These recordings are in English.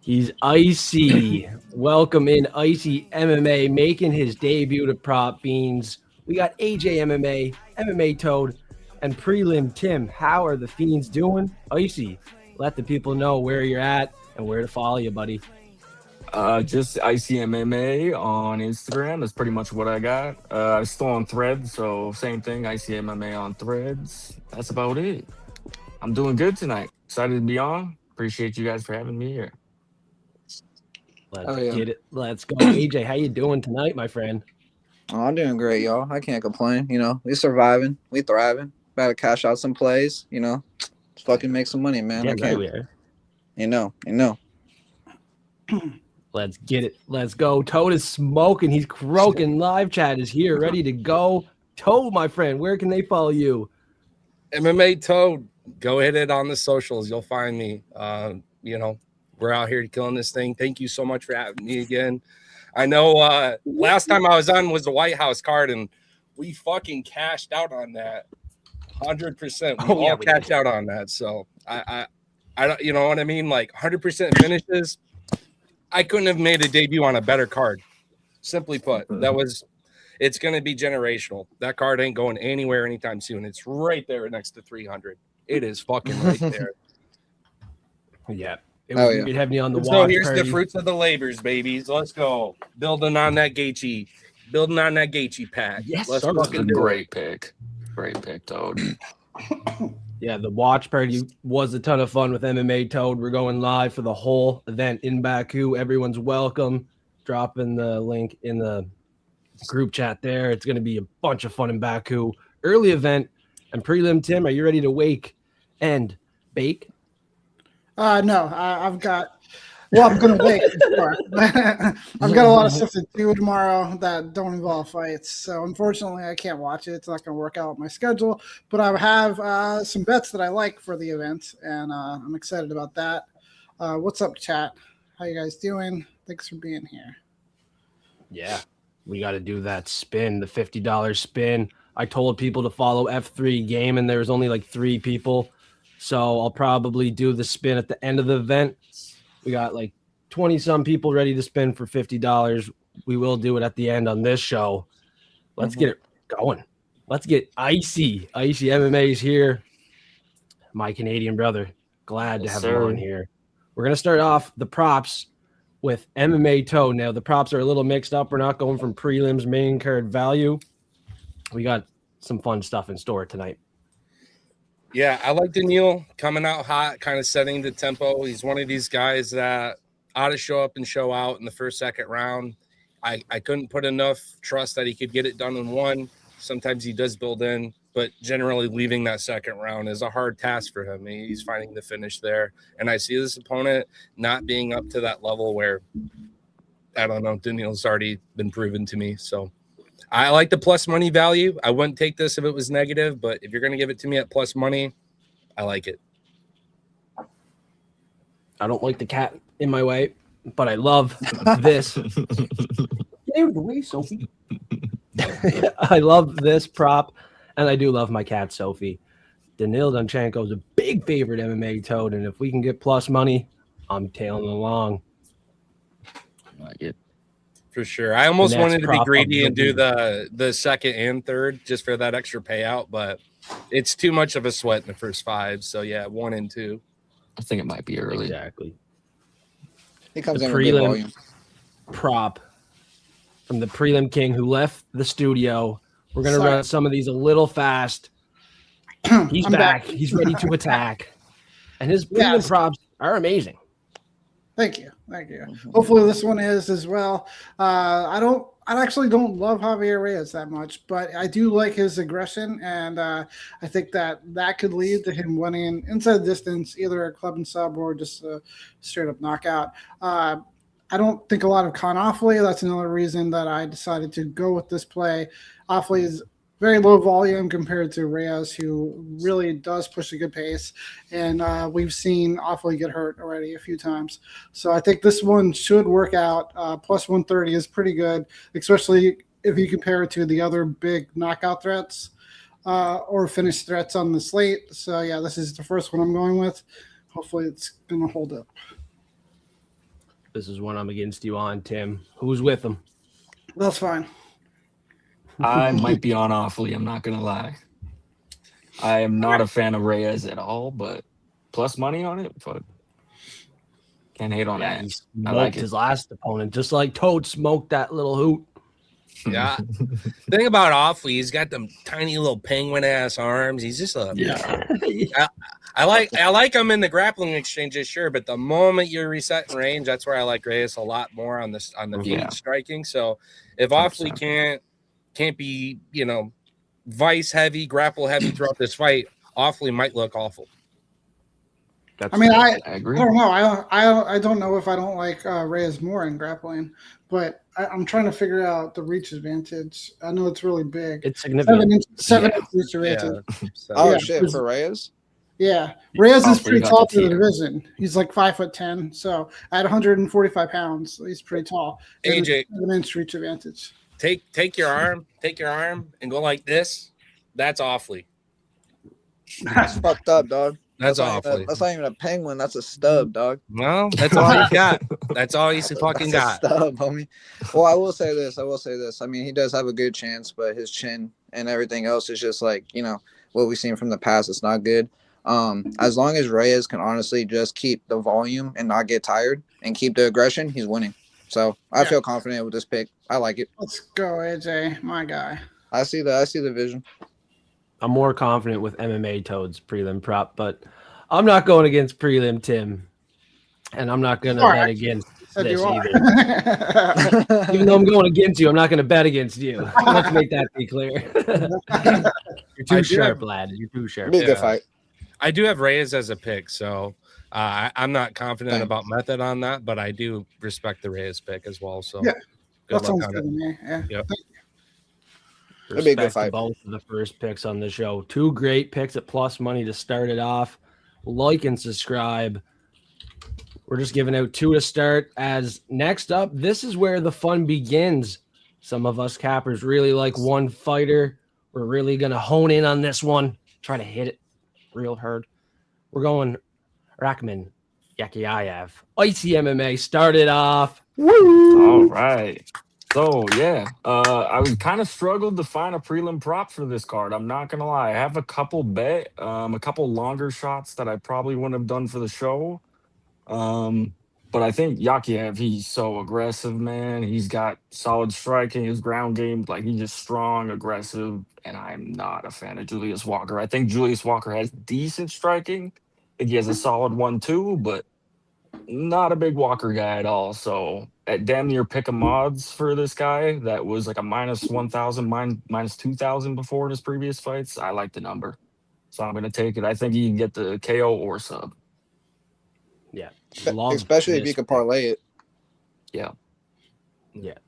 He's icy. Welcome in Icy MMA, making his debut to Prop Fiends. We got AJ MMA, MMA Toad, and Prelim Tim. How are the Fiends doing? Icy, let the people know where you're at and where to follow you, buddy. Just ICMMA on Instagram. That's pretty much what I got. I'm still on Threads, so same thing. ICMMA on Threads. That's about it. I'm doing good tonight. Excited to be on. Appreciate you guys for having me here. Let's get it. Let's go. AJ, how you doing tonight, my friend? Oh, I'm doing great, y'all. I can't complain. You know, we surviving. We thriving. About to cash out some plays, you know. Just fucking make some money, man. Yeah, I can't. right. You know. Let's get it. Let's go. Toad is smoking. He's croaking. Live chat is here, ready to go. Toad, my friend, where can they follow you? MMA Toad. Go hit it on the socials. You'll find me. You know, we're out here killing this thing. Thank you so much for having me again. I know last time I was on was the White House card, and we fucking cashed out on that 100%. We all cashed out on that. So I don't, you know what I mean? Like 100% finishes. I couldn't have made a debut on a better card. Simply put, it's going to be generational. That card ain't going anywhere anytime soon. It's right there next to 300. It is fucking right there. Yeah. It was great having you on the watch. So here's the fruits of the labors, babies. Let's go. Building on that Gaethje pack. Yes, let's fucking do Great pick. Great pick, Toad. Yeah, the watch party was a ton of fun with MMA Toad. We're going live for the whole event in Baku. Everyone's welcome. Dropping the link in the group chat there. It's going to be a bunch of fun in Baku. Early event and prelim. Tim, are you ready to wake and bake? No, I'm going to wait. I've got a lot of stuff to do tomorrow that don't involve fights. So unfortunately, I can't watch it. It's not going to work out with my schedule. But I have some bets that I like for the event, and I'm excited about that. What's up, chat? How you guys doing? Thanks for being here. Yeah, we got to do that spin, the $50 spin. I told people to follow F3 Game, and there was only like 3 people. So I'll probably do the spin at the end of the event. We got like 20-some people ready to spin for $50. We will do it at the end on this show. Let's get it going. Let's get icy. Icy MMA is here. My Canadian brother. Glad to have him on here. We're going to start off the props with MMA Toad. Now, the props are a little mixed up. We're not going from prelims, main card value. We got some fun stuff in store tonight. Yeah, I like Daniil coming out hot, kind of setting the tempo. He's one of these guys that ought to show up and show out in the first, second round. I couldn't put enough trust that he could get it done in one. Sometimes he does build in, but generally leaving that second round is a hard task for him. He's finding the finish there. And I see this opponent not being up to that level where, I don't know, Daniil's already been proven to me. So I like the plus money value. I wouldn't take this if it was negative, but if you're going to give it to me at plus money, I like it. I don't like the cat in my way, but I love this. Get out of the way, Sophie. I love this prop, and I do love my cat, Sophie. Danil Danchenko is a big favorite MMA Toad, and if we can get plus money, I'm tailing along. I like it. For sure. I almost wanted to be greedy and do the second and third just for that extra payout, but it's too much of a sweat in the first 5. So, yeah, 1 and 2. I think it might be early. Exactly. He comes the in with good volume. Prop from the prelim king who left the studio. We're going to run some of these a little fast. He's back. He's ready to attack. And his prelim props are amazing. Thank you. Hopefully this one is as well. I actually don't love Javier Reyes that much, but I do like his aggression, and I think that could lead to him winning inside the distance, either a club and sub or just a straight up knockout. I don't think a lot of Con Offley. That's another reason that I decided to go with this play. Offley is very low volume compared to Reyes, who really does push a good pace. And we've seen Offley get hurt already a few times. So I think this one should work out. Plus 130 is pretty good, especially if you compare it to the other big knockout threats or finish threats on the slate. So, yeah, this is the first one I'm going with. hopefully it's gonna hold up. This is one I'm against you on, Tim. Who's with him? That's fine. I might be on awfully. I'm not gonna lie. I am not a fan of Reyes at all, but plus money on it, fuck. Can't hate on Yeah, that. he I smoked like it. his last opponent, just like Toad smoked that little hoot. Yeah. Thing about Awfully, he's got them tiny little penguin ass arms. He's just a Yeah. I like him in the grappling exchanges, sure, but the moment you're resetting range, that's where I like Reyes a lot more on the Yeah. feet striking. So if Awfully 100%. can't be, vice heavy, grapple heavy throughout this fight, Awfully might look awful. That's I mean, I agree. don't know. I don't know if I don't like Reyes more in grappling, but I'm trying to figure out the reach advantage. I know it's really big. It's significant. 7 Yeah. inch reach advantage. So, Oh Yeah. shit, for Reyes? Yeah, Reyes is Also, you pretty got tall the for the tier. division. He's like 5'10", so at 145 pounds, he's pretty tall. And AJ. it's 7 inch reach advantage. take your arm and go like this. That's Awfully. That's fucked up, dog. That's not Awfully. even that's not even a penguin. That's a stub, dog. Well, that's all he's got. That's all he's fucking That's got. a stub, homie. Well, I will say this. I mean, he does have a good chance, but his chin and everything else is just like, what we've seen from the past. It's not good. As long as Reyes can honestly just keep the volume and not get tired and keep the aggression, he's winning. So I feel confident with this pick. I like it. Let's go, AJ, my guy. I see the vision. I'm more confident with MMA Toad's prelim prop, but I'm not going against prelim Tim, and I'm not going to bet against Said this you are. either. Even though I'm going against you, I'm not going to bet against you. Let's make that be clear. You're too sharp, lad. You're too sharp. Be a good fight. I do have Reyes as a pick, so I'm not confident about method on that, but I do respect the Reyes pick as well. So Yeah, good that sounds luck on good it. to me. Yeah. Yep. It'll be a good Respect to fight. both of the first picks on the show. Two great picks at plus money to start it off. Like and subscribe. We're just giving out 2 to start. As next up, this is where the fun begins. Some of us cappers really like one fighter. We're really going to hone in on this one. Try to hit it real hard. We're going Rakhman Yakiayev. Icy MMA started off. Woo! All right. So yeah, I was kind of struggled to find a prelim prop for this card. I'm not gonna lie. I have a couple a couple longer shots that I probably wouldn't have done for the show. But I think Yakiev, he's so aggressive, man. He's got solid striking, his ground game, like he's just strong, aggressive, and I'm not a fan of Julius Walker. I think Julius Walker has decent striking. I think he has a solid one too, but not a big Walker guy at all. So at damn near pick a mods for this guy that was like a minus 1,000, minus 2,000 before in his previous fights. I like the number. So I'm going to take it. I think he can get the KO or sub. Yeah. Especially if you could parlay it. Yeah. Yeah.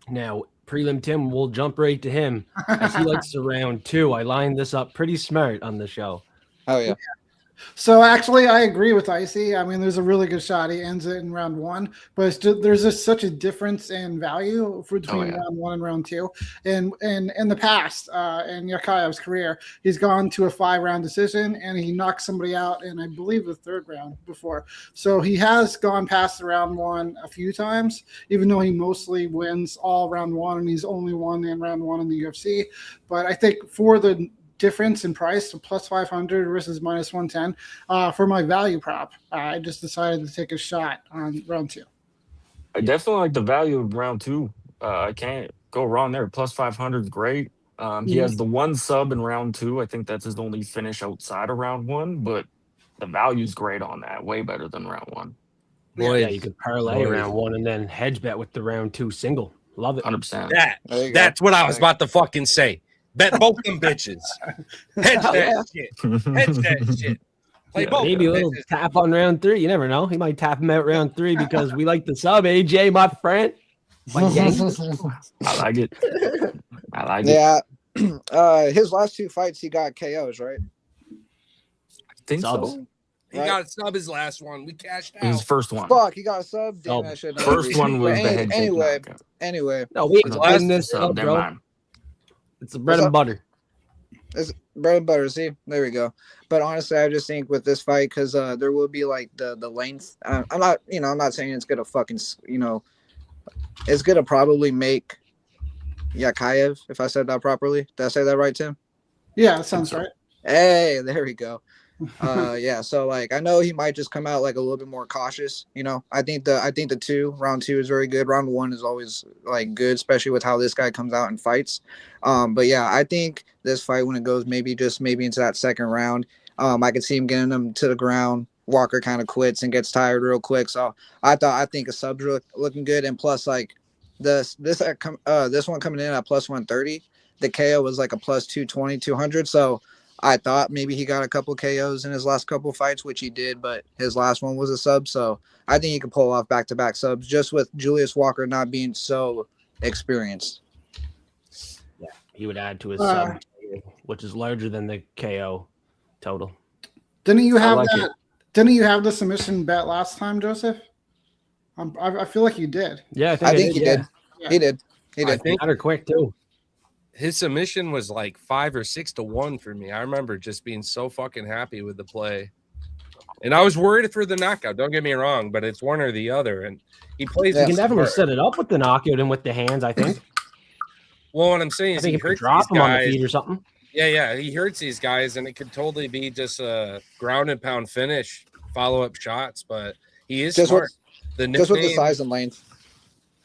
Now, prelim Tim, we'll jump right to him as he likes to round 2. I lined this up pretty smart on the show. Oh, yeah. So actually, I agree with Icy. I mean, there's a really good shot. He ends it in round 1, but it's just, there's just such a difference in value between round 1 and round 2. And in the past, in Yakayev's career, he's gone to a 5-round decision and he knocked somebody out in, I believe, the 3rd round before. So he has gone past the round 1 a few times, even though he mostly wins all round 1 and he's only won in round 1 in the UFC. But I think for the difference in price, so plus 500 versus minus 110, for my value prop, I just decided to take a shot on round 2. I definitely like the value of round 2. I can't go wrong there. Plus 500 is great. He has the 1 sub in round 2. I think that's his only finish outside of round 1, but the value is great on that. Way better than round 1. Yeah, you could parlay round 1 and then hedge bet with the round 2 single. Love it. 100%. That's what I was about to fucking say. Bet both them bitches. Hedge that shit. Hedge that shit. Play both. Maybe a little tap on round 3. You never know. He might tap him out round 3 because we like the sub, AJ, my friend. My gang. I like it. I like it. Yeah. His last 2 fights, he got KOs, right? I think Subs. so. He got a sub his last one. We cashed out. His first one. Fuck, he got a sub. Damn, that shit. First one was the head kick knockout. Anyway. No, we His explain last this, sub, bro. never mind. It's the bread and butter. bread and butter. See, there we go. But honestly, I just think with this fight, because there will be like the length. I'm not, I'm not saying it's gonna fucking, it's gonna probably make Yakayev, if I said that properly. Did I say that right, Tim? Yeah, that sounds right. Hey, there we go. Yeah, so like I know he might just come out like a little bit more cautious. I think the round two is very good. Round one is always like good, especially with how this guy comes out and fights. But yeah, I think this fight, when it goes maybe into that second round, I could see him getting him to the ground. Walker kind of quits and gets tired real quick. So I think a sub's looking good, and plus like this one coming in at plus 130. The KO was like a plus 220, 200. So I thought maybe he got a couple KOs in his last couple fights, which he did, but his last one was a sub. So I think he could pull off back-to-back subs just with Julius Walker not being so experienced. Yeah, he would add to his sub, which is larger than the KO total. Didn't you have like that? Didn't you have the submission bet last time, Joseph? I feel like you did. Yeah, I think he did. Yeah. He did. I think Got her quick too. his submission was like 5 or 6 to 1 for me. I remember just being so fucking happy with the play. And I was worried for the knockout. Don't get me wrong, but it's one or the other. And he plays. Yeah. You can definitely smart. set it up with the knockout and with the hands, I think. Well, what I'm saying I is think he if you hurts drop these him on the guys. feet or something. Yeah, he hurts these guys, and it could totally be just a ground and pound finish, follow up shots. But he is Just smart. just with the size and length.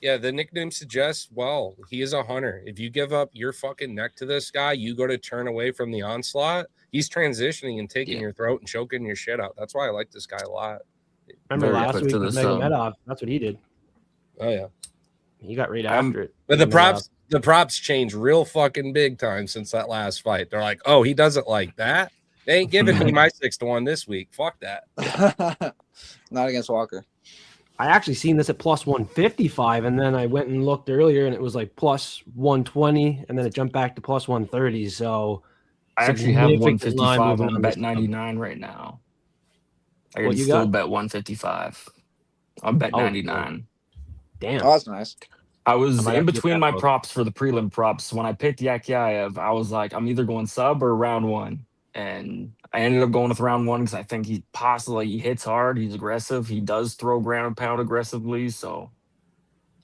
Yeah, the nickname suggests, well, he is a hunter. If you give up your fucking neck to this guy, you go to turn away from the onslaught. He's transitioning and taking your throat and choking your shit out. That's why I like this guy a lot. Remember Very last quick week to with the Magomedov? That's what he did. Oh yeah. He got right after it. But the Magomedov. props changed real fucking big time since that last fight. They're like, oh, he does it like that. They ain't giving me my 6 to 1 this week. Fuck that. Not against Walker. I actually seen this at plus 155, and then I went and looked earlier, and it was like plus 120, and then it jumped back to plus 130. So I actually have significant line 155 movement on this bet 99 right now. I What can you still got? bet 155 on bet Oh, 99. Damn. Oh, that's nice. I was I might in have to get between that my book. props for the prelim props. When I picked Yakyaev, I was like, I'm either going sub or round one. And I ended up going with round one because I think he hits hard, he's aggressive, he does throw ground and pound aggressively. So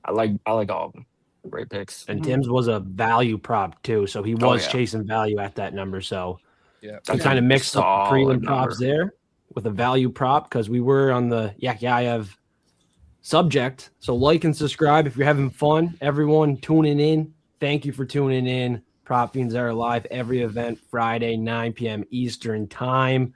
I like all of them. Great picks. And Tim's was a value prop too, so he was yeah. chasing value at that number. So Yeah. we That's kind a of mixed up the solid prelim props number. there with a value prop because we were on the Yakyaev subject. So like and subscribe if you're having fun. Everyone tuning in, thank you for tuning in. Prop Fiends are live every event Friday, 9 p.m. Eastern time.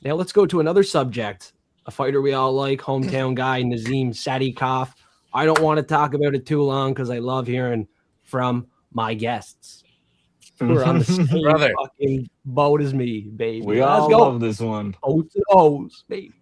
Now let's go to another subject. A fighter we all like, hometown guy, Nazim Sadikov. I don't want to talk about it too long because I love hearing from my guests who are on the same Brother. fucking boat as me, baby. We Let's all go. love this one. O's to O's, baby.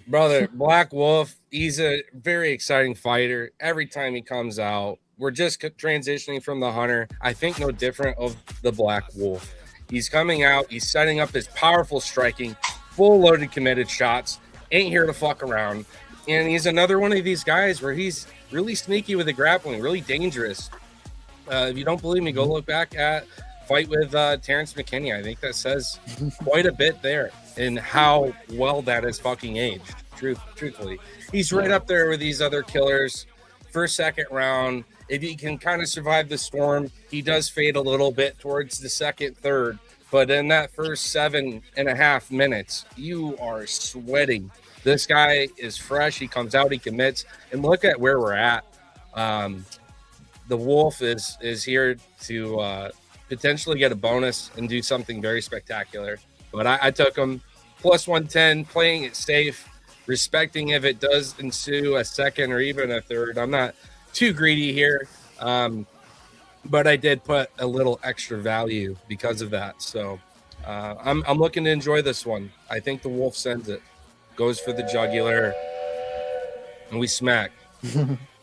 Brother, Black Wolf, he's a very exciting fighter. Every time he comes out, we're just transitioning from the Hunter. I think no different of the Black Wolf. He's coming out. He's setting up his powerful striking, full loaded, committed shots. Ain't here to fuck around. And he's another one of these guys where he's really sneaky with the grappling, really dangerous. If you don't believe me, go look back at fight with Terrence McKinney. I think that says quite a bit there in how well that is fucking aged. Truthfully, he's right up there with these other killers. First, second round. If he can kind of survive the storm, he does fade a little bit towards the second, third. But in that first 7.5 minutes, you are sweating. This guy is fresh. He comes out, he commits, and look at where we're at. The Wolf is here to potentially get a bonus and do something very spectacular. But I took him plus 110, playing it safe, respecting if it does ensue a second or even a third. I'm not too greedy here, but I did put a little extra value because of that. So I'm looking to enjoy this one. I think the Wolf sends it, goes for the jugular, and we smack.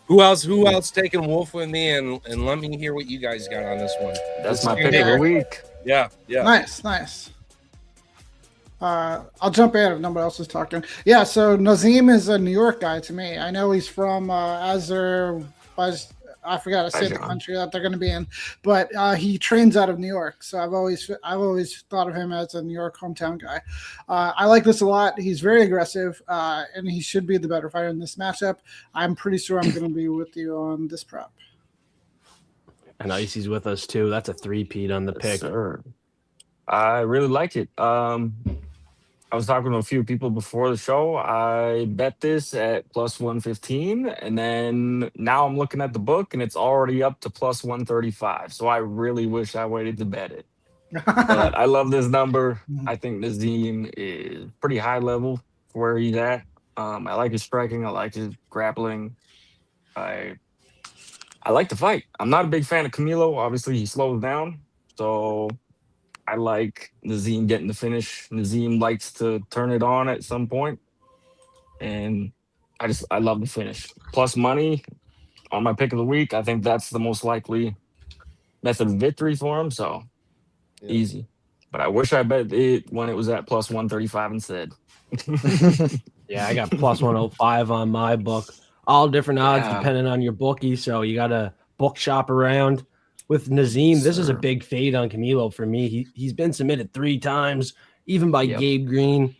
Who else taking Wolf with me? And let me hear what you guys got on this one. That's my pick of the week. Yeah. Nice. I'll jump in if nobody else is talking. Yeah, so Nazim is a New York guy to me. I know he's from I forgot to say the John. country that they're going to be in, but he trains out of New York. So I've always thought of him as a New York hometown guy. I like this a lot. He's very aggressive, and he should be the better fighter in this matchup. I'm pretty sure I'm going to be with you on this prop. And Icy's with us too. That's a 3-peat on the pick. Sir. I really like it. I was talking to a few people before the show. I bet this at plus 115, and then now I'm looking at the book, and it's already up to plus 135. So I really wish I waited to bet it. But I love this number. I think Nazim is pretty high level for where he's at. I like his striking. I like his grappling. I like the fight. I'm not a big fan of Camilo. Obviously, he slows down. So I like Nazim getting the finish. Nazim likes to turn it on at some point, and I love the finish. Plus money on my pick of the week. I think that's the most likely method of victory for him. So easy. But I wish I bet it when it was at plus 135 instead. Yeah, I got plus 105 on my book. All different odds Yeah. depending on your bookie. So you got to book shop around. With Nazim, this is a big fade on Camilo for me. He's been submitted 3 times, even by Gabe Green.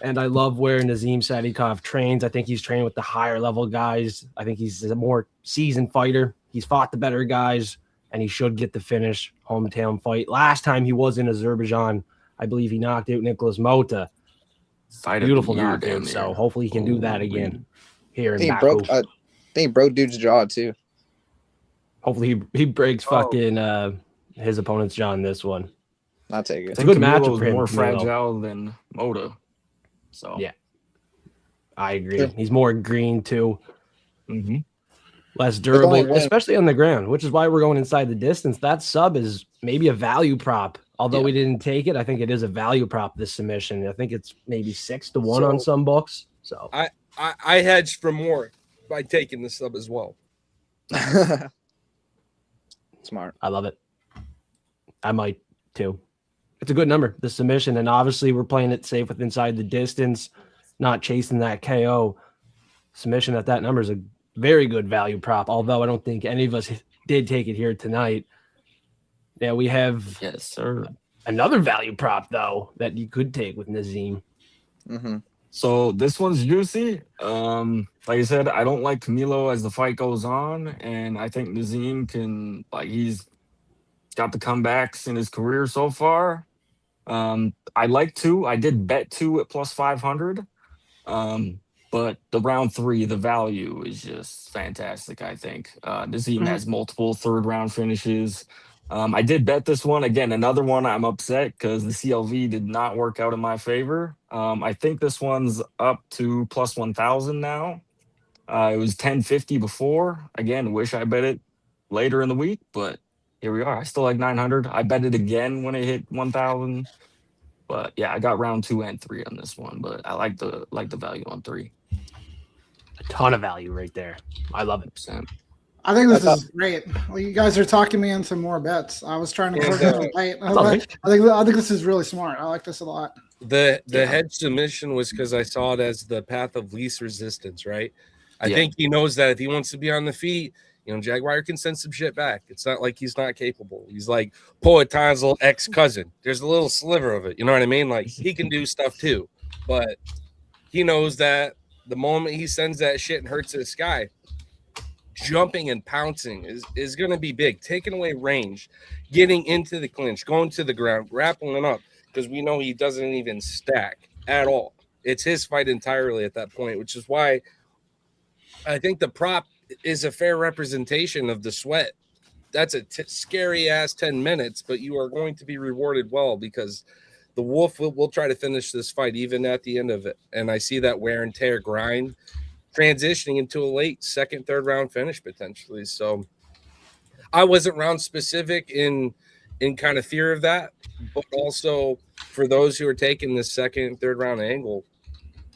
And I love where Nazim Sadikov trains. I think he's training with the higher level guys. I think he's a more seasoned fighter. He's fought the better guys, and he should get the finish. Hometown fight. Last time he was in Azerbaijan, I believe he knocked out Nicholas Mota. Beautiful knockout. So hopefully he can do that again here in Baku. I think he broke dude's jaw too. Hopefully he breaks fucking his opponent's jaw in this one. I'll take it. It's a good matchup for him. More fragile than Mota. So yeah, I agree. Sure. He's more green too. Mm-hmm. Less durable, especially on the ground, which is why we're going inside the distance. That sub is maybe a value prop. Although we didn't take it, I think it is a value prop, this submission. I think it's maybe 6-1 on some books. So I hedged for more by taking the sub as well. Smart. I love it. I might too. It's a good number, the submission. And obviously we're playing it safe with inside the distance, not chasing that KO. Submission at that number is a very good value prop. Although I don't think any of us did take it here tonight. Yeah, we have another value prop though that you could take with Nazim. Mm-hmm. So this one's juicy. Like I said, I don't like Camilo as the fight goes on, and I think Nazim can, he's got the comebacks in his career so far. I like 2. I did bet 2 at plus 500. But the round 3, the value is just fantastic, I think. Nazim has multiple 3rd-round finishes. I did bet this one. Again, another one I'm upset because the CLV did not work out in my favor. I think this one's up to plus 1,000 now. It was 1050 before. Again, wish I bet it later in the week, but here we are. I still like 900. I bet it again when it hit 1,000. But yeah, I got round 2 and 3 on this one, but I like the value on 3. A ton of value right there. I love it. I think this is great. Well, you guys are talking me into more bets. I was trying to put it right. I think this is really smart. I like this a lot. The hedge submission was because I saw it as the path of least resistance, right? I think he knows that if he wants to be on the feet, Jaguar can send some shit back. It's not like he's not capable. He's like Poetan's little ex-cousin. There's a little sliver of it. You know what I mean? Like, he can do stuff too. But he knows that the moment he sends that shit and hurts this guy, jumping and pouncing is going to be big. Taking away range, getting into the clinch, going to the ground, grappling up, because we know he doesn't even stack at all. It's his fight entirely at that point, which is why I think the prop is a fair representation of the sweat. That's a scary ass 10 minutes, but you are going to be rewarded well because the Wolf will try to finish this fight even at the end of it. And I see that wear and tear grind transitioning into a late 2nd, 3rd round finish potentially. So I wasn't round specific in kind of fear of that, but also for those who are taking this 2nd, 3rd round angle,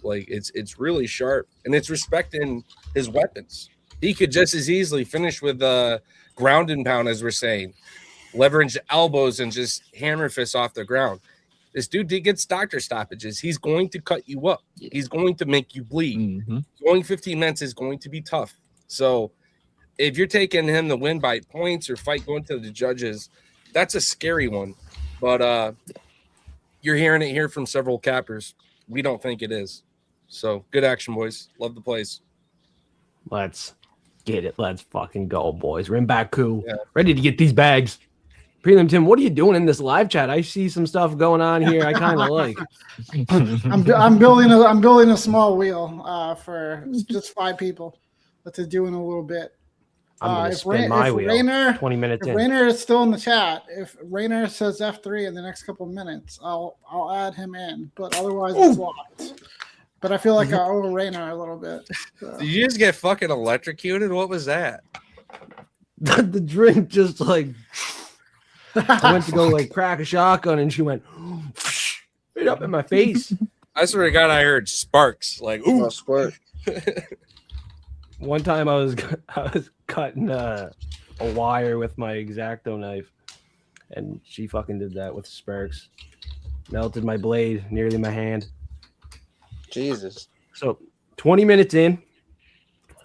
like it's really sharp and it's respecting his weapons. He could just as easily finish with ground and pound, as we're saying, leverage elbows and just hammer fists off the ground. This dude gets doctor stoppages. He's going to cut you up. He's going to make you bleed. Going 15 minutes is going to be tough. So if you're taking him to win by points or fight going to the judges, that's a scary one. But you're hearing it here from several cappers. We don't think it is. So good action, boys. Love the place. Let's get it. Let's fucking go, boys. We're in Baku. Yeah. Ready to get these bags. Prelim Tim, what are you doing in this live chat? I see some stuff going on here. I kind of like. I'm building a small wheel for just 5 people. Let's do in a little bit. I'm gonna spin my wheel. Rainer, 20 minutes if in. Rainer is still in the chat, if Rainer says F3 in the next couple of minutes, I'll add him in. But otherwise, it's locked. But I feel like I owe Rainer a little bit. So. Did you just get fucking electrocuted? What was that? The drink just like. I went to go like crack a shotgun and she went right up in my face. I swear to God, I heard sparks. Like, ooh, squirt. One time I was cutting a wire with my X-Acto knife, and she fucking did that with sparks. Melted my blade, nearly my hand. Jesus. So 20 minutes in,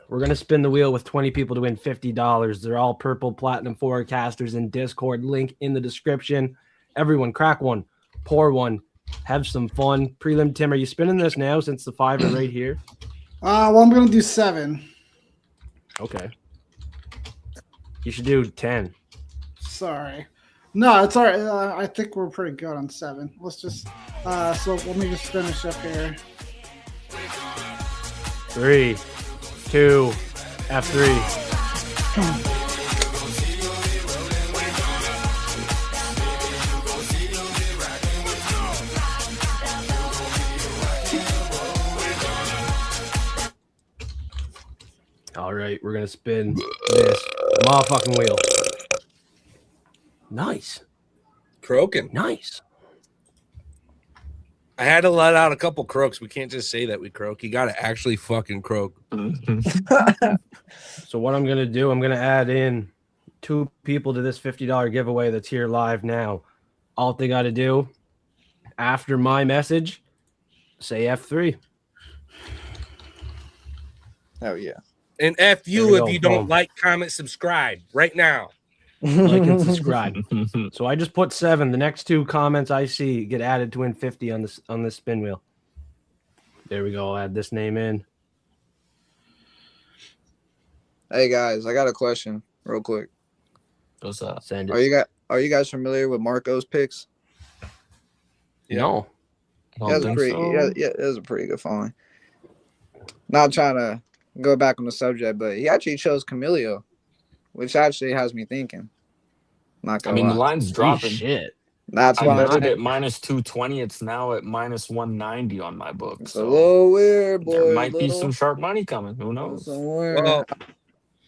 we're going to spin the wheel with 20 people to win $50. They're all purple platinum forecasters in Discord. Link in the description. Everyone, crack one, pour one, have some fun. Prelim Tim, are you spinning this now since the 5 are right here? Well, I'm going to do 7. Okay. You should do 10. Sorry. No, it's all right. I think we're pretty good on 7. Let's just, so let me just finish up here. 3, 2, F3. All right, we're gonna spin this motherfucking wheel. Nice. croaking. Nice. I had to let out a couple croaks. We can't just say that we croak. You got to actually fucking croak. So what I'm going to do, I'm going to add in 2 people to this $50 giveaway that's here live now. All they got to do after my message, say F3. Oh, yeah. And F There you we if go. you don't Boom. like, comment, subscribe right now. Like and subscribe. So I just put 7. The next 2 comments I see get added to win 50 on this spin wheel. There we go. I'll add this name in. Hey, guys, I got a question real quick. What's up? Send it. Are you guys familiar with Marco's picks? No. I don't think so. Yeah, it was a pretty good following. Not trying to go back on the subject, but he actually chose Camilio, which actually has me thinking. Not I gonna mean, the lie. line's dropping. Shit. That's I why bet it at minus 220. It's now at minus 190 on my book. it's a So little weird, boy. there might be some sharp money coming. Who knows? Some weird. Well,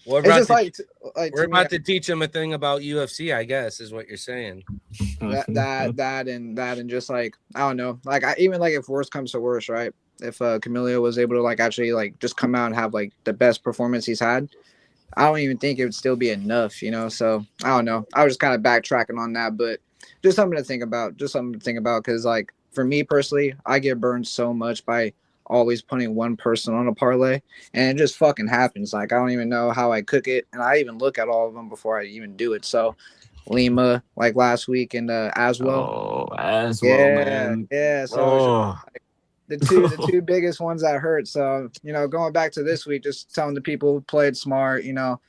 we're It's about, just to, like we're to me, about to teach him a thing about UFC, I guess, is what you're saying. that and just like I don't know, like even like if worse comes to worse, right? If Camilio was able to like actually like just come out and have like the best performance he's had, I don't even think it would still be enough, you know. So I don't know. I was just kind of backtracking on that, but just something to think about. Just something to think about because like for me personally, I get burned so much by always putting one person on a parlay, and it just fucking happens. Like I don't even know how I cook it, and I even look at all of them before I even do it. So Lima, like last week, and as well. Oh, as well, man. Yeah. So Oh. the two biggest ones that hurt. So, you know, going back to this week, just telling the people play it smart, you know,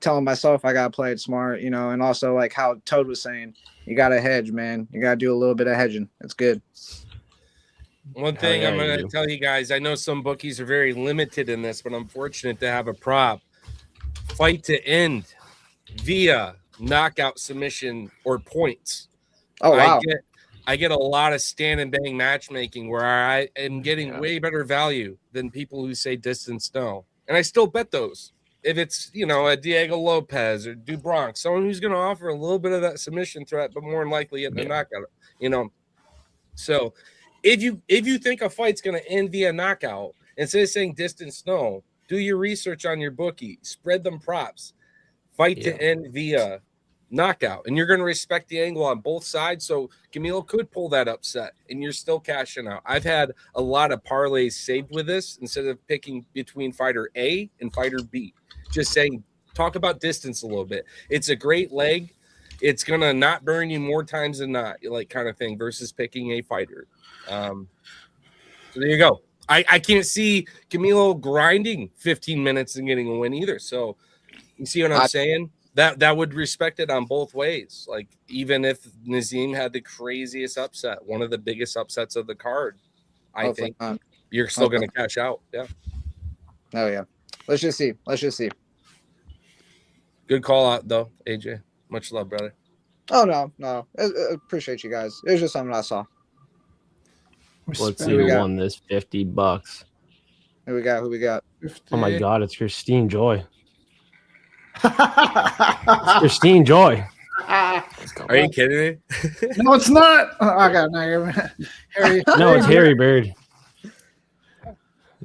telling myself I gotta play it smart, you know, and also like how Toad was saying, you gotta hedge, man. You gotta do a little bit of hedging. It's good. One thing yeah, I'm you going do. to tell you guys, I know some bookies are very limited in this, but I'm fortunate to have a prop. Fight to end via knockout submission or points. Oh wow. I get a lot of stand and bang matchmaking where I am getting way better value than people who say distance no. And I still bet those. If it's, you know, a Diego Lopez or Dubronx, someone who's going to offer a little bit of that submission threat, but more than likely get the knockout, you know. So if you think a fight's going to end via knockout, instead of saying distance no, do your research on your bookie, spread them props, fight to end via knockout, and you're going to respect the angle on both sides. So Camilo could pull that upset and you're still cashing out. I've had a lot of parlays saved with this instead of picking between fighter A and fighter B, just saying talk about distance a little bit. It's a great leg. It's gonna not burn you more times than not, like kind of thing, versus picking a fighter. So there you go. I can't see Camilo grinding 15 minutes and getting a win either. So you see what I'm saying? That would respect it on both ways. Like even if Nazim had the craziest upset, one of the biggest upsets of the card, I think you're still going to cash out. Yeah. Oh yeah. Let's just see. Good call out though, AJ. Much love, brother. Oh no. I appreciate you guys. It was just something I saw. Let's see who won this $50. Who we got? 50. Oh my God, it's Christine Joy. It's Christine Joy. Are you kidding me? No, it's not. Oh, I got Harry. No, it's Harry Bird.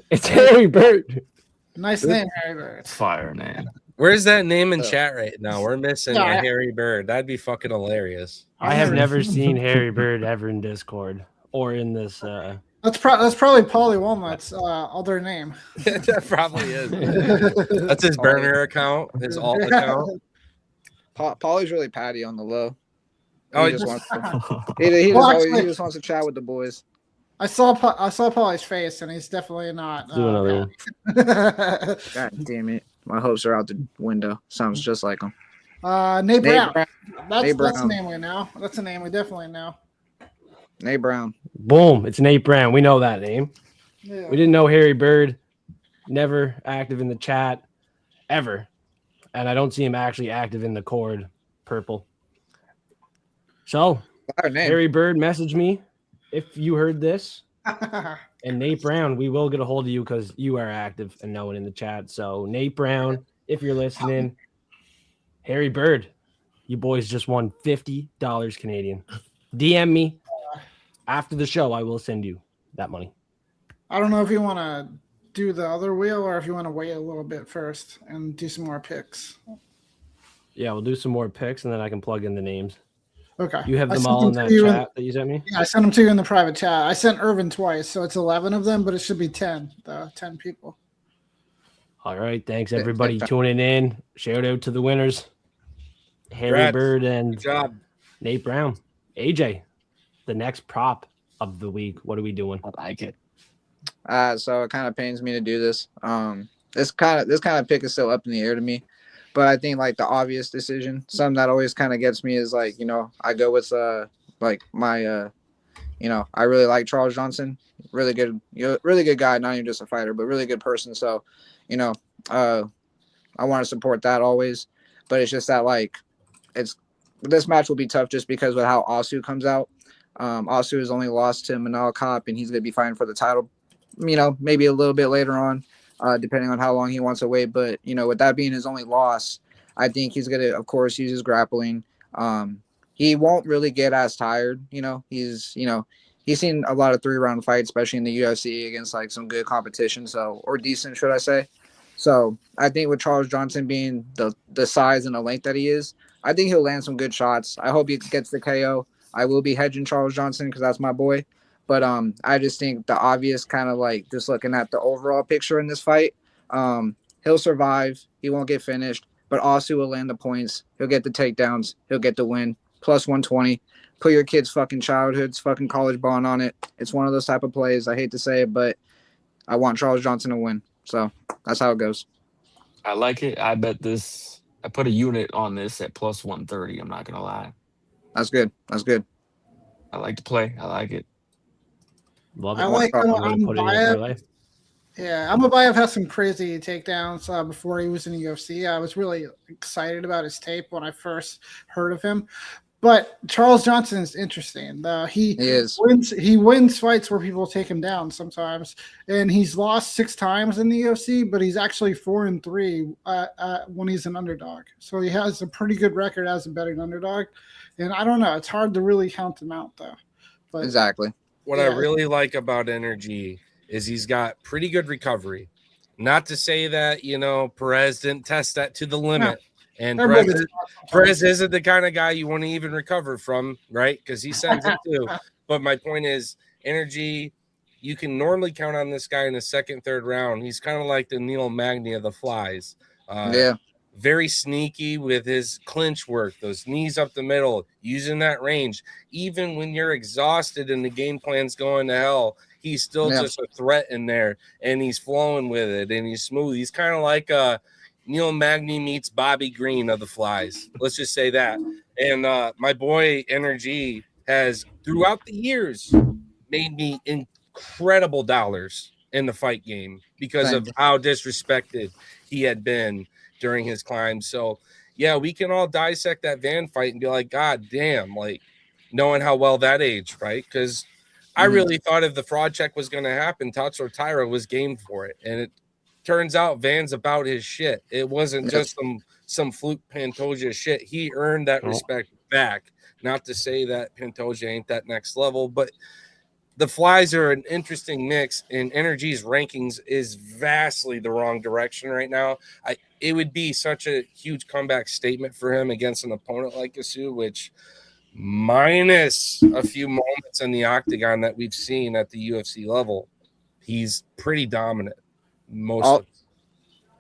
It's Harry Bird. Nice name, Harry Bird. It's fire, man. Where's that name in chat right now? We're missing a Harry Bird. That'd be fucking hilarious. I have never seen Harry Bird ever in Discord or in this. That's probably Paulie Walnut's other name. That probably is. That's his burner account, his alt account. Paulie's really patty on the low. Oh, he just wants to chat with the boys. I saw Paulie's face, and he's definitely not. Do another one. God damn it! My hopes are out the window. Sounds just like him. Nate Brown. That's a name we know. That's a name we definitely know. Nate Brown. Boom! It's Nate Brown. We know that name. Yeah. We didn't know Harry Bird. Never active in the chat, ever, and I don't see him actually active in the cord. Purple. So, Harry Bird, message me if you heard this. And Nate Brown, we will get a hold of you because you are active and no one in the chat. So Nate Brown, if you're listening, Harry Bird, you boys just won $50 Canadian. DM me after the show. I will send you that money. I don't know if you want to do the other wheel or if you want to wait a little bit first and do some more picks. Yeah, we'll do some more picks and then I can plug in the names. Okay. You have them all in that chat that you sent me? Yeah, I sent them to you in the private chat. I sent Irvin twice, so it's 11 of them, but it should be 10 people. All right. Thanks, everybody, tuning in. Shout out to the winners, Harry Bird and Nate Brown. AJ, the next prop of the week. What are we doing? I like it. So it kind of pains me to do this. This kind of pick is still up in the air to me. But I think like the obvious decision, something that always kind of gets me is like, I go with like my I really like Charles Johnson. Really good guy, not even just a fighter, but really good person. So, I want to support that always. But it's just that like this match will be tough just because of how Asu comes out. Asu has only lost to Manal Kopp and he's gonna be fighting for the title, maybe a little bit later on. Depending on how long he wants to wait. But, with that being his only loss, I think he's going to, of course, use his grappling. He won't really get as tired. He's seen a lot of 3-round fights, especially in the UFC against like some good competition. Or decent, should I say. So I think with Charles Johnson being the size and the length that he is, I think he'll land some good shots. I hope he gets the KO. I will be hedging Charles Johnson because that's my boy. But I just think the obvious kind of like just looking at the overall picture in this fight, he'll survive. He won't get finished, but Asu will land the points. He'll get the takedowns. He'll get the win. Plus 120. Put your kid's fucking childhood's fucking college bond on it. It's one of those type of plays. I hate to say it, but I want Charles Johnson to win. So that's how it goes. I like it. I bet this. I put a unit on this at plus 130. I'm not gonna lie. That's good. I like to play. I like it. Love it. I like Amabayev. Yeah, Amabayev has some crazy takedowns before he was in the UFC. I was really excited about his tape when I first heard of him. But Charles Johnson is interesting. He wins fights where people take him down sometimes, and he's lost 6 times in the UFC. But he's actually 4-3 when he's an underdog. So he has a pretty good record as a betting underdog. And I don't know, it's hard to really count him out though. But exactly. What I really like about Energy is he's got pretty good recovery. Not to say that, Perez didn't test that to the limit. No. And Perez isn't the kind of guy you want to even recover from, right? Because he sends it too. But my point is, Energy, you can normally count on this guy in the second, third round. He's kind of like the Neil Magny of the flies. very sneaky with his clinch work, those knees up the middle, using that range. Even when you're exhausted and the game plan's going to hell, he's still just a threat in there, and he's flowing with it, and he's smooth. He's kind of like Neil Magny meets Bobby Green of the Flies. Let's just say that. And my boy Energy has, throughout the years, made me incredible dollars in the fight game because of how disrespected he had been during his climb. So yeah, we can all dissect that Van fight and be like, God damn, like knowing how well that aged, right? Because I really thought if the fraud check was going to happen, Tatsuo Taira was game for it. And it turns out Van's about his shit. It wasn't just some fluke Pantoja shit. He earned that respect back. Not to say that Pantoja ain't that next level, but the Flies are an interesting mix, and Energy's rankings is vastly the wrong direction right now. It would be such a huge comeback statement for him against an opponent like Asu, which minus a few moments in the octagon that we've seen at the UFC level, he's pretty dominant.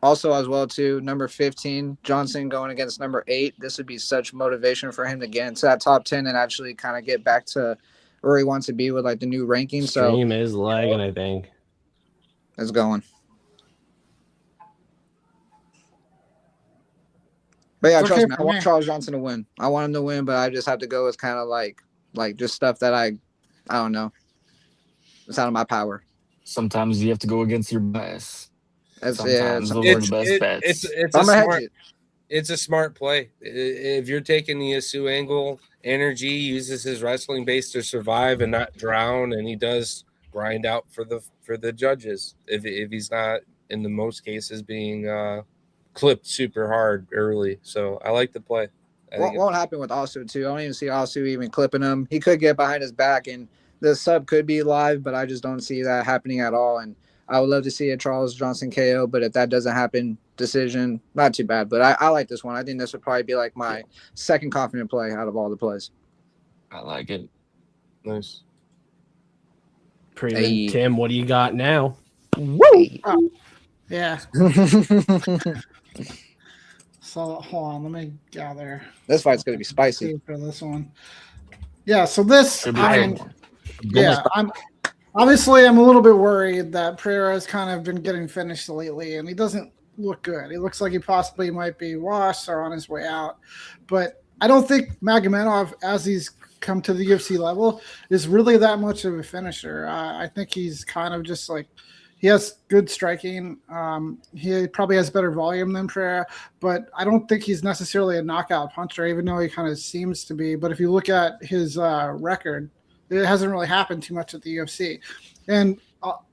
Also, as well, too, number 15, Johnson going against number 8. This would be such motivation for him to get into that top 10 and actually kind of get back to where he wants to be with like the new ranking. Stream is lagging, I think. It's going. But yeah, trust me, I want Charles Johnson to win. I want him to win, but I just have to go with kind of like just stuff that I don't know. It's out of my power. Sometimes you have to go against your bias. Sometimes those are the best bets. It's a smart play. If you're taking the Asu angle, Energy uses his wrestling base to survive and not drown, and he does grind out for the judges if he's not, in the most cases, being clipped super hard early. So I like the play. Won't happen with Asu too. I don't even see Asu even clipping him. He could get behind his back, and the sub could be live, but I just don't see that happening at all. And I would love to see a Charles Johnson KO, but if that doesn't happen, decision, not too bad. But I like this one. I think this would probably be like my second confident play out of all the plays. I like it. Nice. Hey. Tim, what do you got now? Woo! Oh, yeah. So hold on, let me gather. This fight's gonna be spicy for this one. Yeah, so this, I'm obviously I'm a little bit worried that Pereira has kind of been getting finished lately, and he doesn't look good. He looks like he possibly might be washed or on his way out. But I don't think Magomedov, as he's come to the UFC level, is really that much of a finisher. I think he's kind of just like, he has good striking. He probably has better volume than Pereira, but I don't think he's necessarily a knockout puncher, even though he kind of seems to be. But if you look at his record, it hasn't really happened too much at the UFC. And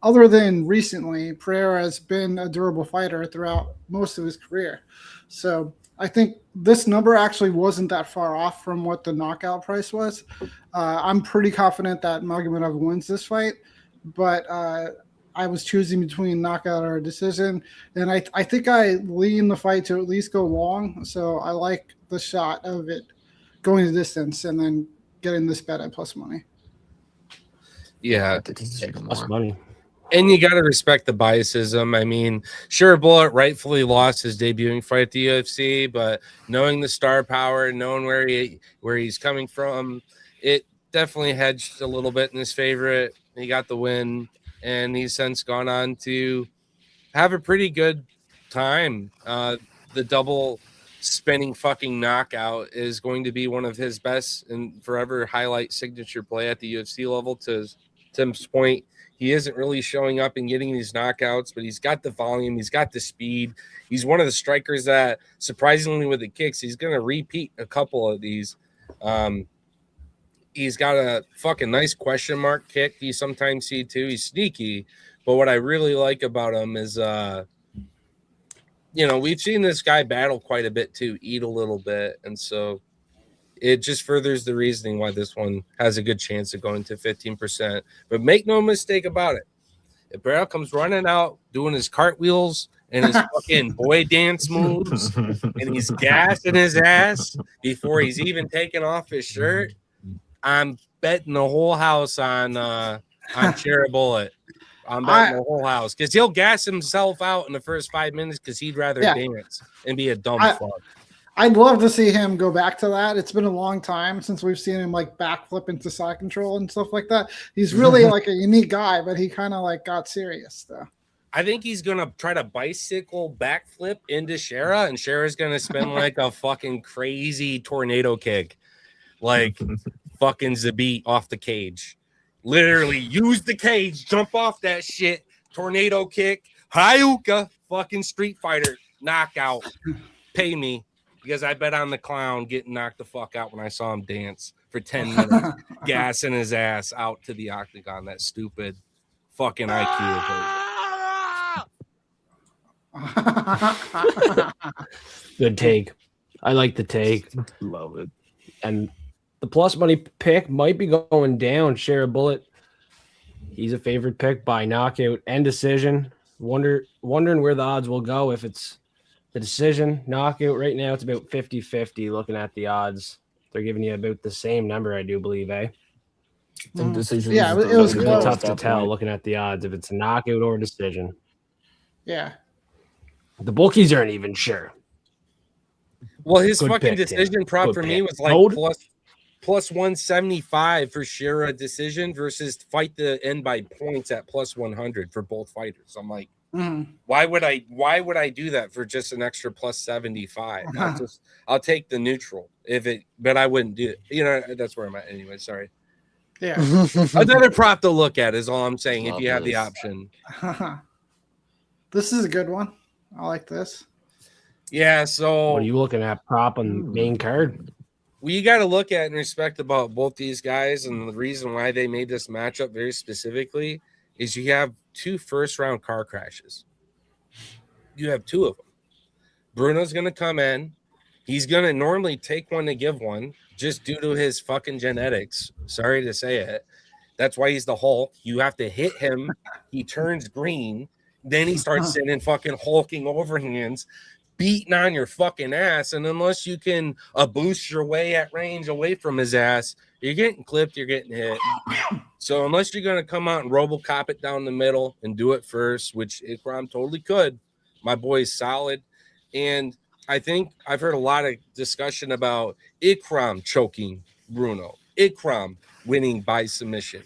other than recently, Pereira has been a durable fighter throughout most of his career. So I think this number actually wasn't that far off from what the knockout price was. I'm pretty confident that Magomedov wins this fight, but I was choosing between knockout or decision, and I think I lean the fight to at least go long. So I like the shot of it going the distance and then getting this bet at plus money. Yeah, plus money. And you got to respect the biasism. I mean, sure, Bullet rightfully lost his debuting fight at the UFC, but knowing the star power, knowing where he's coming from, it definitely hedged a little bit in his favor. He got the win, and he's since gone on to have a pretty good time. The double spinning fucking knockout is going to be one of his best and forever highlight signature play at the UFC level. To Tim's point, he isn't really showing up and getting these knockouts, but he's got the volume, he's got the speed. He's one of the strikers that, surprisingly with the kicks, he's going to repeat a couple of these. He's got a fucking nice question mark kick you sometimes see too. He's sneaky, but what I really like about him is, we've seen this guy battle quite a bit too, eat a little bit, and so it just furthers the reasoning why this one has a good chance of going to 15%. But make no mistake about it. If Barrel comes running out, doing his cartwheels and his fucking boy dance moves, and he's gassing his ass before he's even taking off his shirt, I'm betting the whole house on Cherry Bullet. I'm betting the whole house because he'll gas himself out in the first 5 minutes because he'd rather dance and be a dumb fuck. I'd love to see him go back to that. It's been a long time since we've seen him like backflip into side control and stuff like that. He's really like a unique guy, but he kind of like got serious though. I think he's gonna try to bicycle backflip into Shara, and Shara's gonna spin like a fucking crazy tornado kick, like fucking Zabit off the cage. Literally use the cage, jump off that shit, tornado kick, Hayuka, fucking Street Fighter knockout. Pay me because I bet on the clown getting knocked the fuck out when I saw him dance for 10 minutes, gassing his ass out to the octagon. That stupid fucking IQ. Good take. I like the take. Love it. And the plus money pick might be going down. Share a bullet. He's a favorite pick by knockout and decision. Wondering where the odds will go if it's the decision knockout. Right now it's about 50-50 looking at the odds. They're giving you about the same number, I do believe, eh? And decision. Yeah, it was really close. tough to tell looking at the odds if it's a knockout or a decision. Yeah. The bookies aren't even sure. Well, his Good fucking pick, Tim. decision prop Good for pick. me was like Code? plus 175 for Shira decision versus fight the end by points at plus 100 for both fighters. I'm like, why would I do that for just an extra plus 75? I'll take the neutral but I wouldn't do it. You know, that's where I'm at anyway. Sorry. Yeah. Another prop to look at is all I'm saying. Love if you have the this. option. This is a good one. I like this. Yeah. So What are you looking at? Prop on main card? well, you got to look at and respect about both these guys, and the reason why they made this matchup very specifically is you have 2 first-round car crashes. You have 2 of them. Bruno's going to come in. He's going to normally take one to give one just due to his fucking genetics. Sorry to say it. That's why he's the Hulk. You have to hit him. He turns green. Then he starts sitting fucking hulking overhands, beating on your fucking ass. And unless you can boost your way at range away from his ass, you're getting clipped, you're getting hit. So unless you're going to come out and RoboCop it down the middle and do it first, which Ikram totally could, my boy's solid. And I think I've heard a lot of discussion about Ikram choking Bruno, Ikram winning by submission.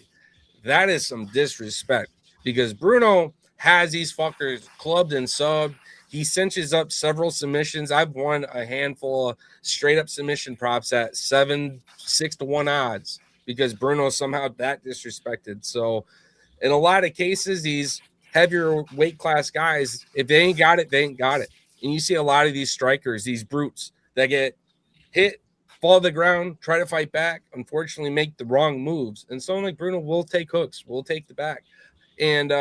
That is some disrespect because Bruno has these fuckers clubbed and subbed. He cinches up several submissions. I've won a handful of straight up submission props at 6-1 odds because Bruno somehow that disrespected. So in a lot of cases, these heavier weight class guys, if they ain't got it, they ain't got it. And you see a lot of these strikers, these brutes that get hit, fall to the ground, try to fight back, unfortunately make the wrong moves. And someone like Bruno will take hooks, will take the back. And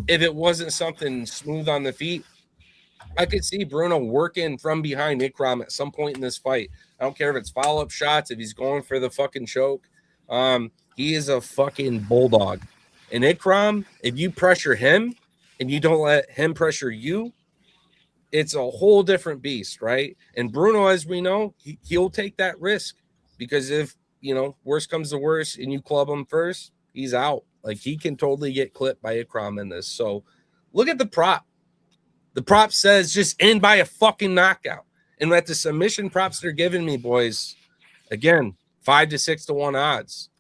if it wasn't something smooth on the feet, I could see Bruno working from behind Ikram at some point in this fight. I don't care if it's follow-up shots, if he's going for the fucking choke. He is a fucking bulldog. And Ikram, if you pressure him and you don't let him pressure you, it's a whole different beast, right? And Bruno, as we know, he'll take that risk because if, worst comes to worst and you club him first, he's out. Like, he can totally get clipped by Ikram in this. So look at the prop. The prop says just end by a fucking knockout. And at the submission props they're giving me, boys, again, 5 to 6-1 odds.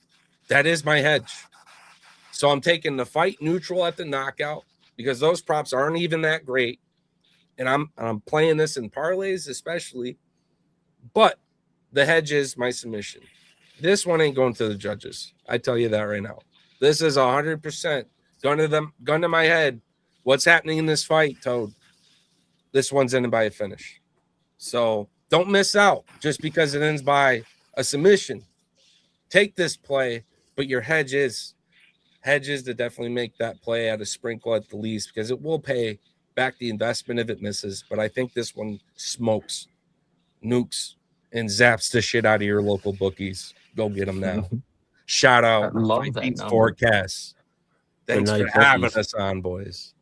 That is my hedge. So I'm taking the fight neutral at the knockout because those props aren't even that great. And I'm playing this in parlays especially. But the hedge is my submission. This one ain't going to the judges. I tell you that right now. This is 100% gun to my head. What's happening in this fight, Toad? This one's ending by a finish. So don't miss out just because it ends by a submission. Take this play, but your hedges to definitely make that play at a sprinkle at the least because it will pay back the investment if it misses. But I think this one smokes, nukes, and zaps the shit out of your local bookies. Go get them now. Shout out. I love that Fiends number. Forecast. Thanks Good for night, having bookies. us on, boys.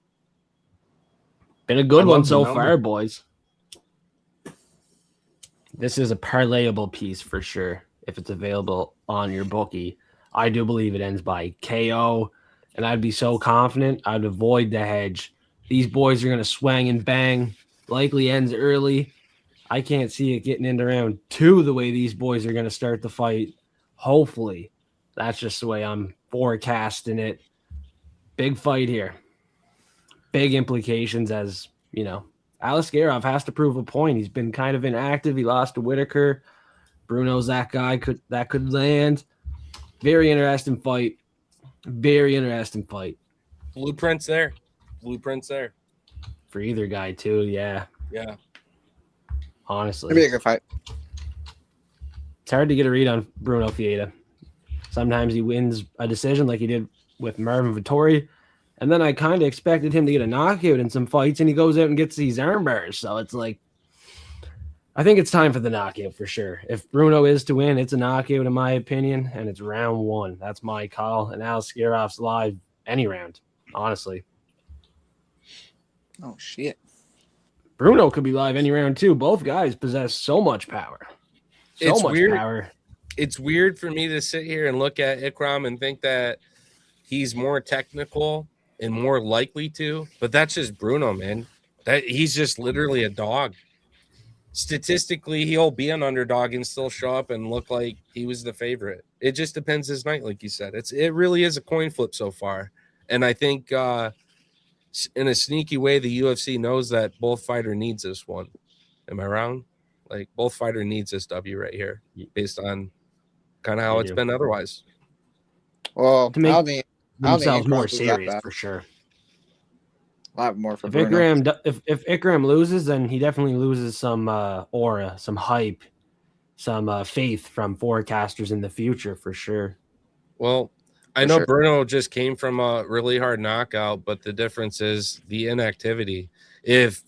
Been a good I one love the so number. far, boys. This is a parlayable piece for sure if it's available on your bookie. I do believe it ends by KO. and I'd be so confident I'd avoid the hedge. These boys are going to swing and bang, likely ends early. I can't see it getting into round 2 the way these boys are going to start the fight. Hopefully. That's just the way I'm forecasting it. Big fight here. Big implications as, Alaskarov has to prove a point. He's been kind of inactive. He lost to Whitaker. Bruno's that guy that could land. Very interesting fight. Very interesting fight. Blueprints there. For either guy, too. Yeah. Yeah. Honestly. It'll be a good fight. It's hard to get a read on Bruno Fieta. Sometimes he wins a decision like he did with Marvin Vettori. And then I kind of expected him to get a knockout in some fights, and he goes out and gets these arm bars. So it's like, I think it's time for the knockout for sure. If Bruno is to win, it's a knockout in my opinion, and it's round 1. That's my call. And Alascarov's live any round, honestly. Oh, shit. Bruno could be live any round too. Both guys possess so much power. It's much weird. Power. It's weird for me to sit here and look at Ikram and think that he's more technical and more likely to, but that's just Bruno, man. That he's just literally a dog. Statistically, he'll be an underdog and still show up and look like he was the favorite. It just depends his night, like you said. It really is a coin flip so far. And I think in a sneaky way, the UFC knows that both fighter needs this one. Am I wrong? Like both fighter needs this W right here, based on kind of how it's been otherwise. Well, to make I don't think themselves more Ikram loses that serious bad. for sure. A lot more for If Bruno. Ikram loses, then he definitely loses some aura, some hype, some faith from forecasters in the future for sure. Well, I know Bruno just came from a really hard knockout, but the difference is the inactivity. If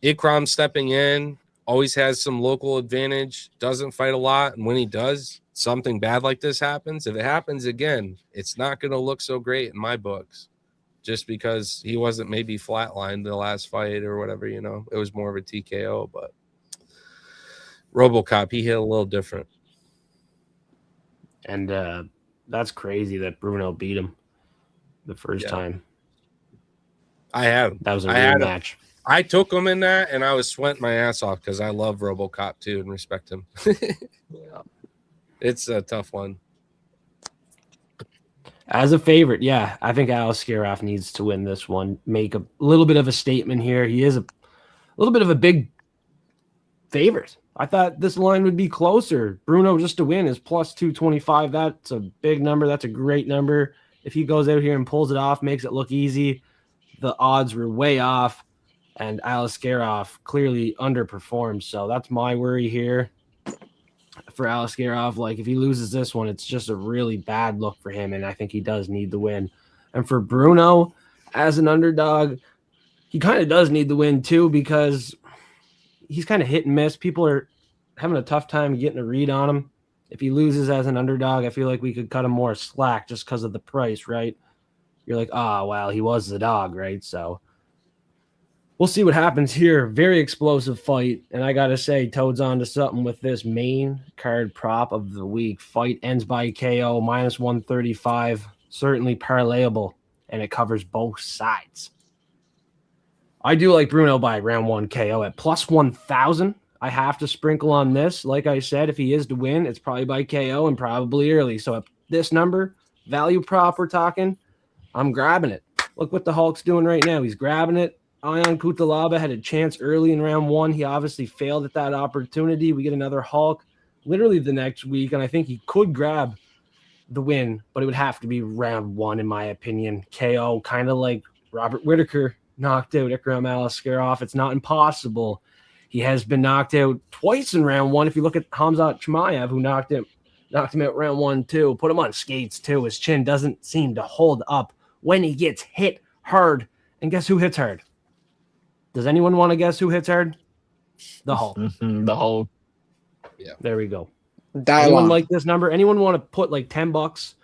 Ikram stepping in always has some local advantage, doesn't fight a lot, and when he does, something bad like this happens. If it happens again, it's not going to look so great in my books, just because he wasn't maybe flatlined the last fight or whatever, It was more of a TKO, but RoboCop, he hit a little different. And that's crazy that Bruno beat him the first time. I had him. That was a real match. I took him in that, and I was sweating my ass off because I love RoboCop too and respect him. It's a tough one. As a favorite, yeah, I think Alaskarov needs to win this one. Make a little bit of a statement here. He is a little bit of a big favorite. I thought this line would be closer. Bruno just to win is plus 225. That's a big number. That's a great number. If he goes out here and pulls it off, makes it look easy, the odds were way off, and Alaskarov clearly underperformed. So that's my worry here for Alaskarov. Like, if he loses this one, it's just a really bad look for him, and I think he does need the win. And for Bruno, as an underdog, he kind of does need the win too, because he's kind of hit and miss. People are having a tough time getting a read on him. If he loses as an underdog, I feel like we could cut him more slack just because of the price, right? You're like, well, he was the dog, right? So we'll see what happens here. Very explosive fight. And I got to say, Toad's on to something with this main card prop of the week. Fight ends by KO, minus 135. Certainly parlayable, and it covers both sides. I do like Bruno by round 1 KO at plus 1,000. I have to sprinkle on this. Like I said, if he is to win, it's probably by KO and probably early. So at this number, value prop we're talking, I'm grabbing it. Look what the Hulk's doing right now. He's grabbing it. Ion Kutalaba had a chance early in round 1. He obviously failed at that opportunity. We get another Hulk literally the next week, and I think he could grab the win, but it would have to be round 1, in my opinion. KO, kind of like Robert Whitaker knocked out Ikram Alaskarov. It's not impossible. He has been knocked out twice in round 1. If you look at Hamzat Chimaev, who knocked him out round 1 too, put him on skates too. His chin doesn't seem to hold up when he gets hit hard. And guess who hits hard? Does anyone want to guess who hits hard? The Hulk. The Hulk. Yeah. There we go. Anyone like this number? Anyone want to put like $10,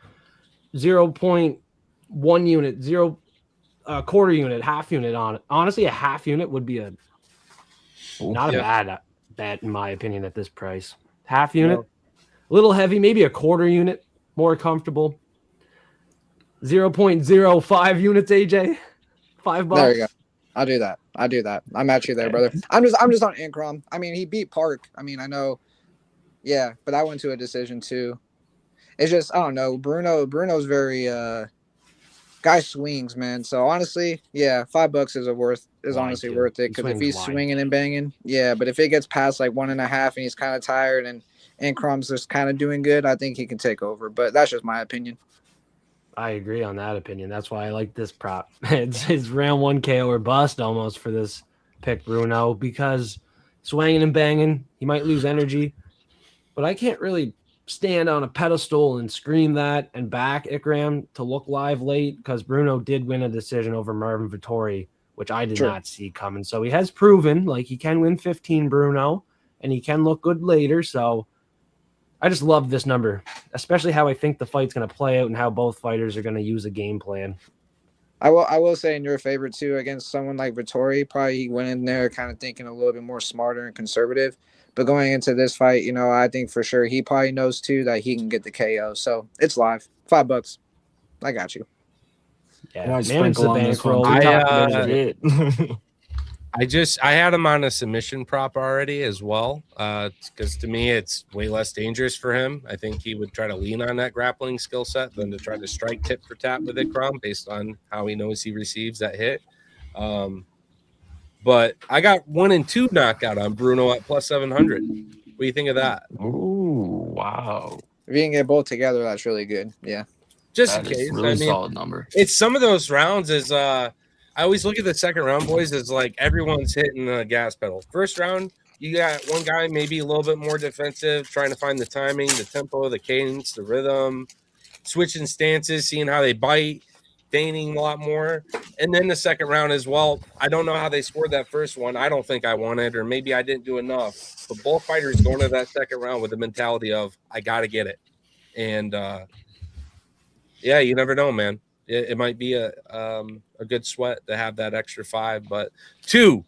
0.1 unit, quarter unit, half unit on it? Honestly, a half unit would be a bad bet, in my opinion, at this price. Half unit, a little heavy, maybe a quarter unit, more comfortable. 0.05 units, AJ. $5. There you go. I'll do that. I'm at you there, brother. I'm just on Incrom. I mean, he beat Park. I mean, I know. Yeah, but I went to a decision too. It's just I don't know. Bruno's very guy swings, man. So honestly, yeah, $5 is Why, honestly too? worth it He because if swings he's wide. swinging and banging, yeah. But if it gets past like 1.5 and he's kind of tired and Crumb's just kind of doing good, I think he can take over. But that's just my opinion. I agree on that opinion. That's why I like this prop. It's round 1 KO or bust almost for this pick, Bruno, because swinging and banging, he might lose energy, but I can't really stand on a pedestal and scream that and back Ikram to look live late because Bruno did win a decision over Marvin Vittori, which I did True. not see coming. So he has proven like he can win 15, Bruno, and he can look good later. So I just love this number, especially how I think the fight's going to play out and how both fighters are going to use a game plan. I will say in your favor too against someone like Vittori, probably he went in there kind of thinking a little bit more smarter and conservative. But going into this fight, you know, I think for sure he probably knows too that he can get the KO. So it's live. $5. I got you. Yeah, Might manage sprinkle the on this one bankroll. We too. talked about That's it. it. I had him on a submission prop already as well, because to me it's way less dangerous for him. I think he would try to lean on that grappling skill set than to try to strike tip for tap with Ikram based on how he knows he receives that hit. But I got 1 and 2 knockout on Bruno at plus 700. What do you think of that? Ooh, wow. If you can get both together, that's really good. Yeah. Just That in is case. really I mean, solid number. it's some of those rounds is I always look at the second round, boys, as like everyone's hitting the gas pedal. First round, you got one guy maybe a little bit more defensive, trying to find the timing, the tempo, the cadence, the rhythm, switching stances, seeing how they bite, feigning a lot more. And then the second round as well. I don't know how they scored that first one. I don't think I won it, or maybe I didn't do enough. But both fighters going to that second round with the mentality of I got to get it. And yeah, you never know, man. It might be a good sweat to have that extra 5. But 2,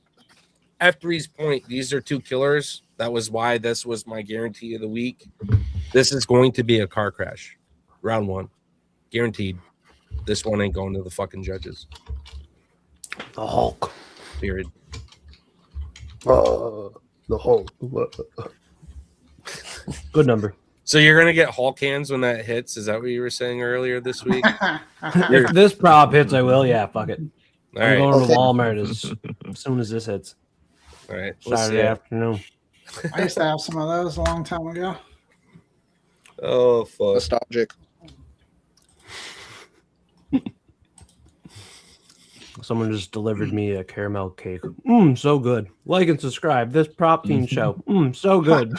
F3's point, these are 2 killers. That was why this was my guarantee of the week. This is going to be a car crash. Round 1. Guaranteed. This one ain't going to the fucking judges. The Hulk. Period. The Hulk. Good number. So you're going to get Hulk hands when that hits? Is that what you were saying earlier this week? If this prop hits, I will. Yeah, fuck it. All I'm right. going to Okay. Walmart as soon as this hits. All right. We'll see Saturday it. afternoon. I used to have some of those a long time ago. Oh, fuck. Nostalgic. Someone just delivered me a caramel cake. So good. Like and subscribe. This Prop Fiend show. So good.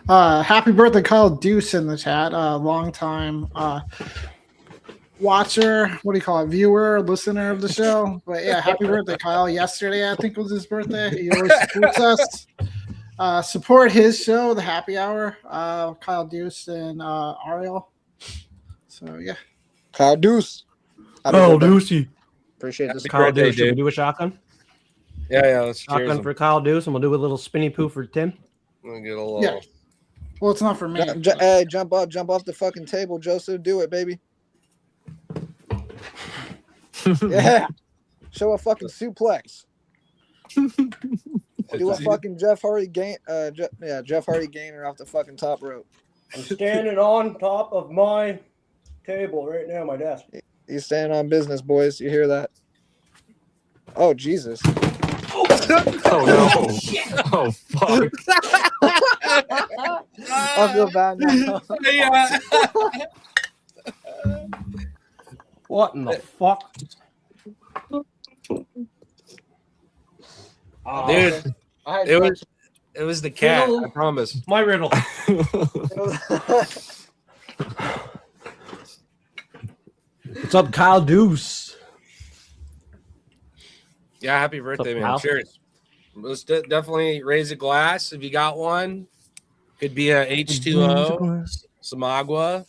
Happy birthday, Kyle Deuce in the chat. Long time watcher. What do you call it? Viewer, listener of the show. But yeah, happy birthday, Kyle. Yesterday, I think, was his birthday. He always supports us. Support his show, The Happy Hour. Kyle Deuce and Ariel. So yeah. Kyle Deuce. Happy Oh, birthday. Deucey. Appreciate this. Happy Kyle birthday, Deuce. Should we dude. do a shotgun? Yeah, let's cheers Shotgun him. for Kyle Deuce, and we'll do a little spinny poo for Tim. We'll get a little. Yeah. Well, it's not for me. Hey, jump off the fucking table, Joseph. Do it, baby. Yeah. Show a fucking suplex. Do a fucking Jeff Hardy Jeff Hardy gainer off the fucking top rope. I'm standing on top of my table right now, my desk. He's standing on business, boys. You hear that? Oh, Jesus. Oh no! Oh fuck! I feel bad now. Yeah. What in the fuck? Dude, it was the cat. I promise. My riddle. What's up, Kyle Deuce? Yeah, happy birthday, man. Kyle? Cheers. Let's definitely raise a glass if you got one. Could be a H2O, some agua,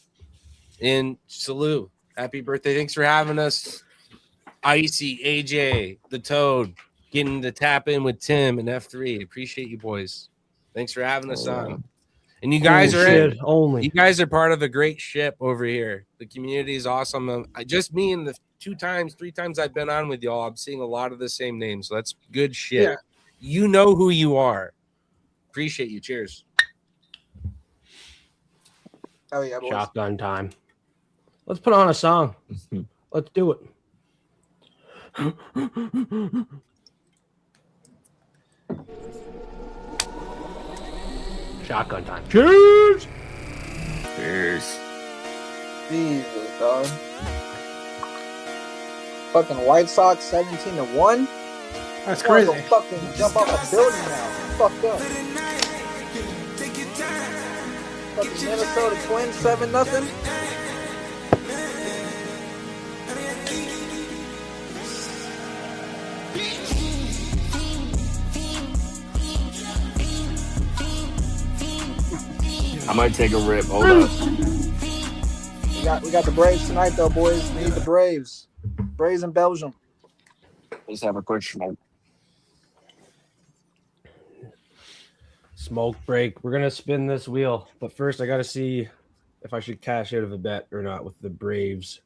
and salute. Happy birthday. Thanks for having us. Icy, AJ, the Toad, getting to tap in with Tim and F3. Appreciate you, boys. Thanks for having us on. And you guys are shit only. You guys are part of a great ship over here. The community is awesome. Just me and the 3 times I've been on with y'all, I'm seeing a lot of the same names. So that's good shit. Yeah. You know who you are. Appreciate you. Cheers. Oh yeah, boys. Shotgun time. Let's put on a song. Let's do it. Shotgun time. Cheers! Cheers. Jesus, dog. Fucking White Sox 17-1. That's I wanna crazy. go fucking jump off a building now. Fucked up. Fucking Minnesota Twins 7-0. I might take a rip. Hold up. We got the Braves tonight though, boys. We need the Braves. Braves in Belgium. Let's have a quick smoke. Smoke break. We're gonna spin this wheel, but first I gotta see if I should cash out of a bet or not with the Braves,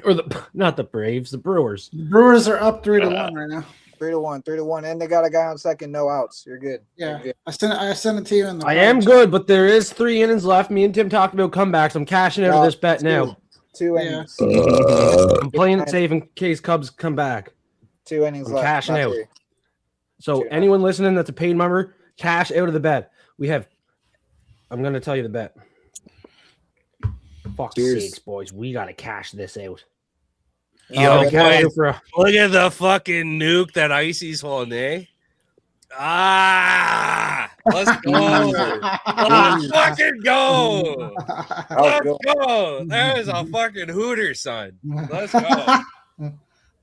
or not the Braves, the Brewers. The Brewers are up 3-1 right now. 3-1, and they got a guy on second, no outs. You're good. Yeah, You're good. I sent it to you in the. I am good, but there is 3 innings left. Me and Tim talked about comebacks. I'm cashing out of this bet now. Two Yeah. innings. I'm playing it safe in case Cubs come back. 2 innings I'm left. cashing not out. 3. So Two. anyone listening that's a paid member, cash out of the bet. I'm gonna tell you the bet. Fuck's Cheers. sakes, boys. We gotta cash this out. Yo, good Cash boys, out for a- look at the fucking nuke that Icy's holding, eh? Let's go. Let's fucking go. That was Let's good. go. That is a fucking hooter, son. Let's go.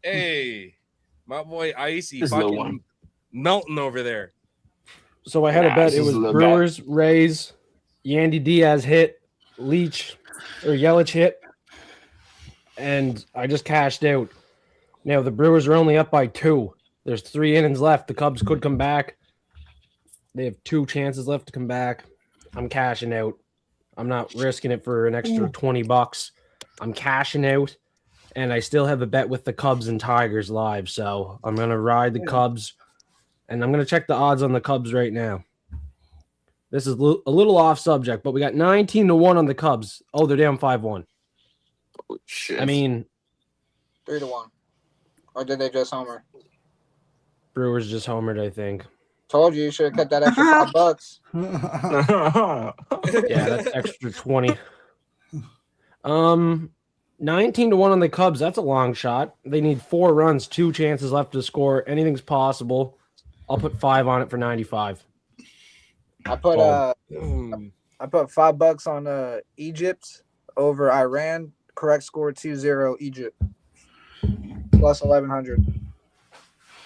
Hey, my boy Icy This little fucking one. melting over there. So I had a Nah, bet. this It is was a little Brewers, Rays, Yandy Diaz hit, Leach or Yelich hit, and I just cashed out. Now the Brewers are only up by 2. There's 3 innings left. The Cubs could come back. They have 2 chances left to come back. I'm cashing out. I'm not risking it for an extra $20. I'm cashing out, and I still have a bet with the Cubs and Tigers live. So I'm gonna ride the Cubs. And I'm going to check the odds on the Cubs right now. This is a little off subject, but we got 19-1 on the Cubs. Oh, they're down 5-1. Oh, shit. I mean, 3-1. Or did they just homer? Brewers just homered, I think. Told you should have cut that extra $5. Yeah, that's extra 20. 19-1 on the Cubs. That's a long shot. They need 4 runs, 2 chances left to score. Anything's possible. I'll put 5 on it for 95. I put Mm. $5 on Egypt over Iran. Correct score 2-0 Egypt. Plus 1100.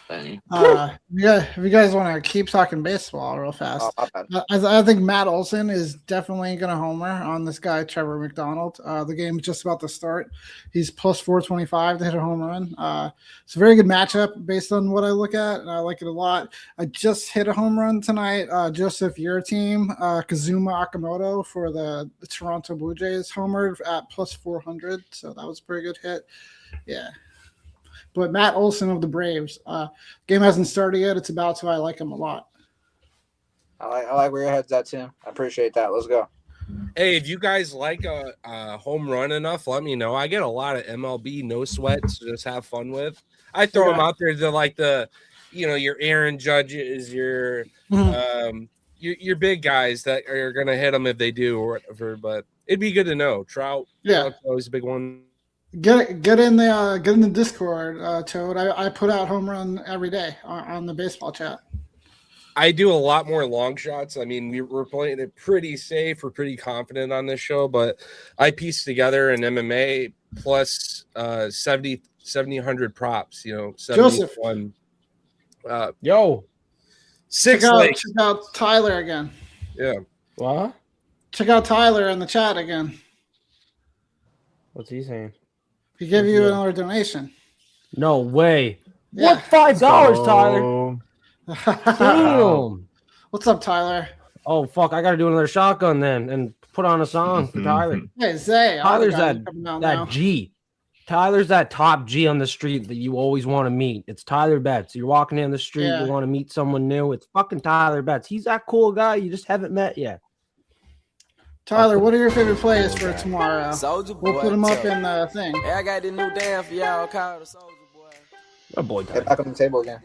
Dang. If you guys want to keep talking baseball real fast, Oh, my bad. I think Matt Olson is definitely going to homer on this guy, Trevor McDonald. The game's just about to start. He's plus 425 to hit a home run. It's a very good matchup based on what I look at, and I like it a lot. I just hit a home run tonight. Joseph, your team, Kazuma Akamoto for the Toronto Blue Jays homered at plus 400, so that was a pretty good hit. Yeah. But Matt Olson of the Braves, game hasn't started yet. It's about to. I like him a lot. I like where your head's at, Tim. I appreciate that. Let's go. Hey, if you guys like a home run enough, let me know. I get a lot of MLB no sweats to just have fun with. I throw them out there to like your Aaron Judges, your big guys that are gonna hit them if they do or whatever. But it'd be good to know. Trout, Trout's always a big one. Get in the Discord, Toad. I put out home run every day on the baseball chat. I do a lot more long shots. I mean, we're playing it pretty safe. We're pretty confident on this show, but I pieced together an MMA plus 7,100 props. Joseph. 71. Yo. 6 check legs. out Tyler again. Yeah. What? Check out Tyler in the chat again. What's he saying? He gave you another donation. No way. Yeah. What $5, Tyler? Oh, Damn. What's up, Tyler? Oh fuck! I gotta do another shotgun then, and put on a song for Tyler. Hey, Zay. all the Tyler's guys are coming out now. that G. Tyler's that top G on the street that you always want to meet. It's Tyler Betts. You're walking down the street, Yeah. you want to meet someone new. It's fucking Tyler Betts. He's that cool guy you just haven't met yet. Tyler, what are your favorite plays for tomorrow? Soldier We'll Boy. put them up in the thing. Hey, I got the new dance for y'all called the Soldier Boy. Oh boy, Get Tyler. back on the table again.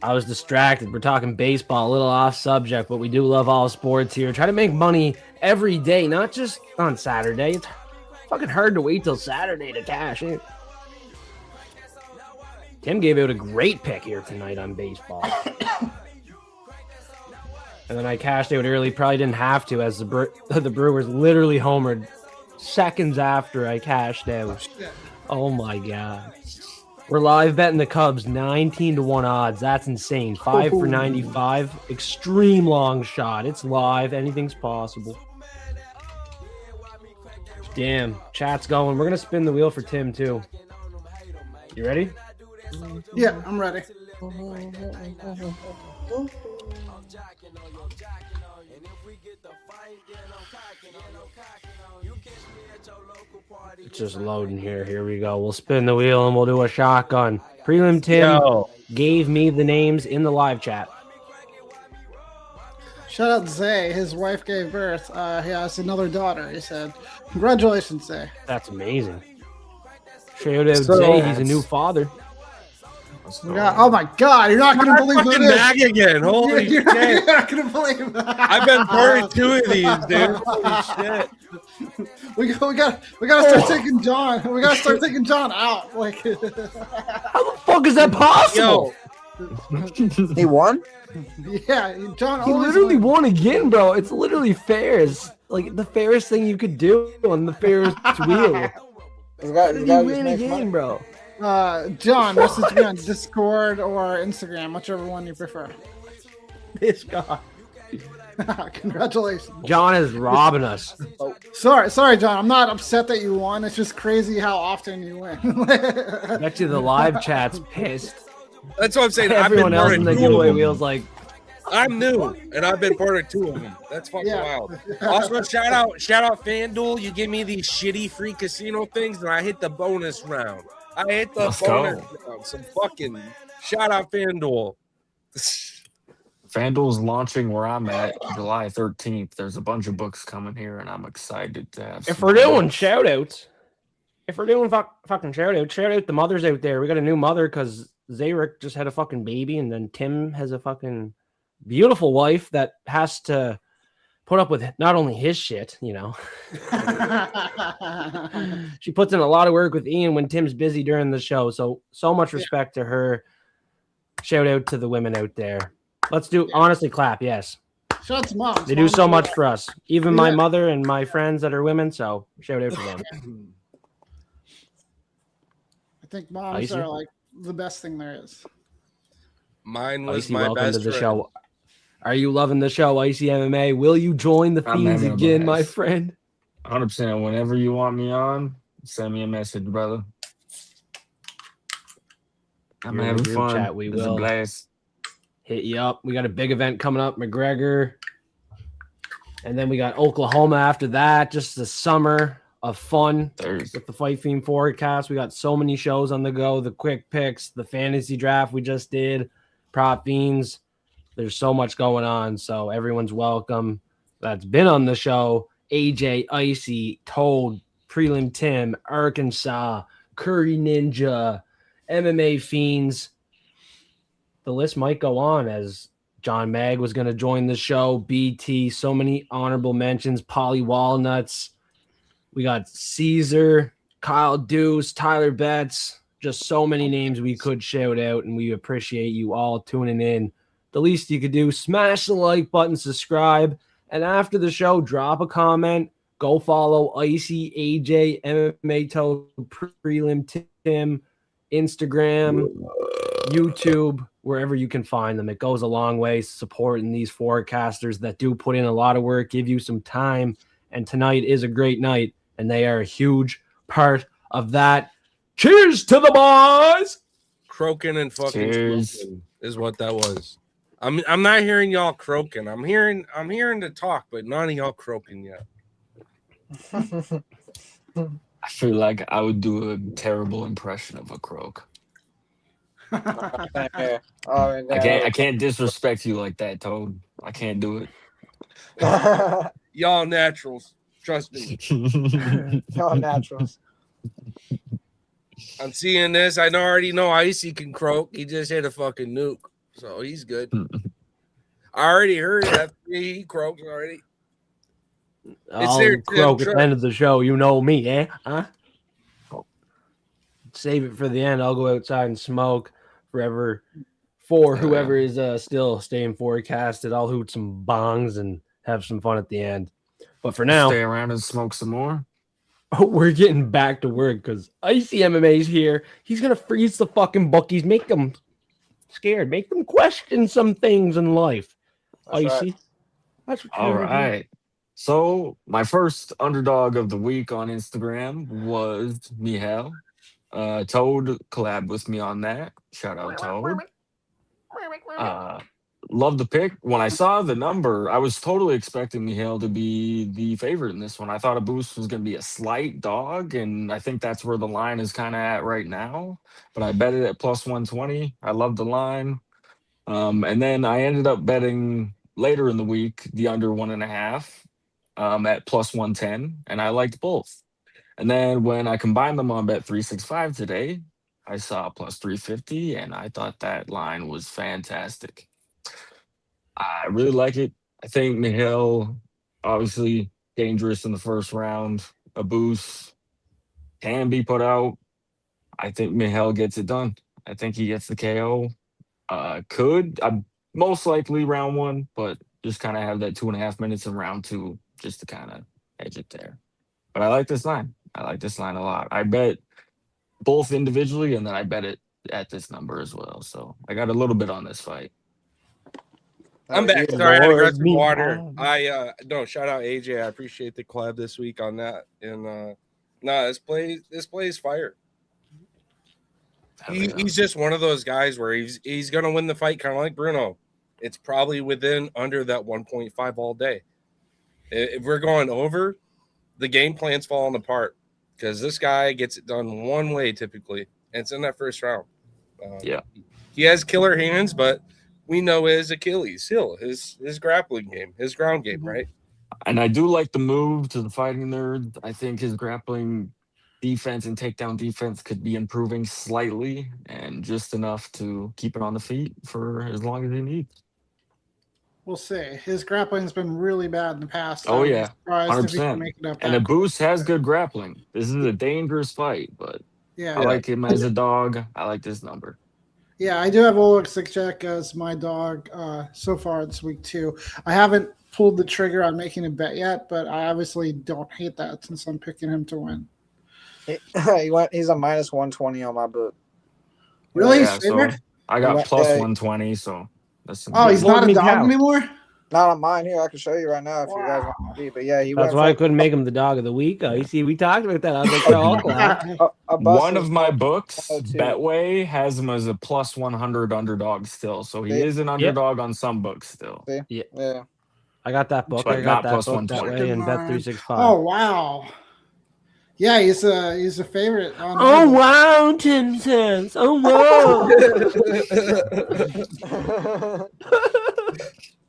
I was distracted. We're talking baseball, a little off subject, but we do love all sports here. Try to make money every day, not just on Saturday. It's fucking hard to wait till Saturday to cash in. Tim gave out a great pick here tonight on baseball. And then I cashed out early. Probably didn't have to, as the Brewers literally homered seconds after I cashed out. Oh my god. We're live betting the Cubs 19-1 odds. That's insane. 5 for 95. Extreme long shot. It's live. Anything's possible. Damn. Chat's going. We're going to spin the wheel for Tim, too. You ready? Yeah, I'm ready. It's just loading here. Here we go. We'll spin the wheel and we'll do a shotgun. Prelim Tim gave me the names in the live chat. Shout out Zay. His wife gave birth. He has another daughter. He said, "Congratulations, Zay." That's amazing. Shout out So- Zay. He's a new father. We got, oh my God! You're not gonna believe Fucking this. back again. Holy You're shit. not gonna believe that. I've been buried 2 of these, dude. Holy shit. We gotta start taking John. We gotta start taking John out. Like, How the fuck is that possible? Yo, He won? yeah, John. He always literally wins. won again, bro. It's literally fair. It's like the fairest thing you could do on the fairest wheel. This guy He just win makes again, money. bro. John, message me on Discord or Instagram, whichever one you prefer. This guy. Congratulations. John is robbing us. Sorry, John. I'm not upset that you won. It's just crazy how often you win. I bet you the live chat's pissed. that's what I'm saying. Everyone else in the I've been part giveaway of 2 of them. wheel's like, I'm new, and I've been part of 2 of them. That's fucking Yeah. wild. Also, shout out FanDuel. You give me these shitty free casino things, and I hit the bonus round. I hit the Let's bonus go. round. Some fucking shout out FanDuel. FanDuel's launching where I'm at July 13th. There's a bunch of books coming here, and I'm excited to have if some we're doing books. shout outs, fucking shout out the mothers out there. We got a new mother because Zarek just had a fucking baby, and then Tim has a fucking beautiful wife that has to put up with not only his shit, you know. She puts in a lot of work with Ian when Tim's busy during the show. So much respect to her. Shout out to the women out there. Let's do honestly clap. Yes. Shout out to moms. They do Moms so are much right. for us. Even my Yeah. mother and my friends that are women. So shout out to them. I think moms Icy? are like the best thing there is. Mine was Icy, my welcome best to the friend. show. Are you loving the show, Icy MMA? Will you join the I'm Fiends having a again, my blast. friend? 100%. Whenever you want me on, send me a message, brother. I'm You're in the having group fun. chat, we It's will. a blast. Hit you up. We got a big event coming up, McGregor. And then we got Oklahoma after that. Just the summer of fun Thursday. with the Fight Fiend forecast. We got so many shows on the go. The quick picks, the fantasy draft we just did, prop fiends. There's so much going on. So everyone's welcome. That's been on the show. AJ, Icy, Toad, Prelim Tim, Arkansas, Curry Ninja, MMA Fiends. The list might go on as John Mag was going to join the show. BT, so many honorable mentions. Polly Walnuts. We got Caesar, Kyle Deuce, Tyler Betts. Just so many names we could shout out, and we appreciate you all tuning in. The least you could do, smash the like button, subscribe, and after the show, drop a comment. Go follow Icy, AJ, MMA Toad, Prelim Tim, Instagram, YouTube, wherever you can find them. It goes a long way supporting these forecasters that do put in a lot of work, give you some time, and tonight is a great night, and they are a huge part of that. Cheers to the boys! Croaking and fucking Cheers. smoking is what that was. I'm not hearing y'all croaking. I'm hearing the talk, but none of y'all croaking yet. I feel like I would do a terrible impression of a croak. Same here. Oh, I can't disrespect you like that, Toad. I can't do it. Y'all naturals. Trust me. Y'all naturals. I'm seeing this. I already know Icy can croak. He just hit a fucking nuke. So he's good. I already heard that he croaks already. I'll croak at the end of the show. You know me, eh? Huh? Save it for the end. I'll go outside and smoke forever. For whoever is still staying forecasted, I'll hoot some bongs and have some fun at the end. But for now, stay around and smoke some more. Oh, we're getting back to work because Icy MMA's here. He's gonna freeze the fucking bookies, make them scared, make them question some things in life. That's Icy, right. that's what All right. So my first underdog of the week on Instagram was Mihail. Toad collabed with me on that. Shout out Toad. Love the pick. When I saw the number, I was totally expecting Mihail to be the favorite in this one. I thought a boost was going to be a slight dog, and I think that's where the line is kind of at right now. But I bet it at plus 120. I love the line. And then I ended up betting later in the week the under 1.5 at plus 110, and I liked both. And then when I combined them on Bet 365 today, I saw plus 350, and I thought that line was fantastic. I really like it. I think Mihail, obviously dangerous in the first round. A boost can be put out. I think Mihail gets it done. I think he gets the KO. Most likely round one, but just kind of have that 2.5 minutes in round two just to kind of edge it there. But I like this line. I like this line a lot. I bet both individually, and then I bet it at this number as well. So I got a little bit on this fight. I'm back. Sorry, I had to grab some water. No, shout out AJ. I appreciate the collab this week on that. And this plays fire. He's just one of those guys where he's gonna win the fight, kind of like Bruno. It's probably within under that 1.5 all day. If we're going over, the game plan's falling apart because this guy gets it done one way typically, and it's in that first round. He has killer hands, but we know his Achilles heel, his grappling game, his ground game, right? And I do like the move to the fighting nerd. I think his grappling defense and takedown defense could be improving slightly and just enough to keep it on the feet for as long as he needs. We'll see. His grappling's been really bad in the past. Oh, yeah. 100%. And a boost has good grappling. This is a dangerous fight, but I like him as a dog. I like this number. Yeah, I do have Oleg Sikchek as my dog so far this week, too. I haven't pulled the trigger on making a bet yet, but I obviously don't hate that since I'm picking him to win. He's a minus 120 on my book. Really? Yeah, so I got plus 120, so that's he's not a dog anymore? Not on mine here. I can show you right now if you guys want to see. But yeah, that's why I couldn't make him the dog of the week. You see, we talked about that. I was like, one of my books, Betway, has him as a plus 100 underdog still. So he is an underdog on some books still. Yeah. I got that book. But I got not plus 120 and Bet 365. Oh wow. Yeah, he's a favorite. Wow, 10 cents. Oh wow.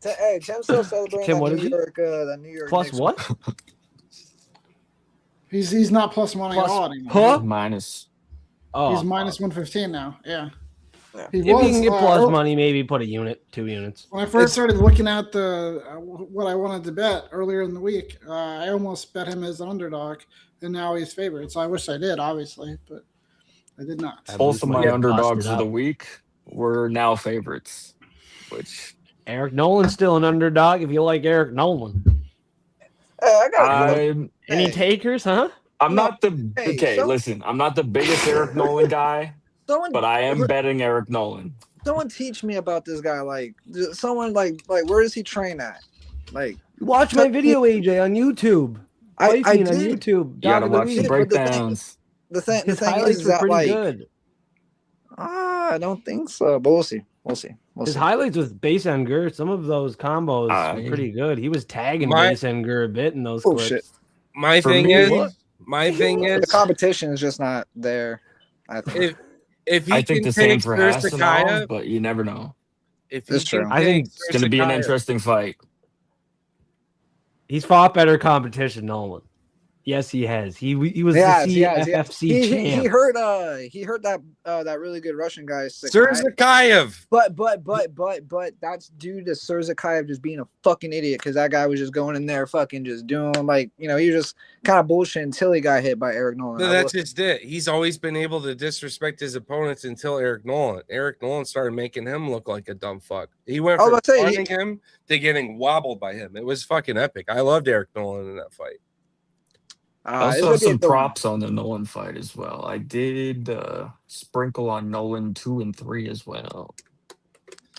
Hey, Tim's still celebrating Tim, that New York plus Knicks. What? He's not plus money at all anymore. Huh? Minus. Oh, he's minus 115 now. Yeah. If you can get plus money, maybe put a unit, 2 units. When I first started looking at what I wanted to bet earlier in the week, I almost bet him as an underdog, and now he's favored. So I wish I did, obviously, but I did not. Both of my underdogs of the week were now favorites, which Eric Nolan's still an underdog if you like Eric Nolan. Any takers, huh? I'm not the listen, I'm not the biggest Eric Nolan guy, but I am betting Eric Nolan. Someone teach me about this guy. Like someone like where does he train at? Like watch my video, AJ, on YouTube. I did. On YouTube. You gotta watch the breakdowns. The thing is that pretty good. I don't think so, but we'll see. We'll His see. highlights with base and Gur, some of those combos were pretty good. He was tagging My- base and Gur a bit in those Oh, clips. shit. My For thing me, is, what? The competition is just not there. I think if he I think can the same take for Sursakai, Hasanov, but you never know. if That's he can true. I think take It's going to be an Sursakai- interesting fight. He's fought better competition, Nolan. Yes, he has. He was the CFFC champ. he hurt that really good Russian guy Surzakayev. but that's due to Surzakayev just being a fucking idiot because that guy was just going in there fucking just doing like he was just kind of bullshit until he got hit by Eric Nolan. No, that's just it. He's always been able to disrespect his opponents until Eric Nolan. Eric Nolan started making him look like a dumb fuck. He went from taunting him to getting wobbled by him. It was fucking epic. I loved Eric Nolan in that fight. I also have some props on the Nolan fight as well. I did sprinkle on Nolan 2 and 3 as well.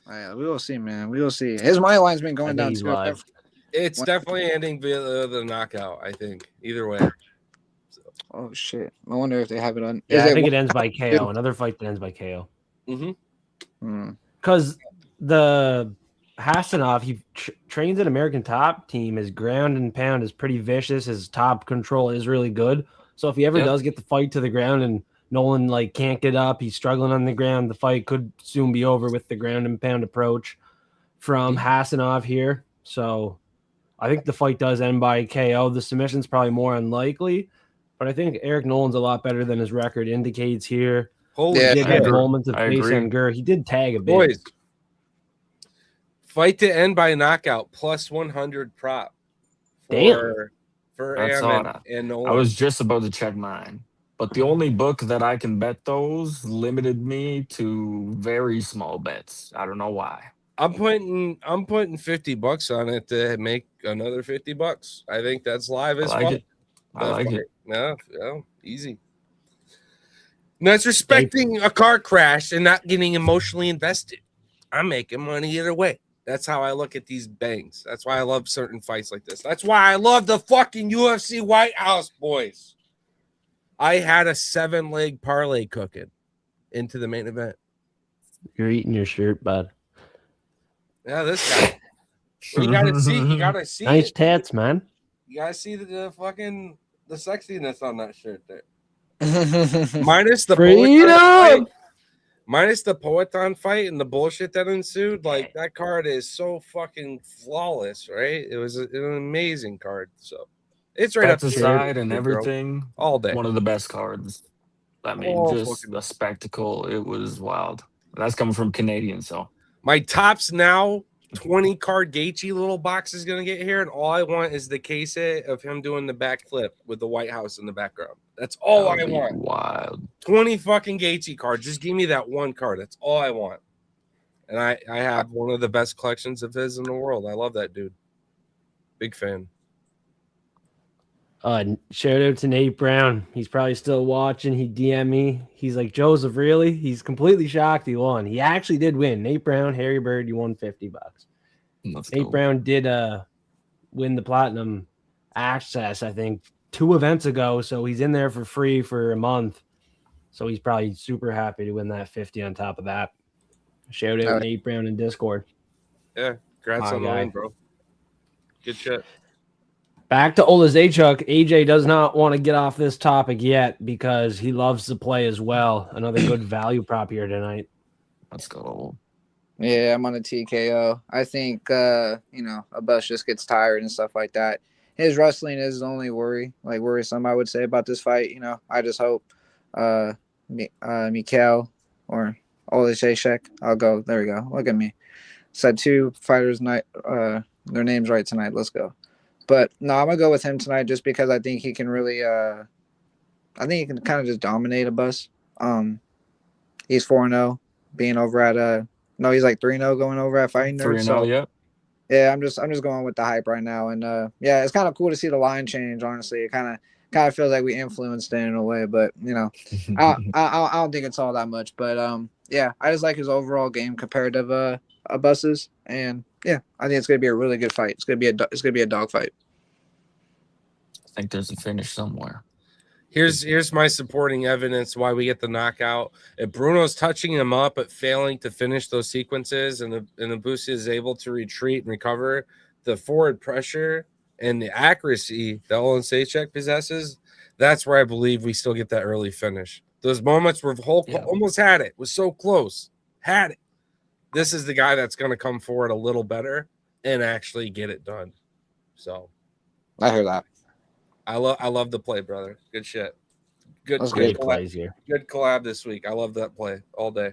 Yeah, we will see, man. We will see. His money line's been going down too. Live. It's definitely ending via the knockout, I think. Either way. So. Oh shit! I wonder if they have it on. Yeah, I think it ends by KO. Another fight that ends by KO. Because the Hasanov, he trains at American Top Team. His ground and pound is pretty vicious. His top control is really good. So if he ever does get the fight to the ground and Nolan can't get up, he's struggling on the ground, the fight could soon be over with the ground and pound approach from Hasanov here. So I think the fight does end by KO. The submission's probably more unlikely, but I think Eric Nolan's a lot better than his record indicates here. Holy he did shit. have moments of pace and Gur. He did tag a bit. Boys, fight to end by knockout plus 100 prop. For Am and Nolan. I was just about to check mine, but the only book that I can bet those limited me to very small bets. I don't know why. I'm putting $50 on it to make another $50. I think that's live as fuck. I like it. Yeah, easy. And that's respecting a car crash and not getting emotionally invested. I'm making money either way. That's how I look at these bangs. That's why I love certain fights like this. That's why I love the fucking UFC White House, boys. I had a 7-leg parlay cooking into the main event. You're eating your shirt, bud. Yeah, this guy. Well, you gotta see. Nice tats, man. You gotta see the fucking the sexiness on that shirt there. Minus the freedom. Minus the Poetan fight and the bullshit that ensued, that card is so fucking flawless, right? It was an amazing card. So it's right up the side and everything. All day. One of the best cards. I mean, just a spectacle. It was wild. That's coming from Canadian, so my tops now 20 card Gaethje little box is gonna get here, and all I want is the case of him doing the backflip with the White House in the background. That's all I want. Wild. 20 fucking Gaethje cards. Just give me that one card. That's all I want. And I have one of the best collections of his in the world. I love that dude. Big fan. Shout out to Nate Brown. He's probably still watching. He DM me. He's like, Joseph, really? He's completely shocked he won. He actually did win. Nate Brown, Harry Bird, you won $50. Nate Brown did win the platinum access, I think, 2 events ago. So he's in there for free for a month. So he's probably super happy to win that 50 on top of that. Shout out Nate Brown in Discord. Yeah, congrats on the win, bro. Good shit. Back to Olazaychuk. AJ does not want to get off this topic yet because he loves to play as well. Another good value prop here tonight. Let's go. Yeah, I'm on a TKO. I think a bus just gets tired and stuff like that. His wrestling is the only worrisome I would say about this fight. I just hope Mikhail or Olazaychuk. I'll go. There we go. Look at me. Said 2 fighters their names right tonight. Let's go. But no, I'm gonna go with him tonight just because I think he can really I think he can kind of just dominate a bus. He's 4-0 being over at no, he's like 3-0 going over at Fighting Nerd. 3-0, so yeah. I'm just going with the hype right now. And it's kind of cool to see the line change, honestly. It kind of feels like we influenced it in a way, but I don't think it's all that much. But I just like his overall game compared to Bus's, and I think it's gonna be a really good fight. It's gonna be a dog fight. I think there's a finish somewhere. Here's my supporting evidence why we get the knockout. If Bruno's touching him up but failing to finish those sequences, and Ibushi is able to retreat and recover, the forward pressure and the accuracy that Oleksiejczuk possesses, that's where I believe we still get that early finish. Those moments where Hulk almost had it, was so close, had it. This is the guy that's going to come forward a little better and actually get it done. So I heard that. I love the play, brother. Good shit. Good Great collab, plays here. good collab this week. I love that play all day.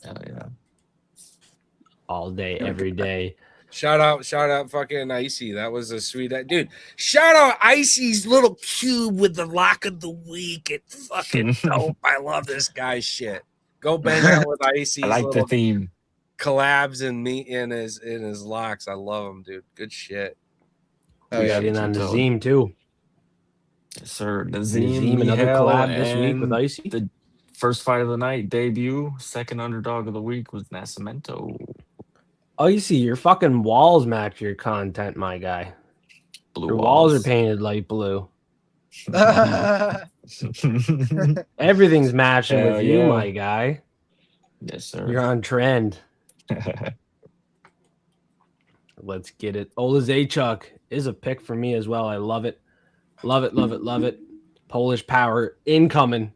Oh, yeah. All day, every day. Shout out, fucking Icy. That was a sweet dude. Shout out Icy's little cube with the lock of the week. It's fucking dope. I love this guy's shit. Go bang out with Icy's I like the little theme. collabs and me in his locks. I love him, dude. Good shit. We got in on Nazim too. Yes, sir. Nazim, Nazim, another Mihal, collab this week with and Icy. the first fight of the night debut, second underdog of the week was Nascimento. Icy, your fucking walls match your content, my guy. Blue Your walls are painted light blue. Everything's matching Hell with you, yeah. my guy. Yes, sir. You're on trend. Let's get it. Oleksiejczuk is a pick for me as well. I love it. Love it, love it, love it. Polish power incoming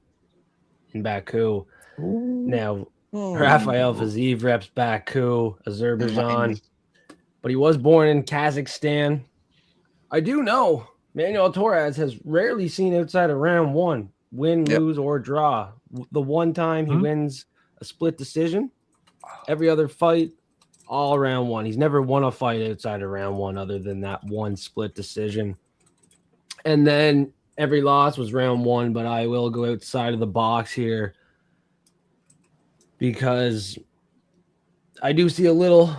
in Baku. Now, Rafael Fiziev reps Baku, Azerbaijan, but he was born in Kazakhstan. I do know Manuel Torres has rarely seen outside of round one, win, lose, or draw. The one time he wins a split decision, every other fight, all round one. He's never won a fight outside of round one other than that one split decision. And then every loss was round one, but I will go outside of the box here because I do see a little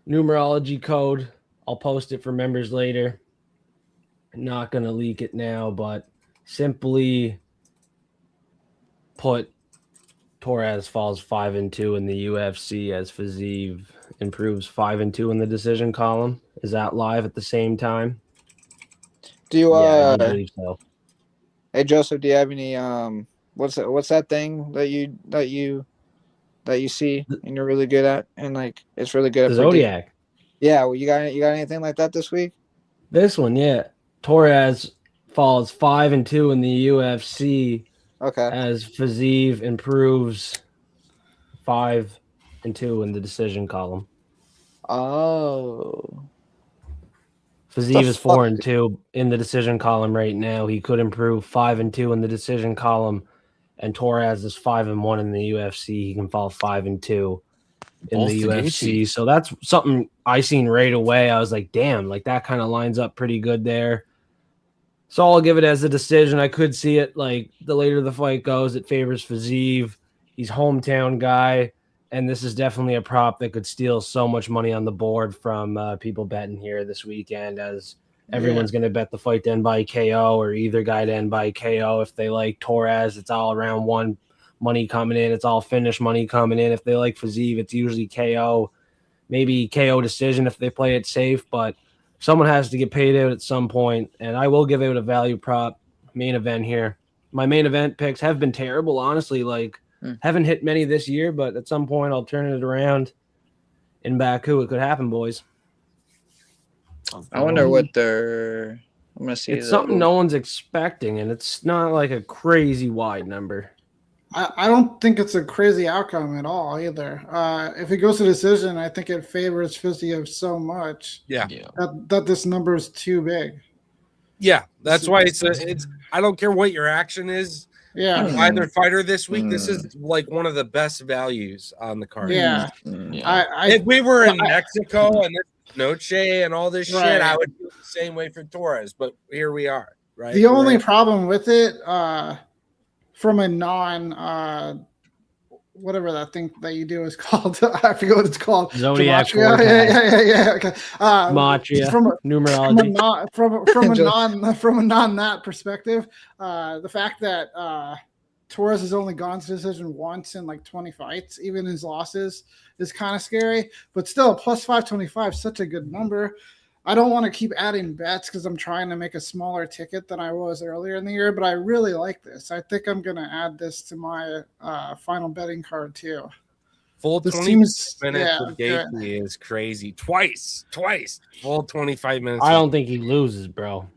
numerology code. I'll post it for members later. Not going to leak it now, but simply put, Torres falls 5-2 in the UFC as Fiziev improves 5-2 in the decision column. Is that live at the same time? Do you I believe so. Hey Joseph, do you have any what's that thing that you see and you're really good at and like it's really good The at Zodiac. Yeah, well, you got anything like that this week? This one, yeah. Torres falls 5-2 in the UFC. Okay. As Fiziev improves 5-2 in the decision column. Oh. Fiziev is 4-2 in the decision column right now. He could improve 5-2 in the decision column, and Torres is 5-1 in the UFC. He can fall 5-2 in the UFC. So that's something I seen right away. I was like, damn, like that kind of lines up pretty good there. So I'll give it as a decision. I could see it like the later the fight goes, it favors Fiziev. He's hometown guy, and this is definitely a prop that could steal so much money on the board from people betting here this weekend, as everyone's going to bet the fight to end by KO or either guy to end by KO. If they like Torres, it's all around one money coming in. It's all finish money coming in. If they like Fiziev, it's usually KO, maybe KO decision if they play it safe, but someone has to get paid out at some point, and I will give out a value prop main event here. My main event picks have been terrible, honestly. Like, haven't hit many this year, but at some point I'll turn it around in Baku. It could happen, boys. I wonder what they're. I'm gonna see. It's something no one's expecting, and it's not like a crazy wide number. I don't think it's a crazy outcome at all either. If it goes to decision, I think it favors Fiziev so much. That this number is too big. Yeah, that's why it's I don't care what your action is. Yeah, either fighter this week. This is like one of the best values on the card. Yeah, if we were in Mexico and Noche and all this shit, I would do the same way for Torres. But here we are. Right. The only problem with it, from a non whatever that thing that you do is called, I forget what it's called. Zodiac. Yeah. Okay. Gematria. From a non that perspective, the fact that Torres has only gone to decision once in like 20 fights, even his losses, is kind of scary. But still, plus 525, such a good number. I don't want to keep adding bets because I'm trying to make a smaller ticket than I was earlier in the year, but I really like this. I think I'm going to add this to my final betting card too. Full This 20 seems minutes yeah, of good. Gaethje is crazy. Twice. Full 25 minutes. I don't think he loses, bro.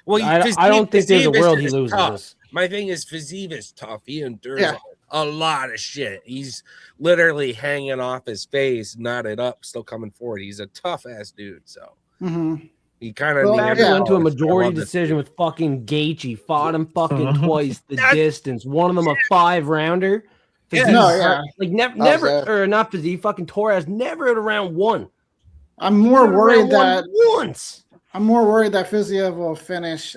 Well, I don't think there's a Fiziev world he is loses tough. this. My thing is Fiziev is tough. He endures Yeah. a lot of shit. He's literally hanging off his face, knotted up, still coming forward. He's a tough ass dude. So he kind of Well, Back yeah. went to a I majority love this decision dude. with fucking Gaethje. Fought him fucking twice the That's- distance. One of them a 5-rounder. Yeah. No, yeah. Like was never there. or not Fiziev. Fucking Torres never at around one. I'm more Never worried around one that once. Fiziev will finish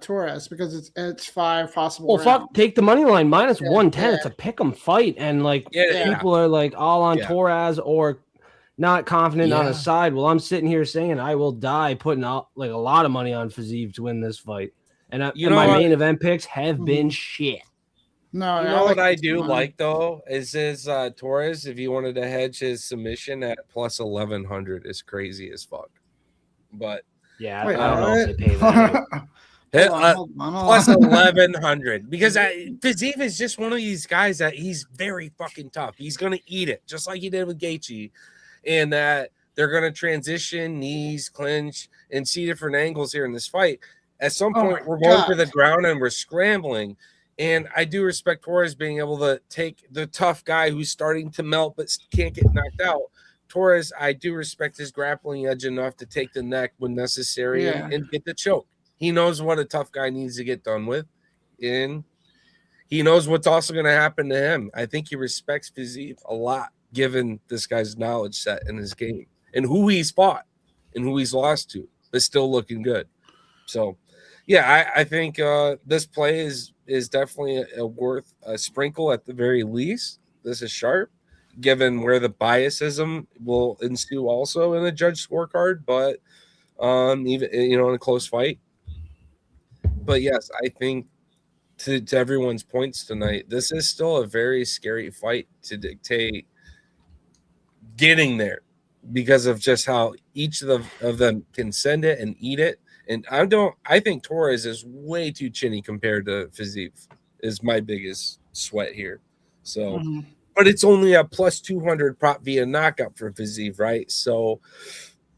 Torres because it's 5 possible Well, rounds. fuck, take the money line minus Yeah, 110. yeah. It's a pick 'em fight, and like Yeah. people are like all on Yeah. Torres or not confident on Yeah. his side. Well, I'm sitting here saying I will die putting out like a lot of money on Fiziev to win this fight, and You and know my what? main event picks have been shit. No, You know what I this do money. like though is his Torres. If he wanted to hedge his submission at plus 1100 is crazy as fuck. But Yeah, Wait, I don't know if what? they pay that. Hold on. plus 1100 because Fiziev is just one of these guys that he's very fucking tough. He's gonna eat it just like he did with Gaethje, and that they're gonna transition, knees, clinch, and see different angles here in this fight. At some Oh point, my we're going God. to the ground and we're scrambling. And I do respect Torres being able to take the tough guy who's starting to melt but can't get knocked out. Torres, I do respect his grappling edge enough to take the neck when necessary Yeah. and get the choke. He knows what a tough guy needs to get done with, and he knows what's also going to happen to him. I think he respects Fiziev a lot, given this guy's knowledge set in his game and who he's fought and who he's lost to, but still looking good. So, yeah, I think this play is definitely worth a sprinkle at the very least. This is sharp, given where the biasism will ensue also in a judge scorecard, but even in a close fight. But yes, I think to everyone's points tonight, this is still a very scary fight to dictate getting there because of just how each of them can send it and eat it. And I think Torres is way too chinny compared to Fiziev is my biggest sweat here. So, but it's only a plus 200 prop via knockout for Fiziev, right? So,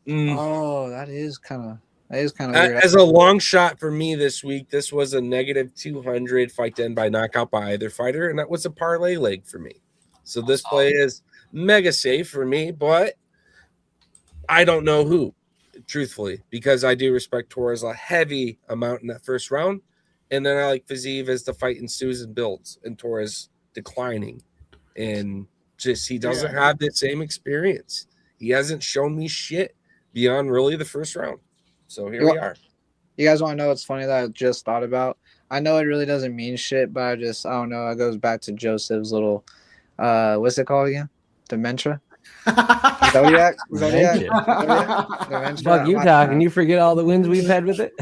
Oh, that is kind of weird. as a long shot for me this week, this was a negative 200 fight to end by knockout by either fighter, and that was a parlay leg for me. So this play is mega safe for me, but I don't know who, truthfully, because I do respect Torres a heavy amount in that first round, and then I like Fiziev as the fight ensues and builds, and Torres declining, and just he doesn't have the same experience. He hasn't shown me shit beyond really the first round. So here we are. You guys want to know what's funny that I just thought about? I know it really doesn't mean shit, but I don't know. It goes back to Joseph's little, what's it called again? Dementia? Zodiac? Dementia? Fuck you talking. You forget all the wins we've had with it.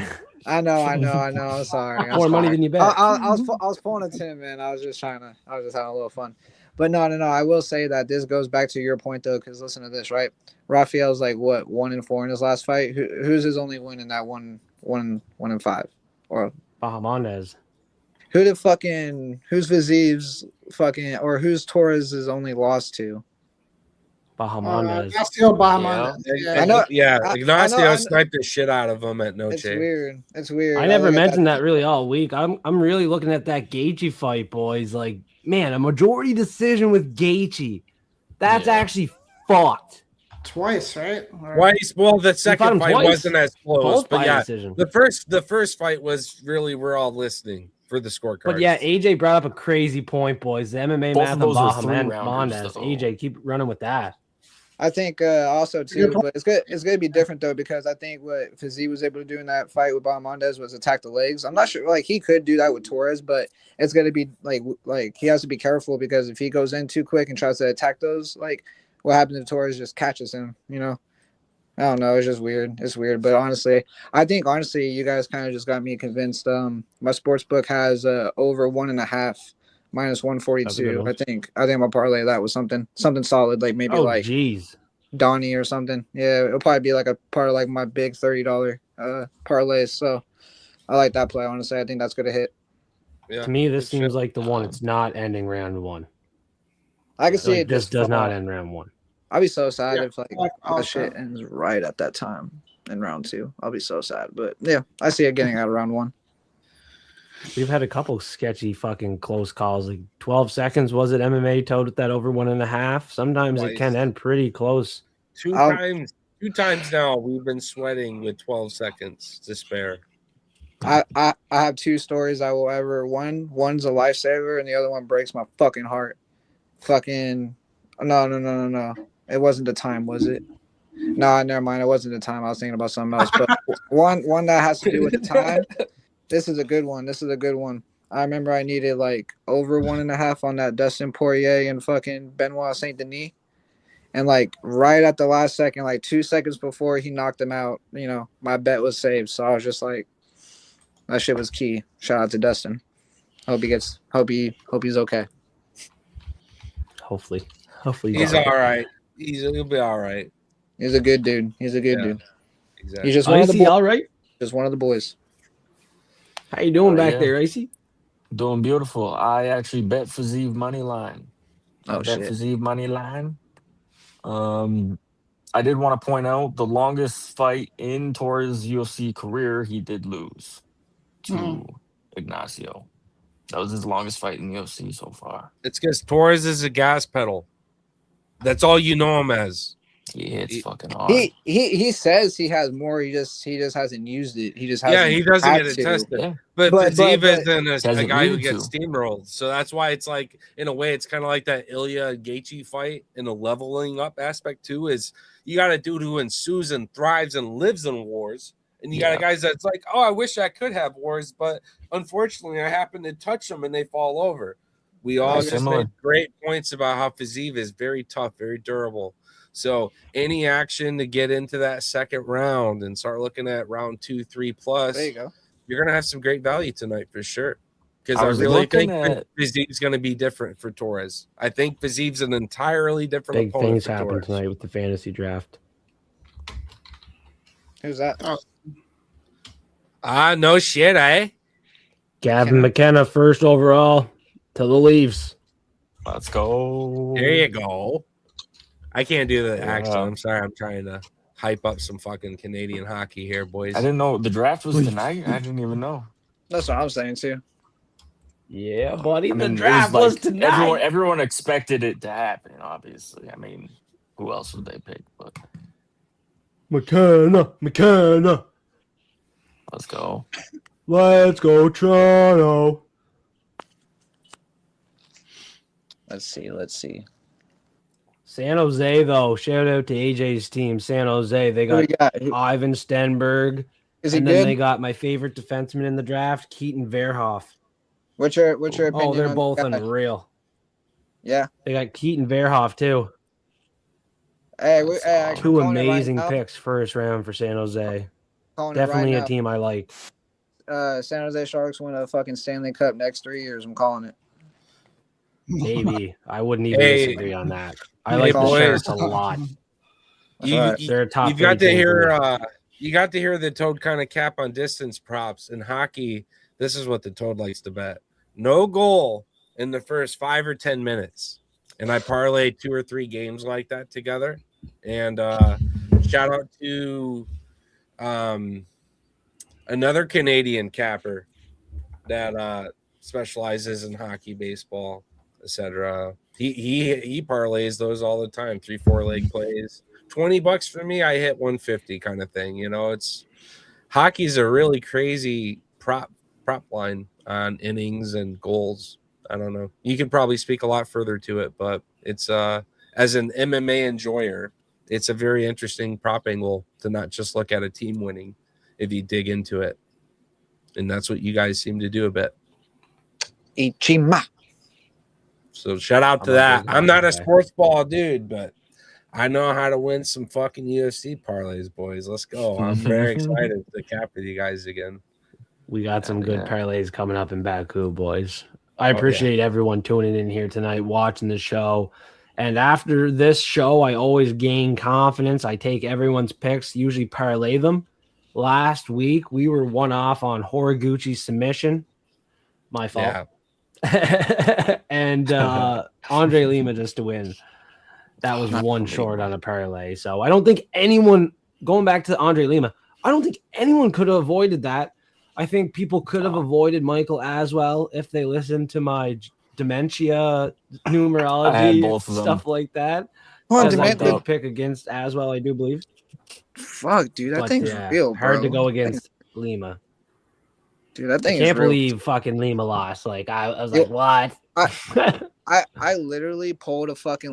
I know. I'm sorry. More money than you bet. I was pulling a Tim, man. I was just having a little fun. But no. I will say that this goes back to your point though, because listen to this, right? Rafael's like what 1-4 in his last fight. Who's his only win in that 1-5? Or Bahamondes. who's Fiziev's fucking, or who's Torres's only loss to? Bahamondes. Ignacio Bahamondes. I know. Ignacio sniped the shit out of him at no It's chase. weird. It's weird. I never look at mentioned that really all week. I'm really looking at that Gaethje fight, boys. Like, man, a majority decision with Gaethje. That's actually fought. Twice, right? Twice. Well, the second fight wasn't as close, Both but by yeah, decision. the first fight was really we're all listening for the scorecard. But yeah, AJ brought up a crazy point, boys. The MMA Both math of on those are three-rounders, Bahamondes. though. AJ, keep running with that. I think also too, but it's good. It's gonna be different though, because I think what Fiziev was able to do in that fight with Bahamondes was attack the legs. I'm not sure, like he could do that with Torres, but it's gonna be like he has to be careful, because if he goes in too quick and tries to attack those, like what happens if Torres just catches him? I don't know. It's just weird. It's weird, but I think you guys kind of just got me convinced. My sports book has over 1.5 minus 142. I think my parlay that was something solid, like maybe Oh, jeez. Donnie or something. Yeah, it'll probably be like a part of like my big $30 parlay. So I like that play. Honestly, I think that's gonna hit. Yeah, To me, this it seems should. like the one. It's not ending round one. I can see Like it this just does not end round one. I'll be so sad Yeah, if like like that shit ends right at that time in round 2. I'll be so sad. But yeah, I see it getting out of round 1. We've had a couple sketchy fucking close calls. Like 12 seconds was it MMA toed with that over 1.5. Sometimes it can Twice. end pretty close. Two times now we've been sweating with 12 seconds to spare. I have 2 stories I will ever one's a lifesaver and the other one breaks my fucking heart. Fucking no. It wasn't the time, was it? No, never mind. It wasn't the time. I was thinking about something else. But one that has to do with the time. This is a good one. I remember I needed like over 1.5 on that Dustin Poirier and fucking Benoit Saint Denis. And like right at the last second, like 2 seconds before he knocked him out, my bet was saved. So I was just like, that shit was key. Shout out to Dustin. Hope he's okay. Hopefully He's all right. He'll be all right. He's a good dude. Dude. Exactly. He's just one of the boys. all right. Just one of the boys. How you doing back yeah. there, Icy? Doing beautiful. I actually bet Fiziev money line. Oh shit. Fiziev money line. I did want to point out the longest fight in Torres' UFC career, he did lose to Ignacio. That was his longest fight in the UFC so far. It's because Torres is a gas pedal. That's all you know him as. He hits fucking hard. He says he has more. He just hasn't used it. He just hasn't. He doesn't had get it to. tested. Yeah. But Fiziev isn't a Hasn't guy who needed gets to. steamrolled. So that's why it's like, in a way, it's kind of like that Ilya Gaethje fight in a leveling up aspect too. Is you got a dude who ensues and thrives and lives in wars, and you got a guys that's like, oh, I wish I could have wars, but unfortunately, I happen to touch them and they fall over. We all just made great points about how Fiziev is very tough, very durable. So any action to get into that second round and start looking at round 2, 3 plus, There you go. you're gonna have some great value tonight for sure. Because I I was really think looking Fiziev's going to be different for Torres. I think Fiziev's an entirely different Big opponent things for happen Torres. tonight with the fantasy draft. Who's that? No shit, eh? Gavin McKenna, first overall to the Leafs. Let's go. There you go. I can't do the accent. Yeah. I'm sorry. I'm trying to hype up some fucking Canadian hockey here, boys. I didn't know the draft was tonight. I didn't even know. That's what I'm saying too. Yeah, buddy. I mean, the draft was tonight. Everyone expected it to happen, obviously. I mean, who else would they pick? But McKenna. let's go. Let's go, Toronto. Let's see. San Jose, though. Shout out to AJ's team, San Jose. They Who we got got? Ivan Stenberg. Is he and good? then they got my favorite defenseman in the draft, Keaton Verhoff. What's your opinion? Oh, they're on both that guy? unreal. Yeah. They got Keaton Verhoff, too. Hey, I'm Two calling it right amazing now. picks first round for San Jose. Calling it Definitely right a now. team I like. San Jose Sharks win a fucking Stanley Cup next 3 years. I'm calling it. Maybe. I wouldn't even Hey. disagree on that. I Hey, like the boys. Sharks a lot. They're a top You've got three to team for hear. me. You got to hear the Toad kind of cap on distance props in hockey. This is what the Toad likes to bet: no goal in the first 5 or 10 minutes. And I parlayed 2 or 3 games like that together. And shout out to another Canadian capper that specializes in hockey, baseball, etc. He parlays those all the time, 3-4 leg plays. $20 for me, I hit 150 kind of thing. You know, it's hockey's a really crazy prop line on innings and goals. I don't know. You could probably speak a lot further to it, but it's as an MMA enjoyer, it's a very interesting prop angle to not just look at a team winning if you dig into it. And that's what you guys seem to do a bit. Ichima. So shout out to that. I'm not a sports ball dude, but I know how to win some fucking UFC parlays, boys. Let's go. I'm very excited to cap with you guys again. We got some good parlays coming up in Baku, boys. I yeah. appreciate everyone tuning in here tonight, watching the show. And after this show, I always gain confidence. I take everyone's picks, usually parlay them. Last week, we were one off on Horiguchi's submission. My fault. Yeah. And Andre Lima just to win. That was Not one Lima. short on a parlay. So I don't think anyone, going back to Andre Lima, I don't think anyone could have avoided that. I think people could have avoided Michael Aswell if they listened to my dementia numerology, I had both of them. stuff like that. Come on, As I Dement, did pick against Aswell, I do believe. fuck, dude, that But thing's yeah, real, bro. hard to go against Lima. Dude, that thing I can't is real. believe fucking Lima lost. Like I was Yo, like, what? I literally pulled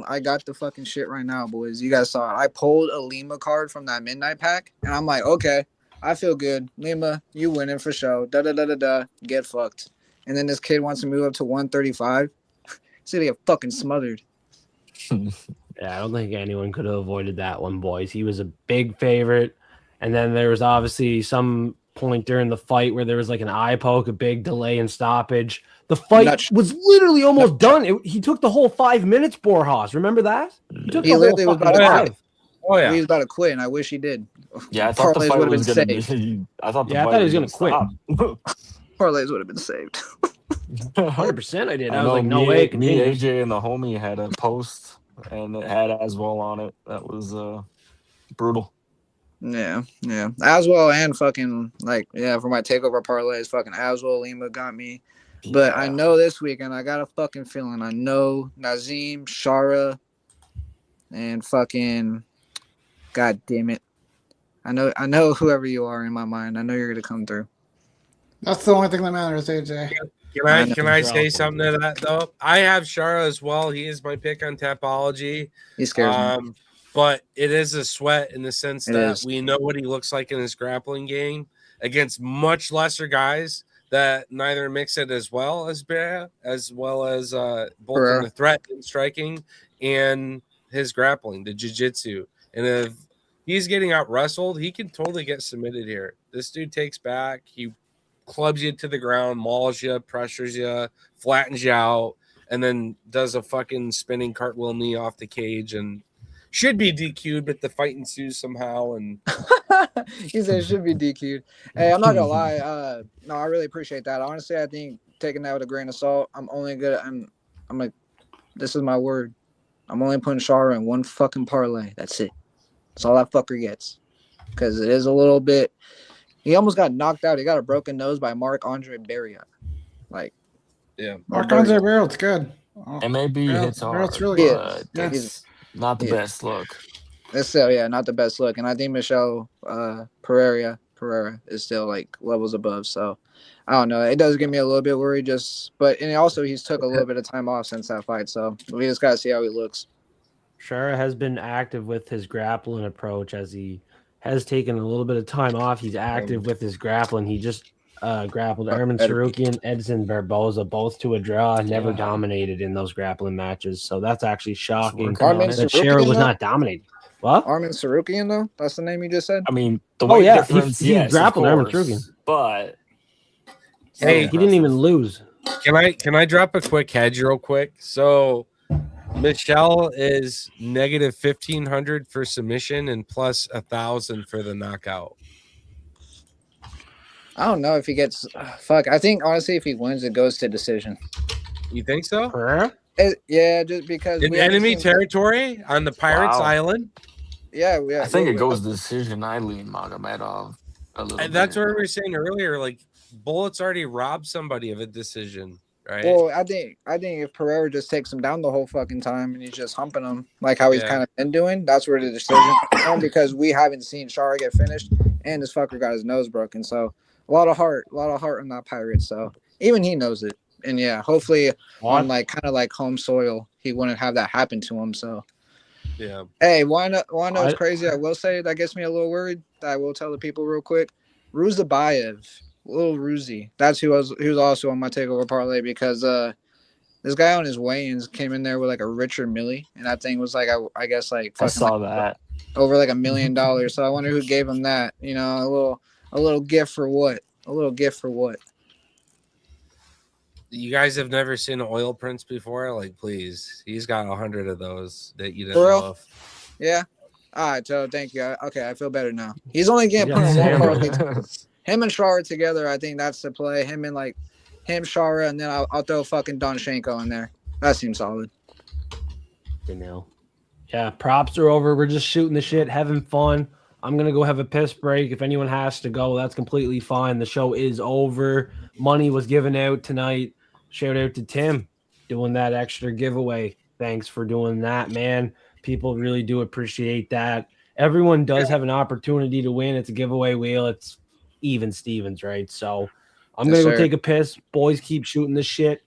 I got the fucking shit right now, boys. You guys saw it. I pulled a Lima card from that midnight pack, and I'm like, okay, I feel good. Lima, you winning for sure. Da da da da da. Get fucked. And then this kid wants to move up to 135. So they get fucking smothered. Yeah, I don't think anyone could have avoided that one, boys. He was a big favorite. And then there was obviously some point during the fight where there was like an eye poke, a big delay and stoppage. The fight was literally almost done. He took the whole 5 minutes, Borjas. Remember that? He took the literally whole was about to fucking quit. five. Oh yeah. He was about to quit, and I wish he did. Yeah, I thought the Parlays fight would've was been going to saved. be. I thought the Yeah, I fight thought he was going gonna to quit. Parlays would have been saved. 100% I did. I was know like, no me, way. It me, continues. AJ, and the homie had a post, and it had Aswell on it. That was brutal. Yeah. Aswell and fucking for my takeover parlays, fucking Aswell Lima got me. But I know this weekend I got a fucking feeling. I know Nazim, Shara, and fucking God damn it. I know whoever you are in my mind. I know you're gonna come through. That's the only thing that matters, AJ. Can I say something to that though? I have Shara as well. He is my pick on Tapology. He scares me. But it is a sweat in the sense It that is. we know what he looks like in his grappling game against much lesser guys that neither mix it as well as Bear, as well as both in the threat and striking and his grappling, the jiu-jitsu. And if he's getting out wrestled, he can totally get submitted here. This dude takes back, he clubs you to the ground, mauls you, pressures you, flattens you out, and then does a fucking spinning cartwheel knee off the cage and should be DQ'd, but the fight ensues somehow. And he said it should be DQ'd. Hey, I'm not gonna lie. No, I really appreciate that. Honestly, I think taking that with a grain of salt. I'm like, this is my word. I'm only putting Shara in one fucking parlay. That's it. That's all that fucker gets. Because it is a little bit. He almost got knocked out. He got a broken nose by Marc-Andre Barrios. Like, yeah, Marc-Andre Barrios, it's good. MAB hits hard. It's really but good. it's not the best look. It's still, not the best look. And I think Michelle Pereira is still like levels above. So I don't know. It does get me a little bit worried and also he's took a little bit of time off since that fight. So we just gotta see how he looks. Shara has been active with his grappling approach as he has taken a little bit of time off. He's active with his grappling. He just grappled Erman Sarukian, Edson Barboza, both to a draw, never dominated in those grappling matches. So that's actually shocking that Shara was not dominating. What? Arman Sarukian, though? That's the name you just said? I mean, the weight difference, he grappled Erman Sarukian. But hey, he didn't even lose. Can I drop a quick hedge real quick? So Michelle is negative 1,500 for submission and plus 1,000 for the knockout. I don't know if he gets I think honestly if he wins it goes to decision. You think so? Just because in enemy territory on the Pirates Island. Yeah. I think it goes decision. I lean Magomedov a little bit. That's what we were saying earlier. Like Bullet's already robbed somebody of a decision, right? Well, I think if Pereira just takes him down the whole fucking time and he's just humping him like how he's kind of been doing, that's where the decision comes because we haven't seen Shara get finished and this fucker got his nose broken. So a lot of heart on that Pirate. So even he knows it. And hopefully on like kind of like home soil, he wouldn't have that happen to him. So hey, why not? It's crazy. I will say that gets me a little worried. I will tell the people real quick. Ruzabayev, little Ruzi. That's who was also on my takeover parlay because this guy on his weigh-ins came in there with like a Richard Millie, and that thing was like I guess like I saw that over like $1 million. So I wonder who gave him that. A little gift for what? A little gift for what? You guys have never seen an oil prince before? Like, please. He's got 100 of those that you didn't For real? know of. Yeah. All right, Joe. Thank you. Okay, I feel better now. He's only getting Yeah, put on one Sam. card. Him and Shara together, I think that's the play. Him, Shara, and then I'll throw fucking Donchenko in there. That seems solid. You know. Yeah, props are over. We're just shooting the shit, having fun. I'm gonna go have a piss break. If anyone has to go, that's completely fine. The show is over. Money was given out tonight. Shout out to Tim doing that extra giveaway. Thanks for doing that, man. People really do appreciate that. Everyone does have an opportunity to win. It's a giveaway wheel. It's even Stevens, right? So I'm Yes, gonna go sir. take a piss. Boys, keep shooting this shit.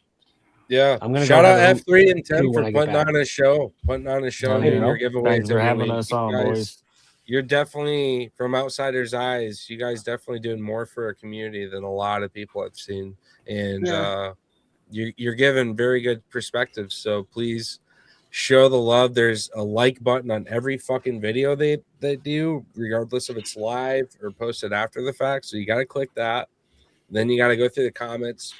Yeah. I'm gonna shout go out have a F3 and Tim too when for I get putting back. on a show. Putting on a show Oh, and yeah. doing your giveaways. Thanks for every having week. us You on, guys- boys. You're definitely, from outsiders' eyes, you guys definitely doing more for a community than a lot of people I've seen. And you're giving very good perspectives. So please show the love. There's a like button on every fucking video they do, regardless if it's live or posted after the fact. So you got to click that. Then you got to go through the comments.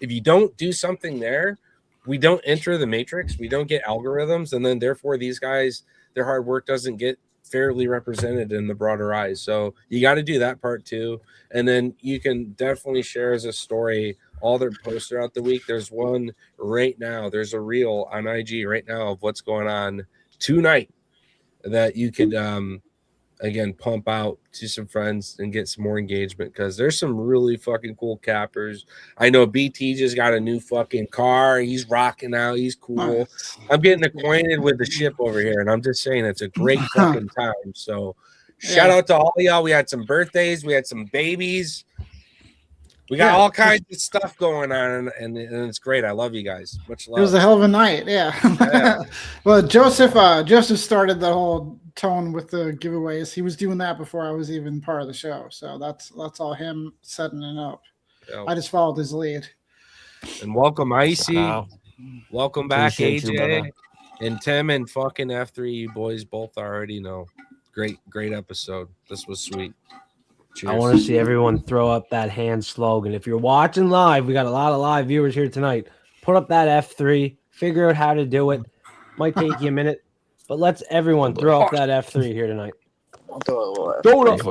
If you don't do something there, we don't enter the matrix. We don't get algorithms. And then therefore these guys, their hard work doesn't get fairly represented in the broader eyes. So you got to do that part too. And then you can definitely share as a story all their posts throughout the week. There's one right now. There's a reel on IG right now of what's going on tonight that you could again pump out to some friends and get some more engagement, because there's some really fucking cool cappers. I know BT just got a new fucking car. He's rocking out. He's cool. I'm getting acquainted with the ship over here, and I'm just saying it's a great fucking time. So shout out to all of y'all. We had some birthdays. We had some babies. We got all kinds of stuff going on, and it's great. I love you guys. Much love. It was a hell of a night. Yeah. Well, Joseph started the whole tone with the giveaways. He was doing that before I was even part of the show. So that's all him setting it up. Yeah. I just followed his lead. And welcome, Icy. Wow. Welcome back, Appreciate you, AJ. brother. And Tim and fucking F3. You boys both already know. Great episode. This was sweet. Cheers. I want to see everyone throw up that hand slogan. If you're watching live, we got a lot of live viewers here tonight. Put up that F3. Figure out how to do it. Might take you a minute, but let's everyone throw up that F3 here tonight. Throw it up.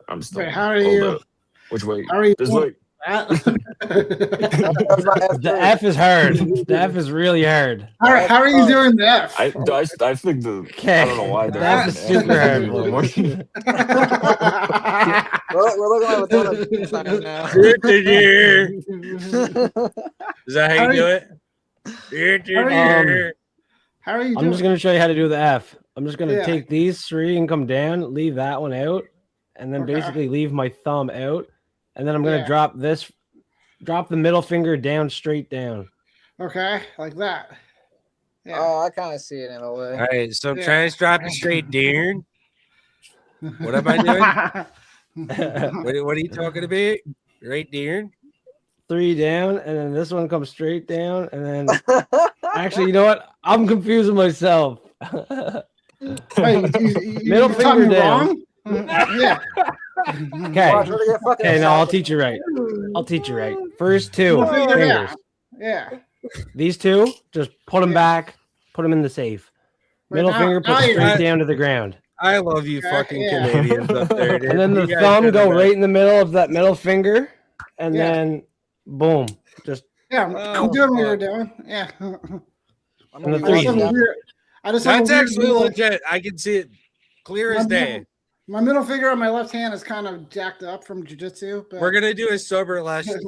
I'm still. Wait, how are you? Which way? How are you This doing way. that? The F is hard. The F is really hard. How are you doing that? I think the. Okay. I don't know why The F is super hard. We're looking at the donut now. Is that how you do it? How are you doing? I'm just going to show you how to do the F. I'm just going to Yeah. take these three and come down, leave that one out, and then Okay. basically leave my thumb out. And then I'm going to Yeah. drop the middle finger down, straight down. Okay, like that. Yeah. Oh, I kind of see it in a way. All right, so I'm Yeah. trying to drop it straight down. What am I doing? What are you talking about? Right there? 3 down, and then this one comes straight down, and then actually, you know what? I'm confusing myself. Wait, Middle taught finger me down. wrong? Yeah. Okay. Watch, we're gonna get fucking Okay, no, I'll teach you right. First two Middle finger fingers. down. Yeah. These two, just put them back, put them in the safe. Right Middle now- finger, now put you're- straight down to the ground. I love you fucking Yeah. Canadians up there, dude. And then the You guys thumb are the go best. right in the middle of that middle finger, and Yeah. then boom, just Yeah, I'm doing what you're fuck. doing. Yeah. I'm And the gonna three. be I just have a watching weird- I just have a That's weird actually middle- legit. I can see it clear as day. My middle finger on my left hand is kind of jacked up from jiu-jitsu. But We're gonna do a sober lesson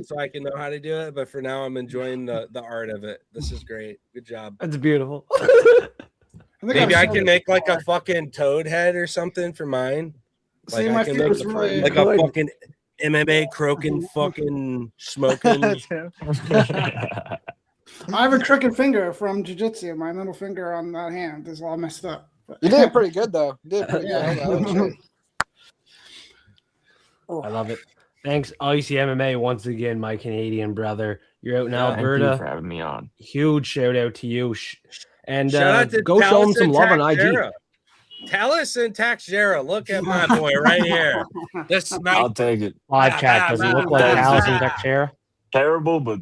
so I can know how to do it. But for now, I'm enjoying the art of it. This is great. Good job. that's beautiful. I think Maybe I I've can make like a fucking toad head or something for mine. See, Like my I can finger's make really like a fucking MMA croaking fucking smoking. I have a crooked finger from jiu-jitsu. My middle finger on that hand is all messed up. You did pretty good though. You did pretty Yeah. good. Hold on, I love it. Thanks, Icy MMA, once again, my Canadian brother. You're out in Thank you Alberta. for having me on. Huge shout out to you. And Shout out to go show him some love on IG. Taxera. Talus and Taxera. Look at my boy right here. This I'll night. take it. Live chat. Does he look like That's- Allison Teixeira? Terrible, but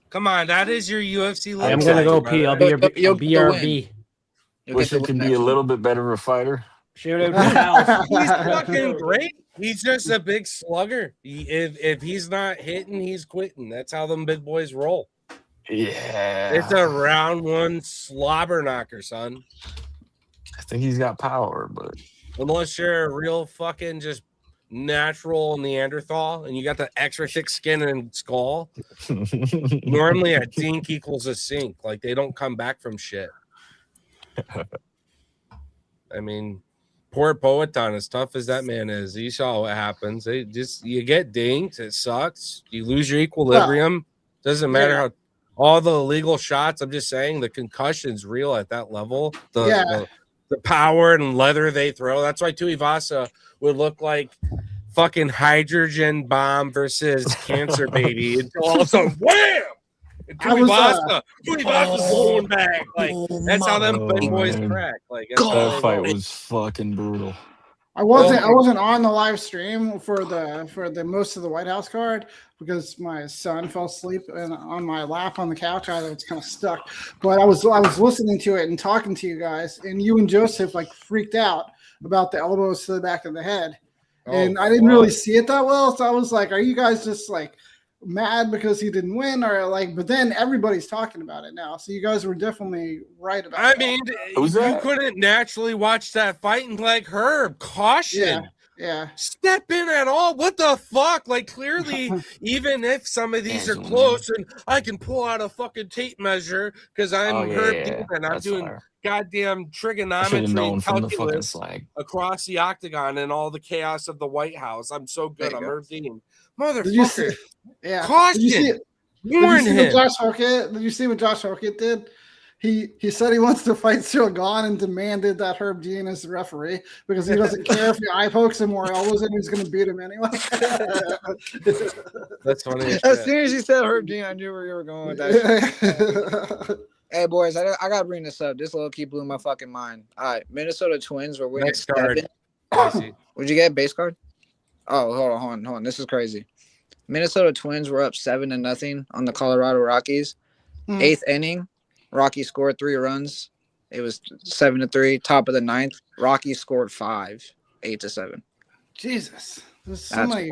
Come on, that is your UFC. I'm limit, gonna go brother. pee. I'll be your You'll get the win. BRB. You'll wish get it the could win be a next little time. bit better of a fighter. Shout out to House. He's fucking great. He's just a big slugger. If he's not hitting, he's quitting. That's how them big boys roll. Yeah. It's a round one slobber knocker, son. I think he's got power, but Unless you're a real fucking just natural Neanderthal and you got the extra thick skin and skull. Normally a dink equals a sink. Like they don't come back from shit. I mean, poor Poetan, as tough as that man is, you saw what happens. They just you get dinked, it sucks. You lose your equilibrium. Doesn't matter how all the illegal shots. I'm just saying the concussion's real at that level. The power and leather they throw. That's why Tuivasa would look like fucking hydrogen bomb versus cancer baby until all of a sudden, wham! And Tuivasa's going back. Like that's how them big boys crack. Like that fight was fucking brutal. I wasn't on the live stream for the most of the White House card because my son fell asleep on my lap on the couch. I was kind of stuck, but I was listening to it and talking to you guys, and you and Joseph like freaked out about the elbows to the back of the head, and I didn't really see it that well. So I was like, "Are you guys just like mad because he didn't win, or like?" But then everybody's talking about it now, so you guys were definitely right about. I mean, you couldn't naturally watch that fight and like Herb caution. Yeah. Step in at all. What the fuck? Like clearly, even if some of these are close and I can pull out a fucking tape measure because I'm Herb Dean and I'm doing goddamn trigonometry and calculus across the octagon and all the chaos of the White House. I'm so good. I'm Herb Dean. Motherfucker. Caution. Did you see what Josh Hokett did? He said he wants to fight Cyril Gahn and demanded that Herb Dean is the referee because he doesn't care if he eye pokes him or elbows him, he's going to beat him anyway. That's funny. As soon as you said Herb Dean, I knew where you were going with that. Hey, boys, I got to bring this up. This little key blew my fucking mind. All right, Minnesota Twins were winning. Next card. Would you get base card? Oh, hold on. This is crazy. Minnesota Twins were up 7-0 on the Colorado Rockies. 8th inning. Rocky scored 3 runs. It was 7-3. Top of the 9th. Rocky scored 5. 8-7. Jesus, there's so many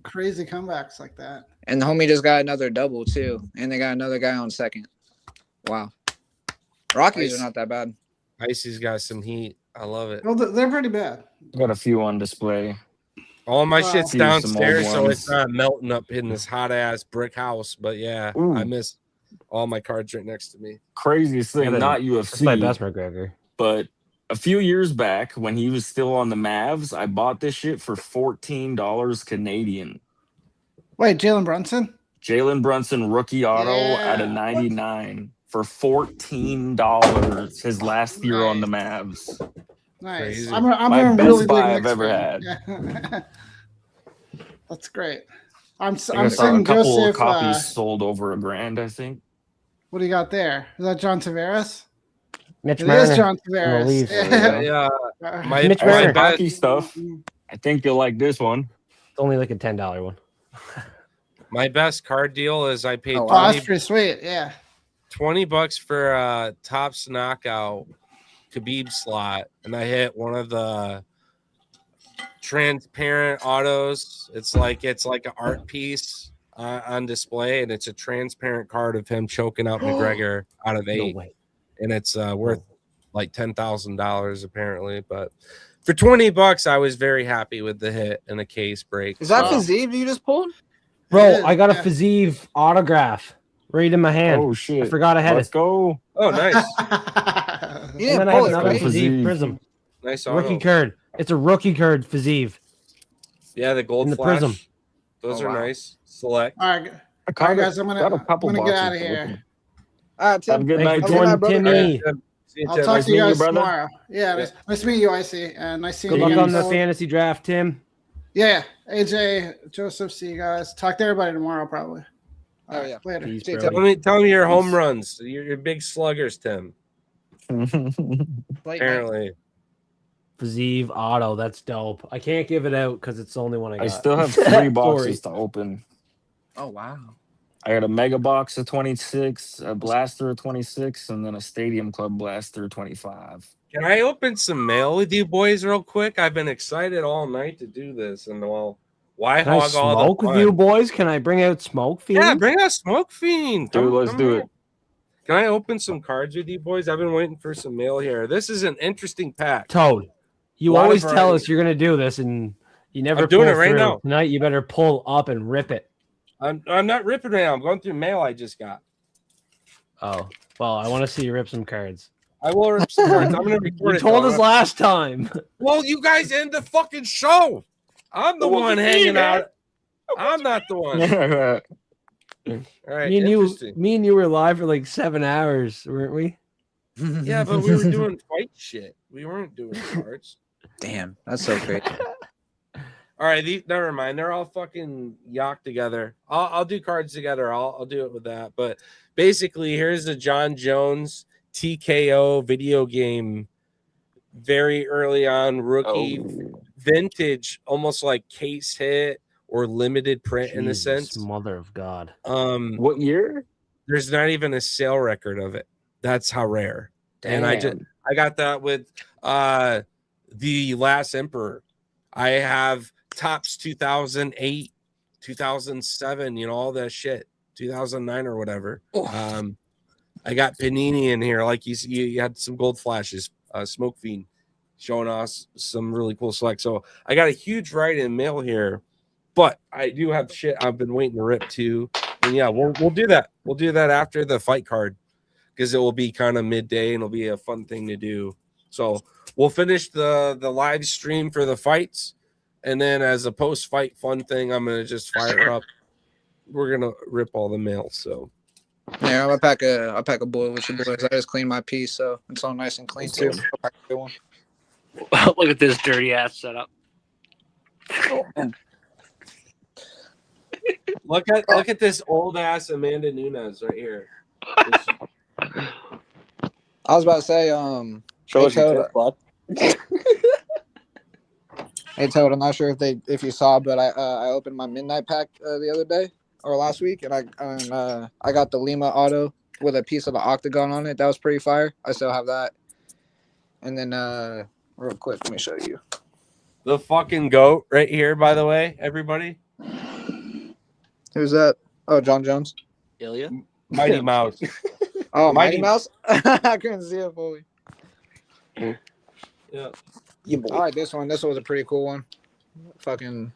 crazy comebacks like that. And the homie just got another double too, and they got another guy on second. Wow, Rockies are not that bad. Icy's got some heat. I love it. Well, they're pretty bad. Got a few on display. All my shit's downstairs, so it's not melting up in this hot ass brick house. But yeah, I miss all my cards right next to me. Craziest thing, not UFC. That's my best McGregor. But a few years back, when he was still on the Mavs, I bought this shit for $14 Canadian. Wait, Jalen Brunson? Jalen Brunson rookie auto at a 99 for $14 his last year on the Mavs. Nice. I'm my best really buy I've ever had. That's great. I'm saying a couple of copies sold over $1,000, I think. What do you got there? Is that John Tavares? Mitch Marner. It is John Tavares. Yeah. Mitch Marner hockey stuff. I think you'll like this one. It's only like a $10 one. My best card deal is I paid. That's pretty sweet. Yeah. $20 for Topps knockout Khabib slot, and I hit one of the transparent autos. It's like an art piece on display, and it's a transparent card of him choking out McGregor out of 8. No way. And it's worth like $10,000 apparently. But for $20, I was very happy with the hit and a case break. Is that Fiziev you just pulled? Bro, I got a Fiziev autograph right in my hand. Oh shit! I forgot I had Let's go. Oh, nice. And then I have another Fiziev Prism. Nice auto. Rookie card. It's a rookie card Fiziev. Yeah, the gold in the flash. Prism. Those are nice. Select. All right, guys, I'm gonna get out of here. All right, Tim. Have a good night, Timmy. I'll talk to you guys tomorrow. Yeah, nice to meet you, Icy. Nice seeing you. Good luck on the fantasy draft, Tim. Yeah, AJ, Joseph, see you guys. Talk to everybody tomorrow, probably. Oh yeah, later. Peace, tell me your home runs. Your big sluggers, Tim. Apparently. Fiziev auto, that's dope. I can't give it out because it's the only one I got. I still have 3 boxes to open. Oh wow. I got a Mega Box of 26, a Blaster of 26, and then a Stadium Club Blaster of 25. Can I open some mail with you boys real quick? I've been excited all night to do this, and well, why Can I hog all the smoke with fun? you boys? Can I bring out Smoke Fiend? Yeah, bring out Smoke Fiend. Dude, let's do here. it. Can I open some cards with you boys? I've been waiting for some mail here. This is an interesting pack. Toad, you Lot of always tell variety. us you're gonna do this, and you never I'm doing pull it right through. now. Tonight, you better pull up and rip it. I'm not ripping right now. I'm going through mail I just got. Oh, well, I want to see you rip some cards. I will rip some cards. I'm going to record You it. told though. us last time. Well, you guys end the fucking show. I'm the one hanging out. I'm not the one. All right, me and interesting. you were live for like 7 hours, weren't we? Yeah, but we were doing fight shit. We weren't doing cards. Damn, that's so great. All right, never mind. They're all fucking yocked together. I'll do cards together. I'll do it with that. But basically, here's the John Jones TKO video game. Very early on, rookie, vintage, almost like case hit or limited print in a Jesus, sense. mother of God. What year? There's not even a sale record of it. That's how rare. Damn. And I got that with the Last Emperor. I have Tops 2008, 2007, you know, all that shit, 2009 or whatever. I got Panini in here, like you had some gold flashes, Smoke Fiend showing us some really cool select. So I got a huge variety in mail here, but I do have shit I've been waiting to rip too. And yeah, we'll do that. We'll do that after the fight card because it will be kind of midday and it'll be a fun thing to do. So we'll finish the live stream for the fights. And then as a post-fight fun thing, I'm going to just fire up. We're going to rip all the mail. So Yeah, I'll pack a bowl with your boys. I just cleaned my piece, so it's all nice and clean too. I'll pack a good one. Look at this dirty ass setup. look at this old ass Amanda Nunes right here. I was about to say, Show us your Toad, tip, bud. hey Toad, I'm not sure if you saw, but I opened my midnight pack the other day or last week, and I got the Lima auto with a piece of the octagon on it. That was pretty fire. I still have that. And then real quick, let me show you. The fucking goat right here, by the way, everybody. Who's that? Oh, John Jones. Ilya? Mighty Mouse. Oh, Mighty Mighty- Mouse. I couldn't see it fully. Yeah. All right, this one was a pretty cool one. Fucking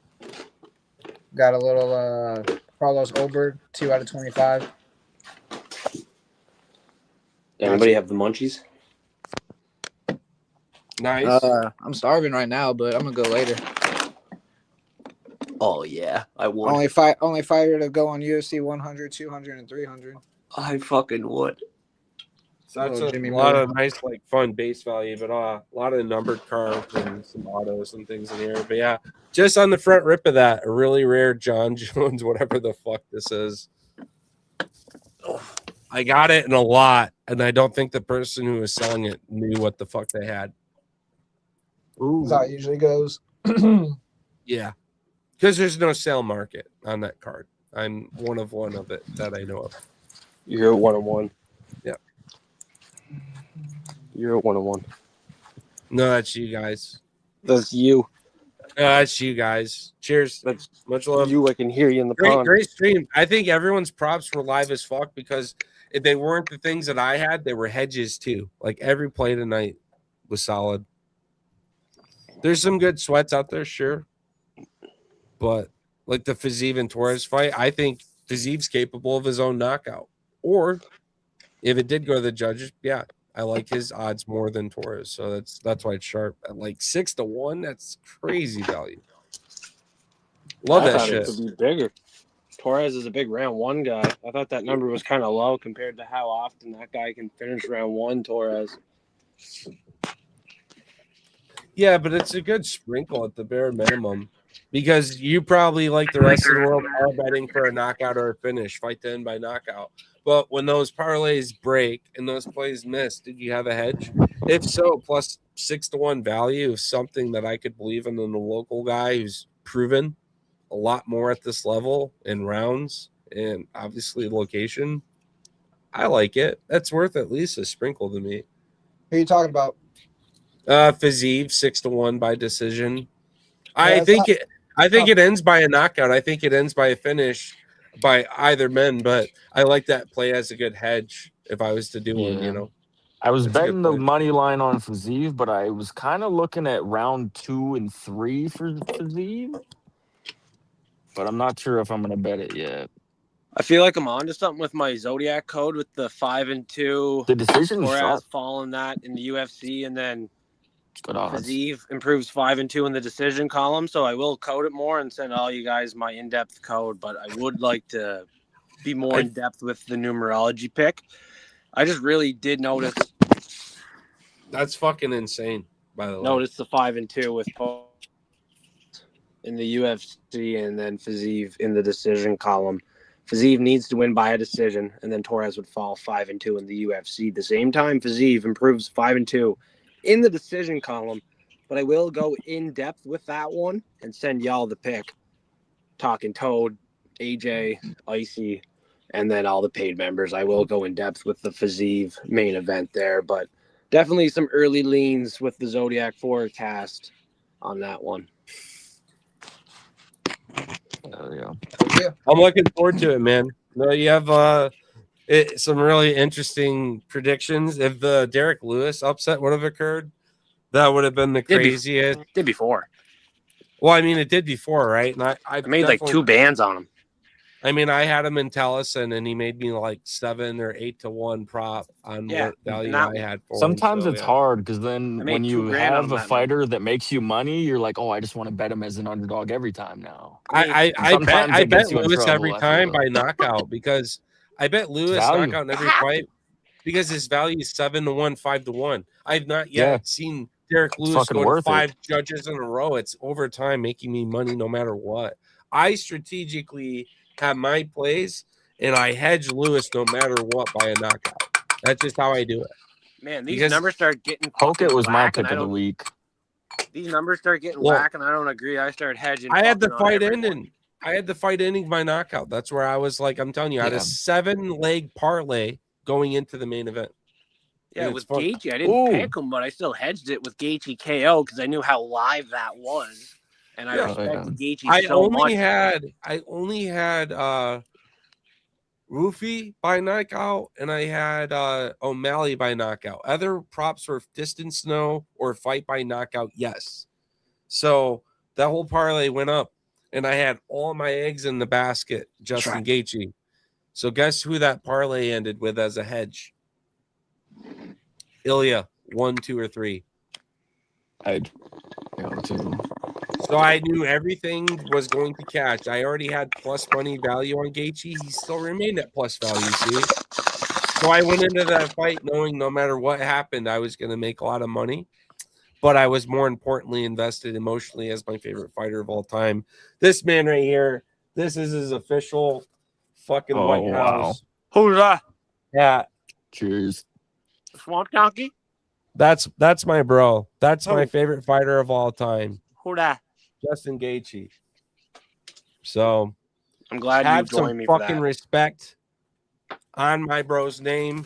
got a little Carlos Oberg, 2 out of 25. Anybody have the munchies? Nice. I'm starving right now, but I'm gonna go later. Oh yeah, I would. Only fighter to go on UFC 100, 200, and 300. I fucking would. So that's Oh, a Jimmy lot Moore. of nice, like, fun base value, but a lot of numbered cards and some autos and things in here. But yeah, just on the front rip of that, a really rare John Jones, whatever the fuck this is. I got it in a lot, and I don't think the person who was selling it knew what the fuck they had. That's how it usually goes. Yeah, because there's no sale market on that card. I'm one of it that I know of. You're at 1-1. Yeah. You're at 1-1. No, that's you guys. That's you. No, that's you guys. Cheers. That's Much love. you. I can hear you in the Great, pond. great stream. I think everyone's props were live as fuck because if they weren't the things that I had, they were hedges too. Like every play tonight was solid. There's some good sweats out there, sure. But like the Fiziev and Torres fight, I think Fiziev's capable of his own knockout. Or if it did go to the judges, yeah, I like his odds more than Torres. So that's why it's sharp. At like 6-1, that's crazy value. Love I that thought shit. it could be bigger. Torres is a big round one guy. I thought that number was kind of low compared to how often that guy can finish round one, Torres. Yeah, but it's a good sprinkle at the bare minimum because you probably, like the rest of the world, are betting for a knockout or a finish, fight to end by knockout. But when those parlays break and those plays miss, did you have a hedge? If so, plus 6-1 value is something that I could believe in the local guy who's proven a lot more at this level in rounds and obviously location, I like it. That's worth at least a sprinkle to me. Who are you talking about? Fiziev 6-1 by decision. I it's think not- it ends by a knockout. I think it ends by a finish by either men, but I like that play as a good hedge if I was to do one, Yeah. you know. I was That's a good betting the play. money line on Fiziev, but I was kind of looking at round 2 and 3 for Fiziev. But I'm not sure if I'm gonna bet it yet. I feel like I'm onto something with my Zodiac code with the 5-2. The decision is Torres sharp. following that in the UFC, and then Good odds. Fiziev improves 5-2 in the decision column. So I will code it more and send all you guys my in-depth code. But I would like to be more in depth with the numerology pick. I just really did notice. That's fucking insane, by the way. Notice the 5-2 with in the UFC, and then Fiziev in the decision column. Fiziev needs to win by a decision, and then Torres would fall 5-2 in the UFC. The same time, Fiziev improves 5-2 in the decision column. But I will go in depth with that one and send y'all the pick. Talking Toad, AJ, Icy, and then all the paid members. I will go in depth with the Fiziev main event there, but definitely some early leans with the Zodiac forecast on that one. Yeah. I'm looking forward to it, man. No, you have some really interesting predictions. If the Derek Lewis upset would have occurred, that would have been the craziest. Did before. Well, I mean, it did before, right? And I made like 2 bands on him. I mean, I had him in Tellison, and he made me like 7 or 8-1 prop on what value I had for sometimes him. it's hard because then when you have a fighter that makes you money, you're like, oh, I just want to bet him as an underdog every time now. I bet Lewis every time by knockout because I bet Lewis knockout in every fight because his value is 7-1, 5-1. I've not yet seen Derek Lewis go to 5 judges in a row. It's overtime making me money no matter what. I strategically have my plays and I hedge Lewis no matter what by a knockout. That's just how I do it. Man, these numbers start getting Hoke was my pick of the week. These numbers start getting whack, and I don't agree. I start hedging. I had the fight ending. I had the fight ending by knockout. That's where I was like, I'm telling you, I had a 7-leg parlay going into the main event. Yeah, with Gaethje, I didn't pick him, but I still hedged it with Gaethje KO because I knew how live that was. And I respected Gaethje so much. I only had Roofy by knockout, and I had O'Malley by knockout. Other props were distance no or fight by knockout, yes. So that whole parlay went up, and I had all my eggs in the basket, Justin Gaethje. So guess who that parlay ended with as a hedge? Ilya, 1, 2, or 3. So I knew everything was going to catch. I already had plus money value on Gaethje. He still remained at plus value, see? So I went into that fight knowing no matter what happened, I was going to make a lot of money. But I was more importantly invested emotionally as my favorite fighter of all time. This man right here, this is his official fucking White House. Who's that? Yeah. Cheers. Swamp Donkey? That's my bro. That's my favorite fighter of all time. Who that? Justin Gaethje. So I'm glad you joined me for for fucking that. respect on my bro's name.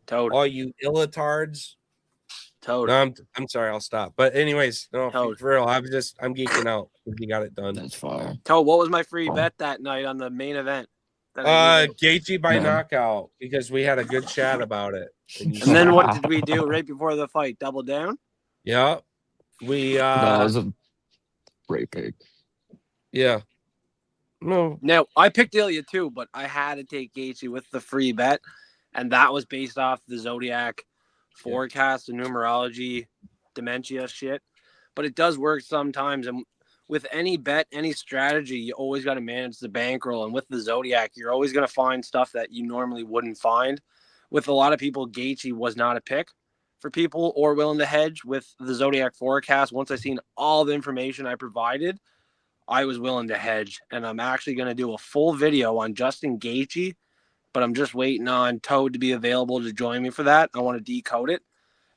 Toad. All you illitards. Toad. No, I'm sorry, I'll stop. But anyways, no, for real, I'm geeking out. You got it done. That's fine. Toad, what was my free bet that night on the main event? Gaethje by knockout because we had a good chat about it. And then what did we do right before the fight? Double down? Yeah. We that was a great pick. Yeah. No. Now I picked Ilya too, but I had to take Gaethje with the free bet, and that was based off the Zodiac forecast, the numerology, dementia shit. But it does work sometimes, and with any bet, any strategy, you always got to manage the bankroll. And with the Zodiac, you're always going to find stuff that you normally wouldn't find. With a lot of people, Gaethje was not a pick for people or willing to hedge. With the Zodiac forecast, once I seen all the information I provided, I was willing to hedge. And I'm actually going to do a full video on Justin Gaethje, but I'm just waiting on Toad to be available to join me for that. I want to decode it.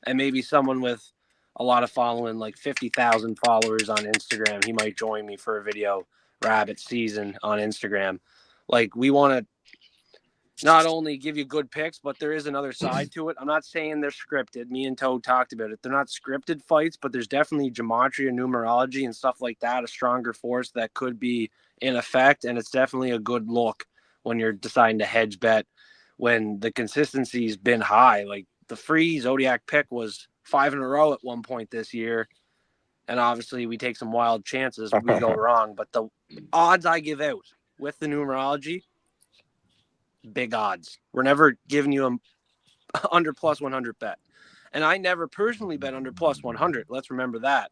And maybe someone with a lot of following, like 50,000 followers on Instagram, he might join me for a video rabbit season on Instagram. Like, we want to not only give you good picks, but there is another side to it. I'm not saying they're scripted. Me and Toad talked about it. They're not scripted fights, but there's definitely gematria, numerology, and stuff like that, a stronger force that could be in effect. And it's definitely a good look when you're deciding to hedge bet when the consistency's been high. Like, the free Zodiac pick was 5 in a row at one point this year. And obviously we take some wild chances. We go wrong. But the odds I give out with the numerology, big odds. We're never giving you a under plus 100 bet. And I never personally bet under plus 100. Let's remember that.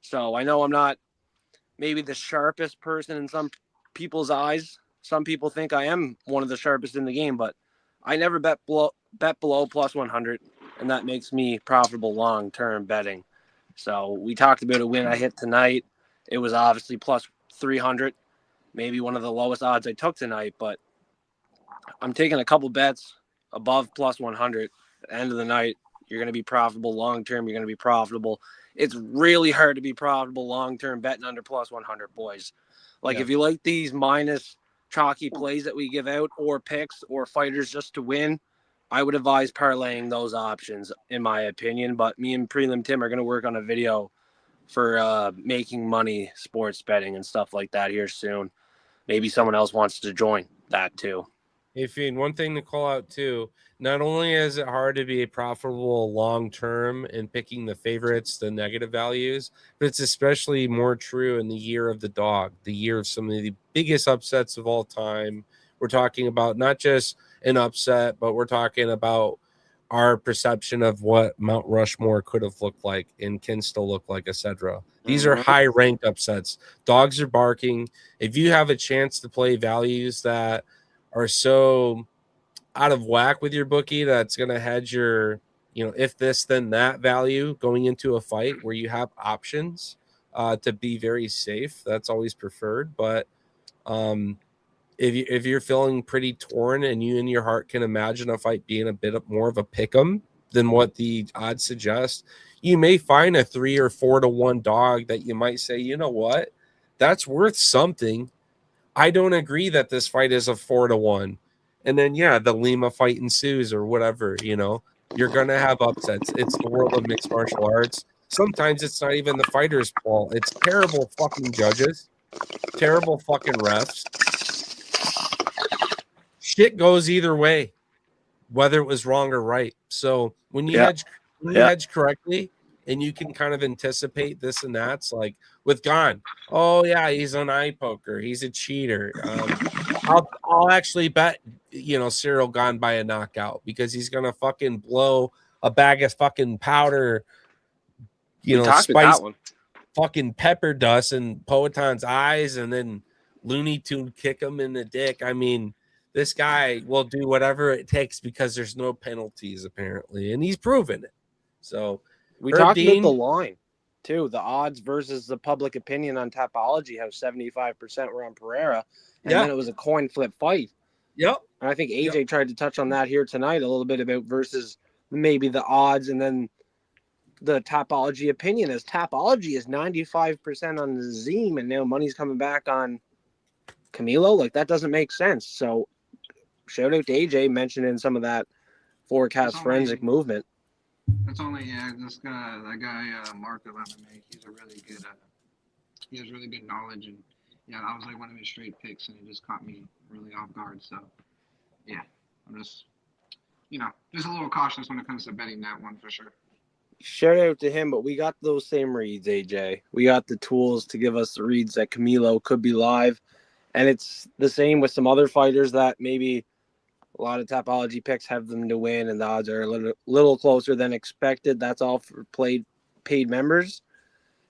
So I know I'm not maybe the sharpest person in some people's eyes. Some people think I am one of the sharpest in the game, but I never bet below plus 100, and that makes me profitable long-term betting. So we talked about a win I hit tonight. It was obviously plus 300, maybe one of the lowest odds I took tonight, but I'm taking a couple bets above plus 100. At the end of the night, you're going to be profitable long-term. You're going to be profitable. It's really hard to be profitable long-term betting under plus 100, boys. Like, if you like these minus chalky plays that we give out, or picks, or fighters just to win, I would advise parlaying those options, in my opinion. But me and Prelim Tim are going to work on a video for making money sports betting and stuff like that here soon. Maybe someone else wants to join that too. Hey, Fiend, one thing to call out too, not only is it hard to be profitable long-term in picking the favorites, the negative values, but it's especially more true in the year of the dog, the year of some of the biggest upsets of all time. We're talking about not just an upset, but we're talking about our perception of what Mount Rushmore could have looked like and can still look like, etc. These are high-ranked upsets. Dogs are barking. If you have a chance to play values that are so out of whack with your bookie that's going to hedge your, if this then that value going into a fight where you have options to be very safe, that's always preferred. But if you're feeling pretty torn and you in your heart can imagine a fight being a bit more of a pick'em than what the odds suggest, you may find a 3 or 4 to 1 dog that you might say, you know what, that's worth something. I don't agree that this fight is a 4 to 1. And then, the Lima fight ensues or whatever, you're going to have upsets. It's the world of mixed martial arts. Sometimes it's not even the fighter's fault. It's terrible fucking judges, terrible fucking refs. Shit goes either way, whether it was wrong or right. So when you hedge correctly, and you can kind of anticipate this and that's like with Gon. Oh yeah, he's an eye poker. He's a cheater. I'll actually bet Cyril Gon by a knockout because he's gonna fucking blow a bag of fucking powder. Spice fucking pepper dust in Poetan's eyes, and then Looney Tune kick him in the dick. I mean, this guy will do whatever it takes because there's no penalties apparently, and he's proven it. So. We talked about the line, too. The odds versus the public opinion on Tapology, how 75% were on Pereira, and then it was a coin flip fight. Yep. And I think AJ tried to touch on that here tonight a little bit about versus maybe the odds and then the Tapology opinion. As Tapology is 95% on the Zim, and now money's coming back on Camilo. Like, that doesn't make sense. So shout out to AJ mentioning some of that forecast forensic movement. That's only that guy Mark of MMA. He's a really good. He has really good knowledge, and that was like one of his straight picks, and it just caught me really off guard. So I'm just just a little cautious when it comes to betting that one for sure. Shout out to him, but we got those same reads, AJ. We got the tools to give us the reads that Camilo could be live, and it's the same with some other fighters that maybe. A lot of Tapology picks have them to win, and the odds are a little closer than expected. That's all for paid members.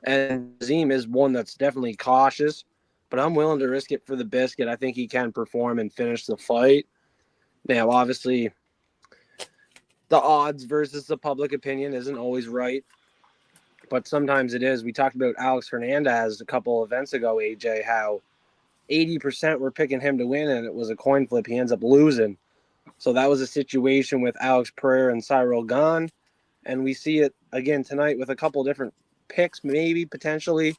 And Zim is one that's definitely cautious, but I'm willing to risk it for the biscuit. I think he can perform and finish the fight. Now, obviously, the odds versus the public opinion isn't always right, but sometimes it is. We talked about Alex Hernandez a couple events ago, AJ, how 80% were picking him to win, and it was a coin flip. He ends up losing. So that was a situation with Alex Pereira and Cyril Gahn. And we see it again tonight with a couple different picks, maybe, potentially.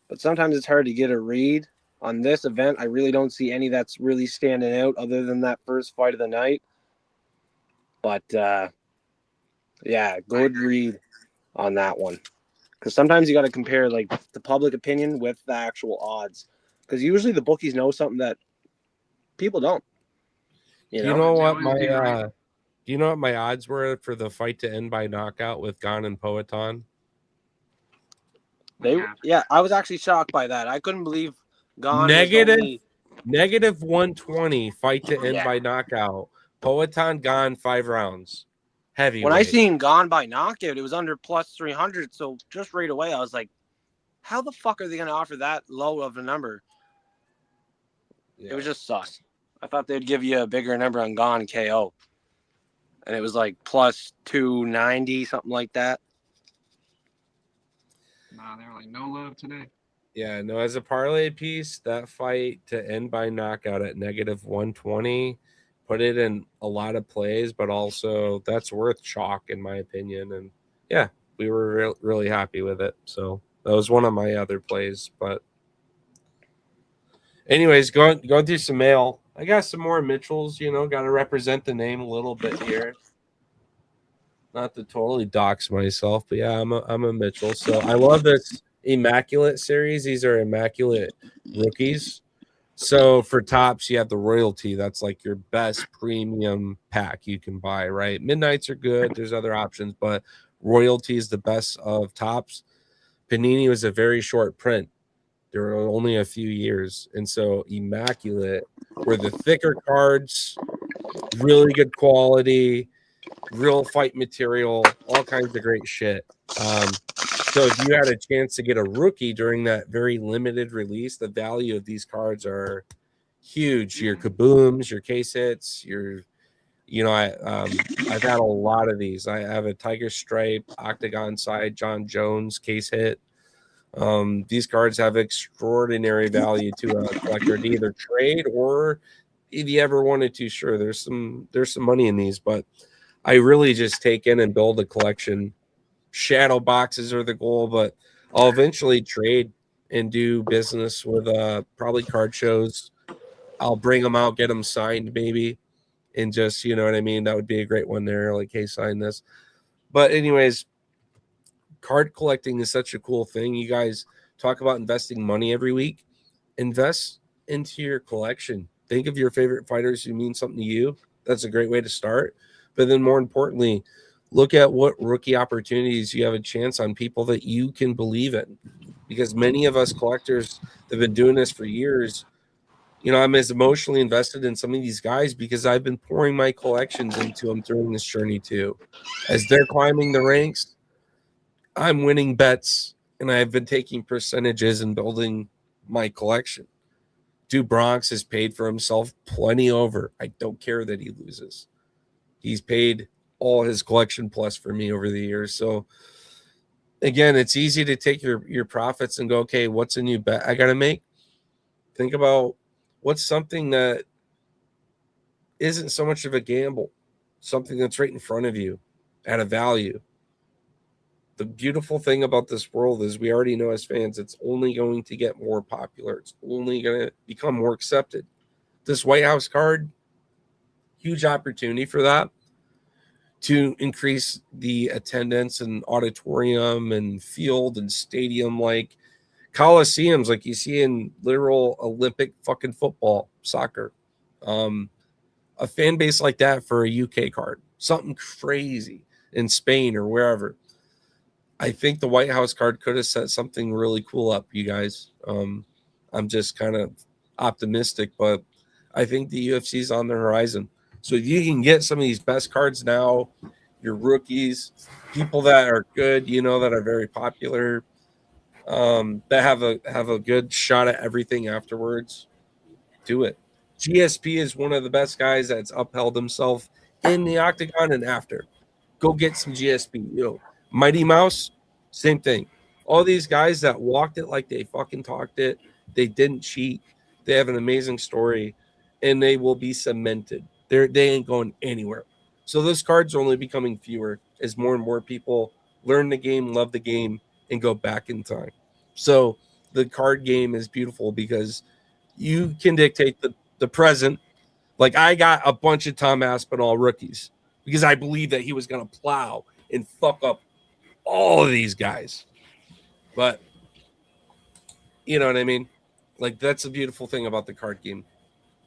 But sometimes it's hard to get a read. On this event, I really don't see any that's really standing out other than that first fight of the night. But yeah, good read on that one. Because sometimes you got to compare like the public opinion with the actual odds. Because usually the bookies know something that people don't. Do you know what my odds were for the fight to end by knockout with Gon and Poetan? Yeah, I was actually shocked by that. I couldn't believe Gon negative 120 fight to end by knockout. Poetan Gon 5 rounds. Heavyweight. When I seen Gon by knockout, it was under plus 300. So just right away, I was like, how the fuck are they going to offer that low of a number? Yeah. It was just sus. I thought they'd give you a bigger number on Gon KO. And it was like plus 290, something like that. Nah, they were like, no love today. Yeah, no, as a parlay piece, that fight to end by knockout at negative 120, put it in a lot of plays, but also that's worth chalk in my opinion. And yeah, we were really happy with it. So that was one of my other plays. But anyways, going through some mail. I got some more Mitchells, got to represent the name a little bit here. Not to totally dox myself, but yeah, I'm a Mitchell. So I love this Immaculate series. These are Immaculate rookies. So for tops, you have the Royalty. That's like your best premium pack you can buy, right? Midnights are good. There's other options, but Royalty is the best of tops. Panini was a very short print. There were only a few years. And so Immaculate were the thicker cards, really good quality, real fight material, all kinds of great shit. So if you had a chance to get a rookie during that very limited release, the value of these cards are huge. Your kabooms, your case hits, I've had a lot of these. I have a Tiger Stripe, Octagon Side, John Jones case hit. These cards have extraordinary value to a collector to either trade or if you ever wanted to. Sure, there's some money in these, but I really just take in and build a collection. Shadow boxes are the goal, but I'll eventually trade and do business with probably card shows. I'll bring them out, get them signed maybe, and just, you know what I mean? That would be a great one there. Like, hey, sign this. But anyways, card collecting is such a cool thing. You guys talk about investing money every week. Invest into your collection. Think of your favorite fighters who mean something to you. That's a great way to start. But then more importantly, look at what rookie opportunities you have a chance on, people that you can believe in. Because many of us collectors that have been doing this for years, I'm as emotionally invested in some of these guys because I've been pouring my collections into them during this journey too. As they're climbing the ranks, I'm winning bets, and I've been taking percentages and building my collection. Dude, Bronx has paid for himself plenty over. I don't care that he loses. He's paid all his collection plus for me over the years. So again, it's easy to take your profits and go, okay, what's a new bet I got to make? Think about what's something that isn't so much of a gamble, something that's right in front of you at a value. The beautiful thing about this world is we already know as fans, it's only going to get more popular. It's only going to become more accepted. This White House card, huge opportunity for that, to increase the attendance and auditorium and field and stadium, like coliseums, like you see in literal Olympic fucking football, soccer. A fan base like that for a UK card, something crazy in Spain or wherever. I think the White House card could have set something really cool up, you guys. I'm just kind of optimistic, but I think the UFC is on the horizon. So if you can get some of these best cards now, your rookies, people that are good, that are very popular, that have a good shot at everything afterwards, do it. GSP is one of the best guys that's upheld himself in the octagon and after. Go get some GSP. Mighty Mouse, same thing. All these guys that walked it like they fucking talked it, they didn't cheat. They have an amazing story, and they will be cemented. They ain't going anywhere. So those cards are only becoming fewer as more and more people learn the game, love the game, and go back in time. So the card game is beautiful because You can dictate the present. Like I got a bunch of Tom Aspinall rookies because I believe that he was going to plow and fuck up all of these guys. But you know what I mean? Like that's the beautiful thing about the card game.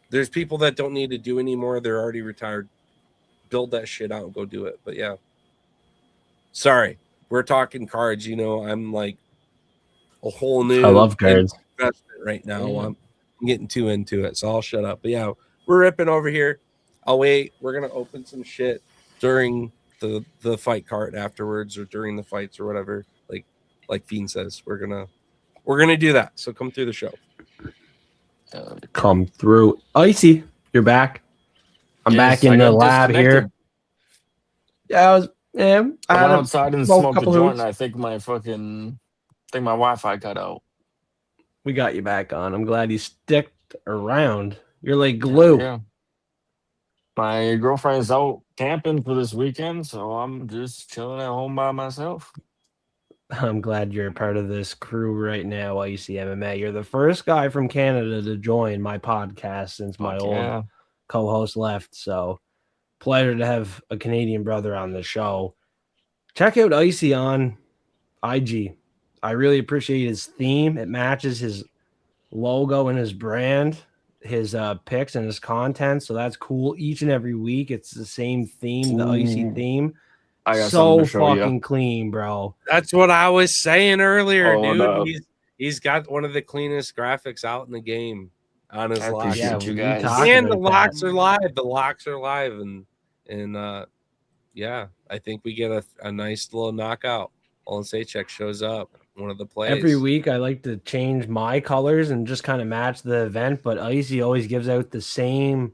There's people that don't need to do anymore. They're already retired. Build that shit out and go do it. But yeah. Sorry. We're talking cards. You know, I'm like a whole new I love cards investment right now. I'm getting too into it. So I'll shut up. But yeah, we're ripping over here. I'll wait. We're going to open some shit during the fight card afterwards or during the fights or whatever. Like Fiend says, we're gonna do that. So come through the show. come through. Icy, you're back. I'm back in the lab here. Yeah, I went outside and smoked a joint. Hoops. I think my Wi-Fi cut out. We got you back on. I'm glad you sticked around. You're like glue. Yeah. My girlfriend's out camping for this weekend, so I'm just chilling at home by myself. I'm glad you're a part of this crew right now, Icy MMA. You're the first guy from Canada to join my podcast since my old co-host left. So pleasure to have a Canadian brother on the show. Check out Icy on IG. I really appreciate his theme. It matches his logo and his brand, his picks and his content. So that's cool. Each and every week, it's the same theme, the Icy theme. I got so to show fucking you. Clean, bro. That's what I was saying earlier, dude. He's got one of the cleanest graphics out in the game on his live. Yeah, you guys. And the locks are live. The locks are live, and yeah, I think we get a nice little knockout. Olin Sachek shows up. One of the plays. Every week, I like to change my colors and just kind of match the event, but Icy always gives out the same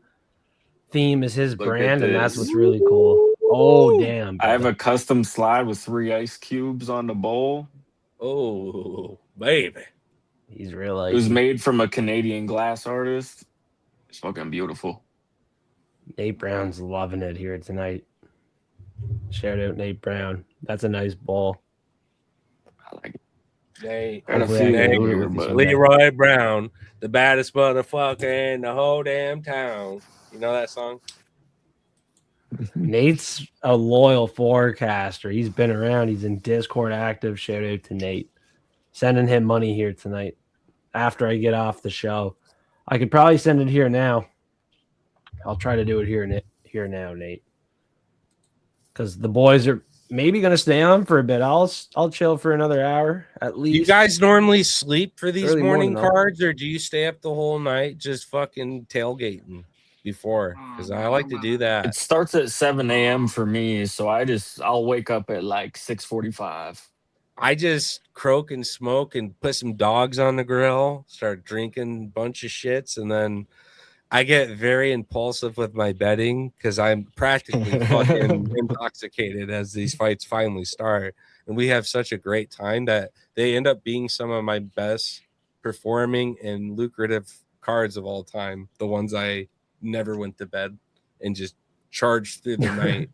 theme as his brand, and that's what's really cool. Oh, damn. Brother. I have a custom slide with 3 ice cubes on the bowl. Oh, baby. He's real icy. It was made from a Canadian glass artist. It's fucking beautiful. Nate Brown's loving it here tonight. Shout out Nate Brown. That's a nice bowl. I like it. Hey, Leroy Brown, the baddest motherfucker in the whole damn town. You know that song? Nate's a loyal forecaster. He's been around. He's in Discord active. Shout out to Nate. Sending him money here tonight after I get off the show. I could probably send it here now. I'll try to do it here now, Nate. Because the boys are maybe going to stay on for a bit. I'll chill for another hour at least. You guys normally sleep for these morning cards, or do you stay up the whole night just fucking tailgating before? Because I like to do that. It starts at 7 a.m. for me, so I'll wake up at like 6:45. I just croak and smoke and put some dogs on the grill, start drinking a bunch of shits, and then I get very impulsive with my betting because I'm practically fucking intoxicated as these fights finally start. And we have such a great time that they end up being some of my best performing and lucrative cards of all time. The ones I never went to bed and just charged through the night.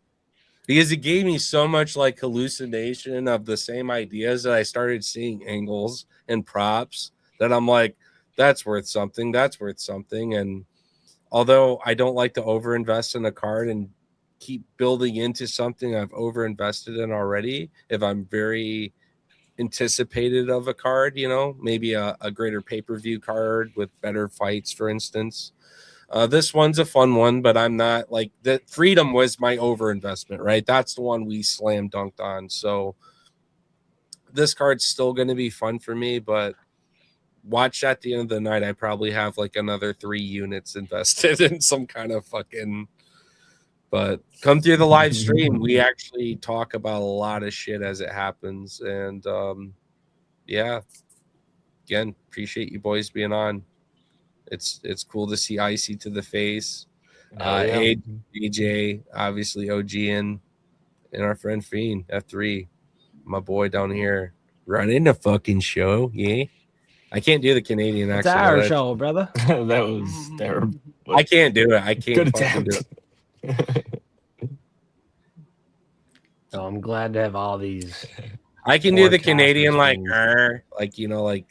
Because it gave me so much like hallucination of the same ideas that I started seeing angles and props that I'm like, that's worth something. That's worth something. And although I don't like to overinvest in a card and keep building into something I've overinvested in already, if I'm very anticipated of a card, you know, maybe a greater pay-per-view card with better fights, for instance. This one's a fun one, but I'm not like that. Freedom was my overinvestment, right? That's the one we slam dunked on. So this card's still going to be fun for me, but watch at the end of the night. I probably have like another 3 units invested in some kind of fucking, but come through the live stream. We actually talk about a lot of shit as it happens. And yeah, again, appreciate you boys being on. It's cool to see Icy to the face. AJ, obviously OG and our friend Fiend F3, my boy down here running the fucking show. Yeah, I can't do the Canadian accent. It's our show, brother. That was terrible. I can't do it. I can't fucking do it. So I'm glad to have all these. I can do the Canadian like you know, like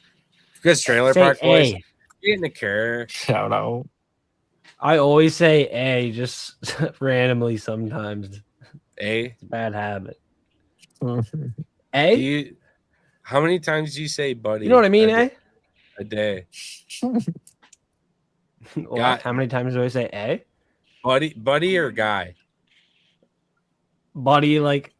because Trailer Park Boys. Getting a care. Shout out. I always say A just randomly sometimes. A. It's a bad habit. Do A? you? How many times do you say buddy? You know what I mean, A? A day. What? How many times do I say A? Buddy or guy? Buddy, like.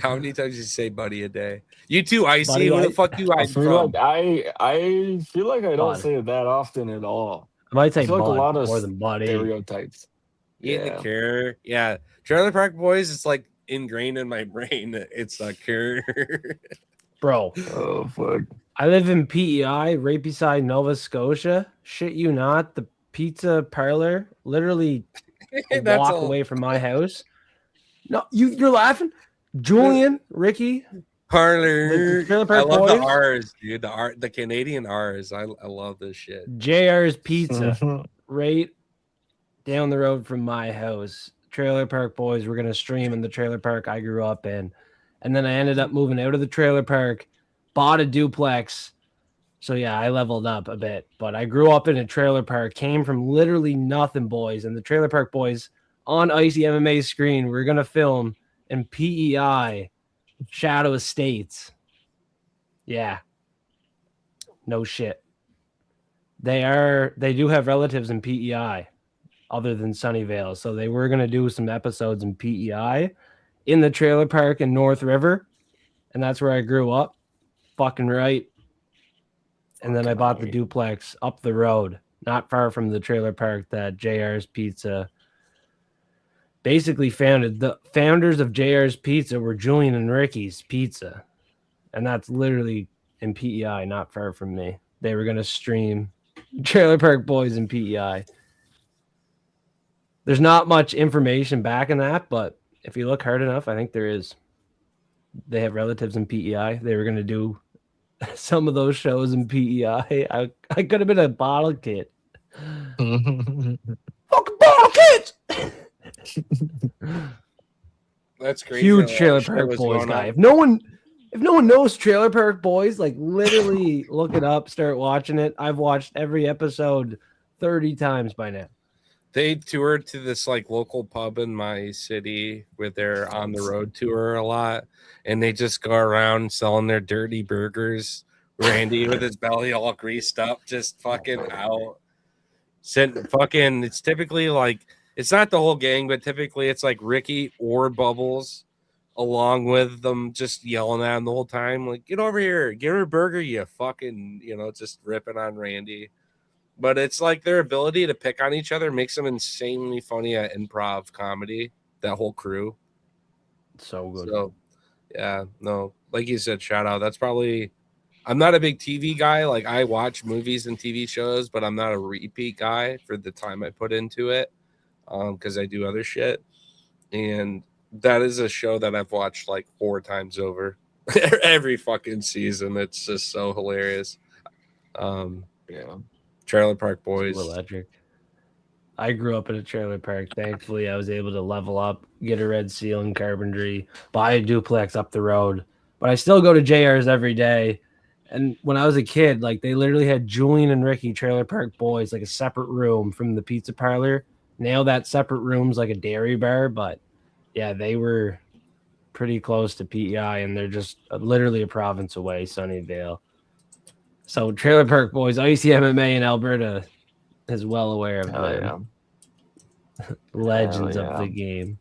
How many times do you say buddy a day? You too, Icy. Buddy, Where the fuck you I hiding feel from? like I feel like I don't Bud. say it that often at all. I might say I feel like a bud lot of more than buddy. stereotypes. Getting Yeah. a care. Yeah. Trailer Park Boys, it's like ingrained in my brain. It's a care. Bro, Oh fuck. I live in PEI, right beside Nova Scotia. Shit you not. The pizza parlor, literally a That's walk all. away from my house. No, you're laughing? Julian, Ricky, Parlor. the Trailer I Park love the Boys. R's, dude. The Canadian R's. I love this shit. JR's Pizza, right down the road from my house. Trailer Park Boys were gonna stream in the trailer park I grew up in, and then I ended up moving out of the trailer park, bought a duplex. So yeah, I leveled up a bit, but I grew up in a trailer park, came from literally nothing, boys, and the Trailer Park Boys on Icy MMA screen. We're gonna film in PEI, Shadow Estates. Yeah, no shit. They do have relatives in PEI, other than Sunnyvale, so they were gonna do some episodes in PEI, in the trailer park in North River, and that's where I grew up. Fucking right. And then I bought the duplex up the road, not far from the trailer park that JR's Pizza basically founded. The founders of JR's Pizza were Julian and Ricky's Pizza. And that's literally in PEI, not far from me. They were going to stream Trailer Park Boys in PEI. There's not much information back in that, but if you look hard enough, I think there is. They have relatives in PEI. They were going to do some of those shows in PEI. I could have been a bottle kid. Fucking bottle kids! That's crazy. Huge Trailer Park Boys guy. If no one knows Trailer Park Boys, like literally look it up, start watching it. I've watched every episode 30 times by now. They toured to this like local pub in my city with their on the road tour a lot, and they just go around selling their dirty burgers. Randy with his belly all greased up, just fucking out. It's typically like it's not the whole gang, but typically it's like Ricky or Bubbles along with them just yelling at him the whole time, like, get over here, give her a burger, you fucking, just ripping on Randy. But it's like their ability to pick on each other makes them insanely funny at improv comedy, that whole crew. So good. So, yeah, no, like you said, shout out. That's probably, I'm not a big TV guy. Like, I watch movies and TV shows, but I'm not a repeat guy for the time I put into it because I do other shit. And that is a show that I've watched like 4 times over every fucking season. It's just so hilarious. Yeah. Trailer Park Boys. Electric. I grew up in a trailer park. Thankfully, I was able to level up, get a red seal in carpentry, buy a duplex up the road. But I still go to JR's every day. And when I was a kid, like they literally had Julian and Ricky Trailer Park Boys, like a separate room from the pizza parlor. Now that separate room's like a dairy bar, but yeah, they were pretty close to PEI, and they're just literally a province away, Sunnyvale. So Trailer Park Boys, Icy MMA in Alberta is well aware of them. Yeah. Legends of the game.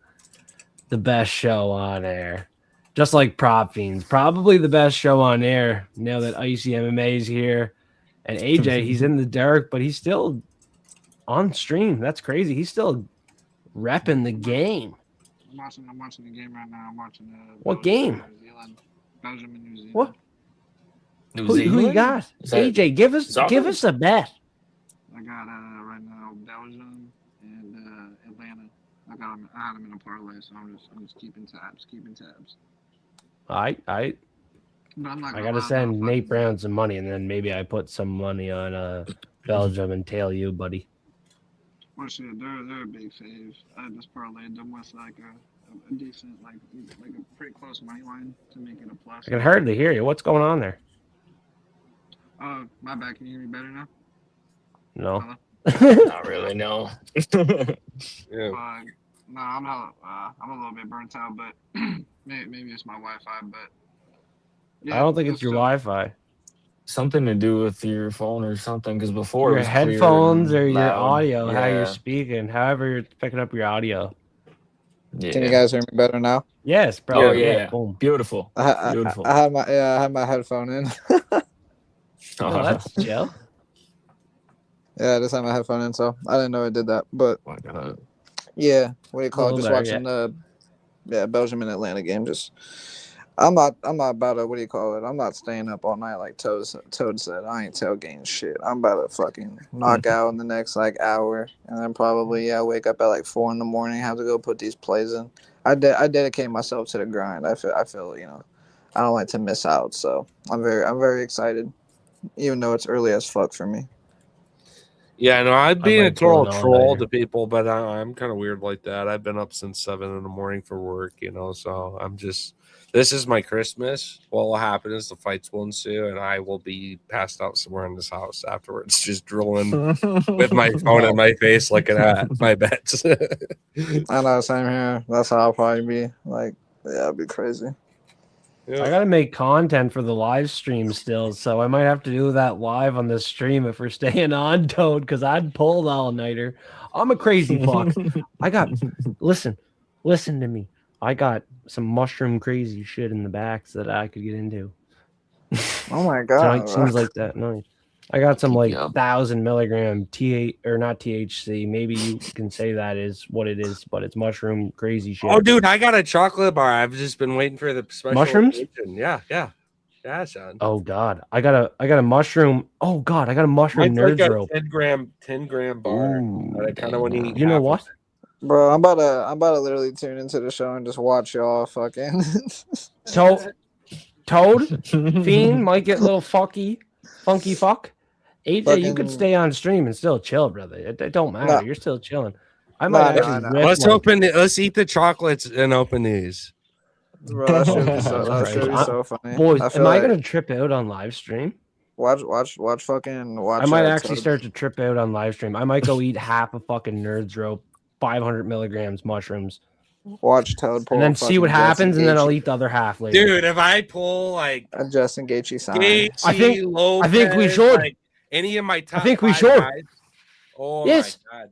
The best show on air. Just like Prop Fiends. Probably the best show on air now that Icy MMA is here. And AJ, he's in the dark, but he's still on stream. That's crazy. He's still repping the game. I'm watching the game right now. I'm watching what game? New Zealand. Belgium and New Zealand. What? Who you got? AJ, give us a bet. I got right now Belgium and Atlanta. I had them in a parlay, so I'm just keeping tabs. I gotta send Nate Brown some money, and then maybe I put some money on Belgium and tail you, buddy. Well, shit, they're a big fave. I just parlayed them with like a decent, like a pretty close money line to make it a plus. I can hardly hear you. What's going on there? My bad. Can you hear me better now? No. Not really, no. Yeah. No, I'm not. I'm a little bit burnt out, but maybe it's my Wi-Fi. But I yeah, don't think it's your still. Wi-Fi. Something to do with your phone or something, because before it Your was clear headphones or and your loud. audio, how you're Yeah. speaking, however you're picking up your audio. Can you Yeah. guys hear me better now? Yes, bro. Oh, Yeah. Yeah. yeah. Boom. Beautiful. Beautiful. I had my headphone in. No, that's chill. Yeah, I just had my headphone in, so I didn't know it did that. But My God. yeah, what do you A call it? little Just better, watching the Belgium and Atlanta game. Just I'm not about to, what do you call it? I'm not staying up all night like Toad said. I ain't tailgating shit. I'm about to fucking knock out in the next like hour, and then probably wake up at like 4 in the morning. Have to go put these plays in. I dedicate myself to the grind. I feel I don't like to miss out. So I'm very excited, even though it's early as fuck for me. Yeah, no, I'd be a might pull total an troll all-nighter. to people, but I'm kind of weird like that. I've been up since 7 in the morning for work, so I'm just, this is my Christmas. What will happen is the fights will ensue, and I will be passed out somewhere in this house afterwards, just drooling with my phone in my face, looking at my bets. I know, same here. That's how I'll probably be. Like, yeah, it'd be crazy. I gotta make content for the live stream still, so I might have to do that live on the stream if we're staying on, Toad, because I'd pull the all-nighter. I'm a crazy fuck. I got listen to me. I got some mushroom crazy shit in the backs that I could get into. Oh my god! Tonight seems like that night. I got some like Yeah. 1,000 milligram or not THC. Maybe you can say that is what it is, but it's mushroom crazy shit. Oh, dude, I got a chocolate bar. I've just been waiting for the special Mushrooms? occasion. Yeah, son. Oh god, I got a mushroom. Oh god, I got a mushroom Mine's like nerds a rope. 10 gram bar. Ooh, But I kind of want to eat. You know half what? Bro, I'm about to literally tune into the show and just watch y'all fucking. Toad, Fiend might get a little funky fuck. AJ, you could Fucking stay on stream and still chill, brother. It don't matter. no, You're still chilling. I might actually no. rip, Let's like, open it. Let's eat the chocolates and open these. Bro, that should be Jesus that should be Christ. so funny. Boys, I am feel I like gonna trip out on live stream? watch I might actually Toad. start to trip out on live stream. I might go eat half a fucking nerds rope, 500 milligrams mushrooms, Watch Toad pull and then see what fucking Justin happens, and then I'll Gaethje, eat the other half later. Dude, if I pull like a Justin Gaethje sign. Gaethje, Lopez, I think we should. like any of my top think we 5 should. guys. Oh Yes. my god.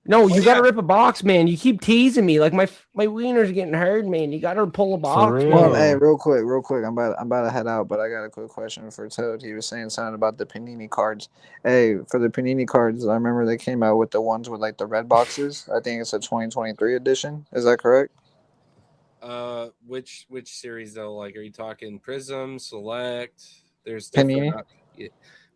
No, Oh, you gotta yeah. rip a box, man. You keep teasing me like my wiener's getting hard, man. You gotta pull a box, real. Well, man. hey, real quick. I'm about to head out, but I got a quick question for Toad. He was saying something about the Panini cards. Hey, for the Panini cards, I remember they came out with the ones with like the red boxes. I think it's a 2023 edition. Is that correct? Which series though? Like, are you talking Prism, Select? There's Panini?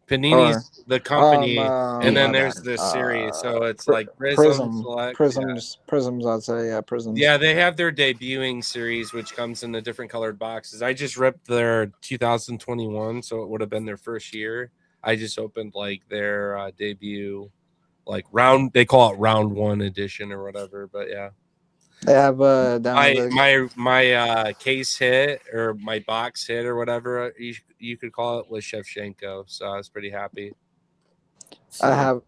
Panini's the company, and then my there's bad. the series. So it's like Prism, Select. Prisms. I'd say, yeah, Prisms. Yeah, they have their debuting series, which comes in the different colored boxes. I just ripped their 2021, so it would have been their first year. I just opened like their debut, like round. They call it round 1 edition or whatever. But yeah, They have my case hit or my box hit or whatever you could call it was Shevchenko. So I was pretty happy. I have.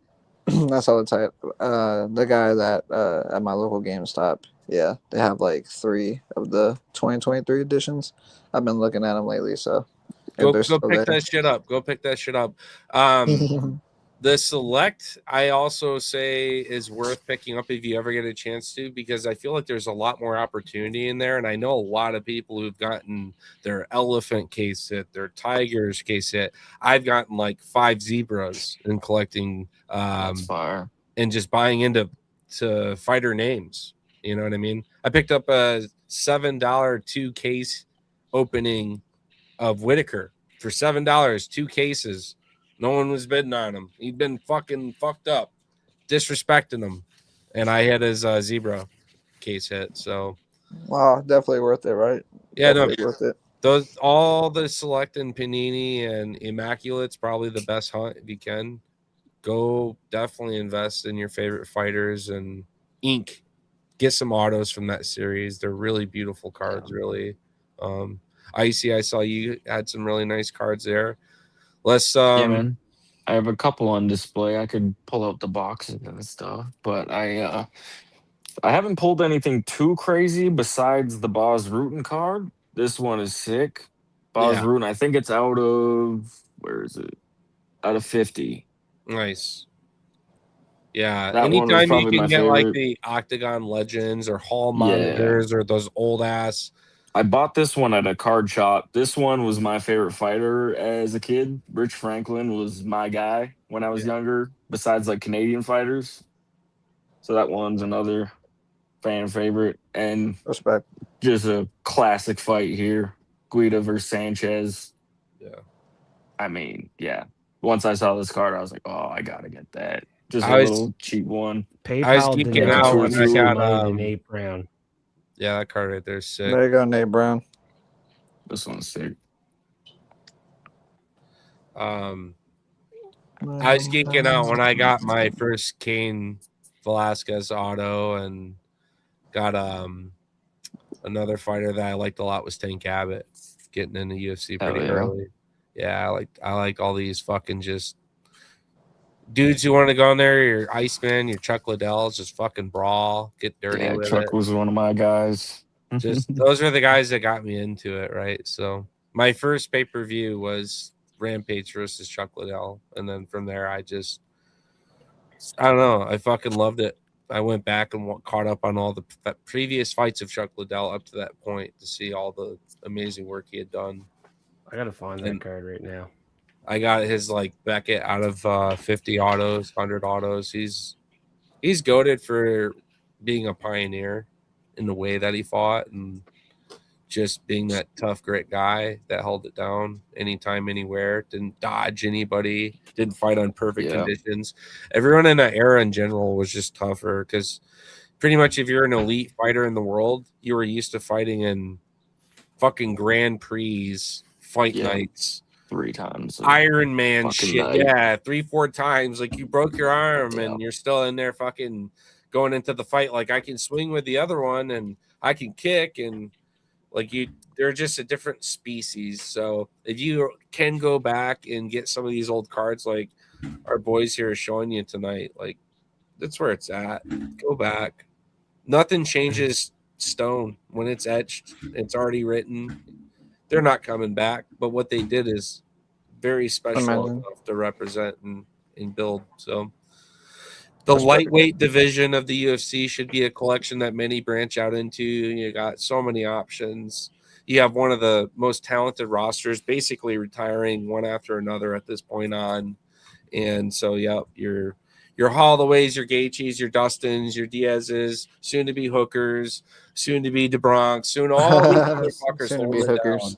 That's all the type. The guy that at my local GameStop. Yeah, they have like 3 of the 2023 editions. I've been looking at them lately, so Go they're still pick there. that shit up. Go pick that shit up. The Select, I also say, is worth picking up if you ever get a chance to, because I feel like there's a lot more opportunity in there. And I know a lot of people who've gotten their elephant case hit, their tigers case hit. I've gotten like 5 zebras in collecting That's fire. and just buying into fighter names. You know what I mean? I picked up a $7 2 case opening of Whitaker for $7, 2 cases. No one was bidding on him. He'd been fucking fucked up, disrespecting him, and I had his zebra case hit. So, Wow, definitely worth it, right? yeah, Definitely worth it. those all the Select and Panini and Immaculate's probably the best hunt if you can. Go definitely invest in your favorite fighters and ink. Get some autos from that series. They're really beautiful cards, really. Icy, I saw you had some really nice cards there. Let's Yeah, man. I have a couple on display. I could pull out the boxes and stuff, but I haven't pulled anything too crazy besides the Boz Rutan card. This one is sick. Boz Yeah. Rutan, I think it's out of where is it? Out of 50. Nice. Yeah. That one was Anytime you probably can my get like favorite. the Octagon Legends or Hall Yeah. monitors or those old ass. I bought this one at a card shop. This one was my favorite fighter as a kid. Rich Franklin was my guy when I was younger, besides like Canadian fighters. So that one's another fan favorite. And Respect. just a classic fight here. Guida versus Sanchez. Yeah. I mean, yeah. Once I saw this card, I was like, oh, I gotta get that. Just a I was little cheap one. PayPal geeking denied out when I me got, money to Nate Brown. Yeah, that card right there is sick. There you go, Nate Brown. This one's sick. I was geeking out when I got my first Cain Velasquez auto and got another fighter that I liked a lot was Tank Abbott getting in the UFC pretty early. Yeah, I like all these fucking just dudes who want to go in there, your Iceman, your Chuck Liddell's, just fucking brawl, get dirty with Chuck it. was one of my guys. Just those are the guys that got me into it, right? So my first pay-per-view was Rampage versus Chuck Liddell, and then from there I don't know, I fucking loved it. I went back and caught up on all the previous fights of Chuck Liddell up to that point to see all the amazing work he had done. I gotta find that card right now. I got his like Beckett out of 50 autos, 100 autos. He's goated for being a pioneer in the way that he fought and just being that tough grit guy that held it down anytime, anywhere, didn't dodge anybody, didn't fight on perfect conditions. Everyone in that era in general was just tougher because pretty much if you're an elite fighter in the world, you were used to fighting in fucking Grand Prix fight nights. 3 times. Iron Man shit. Night. Yeah, 3-4 times. Like you broke your arm and you're still in there fucking going into the fight. Like I can swing with the other one and I can kick and like they're just a different species. So if you can go back and get some of these old cards like our boys here are showing you tonight, like that's where it's at. Go back. Nothing changes stone when it's etched. It's already written. They're not coming back, but what they did is very special enough to represent and build. So the lightweight division of the UFC should be a collection that many branch out into. You got so many options. You have one of the most talented rosters basically retiring one after another at this point on. And so, your Holloways, your Gaethjes, your Dustins, your Diaz's, soon to be Hookers, soon to be DeBronx, soon all these motherfuckers soon to be Hookers.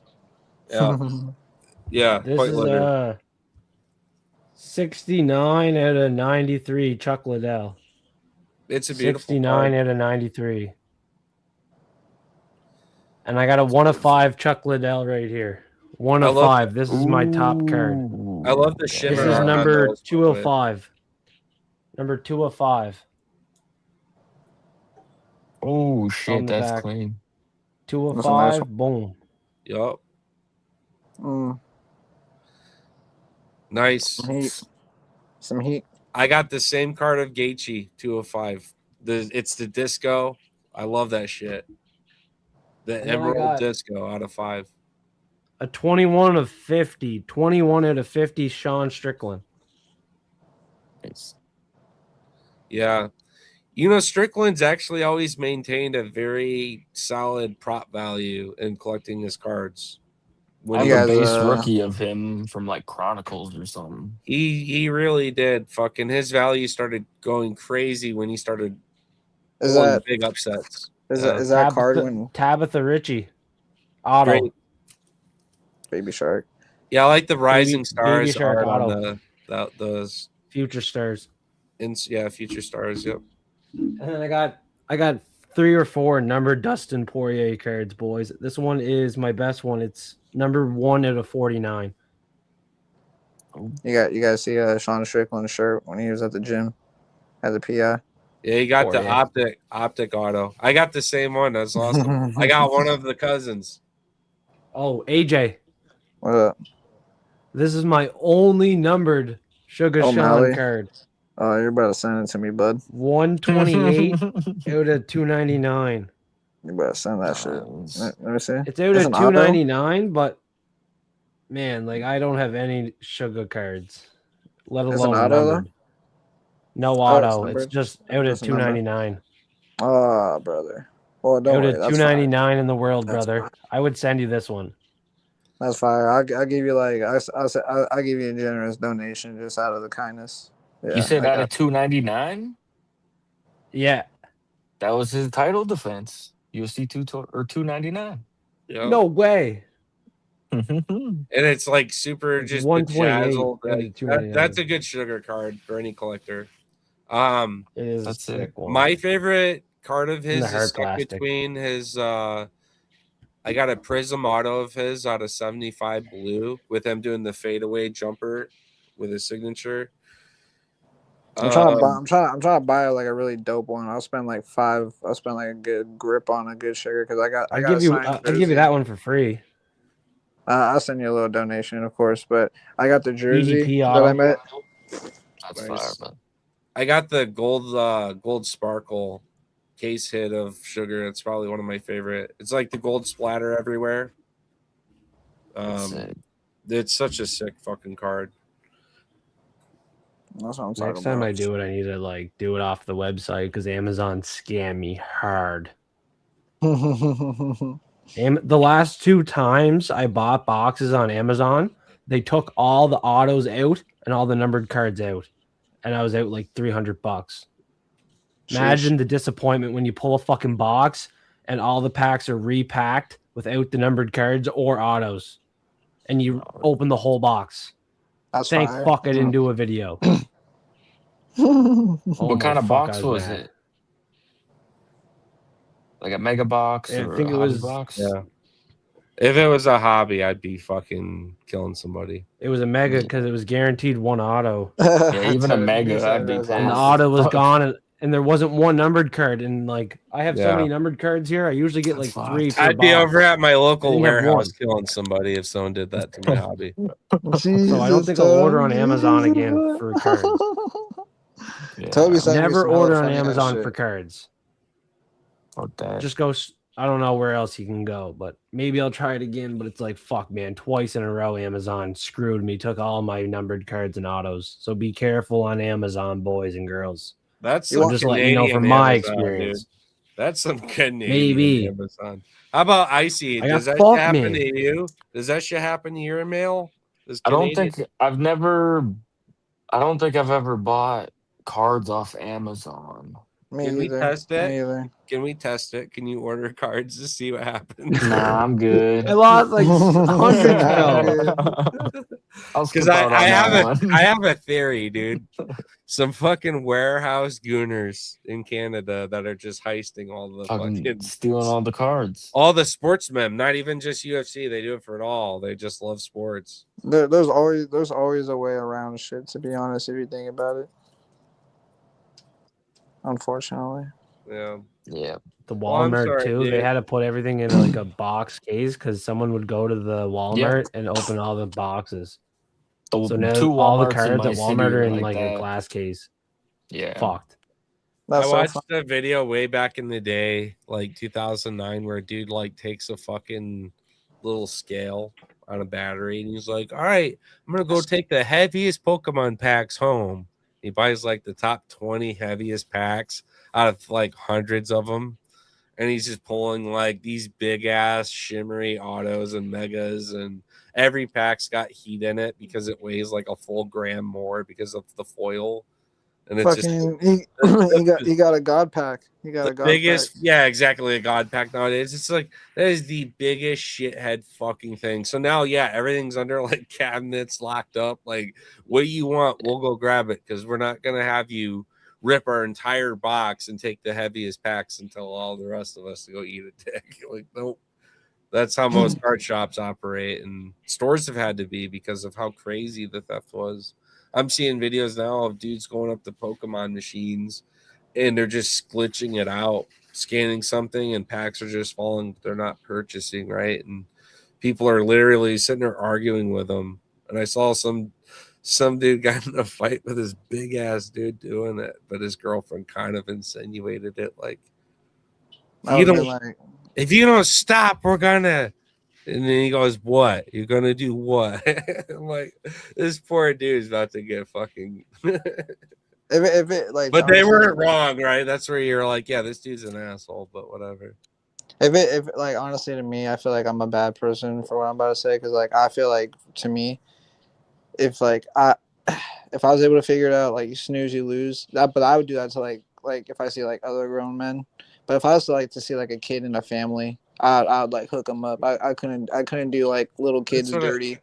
Yeah, This quite is literally. 69 out of 93 Chuck Liddell. It's a beautiful 69 out of 93. And I got a 1 of 5 Chuck Liddell right here. 1 of 5. This is my top card. I love the shimmer. This is number 205. Number 205. Oh shit, that's back. clean. 205. Boom. Yup. Mm. Nice. Some heat. I got the same card of Gaethje, 205. It's the disco. I love that shit. The Emerald Disco out of 5. A 21 of 50. 21 out of 50, Sean Strickland. Nice. Yeah. You know, Strickland's actually always maintained a very solid prop value in collecting his cards. I have a base rookie of him from like Chronicles or something. He really did. Fucking his value started going crazy when he started big upsets. Is that card when Tabitha Ritchie auto? Great. Baby Shark? Yeah, I like the Rising Stars Baby Shark art auto. on those Future Stars. Future Stars. Yep. And then I got 3 or 4 numbered Dustin Poirier cards, boys. This one is my best one. It's number 1 out of 49. You guys see Sean Strickland's shirt when he was at the gym as a PI? Yeah, he got the optic auto. I got the same one. That's awesome. I got one of the cousins. Oh, AJ. What up? This is my only numbered Sugar O'Malley. Sean card. Oh, you're about to send it to me, bud. 128 out of 299. You better send that shit. Let me see. It's out It's of an auto? 299, but man, like I don't have any sugar cards, let It's an alone auto, though? numbered. No Oh, it's auto. It's numbered. just out of Just a number. 299. Oh, brother. Well, don't Out worry. of That's fine. 299 in the world, That's brother. fine. I would send you this one. That's fire. I'll give you like I'll give you a generous donation just out of the kindness. Yeah, You said I out got of 299? Yeah. That was his title defense. UFC 299. Yep. No way. And it's like super It's just 128 bedazzled. out of Like, 299. that's a good sugar card for any collector. It is That's a it. sick one. My favorite card of In the his hard is stuck plastic. between his I got a Prism auto of his out of 75 blue with him doing the fadeaway jumper with his signature. I'm trying to buy. I'm trying to buy like a really dope one. I'll spend like $5. I'll spend like a good grip on a good sugar because I got I'll a give you signed I'll give jersey. you that one for free. I'll send you a little donation, of course. But I got the jersey EDP that auto. I met. That's Nice. fire, man. I got the gold sparkle case hit of sugar. It's probably one of my favorite. It's like the gold splatter everywhere. That's it. It's such a sick fucking card. That's what I'm talking Next time about. I do it, I need to like do it off the website because Amazon scam me hard. The last 2 times I bought boxes on Amazon, they took all the autos out and all the numbered cards out, and I was out like $300. Imagine the disappointment when you pull a fucking box and all the packs are repacked without the numbered cards or autos, and you open the whole box. That's Thank fire. fuck I didn't do a video. What kind of fuck, box I was mad. it? Like a mega box Yeah, I or think a it hobby was- box? Yeah. If it was a hobby, I'd be fucking killing somebody. It was a mega because it was guaranteed 1 auto. Yeah, even a Dude, mega, he said I'd be it was And the pissed. auto was gone, and there wasn't 1 numbered card. And like, I have so Yeah. many numbered cards here. I usually get like That's 3 fucked. per I'd be box. over at my local Then you have warehouse 1. killing somebody if someone did that to my hobby. So I don't think I'll order on Amazon again for cards. Yeah, Toby sent me Never some hella order on funny ass Amazon shit. for cards. fuck that. Just go. I don't know where else you can go, but maybe I'll try it again. But it's like, fuck, man, twice in a row, Amazon screwed me, took all my numbered cards and autos. So be careful on Amazon, boys and girls. That's You some want- Just let you know Canadian from my Amazon, experience. dude. That's some Canadian Maybe. Amazon. How about Icy? I got Does that fuck shit happen me. to you? Does that shit happen to your mail? Does I don't Canadian- think I've ever bought cards off Amazon. Me Can we either. test it? Me either. Can we test it? Can you order cards to see what happens? Nah, I'm good. I lost like hundreds, Nah, bro. dude. I'll skip Because out on that one. I have a theory, dude. Some fucking warehouse gooners in Canada that are just heisting all the Fucking stealing all the cards. all the sportsmen, not even just UFC. They do it for it all. They just love sports. There's always a way around shit. To be honest, if you think about it. Unfortunately. Yeah. Yeah. The Well, I'm Walmart sorry, too. They dude. had to put everything in like a box case because someone would go to the Walmart and open all the boxes. The So now two all the Walmarts in cards my at city Walmart are are in like like that. a glass case. Yeah. Fucked. That's I so watched fun. a video way back in the day, like 2009, where a dude like takes a fucking little scale on a battery and he's like, all right, I'm gonna go take the heaviest Pokemon packs home. He buys like the top 20 heaviest packs out of like hundreds of them, and he's just pulling like these big ass shimmery autos and megas, and every pack's got heat in it because it weighs like a full gram more because of the foil. And it's Fucking, just he got a god pack. He got the a god biggest, pack. yeah, exactly, a god pack nowadays. It's like that is the biggest shithead fucking thing. So now, yeah, everything's under like cabinets locked up. Like, what do you want? We'll go grab it because we're not gonna have you rip our entire box and take the heaviest packs and tell all the rest of us to go eat a dick. Like, nope. That's how most card shops operate, and stores have had to be because of how crazy the theft was. I'm seeing videos now of dudes going up to Pokemon machines and they're just glitching it out, scanning something, and packs are just falling. They're not purchasing, right? And people are literally sitting there arguing with them. And I saw some some dude got in a fight with this big ass dude doing it, but his girlfriend kind of insinuated it like, I would have been like, if you don't stop, we're gonna. And then he goes, "What? You're gonna do what?" I'm like, this poor dude's about to get fucking. if it like, But they honestly, weren't wrong, right? That's where you're like, yeah, this dude's an asshole, but whatever. if like honestly to me, I feel like I'm a bad person for what I'm about to say because like I feel like to me, if like if I was able to figure it out, like you snooze, you lose. But I would do that to like if I see like other grown men. But if I was to like to see like a kid in a family, I'd like hook them up. I couldn't do like little kids dirty.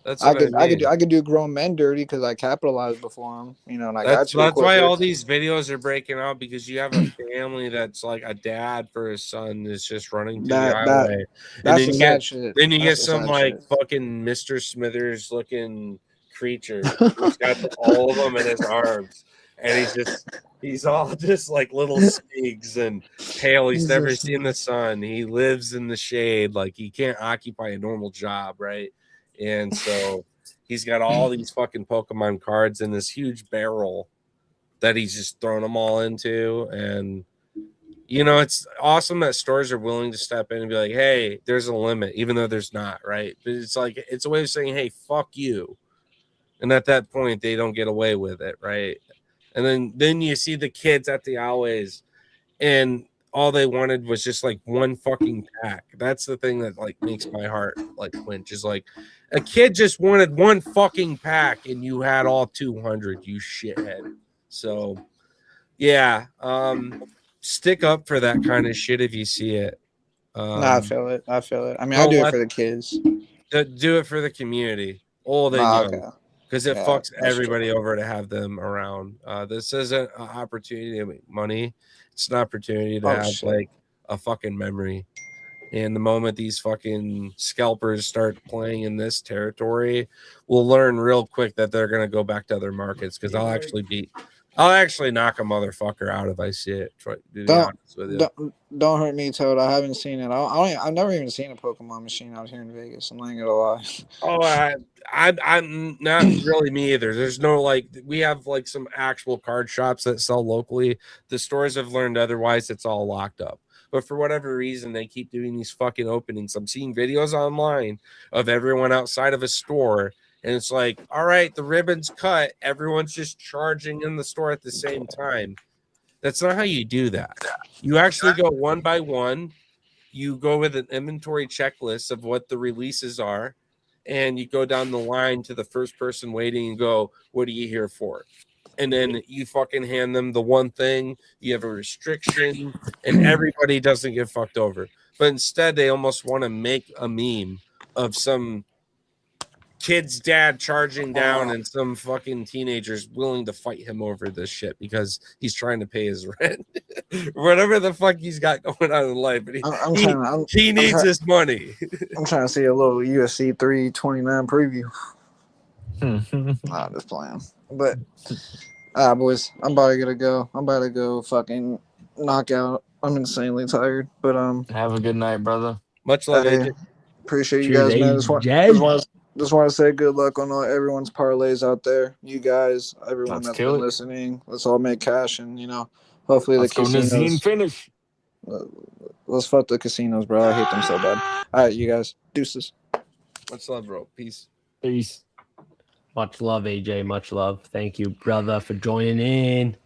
That's what I mean. I could do grown men dirty because I capitalized before them, you know, and I got you. That's why all these videos are breaking out because you have a family that's like a dad for his son is just running through the highway, and then you get shit. Then you That's get some like shit. fucking Mr. Smithers looking creature who's got all of them in his arms, and he's all just like little spigs and pale. He's never seen the sun. He lives in the shade, like he can't occupy a normal job, right? And so he's got all these fucking Pokemon cards in this huge barrel that he's just thrown them all into. And, you know, it's awesome that stores are willing to step in and be like, hey, there's a limit, even though there's not, right? But it's like, it's a way of saying, hey, fuck you. And at that point, they don't get away with it, right? And then you see the kids at the allways and all they wanted was just like one fucking pack. That's the thing that like makes my heart like quench is like a kid just wanted one fucking pack and you had all 200, you shithead. So yeah, stick up for that kind of shit if you see it. I feel it. I mean, I do it for the kids. Do it for the community, old and young, because it fucks everybody over to have them around. This isn't an opportunity to make money. It's an opportunity to have like a fucking memory. And the moment these fucking scalpers start playing in this territory, we'll learn real quick that they're gonna go back to other markets because I'll actually knock a motherfucker out if I see it. To be honest with you. Don't hurt me, Toad. I haven't seen it. I've never even seen a Pokemon machine out here in Vegas. I'm not gonna lie. Oh, I'm not really me either. There's no like we have like some actual card shops that sell locally. The stores have learned otherwise. It's all locked up. But for whatever reason, they keep doing these fucking openings. I'm seeing videos online of everyone outside of a store. And it's like, all right, the ribbon's cut. Everyone's just charging in the store at the same time. That's not how you do that. You actually go one by one. You go with an inventory checklist of what the releases are. And you go down the line to the first person waiting and go, what are you here for? And then you fucking hand them the one thing. You have a restriction and everybody doesn't get fucked over. But instead, they almost want to make a meme of some kid's dad charging down and some fucking teenagers willing to fight him over this shit because he's trying to pay his rent. Whatever the fuck he's got going on in life. But he needs his money. I'm trying to see a little UFC 329 preview. Nah, just playing. But boys, I'm about to go. I'm about to go fucking knock out. I'm insanely tired. But have a good night, brother. Much love, AJ. Appreciate you guys, man. Just want to say good luck on everyone's parlays out there. You guys, everyone that's been listening. Let's all make cash, and you know, hopefully the casinos finish. Let's fuck the casinos, bro. I hate them so bad. All right, you guys, deuces. Much love, bro. Peace. Much love, AJ. Much love. Thank you, brother, for joining in.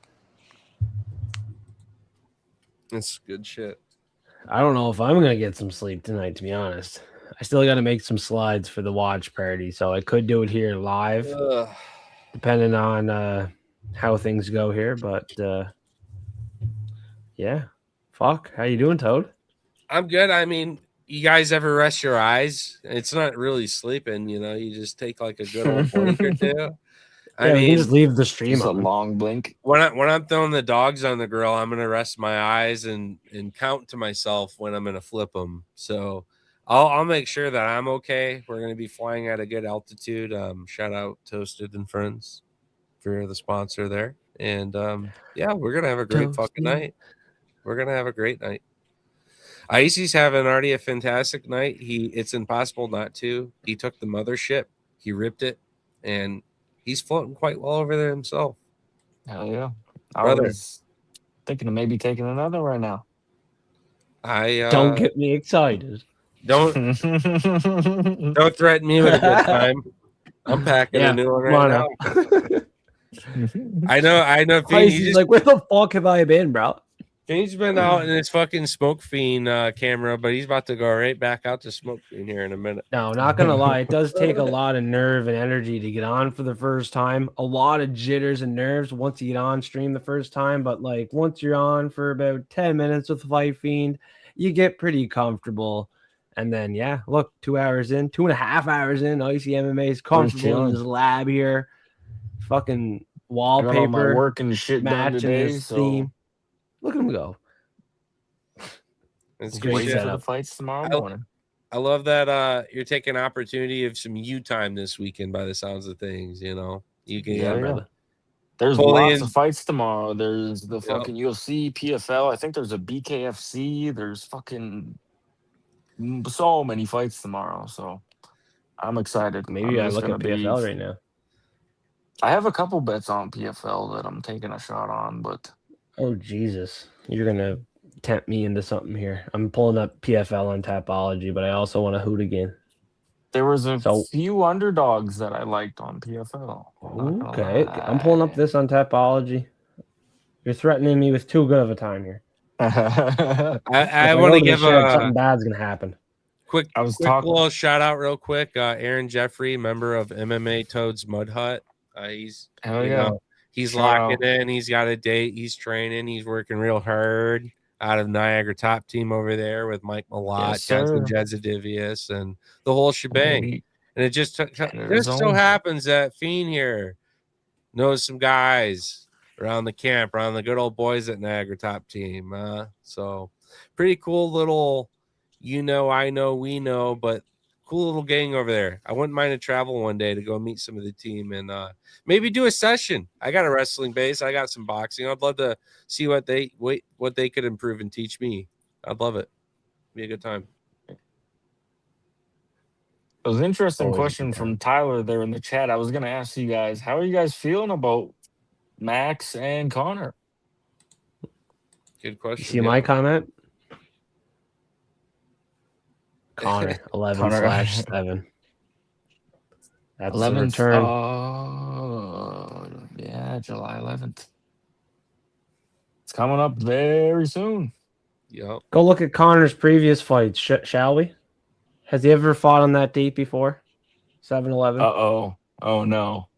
That's good shit. I don't know if I'm gonna get some sleep tonight, to be honest. I still got to make some slides for the watch party, so I could do it here live, depending on how things go here. But yeah, fuck. How you doing, Toad? I'm good. I mean, you guys ever rest your eyes? It's not really sleeping, you know. You just take like a good old blink or two. I mean, just leave the stream just on. A long blink. When I'm throwing the dogs on the grill, I'm gonna rest my eyes and count to myself when I'm gonna flip them. So I'll make sure that I'm okay. We're gonna be flying at a good altitude. Shout out Toasted and Friends for the sponsor there. And yeah, we're gonna have a great fucking night. We're gonna have a great night. Icy's having already a fantastic night. It's impossible not to. He took the mothership, he ripped it, and he's floating quite well over there himself. Hell yeah. I Brother. was thinking of maybe taking another right now. I Don't get me excited. don't threaten me with a good time. I'm packing a new one right now. I know. Fiend, He's like, where the fuck have I been, bro? Fiend's been out in his fucking Smoke Fiend camera, but he's about to go right back out to Smoke Fiend here in a minute. No, not gonna lie, it does take a lot of nerve and energy to get on for the first time. A lot of jitters and nerves once you get on stream the first time, but like once you're on for about 10 minutes with Fight Fiend, you get pretty comfortable. And then yeah, look, 2 hours in, 2.5 hours in, Icy MMA is comfortable in his lab here. Fucking wallpaper, I got all my work and shit done matching today, his so theme. Look at him go. It's Great wait for setup. the fights tomorrow morning. I love that you're taking opportunity of some U time this weekend by the sounds of things, you know. You can Yeah. There's lots of fights tomorrow. There's the fucking UFC, PFL. I think there's a BKFC. There's fucking so many fights tomorrow. So I'm excited. Maybe I look at PFL right now. I have a couple bets on PFL that I'm taking a shot on, but oh Jesus, you're gonna tempt me into something here. I'm pulling up PFL on Tapology, but I also want to hoot again. There was a few underdogs that I liked on PFL. Okay, I'm pulling up this on Tapology. You're threatening me with too good of a time here. I want to give something bad's gonna happen. Quick little shout out, real quick. Aaron Jeffrey, member of MMA Toad's Mud Hut. He's he's locking in. He's got a date. He's training. He's working real hard out of Niagara Top Team over there with Mike Malott, Jasmine Jezadivius, and the whole shebang. And it just so happens that Fiend here knows some guys around the camp, around the good old boys at Niagara Top Team. So pretty cool little, I know, we know, but cool little gang over there. I wouldn't mind to travel one day to go meet some of the team and maybe do a session. I got a wrestling base. I got some boxing. I'd love to see what they could improve and teach me. I'd love it. Be a good time. It was an interesting question from Tyler there in the chat. I was going to ask you guys, how are you guys feeling about Max and Connor? Good question. You see my comment? Connor 11/7. That's 11th, the return. Yeah, July 11th. It's coming up very soon. Yep. Go look at Connor's previous fights, shall we? Has he ever fought on that date before? 7/11. Oh no.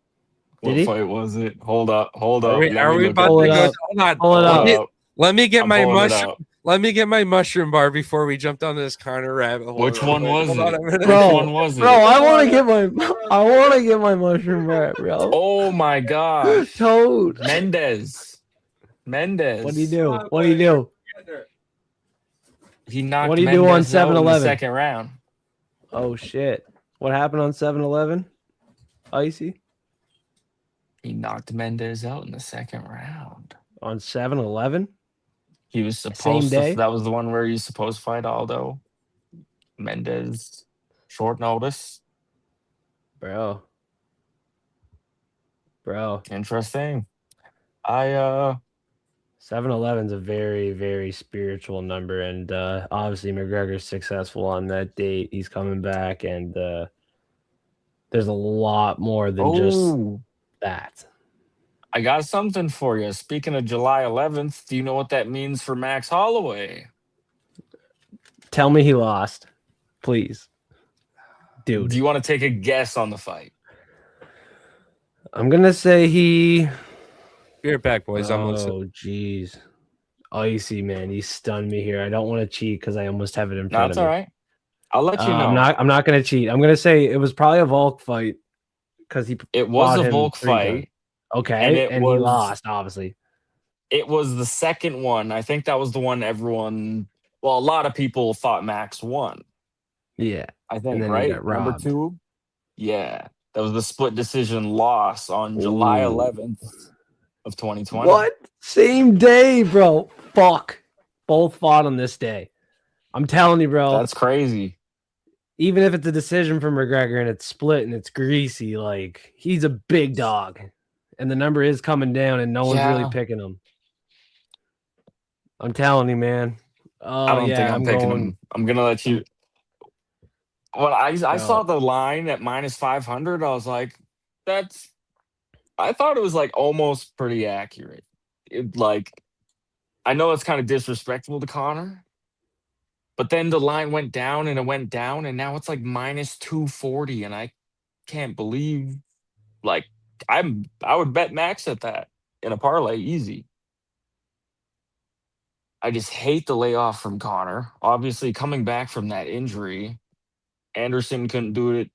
Did he? What fight was it? Hold up. Are we about to go? Hold on. Let me get my mushroom. Let me get my mushroom bar before we jump down this Connor rabbit hole. Which one was it? Which one was it? Bro, I want to get my mushroom bar, bro. Oh my gosh. Toad. Mendez. What do you do? What do you do? He knocked What do you do on 7/11? In the second round. Oh shit. What happened on 7/11? Icy? He knocked Mendez out in the second round. On 7/11? He was supposed to. That was the one where he's supposed to fight Aldo. Mendez, short notice. Bro. Interesting. 7/11's a very, very spiritual number, and obviously McGregor's successful on that date. He's coming back, and there's a lot more than just that. I got something for you. Speaking of July 11th, do you know what that means for Max Holloway? Tell me he lost, please. Dude. Do you want to take a guess on the fight? I'm going to say he... Be right back, boys. I'm listening. Oh, jeez. Icy, man. He stunned me here. I don't want to cheat because I almost have it in front of me. That's all right. I'll let you know. I'm not going to cheat. I'm going to say it was probably a Volk fight because it was a Volk fight. Okay, and he lost, obviously. It was the second one. I think that was the one a lot of people thought Max won. Yeah. I think, right? Number 2? Yeah. That was the split decision loss on July 11th of 2020. What? Same day, bro. Fuck. Both fought on this day. I'm telling you, bro. That's crazy. even if it's a decision for McGregor and it's split and it's greasy, like he's a big dog, and the number is coming down, and no one's really Yeah. picking him. I'm telling you, man. I Oh don't think yeah, I'm I'm picking going. him. I'm gonna let you. When I saw Bro. the line at -500, I was like, that's. I thought it was like almost pretty accurate. Like, I know it's kind of disrespectful to Connor, but then the line went down and it went down, and now it's like -240, and I can't believe like I would bet max at that in a parlay easy. I just hate the layoff from Connor. Obviously, coming back from that injury, Anderson couldn't do it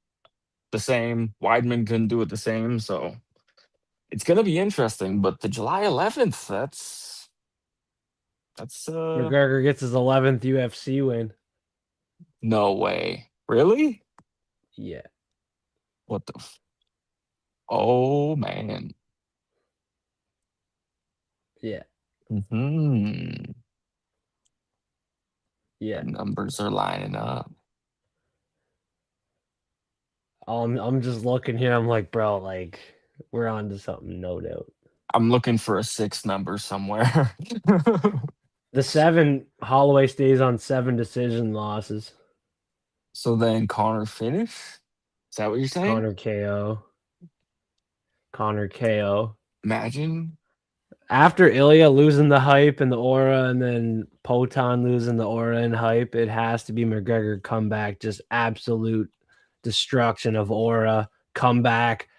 the same. Weidman couldn't do it the same. So it's gonna be interesting. But the July 11th, that's McGregor gets his 11th UFC win. no way. Really? Yeah. What the? Oh man. Yeah. Hmm. Yeah. The numbers are lining up. I'm just looking here. I'm like, bro, like we're on to something, no doubt. I'm looking for a 6 number somewhere. The 7 Holloway stays on 7 decision losses. So then Connor finish? Is that what you're saying? Connor KO. Connor KO. Imagine. After Ilya losing the hype and the aura, and then Poton losing the aura and hype, it has to be McGregor comeback, just absolute destruction of aura, comeback,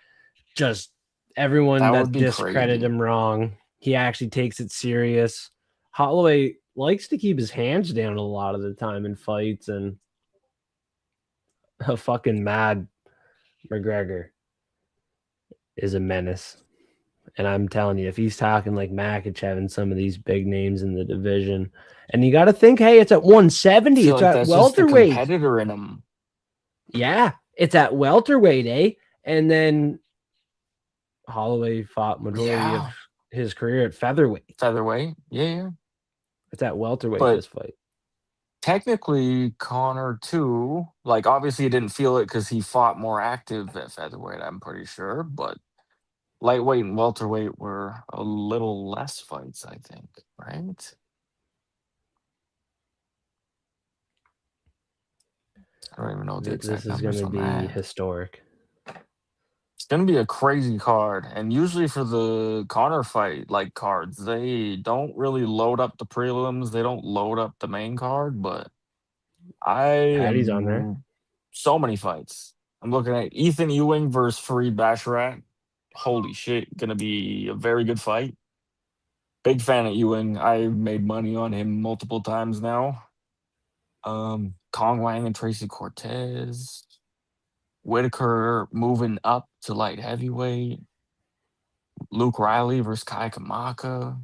just everyone That that would be discredited crazy. him wrong. He actually takes it serious. Holloway likes to keep his hands down a lot of the time in fights, and a fucking mad McGregor is a menace. And I'm telling you, if he's talking like Makachev and some of these big names in the division, and you got to think, hey, it's at I 170. feel It's like at that's just the welterweight. competitor in him. Yeah, it's at welterweight, eh? And then Holloway fought majority of Yeah. his career at featherweight. Featherweight. Yeah. It's at welterweight, But this fight. technically, Connor, too, like, obviously he didn't feel it because he fought more active at featherweight, I'm pretty sure. But lightweight and welterweight were a little less fights, I think, right? I don't even know what the This exact is going numbers to on be that. historic. It's gonna be a crazy card, and usually for the Connor fight like cards, they don't really load up the prelims. They don't load up the main card, but I Patty's on there. am so many fights. I'm looking at Ethan Ewing versus Fareed Basharat. Holy shit, gonna be a very good fight. Big fan of Ewing. I made money on him multiple times now. Kong Wang and Tracy Cortez. Whitaker moving up to light heavyweight. Luke Riley versus Kai Kamaka.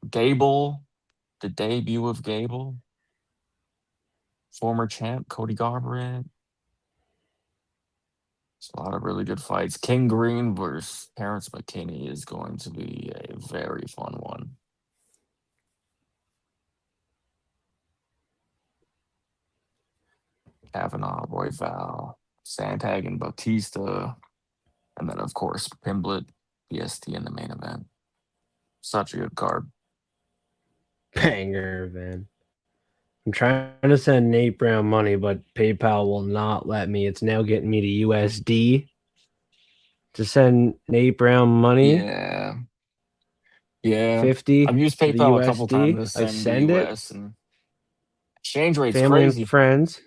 Gable, the debut of Gable. Former champ Cody Garbrandt. It's a lot of really good fights. King Green versus Terrence McKinney is going to be a very fun one. Kavanaugh, Royval, Santag, and Bautista. And then, of course, Pimblett, PST in the main event. Such a good card. Banger, man. I'm trying to send Nate Brown money, but PayPal will not let me. It's now getting me to USD to send Nate Brown money. Yeah. Yeah. 50 I've used to the PayPal a couple times USD. to I send to send it. US, and exchange rate's Family and crazy. friends.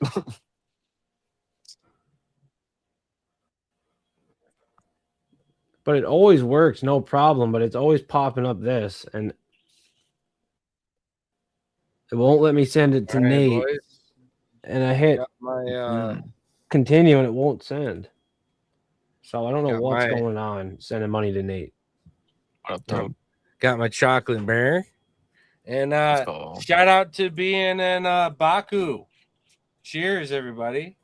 But it always works, no problem. But it's always popping up this, and it won't let me send it to All right, Nate. boys. And I hit Got my continue, and it won't send. So I don't know Got what's my- going on sending money to Nate. What up, Toad? got my chocolate bear. And Let's go. shout out to being in Baku. Cheers, everybody.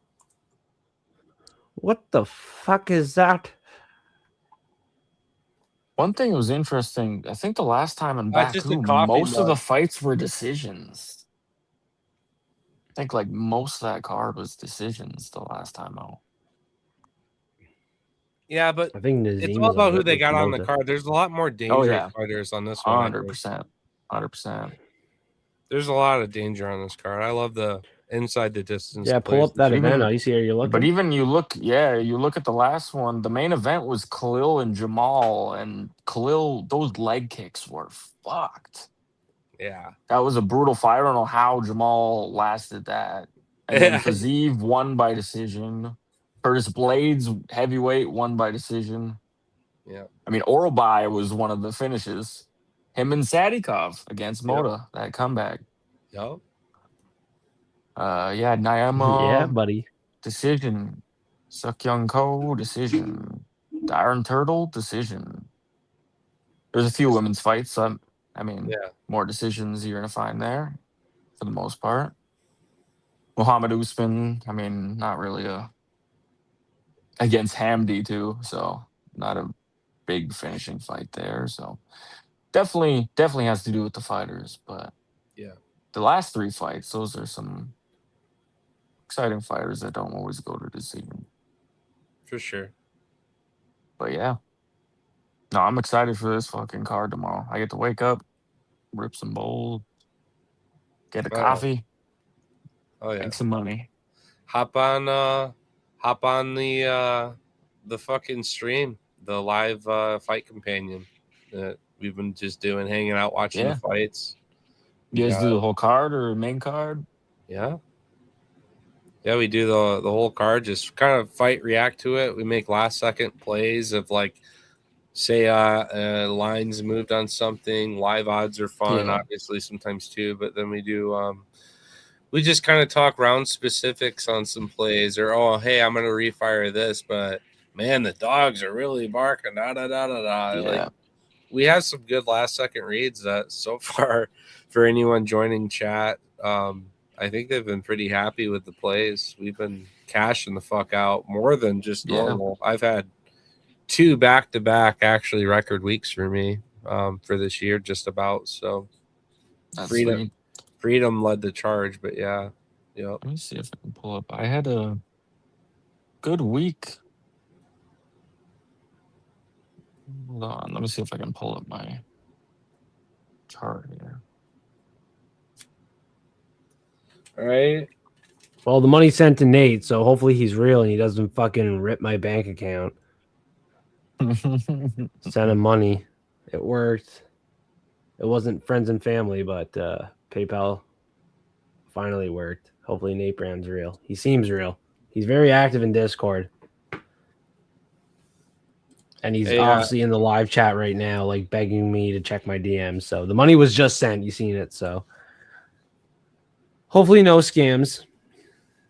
What the fuck is that? One thing that was interesting, I think the last time in That's just a Baku, coffee most of the mug. fights were decisions. I think like most of that card was decisions the last time out. Yeah, but I think Nazim it's is all about up who they with got on the Mota. card. There's a lot more Oh dangerous yeah, fighters on this one. I think. 100%, 100%. There's a lot of danger on this card. I love the inside the distance Yeah, pull plays. up that Even- event. You see, are you looking? But even you look at the last one. The main event was Khalil and Jamal, and Khalil, those leg kicks were fucked. Yeah. That was a brutal fight. I don't know how Jamal lasted that. And then Fiziev won by decision. Curtis Blades, heavyweight, won by decision. Yeah. I mean, Orobai was one of the finishes. Him and Sadikov against Mota, that comeback. Yep. Yeah, Naima, Yeah, buddy. decision. Sukyung Ko, decision. Iron Turtle, decision. There's a few women's fights. I mean, Yeah. more decisions you're going to find there for the most part. Muhammad Usman, I mean, not really against Hamdi too, so not a big finishing fight there. So definitely has to do with the fighters. But Yeah. the last 3 fights, those are some exciting fighters that don't always go to decision. For sure. But yeah. No, I'm excited for this fucking card tomorrow. I get to wake up, rip some bowls, get a coffee, Oh yeah. make some money. Hop on the fucking stream, the live fight companion that we've been just doing, hanging out, watching Yeah. the fights. You guys do the whole card or main card? Yeah. Yeah, we do the whole card, just kind of fight, react to it. We make last second plays of like, say lines moved on something. Live odds are fun, Yeah. obviously sometimes too, but then we do we just kind of talk round specifics on some plays, or oh hey, I'm gonna refire this, but man, the dogs are really barking. Da da da da da. Yeah. Like, we have some good last second reads that so far for anyone joining chat. I think they've been pretty happy with the plays. We've been cashing the fuck out more than just normal. I've had 2 back-to-back actually record weeks for me for this year, just about. So That's freedom sweet. freedom led the charge, but yeah. Yep. Let me see if I can pull up. I had a good week. Hold on. Let me see if I can pull up my chart here. All right. Well, the money sent to Nate, so hopefully he's real and he doesn't fucking rip my bank account. Send him money. It worked. It wasn't friends and family, but PayPal finally worked. Hopefully Nate Brown's real. He seems real. He's very active in Discord. And he's obviously in the live chat right now, like begging me to check my DMs. So the money was just sent. You seen it. So hopefully no scams.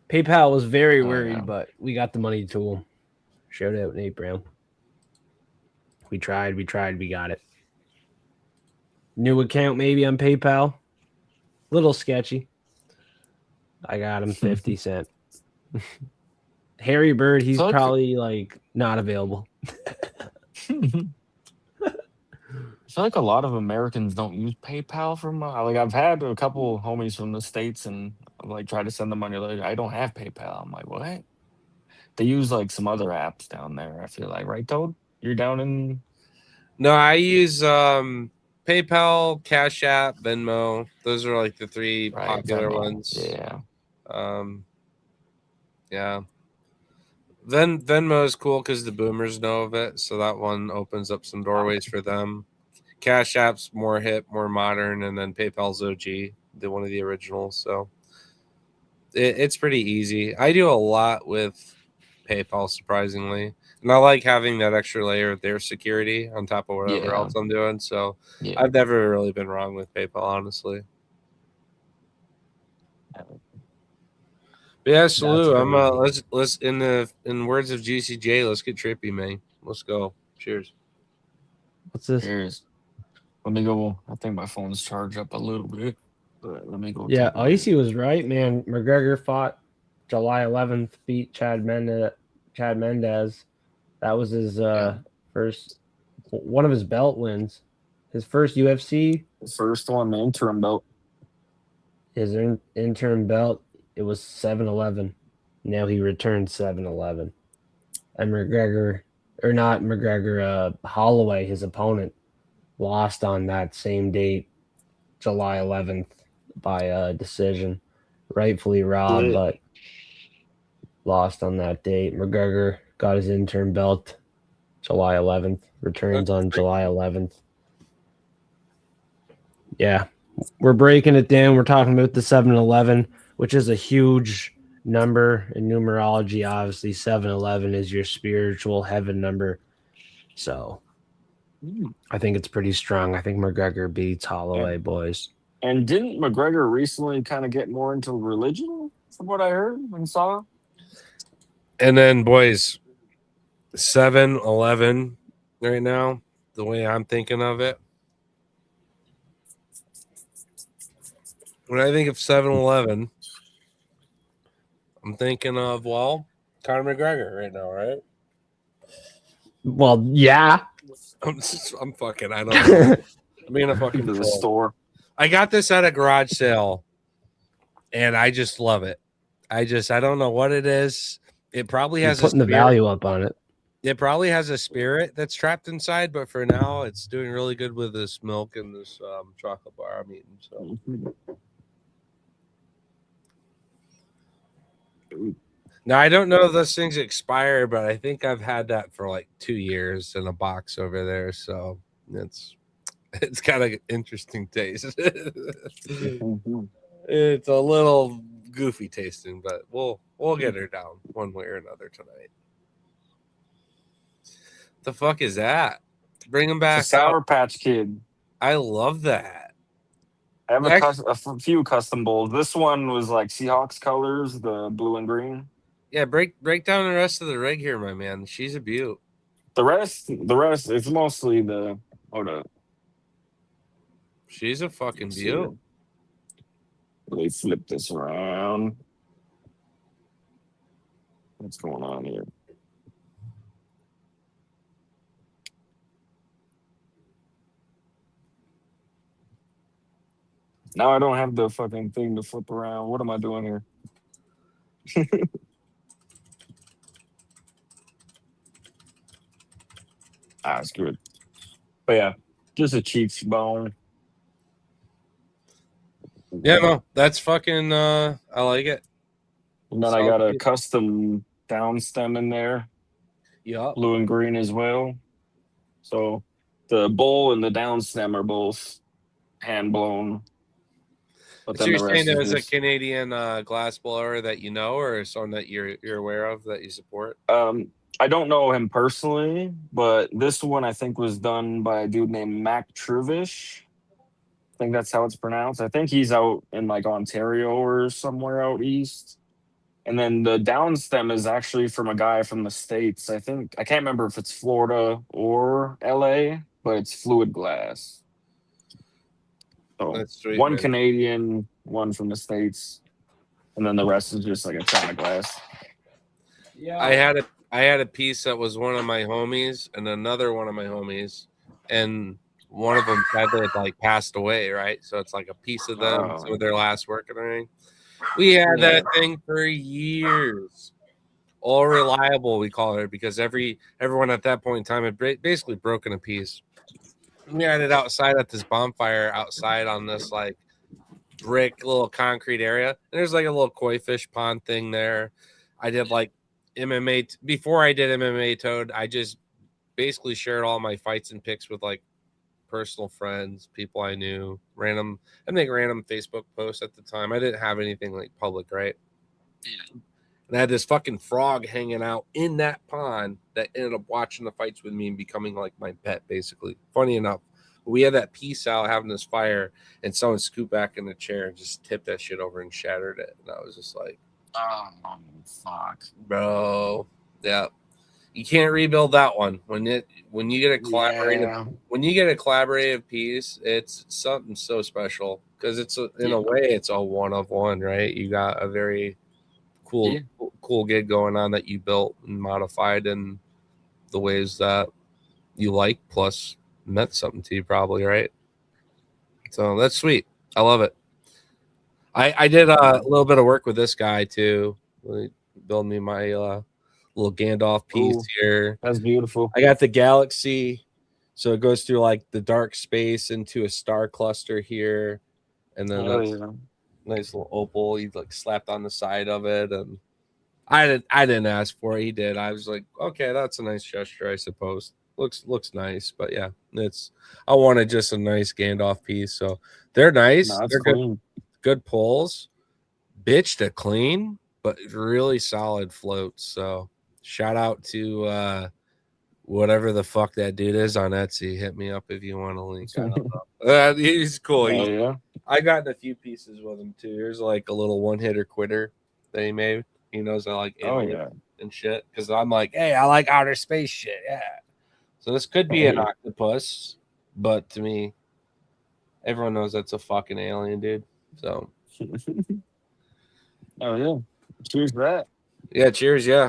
PayPal was very worried, but we got the money to him. Shout out Nate Brown. We tried, we got it. New account maybe on PayPal. Little sketchy. I got him 50 cent. Harry Bird, he's probably like not available. I feel like a lot of Americans don't use PayPal for money. Like I've had a couple homies from the States and like try to send them money. Like, I don't have PayPal. I'm like, what? They use like some other apps down there. I feel like, right, Toad? You're down in. No, I use PayPal, Cash App, Venmo. Those are like the 3 popular ones. Yeah. Yeah. Venmo is cool because the boomers know of it, so that one opens up some doorways for them. Cash App's more hip, more modern, and then PayPal's OG, one of the originals. So it's pretty easy. I do a lot with PayPal, surprisingly, and I like having that extra layer of their security on top of whatever else I'm doing. So I've never really been wrong with PayPal, honestly. But yeah, salute. I'm let's in words of GCJ, let's get trippy, man. Let's go. Cheers. What's this? Cheers. Let me go. I think my phone's charged up a little bit, but let me go. Yeah, Icy was right, man. McGregor fought July 11th, beat Chad Mendez. That was his first, one of his belt wins. His first UFC. First one, the interim belt. His interim belt. it was 7-11. Now he returned 7-11. And McGregor, or not McGregor, Holloway, his opponent, lost on that same date, July 11th, by a decision. Rightfully robbed, Lit. but lost on that date. McGregor got his interim belt July 11th, returns on July 11th. Yeah, we're breaking it down. We're talking about the 7-11, which is a huge number in numerology. Obviously, 7-11 is your spiritual heaven number. So I think it's pretty strong. I think McGregor beats Holloway, boys. And didn't McGregor recently kind of get more into religion, from what I heard and saw? And then, boys, 7-11 right now, the way I'm thinking of it. When I think of 7-11, I'm thinking of, well, Conor McGregor right now, right? Well, yeah. I'm fucking, I don't know. I'm being a fucking To the troll. store. I got this at a garage sale, and I just love it. I don't know what it is. It probably You're has putting the value up on it. It probably has a spirit that's trapped inside, but for now, it's doing really good with this milk and this chocolate bar I'm eating. So. Now, I don't know if those things expire, but I think I've had that for like 2 years in a box over there. So it's got an interesting taste. It's a little goofy tasting, but we'll get her down one way or another tonight. The fuck is that? Bring them back. It's a Sour Patch Kid. I love that. I have a few custom bowls. This one was like Seahawks colors, the blue and green. Yeah, break down the rest of the rig here, my man. She's a beaut. The rest, it's mostly the. Hold up. She's a fucking beaut. Let me flip this around. What's going on here? Now I don't have the fucking thing to flip around. What am I doing here? Screw it. But yeah, just a cheeks bone. Yeah, no, that's fucking. I like it. And then I got a custom down stem in there. Yeah, blue and green as well. So the bowl and the down stem are both hand blown. But so then you're the saying rest there is was a just, Canadian glass blower that you know, or someone that you're aware of that you support? I don't know him personally, but this one I think was done by a dude named Mac Truvish. I think that's how it's pronounced. I think he's out in like Ontario or somewhere out east. And then the down stem is actually from a guy from the States. I can't remember if it's Florida or LA, but it's Fluid Glass. So That's sweet, one man. Canadian, one from the States, and then the rest is just like a China glass. Yeah, I had a piece that was one of my homies and another one of my homies, and one of them sadly had like passed away, right? So it's like a piece of them, some of their last work and everything. We had that thing for years. All reliable, we call it, because everyone at that point in time had basically broken a piece. We had it outside at this bonfire outside on this like brick little concrete area. And there's like a little koi fish pond thing there. I did like MMA before I did MMA Toad. I just basically shared all my fights and pics with like personal friends, people I knew, random. I'd make random Facebook posts at the time. I didn't have anything like public, right? Yeah. And I had this fucking frog hanging out in that pond that ended up watching the fights with me and becoming like my pet, basically. Funny enough, we had that piece out having this fire, and someone scooped back in the chair and just tipped that shit over and shattered it. And I was just like, oh, fuck, bro. Yeah. You can't rebuild that one. When you get a collaborative piece, it's something so special because it's in a way it's a one of one, right? You got a very cool gig going on that you built and modified in the ways that you like, plus meant something to you probably, right? So that's sweet. I love it. I did a little bit of work with this guy too. He built me my little Gandalf piece Ooh, here. that's beautiful. I got the galaxy, so it goes through like the dark space into a star cluster here, and then Oh, that's yeah. nice little opal. He like slapped on the side of it, and I didn't ask for it. He did. I was like, okay, that's a nice gesture, I suppose. Looks nice, but yeah, I wanted just a nice Gandalf piece. So they're nice. No, that's They're clean. good pulls. Bitch to clean, but really solid floats. So shout out to whatever the fuck that dude is on Etsy. Hit me up if you want a link. I don't know. He's cool. Oh, yeah. I got a few pieces with him too. Here's like a little one hitter quitter that he made. He knows I like Oh, aliens yeah. and shit. Because I'm like, hey, I like outer space shit. Yeah. So this could be an Hey. octopus, but to me, everyone knows that's a fucking alien, dude. So Oh, yeah. Cheers to that. yeah, cheers, yeah.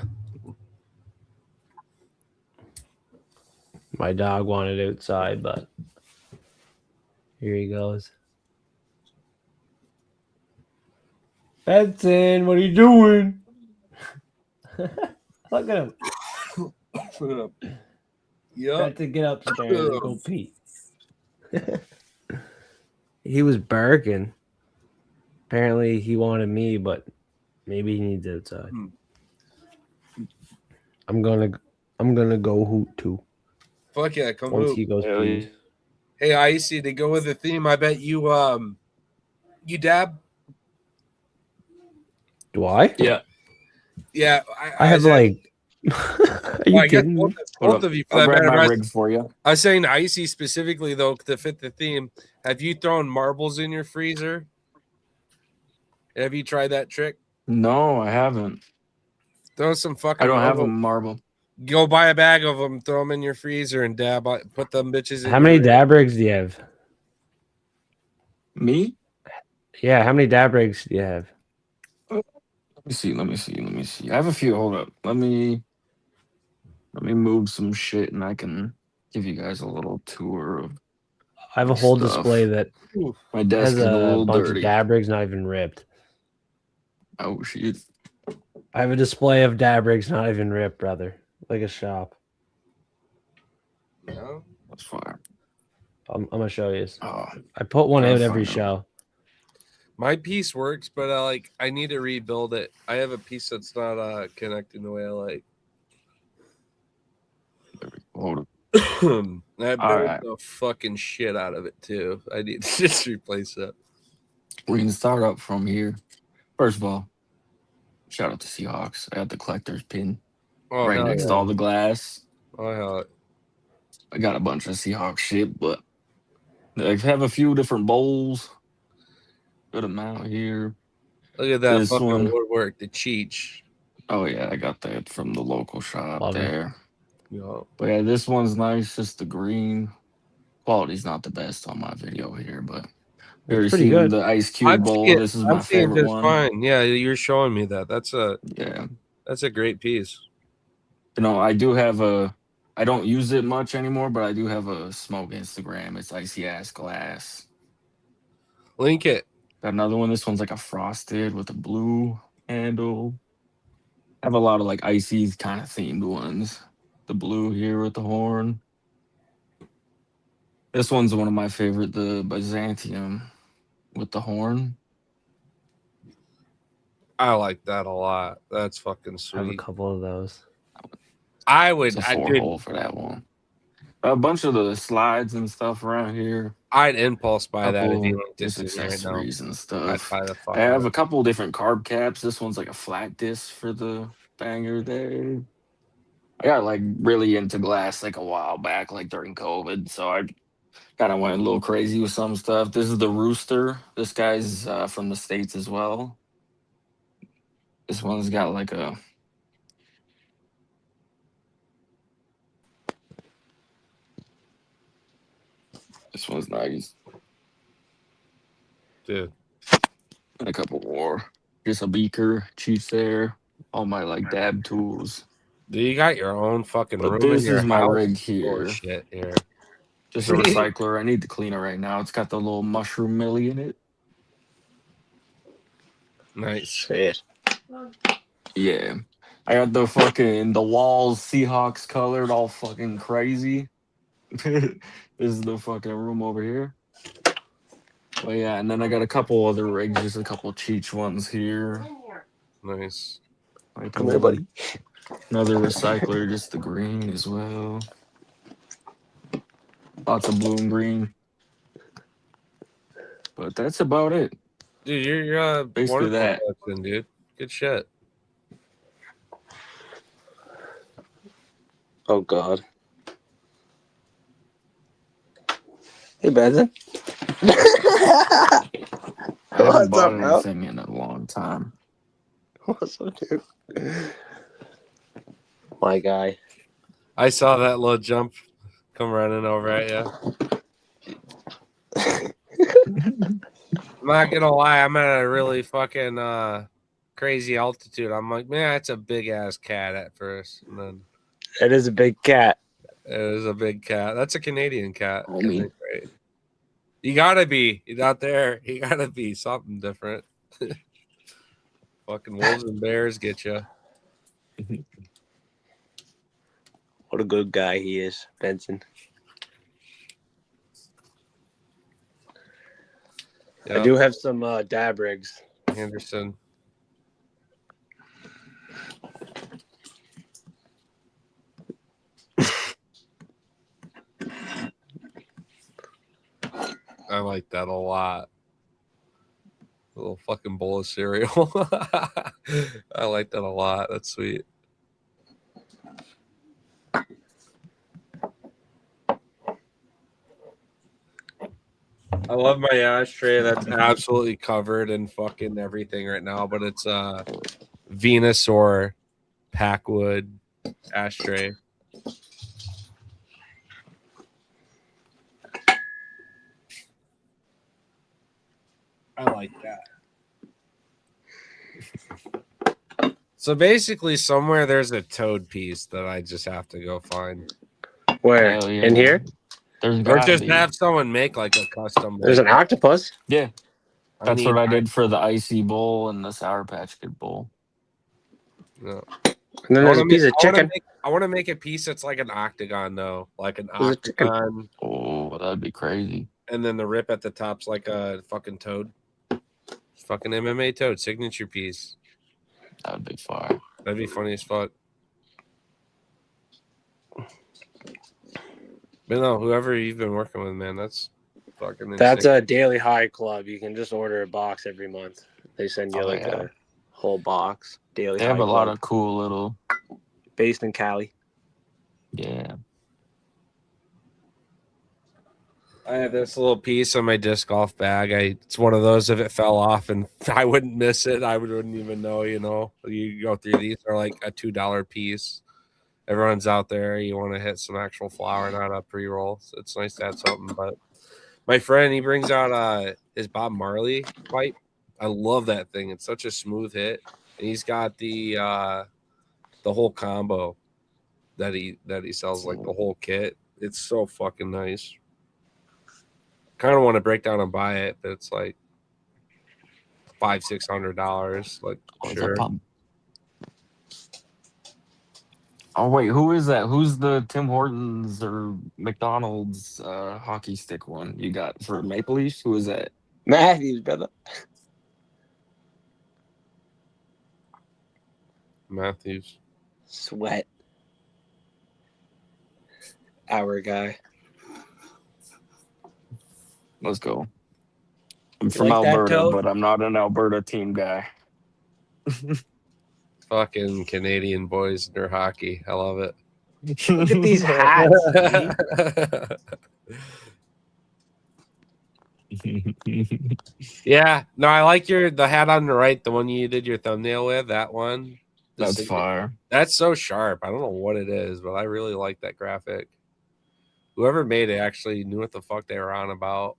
My dog wanted outside, but here he goes. Benson, what are you doing? Look at him. Yep. Benson, get upstairs and go pee. He was barking. Apparently, he wanted me, but maybe he needs outside. I'm gonna go hoot too. Fuck yeah, come Once hoop. he goes Hell pee. Hey, Icy, to go with the theme, I bet you you dab. Do I? Yeah. Yeah, I have like. Are you I guess kidding me? both of you for I'll that grab matter. my rig for you. I was saying Icy specifically though to fit the theme. Have you thrown marbles in your freezer? Have you tried that trick? No, I haven't. Throw some fucking I don't have a marbles. marble. Go buy a bag of them, throw them in your freezer, and dab. Put them bitches in. How many dab rigs do you have? Me? Yeah, how many dab rigs do you have? Let me see. I have a few. Hold up. Let me move some shit and I can give you guys a little tour of I have a my whole stuff. display that My desk has is a a little bunch dirty. of dab rigs not even ripped. Oh shit. I have a display of dab rigs not even ripped, brother. Like a shop. No. That's fire. I'm gonna show you. Oh, I put one gotta out every find out. show. My piece works, but I need to rebuild it. I have a piece that's not connecting the way I like. Hold up. I built right. the fucking shit out of it too. I need to just replace it. We can start up from here. First of all, shout out to Seahawks. I got the collector's pin Oh, right hell next yeah. to all the glass. Oh, hell. I got a bunch of Seahawks shit, but I have a few different bowls. Good amount here. Look at that This fucking one. woodwork, the Cheech. Oh yeah, I got that from the local shop Love it. there. Yo. But yeah, this one's nice. Just the green quality's not the best on my video here, but you already pretty seen good. the ice cube bowl. This is my seeing favorite just one. fine. Yeah, you're showing me that. That's a great piece. You know, I don't use it much anymore, but I do have a smoke Instagram. It's icy ass glass. Link it. Got another one. This one's like a frosted with a blue handle. I have a lot of like icy kind of themed ones. The blue here with the horn. This one's one of my favorite, the Byzantium with the horn. I like that a lot. That's fucking I have a sweet. couple of those. I would. It's a 4-hole for that one. A bunch of the slides and stuff around here. I'd impulse buy that if Couple you linked it just to me right now. accessories and I'd stuff. buy the fuck I have out. a couple different carb caps. This one's like a flat disc for the banger there. I got like really into glass like a while back, like during COVID. So I kind of went a little crazy with some stuff. This is the Rooster. This guy's from the States as well. This one's got like a This one's nice. Dude. And a couple more. Just a beaker, Chiefs there. All my like dab tools. Dude, you got your own fucking But room this in your is my house? rig Oh, here. shit, here. Just a recycler. I need to clean it right now. It's got the little mushroom millie in it. Nice. Shit. Yeah. I got the walls Seahawks colored all fucking crazy. This is the fucking room over here. But yeah, and then I got a couple other rigs, just a couple Cheech ones here. Nice. Like Come here, buddy. another recycler, just the green as well. Lots of blue and green. But that's about it. Dude, you're Basically wonderful that. collection, dude. Good shit. Oh God. Hey, Benson. I haven't What's bought up, bro? anything in a long time. What's up, dude? My guy. I saw that little jump come running over at you. I'm not gonna lie, I'm at a really fucking crazy altitude. I'm like, man, that's a big ass cat at first, and then It is a big cat. it was a big cat. That's a Canadian cat. I Homie. think, right? You gotta be. You're not there. You gotta be something different. Fucking wolves and bears get you. What a good guy he is, Benson. I do have some dab rigs. Anderson. I like that a lot. A little fucking bowl of cereal. I like that a lot. That's sweet. I love my ashtray that's absolutely covered in fucking everything right now, but it's Venus or Packwood ashtray. I like that. So basically, somewhere there's a toad piece that I just have to go find. Where? Hell yeah. In here? There's Or gotta just be. have someone make like a custom. There's an octopus. Yeah. That's what I need- did for the icy bowl and the Sour Patch Kid bowl. No. And then there's a piece of chicken. I want to make a piece that's like an octagon, though, like an There's a chicken. octagon, Oh, that'd be crazy. and then the rip at the top's like a fucking toad, fucking MMA toad signature piece. That would be fire. That'd be funny as fuck. But no, whoever you've been working with, man, that's fucking insane. That's a Daily High Club. You can just order a box every month. They send you Oh, like yeah. a whole box. Daily They High have a Club. lot of cool little. Based in Cali. Yeah. I have this little piece on my disc golf bag. It's one of those, if it fell off and I wouldn't miss it, I wouldn't even know, you know. You go through these, are like a $2 piece. Everyone's out there. You want to hit some actual flour, not a pre-roll. So it's nice to have something. But my friend, he brings out his Bob Marley pipe. I love that thing. It's such a smooth hit. And he's got the whole combo that he sells, like the whole kit. It's so fucking nice. Kind of want to break down and buy it, but it's like $500-$600. Like, sure. Oh wait, who is that? Who's the Tim Hortons or McDonald's hockey stick one you got for Maple Leafs? Who is that? Matthews, brother. Matthews. Sweat. Our guy. Let's go. I'm from like that, Alberta, Toad? but I'm not an Alberta team guy. Fucking Canadian boys and their hockey. I love it. Look at these hats. Yeah. No, I like the hat on the right, the one you did your thumbnail with, that one. That's fire. That's so sharp. I don't know what it is, but I really like that graphic. Whoever made it actually knew what the fuck they were on about.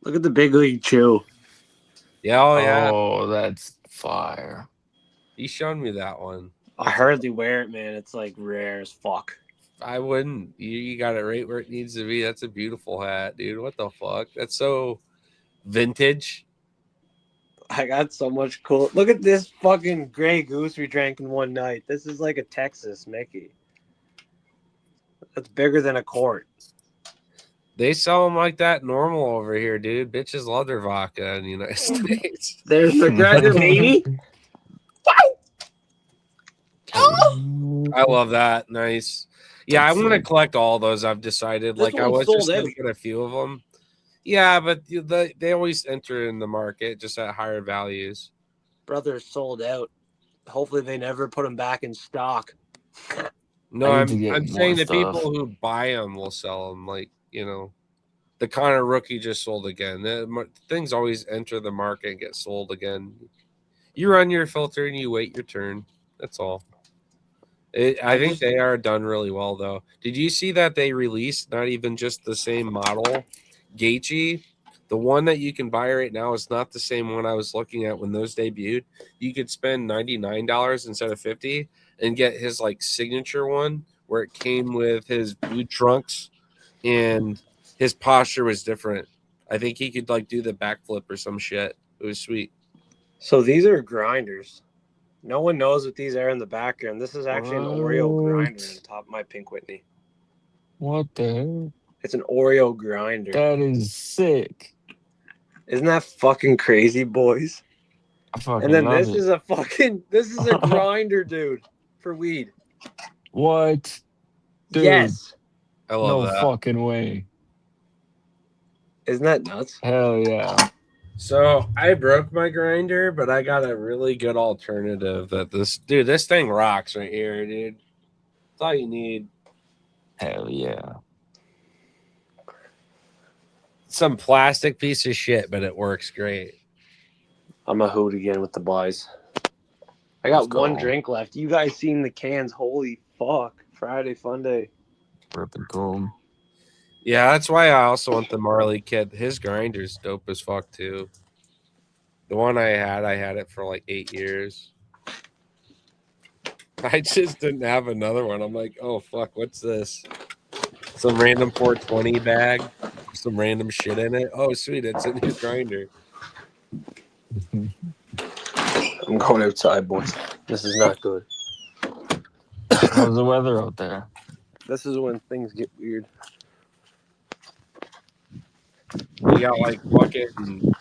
Look at the Big League Chew. Yeah, oh yeah. Oh, that's fire. He showed me that one. I hardly wear it, man. It's like rare as fuck. I wouldn't. You got it right where it needs to be. That's a beautiful hat, dude. What the fuck? That's so vintage. I got so much cool. Look at this fucking Grey Goose we drank in one night. This is like a Texas Mickey. That's bigger than a quart. They sell them like that normal over here, dude. Bitches love their vodka in the United States. There's McGregor, baby. I love that. Nice. Yeah, I want to collect all those. I've decided. This Like, I one's was sold just going out. to get a few of them. Yeah, but they always enter in the market just at higher values. Brother, sold out. Hopefully they never put them back in stock. No, I need to I'm get saying more the stuff. people who buy them will sell them. Like, you know, the Connor rookie just sold again. Things always enter the market and get sold again. You run your filter and you wait your turn. That's all. I think they are done really well, though. Did you see that they released not even just the same model, Gaethje? The one that you can buy right now is not the same one I was looking at when those debuted. You could spend $99 instead of $50 and get his like signature one where it came with his blue trunks and his posture was different. I think he could like do the backflip or some shit. It was sweet. So these are grinders. No one knows what these are in the background. This is actually an Oreo grinder on top of my Pink Whitney. What the hell? It's an Oreo grinder. That is sick. Isn't that fucking crazy, boys? I fucking And then love this it. is a grinder, dude, for weed. What? Dude, Yes. I love no that. fucking way. Isn't that nuts? Hell yeah. So I broke my grinder, but I got a really good alternative that this thing rocks right here, dude. That's all you need. Hell yeah. Some plastic piece of shit, but it works great. I'm a hoot again with the boys. I Let's got one go. drink left. You guys seen the cans? Holy fuck. Friday fun day. Rip and cold. Yeah, that's why I also want the Marley kit. His grinder's dope as fuck too. The one I had it for like 8 years. I just didn't have another one. I'm like, oh fuck, what's this? Some random 420 bag, some random shit in it. Oh sweet, it's a new grinder. I'm going outside, boys. This is not good. How's the weather out there? This is when things get weird. We got like fucking.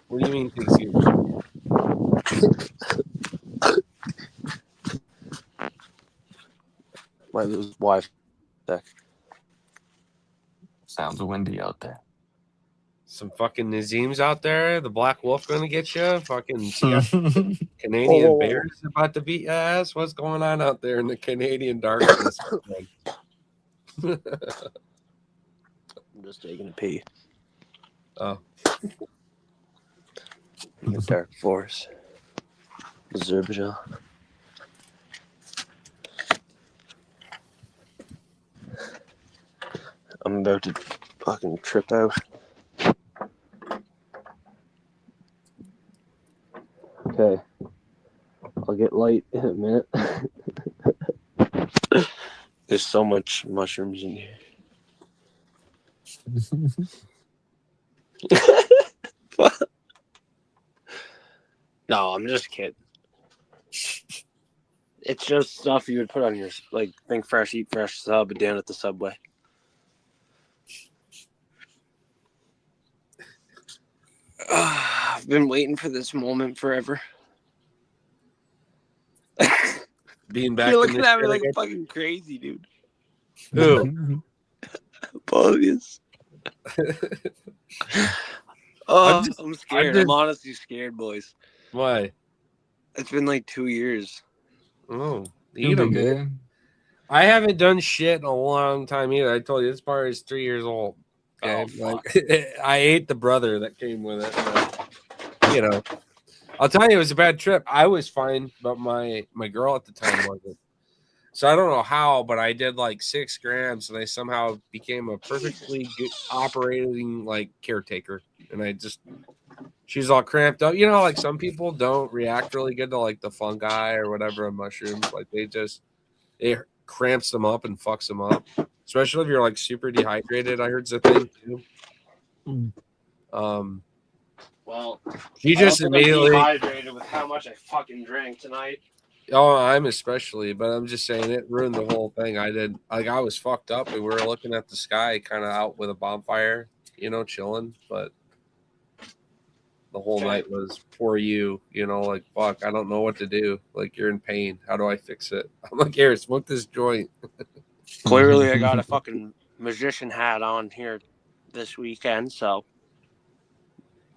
What do you mean things get weird? Might lose Wi-Fi. Sounds windy out there. Some fucking Nazeem's out there. The Black Wolf gonna get you. Fucking Canadian Bears about to beat your ass. What's going on out there in the Canadian darkness? I'm just taking a pee. Oh, In the dark forest. Azerbaijan. I'm about to fucking trip out. Okay. I'll get light in a minute. There's so much mushrooms in here. No, I'm just kidding. It's just stuff you would put on your, like, think fresh, eat fresh sub down at the Subway. I've been waiting for this moment forever. being back. You're in looking this at me shit like again? fucking crazy, dude. Who? Bogus. Oh, I'm I'm scared. I'm honestly scared, boys. Why? It's been like 2 years. Oh, You'll eat be them. good. I haven't done shit in a long time either. I told you this bar is 3 years old. Okay, Oh, fuck. like I ate the brother that came with it. But, you know, I'll tell you, it was a bad trip. I was fine, but my girl at the time wasn't. So I don't know how, but I did like 6 grams, and I somehow became a perfectly good operating like caretaker. And she's all cramped up. You know, like some people don't react really good to like the fungi or whatever of mushrooms. Like it cramps them up and fucks them up, especially if you're like super dehydrated. I heard it's a thing too. Well, He I don't just think I'm immediately. dehydrated with how much I fucking drank tonight. Oh, I'm especially, but I'm just saying it ruined the whole thing. I was fucked up, and we were looking at the sky, kind of out with a bonfire, chilling. But the whole Okay. night was poor you, like fuck. I don't know what to do. Like you're in pain. How do I fix it? I'm like, here, smoke this joint. Clearly, I got a fucking magician hat on here this weekend, so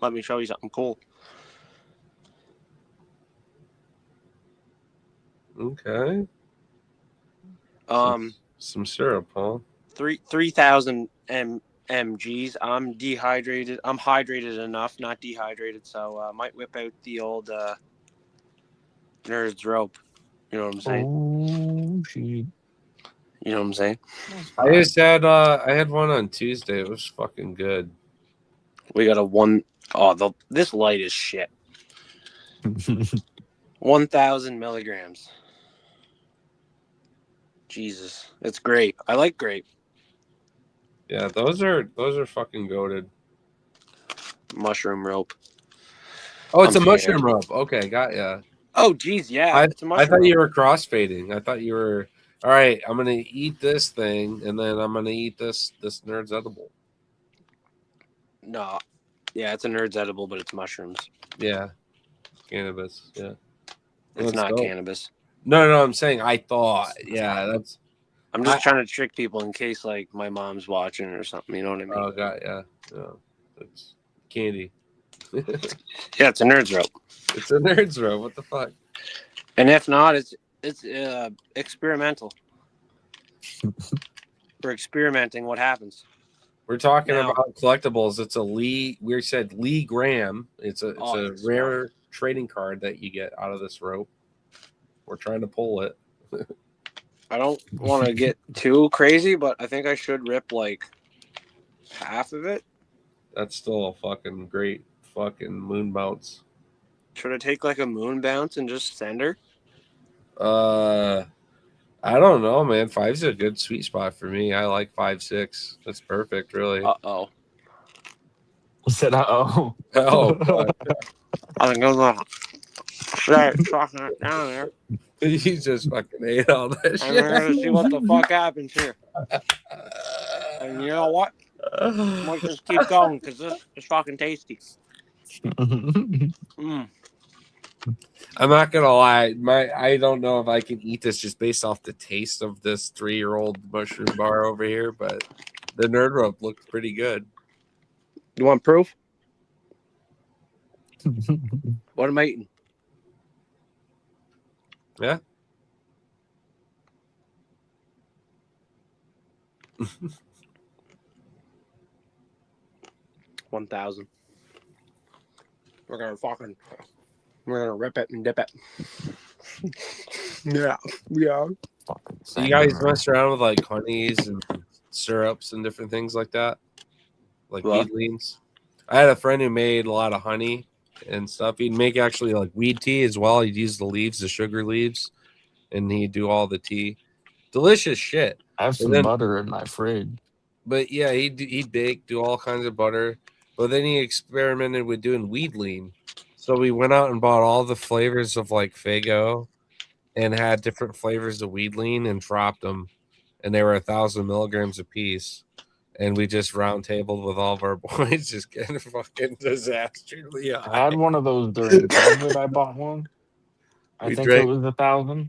let me show you something cool. Okay. Some syrup, huh? 3,000 mgs. I'm dehydrated. I'm hydrated enough, not dehydrated. So I might whip out the old Nerds rope. You know what I'm saying? Oh shit! You know what I'm saying? I had one on Tuesday. It was fucking good. We got a one. Oh, this light is shit. 1,000 milligrams. Jesus, it's grape. I like grape. Yeah, those are fucking goated. Mushroom rope. Oh, it's I'm a mushroom scared. rope. Okay, got ya. Oh, geez, yeah, it's a I mushroom thought you rope. were crossfading. I thought you were all right. I'm gonna eat this thing, and then I'm gonna eat this Nerd's edible. No, yeah, it's a Nerds edible, but it's mushrooms. Yeah, cannabis. Yeah, It's not cannabis. No. I'm saying I thought. Yeah, that's. I'm just trying to trick people in case like my mom's watching or something. You know what I mean? Oh, got yeah. It's candy. Yeah, it's a Nerds rope. It's a Nerd's rope. What the fuck? And if not, it's experimental. We're experimenting what happens. We're talking about collectibles. It's a Lee. We said Lee Graham. It's a rare trading card that you get out of this rope. We're trying to pull it. I don't want to get too crazy, but I think I should rip like half of it. That's still a fucking great fucking moon bounce. Should I take like a moon bounce and just send her? I don't know, man. 5's a good sweet spot for me. I like 5-6. That's perfect, really. Uh-oh. He said, "Uh-oh." Oh, fuck. I think I'm gonna start fucking it down there. You just fucking ate all that shit. And we're gonna see what the fuck happens here. And you know what? I might just keep going because this is fucking tasty. I'm not gonna lie. I don't know if I can eat this just based off the taste of this 3-year-old mushroom bar over here, but the Nerd Rope looks pretty good. You want proof? What am I eating? Yeah. $1,000. We're gonna rip it and dip it. Yeah. So you guys mess around with like honeys and syrups and different things like that, like weed leans. I had a friend who made a lot of honey and stuff. He'd make actually like weed tea as well. He'd use the leaves, the sugar leaves, and he'd do all the tea. Delicious shit. I have some butter in my fridge. But yeah, he'd bake, do all kinds of butter. But then he experimented with doing weed lean. So we went out and bought all the flavors of like Faygo and had different flavors of weed lean and dropped them. And they were 1,000 milligrams a piece. And we just round tabled with all of our boys, just getting fucking disastrously high. I had one of those during COVID. I bought one. I think it was 1,000.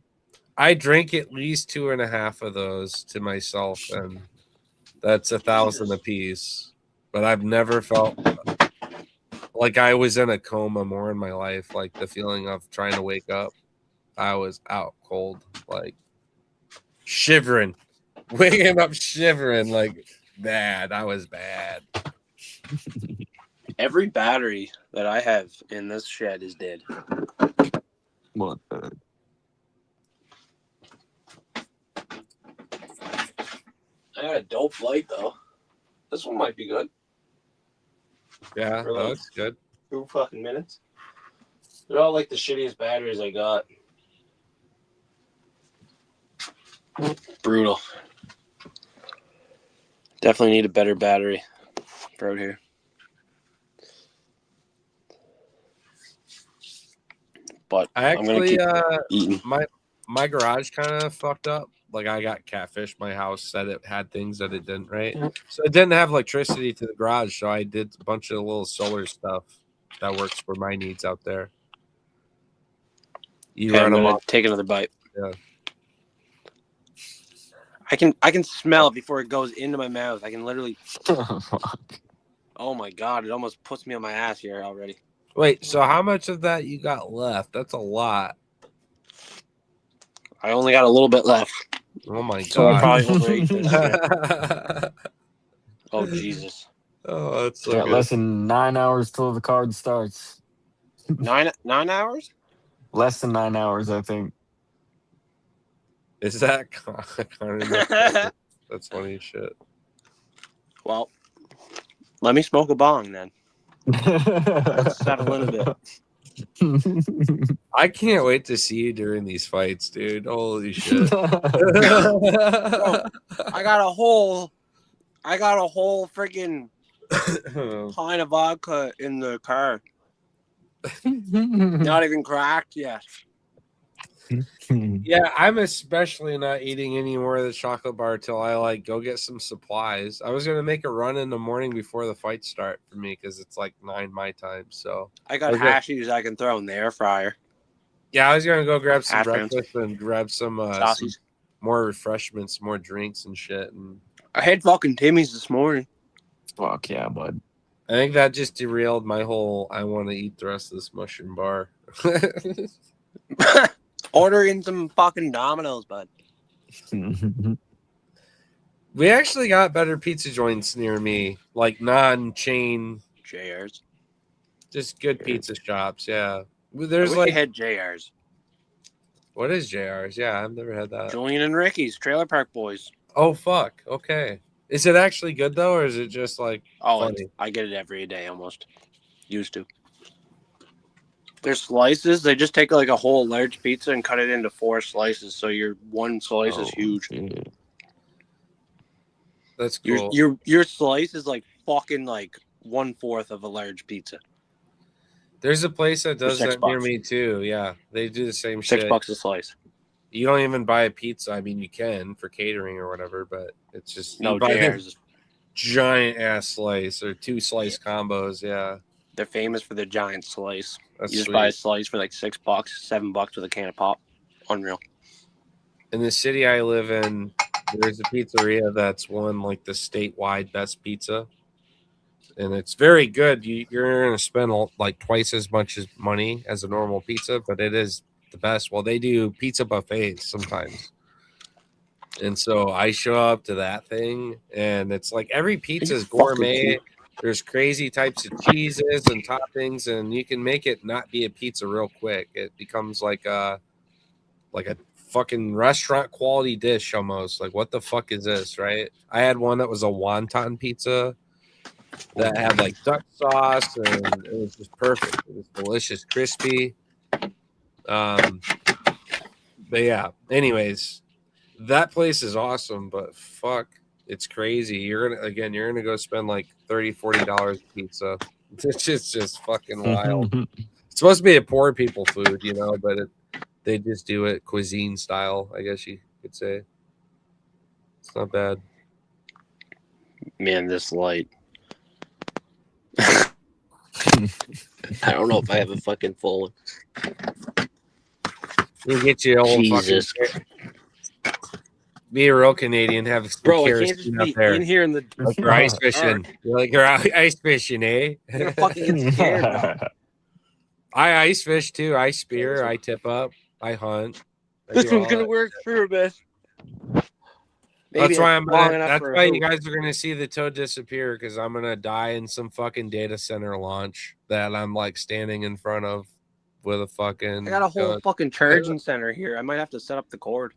I drank at least 2.5 of those to myself, and that's 1,000 a piece. But I've never felt like I was in a coma more in my life. Like the feeling of trying to wake up, I was out cold, like shivering, waking up shivering, like bad. I was bad. Every battery that I have in this shed is dead. What the? I got a dope light though. This one might be good. Yeah, For like that's good. 2 fucking minutes. They're all like the shittiest batteries I got. Brutal. Definitely need a better battery for out here. But I I'm gonna actually, keep eating. my garage kind of fucked up. Like I got catfish. My house said it had things that it didn't, right? So it didn't have electricity to the garage. So I did a bunch of little solar stuff that works for my needs out there. You Okay, run I'm them gonna off. take another bite. Yeah. I can smell it before it goes into my mouth. I can literally. Oh my god! It almost puts me on my ass here already. Wait, so how much of that you got left? That's a lot. I only got a little bit left, Oh my so I god. probably overate this shit. Oh Jesus! Oh, that's so Got good. less than 9 hours till the card starts. 9 hours? Less than 9 hours, I think. Is that kind of that's funny as shit. Well, let me smoke a bong then. Settle in a bit. I can't wait to see you during these fights, dude. Holy shit. Bro, I got a whole freaking pint of vodka in the car. Not even cracked yet. Yeah, I'm especially not eating any more of the chocolate bar till I like go get some supplies. I was gonna make a run in the morning before the fights start for me because it's like 9 my time. So I got okay. hashies I can throw in the air fryer. Yeah, I was gonna go grab some Hash browns. breakfast and grab some Sausages. more refreshments, more drinks and shit. And I had fucking Timmy's this morning. Fuck yeah, bud. I think that just derailed my whole I want to eat the rest of this mushroom bar. Ordering some fucking Domino's, bud. We actually got better pizza joints near me, like non-chain, JR's. just good pizza shops. Yeah, I there's wish like you had JR's. what is JR's? Yeah, I've never had that. Julian and Ricky's Trailer Park Boys. Oh fuck. Okay, is it actually good though, or is it just like funny? I get it every day almost. Used to. Their slices, they just take like a whole large pizza and cut it into 4 slices, so your one slice is huge. Shit. That's cool. Your slice is like fucking like 1/4 of a large pizza. There's a place that does that near $6. me too. Yeah, they do the same $6 shit. a slice. You don't even buy a pizza. I mean, you can for catering or whatever, but it's just No, you buy JR's. this giant ass slice or 2 slice combos. Yeah, They're famous for their giant slice. that's You just sweet. buy a slice for like $6, $7 with a can of pop. Unreal. In the city I live in, there's a pizzeria that's won like the statewide best pizza, and it's very good. You're going to spend like twice as much as money as a normal pizza, but it is the best. Well, they do pizza buffets sometimes, and so I show up to that thing, and it's like every pizza is gourmet. There's crazy types of cheeses and toppings, and you can make it not be a pizza real quick. It becomes like a fucking restaurant quality dish almost. Like, what the fuck is this, right? I had one that was a wonton pizza that had like duck sauce, and it was just perfect. It was delicious, crispy. But yeah, anyways, that place is awesome, but fuck, it's crazy. You're gonna go spend like $30-$40 pizza. It's just fucking wild. It's supposed to be a poor people food, but they just do it cuisine style, I guess you could say. It's not bad. Man, this light. I don't know if I have a fucking full one. You get you old Jesus. fucking be a real Canadian, have some Bro, I can't just kerosene up be there. in here in the Like you're ice fishing. You're like you're ice fishing, eh? I'm gonna fucking get scared, bro. I ice fish too. I spear. I tip up. I hunt. I This do one's all gonna that. work for a bit. That's why That's why you guys are gonna see the toad disappear, because I'm gonna die in some fucking data center launch that I'm like standing in front of with a fucking. I got a whole fucking charging center here. I might have to set up the cord.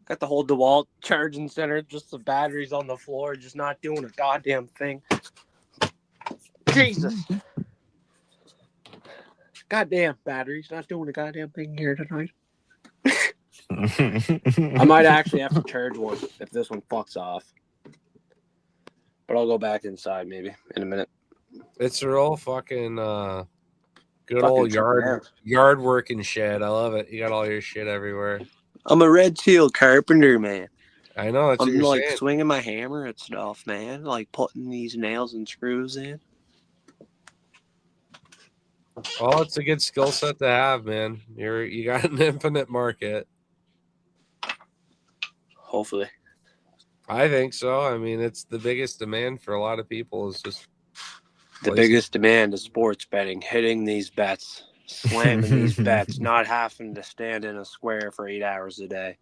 Got the whole DeWalt charging center, just the batteries on the floor, just not doing a goddamn thing. Jesus. Goddamn batteries, not doing a goddamn thing here tonight. I might actually have to charge one if this one fucks off. But I'll go back inside maybe in a minute. It's real fucking Good Fucking old check it out. yard working shed. I love it. You got all your shit everywhere. I'm a red seal carpenter, man. I know that's what I'm you're like saying. swinging my hammer at stuff, man. Like putting these nails and screws in. Well, it's a good skill set to have, man. You got an infinite market. Hopefully. I think so. I mean, it's the biggest demand for a lot of people is just The places. biggest demand is sports betting, hitting these bets, slamming these bets, not having to stand in a square for 8 hours a day.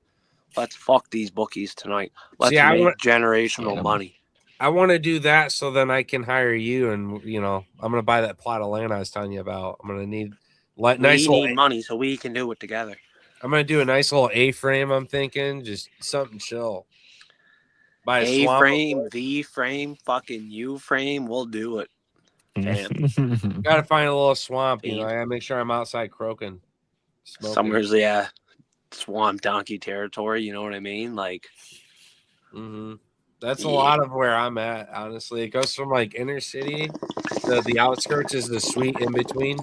Let's fuck these bookies tonight. Let's See, make generational money. I want to do that so then I can hire you, and I'm gonna buy that plot of land I was telling you about. I'm gonna need We nice need money so we can do it together. I'm gonna do a nice little A-frame. I'm thinking just something chill. Buy a swamp. A-frame, V-frame, fucking U-frame. We'll do it. Fam. Gotta find a little swamp. I Fiend. gotta make sure I'm outside croaking. Smoking. Somewhere's swamp donkey territory. You know what I mean? Like, That's a lot of where I'm at. Honestly, it goes from like inner city to the outskirts is the sweet in between,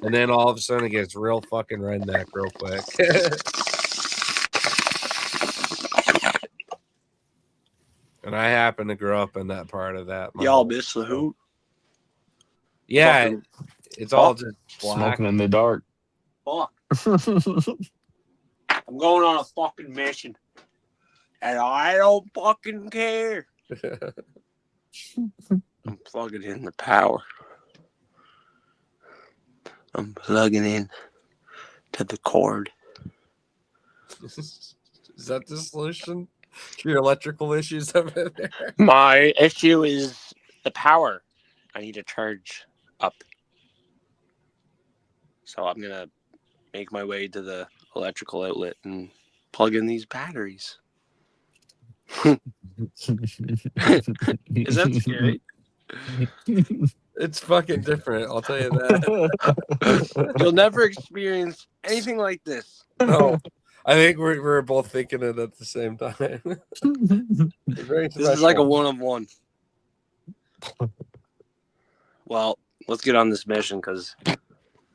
and then all of a sudden it gets real fucking redneck real quick. And I happen to grow up in that part of that. y'all miss the hoot. Yeah, Fucking it's all just black. Smoking in the dark. fuck. I'm going on a fucking mission. And I don't fucking care. I'm plugging in the power. I'm plugging in to the cord. Is that the solution to your electrical issues over there? My issue is the power. I need to charge up. So I'm going to make my way to the electrical outlet and plug in these batteries. Is that scary? It's fucking different, I'll tell you that. You'll never experience anything like this. No, I think we're both thinking it at the same time. This is like a one-of-one. Well, let's get on this mission because I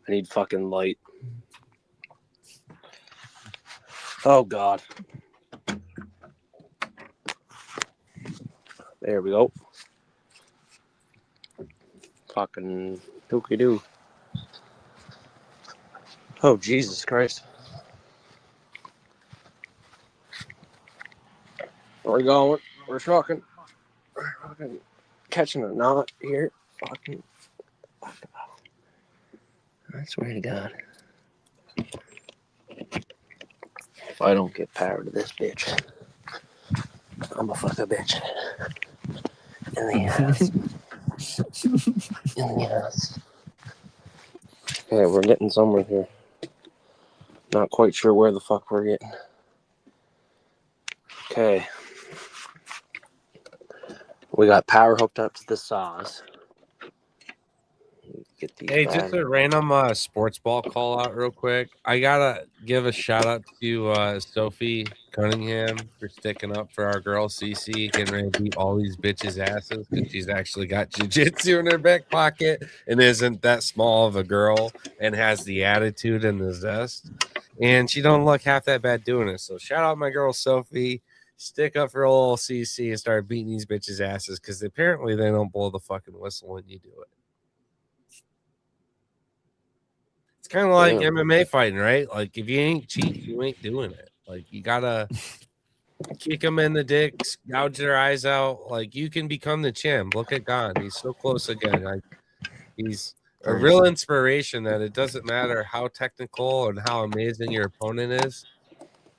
need fucking light. Oh, God. There we go. Fucking dookie-doo. Oh, Jesus Christ. We're going. We're trucking. We're fucking catching a knot here. Fucking. I swear to God. If I don't get power to this bitch, I'm a fuck a bitch. In the ass. In the ass. Okay, we're getting somewhere here. Not quite sure where the fuck we're getting. Okay. We got power hooked up to the saws. Get these Hey, just a random sports ball call out real quick. I gotta give a shout out to Sophie Cunningham for sticking up for our girl CC, getting ready to beat all these bitches' asses because she's actually got jiu-jitsu in her back pocket and isn't that small of a girl and has the attitude and the zest. And she don't look half that bad doing it. So shout out my girl Sophie. Stick up for old CC and start beating these bitches' asses because apparently they don't blow the fucking whistle when you do it. It's kind of like MMA fighting, right? Like if you ain't cheating, you ain't doing it. Like you gotta kick them in the dicks, gouge their eyes out. Like you can become the champ. Look at Gon; he's so close again. Like he's a real inspiration. That it doesn't matter how technical and how amazing your opponent is,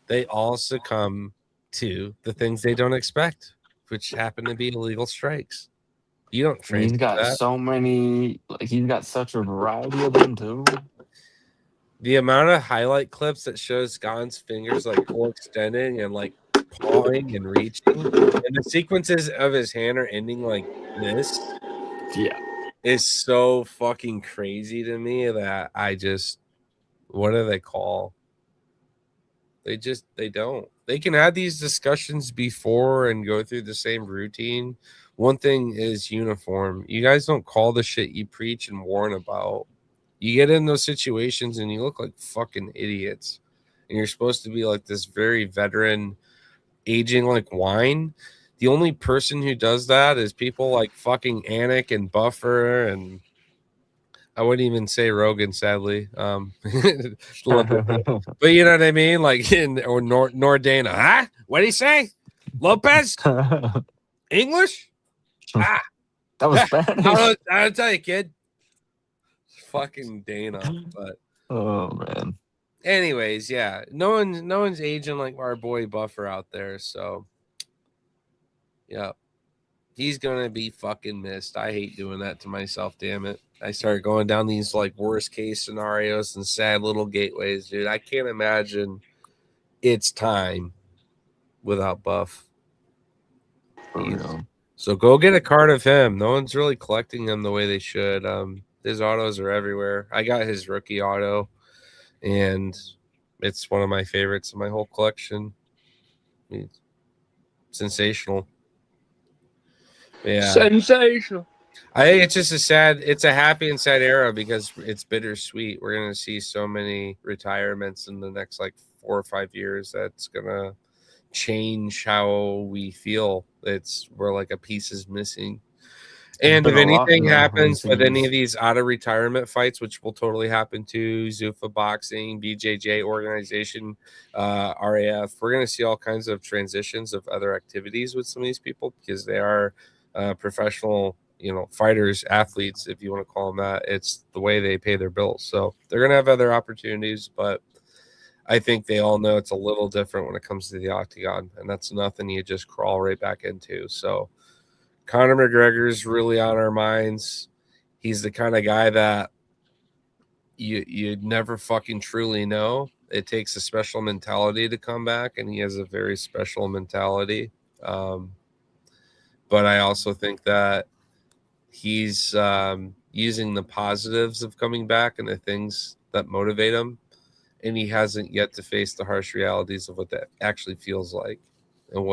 they all succumb to the things they don't expect, which happen to be illegal strikes. You don't train. He's got so many. Like he's got such a variety of them too. The amount of highlight clips that shows Gon's fingers like full extending and like pawing and reaching, and the sequences of his hand are ending like this. Yeah, is so fucking crazy to me that I just, what do they call? They don't. They can have these discussions before and go through the same routine. One thing is uniform. You guys don't call the shit you preach and warn about. You get in those situations and you look like fucking idiots. And you're supposed to be like this very veteran, aging like wine. The only person who does that is people like fucking Anik and Buffer, and I wouldn't even say Rogan, sadly. Love it. But you know what I mean? Like or Nor Dana. Huh? What did he say? Lopez? English? Ah. That was Spanish. I'll tell you, kid. Fucking Dana. But Oh man. anyways, yeah. No one's aging like our boy Buffer out there, so yeah. He's gonna be fucking missed. I hate doing that to myself, damn it. I started going down these like worst case scenarios and sad little gateways, dude. I can't imagine it's time without Buff. So go get a card of him. No one's really collecting them the way they should. His autos are everywhere. I got his rookie auto, and it's one of my favorites in my whole collection. It's sensational. Yeah. Sensational. I think it's just it's a happy and sad era because it's bittersweet. We're going to see so many retirements in the next like 4 or 5 years. That's going to change how we feel. We're like a piece is missing. And if anything happens with any of these out of retirement fights, which will totally happen to Zuffa Boxing, BJJ organization, RAF, we're going to see all kinds of transitions of other activities with some of these people because they are professional, fighters, athletes, if you want to call them that. It's the way they pay their bills. So they're going to have other opportunities, but I think they all know it's a little different when it comes to the octagon, and that's nothing you just crawl right back into. So Conor McGregor's really on our minds. He's the kind of guy that you'd never fucking truly know. It takes a special mentality to come back, and he has a very special mentality. But I also think that he's using the positives of coming back and the things that motivate him, and he hasn't yet to face the harsh realities of what that actually feels like and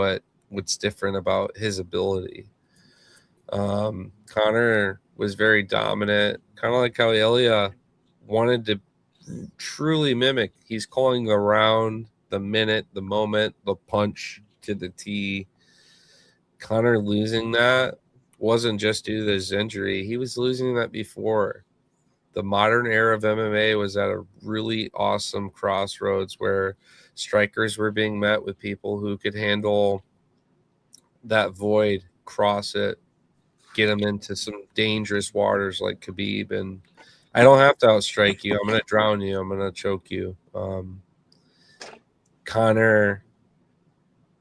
what's different about his ability. Conor was very dominant, kind of like how Ilya wanted to truly mimic. He's calling the round, the minute, the moment, the punch to the T. Conor losing that wasn't just due to his injury. He was losing that before. The modern era of MMA was at a really awesome crossroads where strikers were being met with people who could handle that void, cross it, get them into some dangerous waters like Khabib. And I don't have to outstrike you. I'm going to drown you. I'm going to choke you. Conor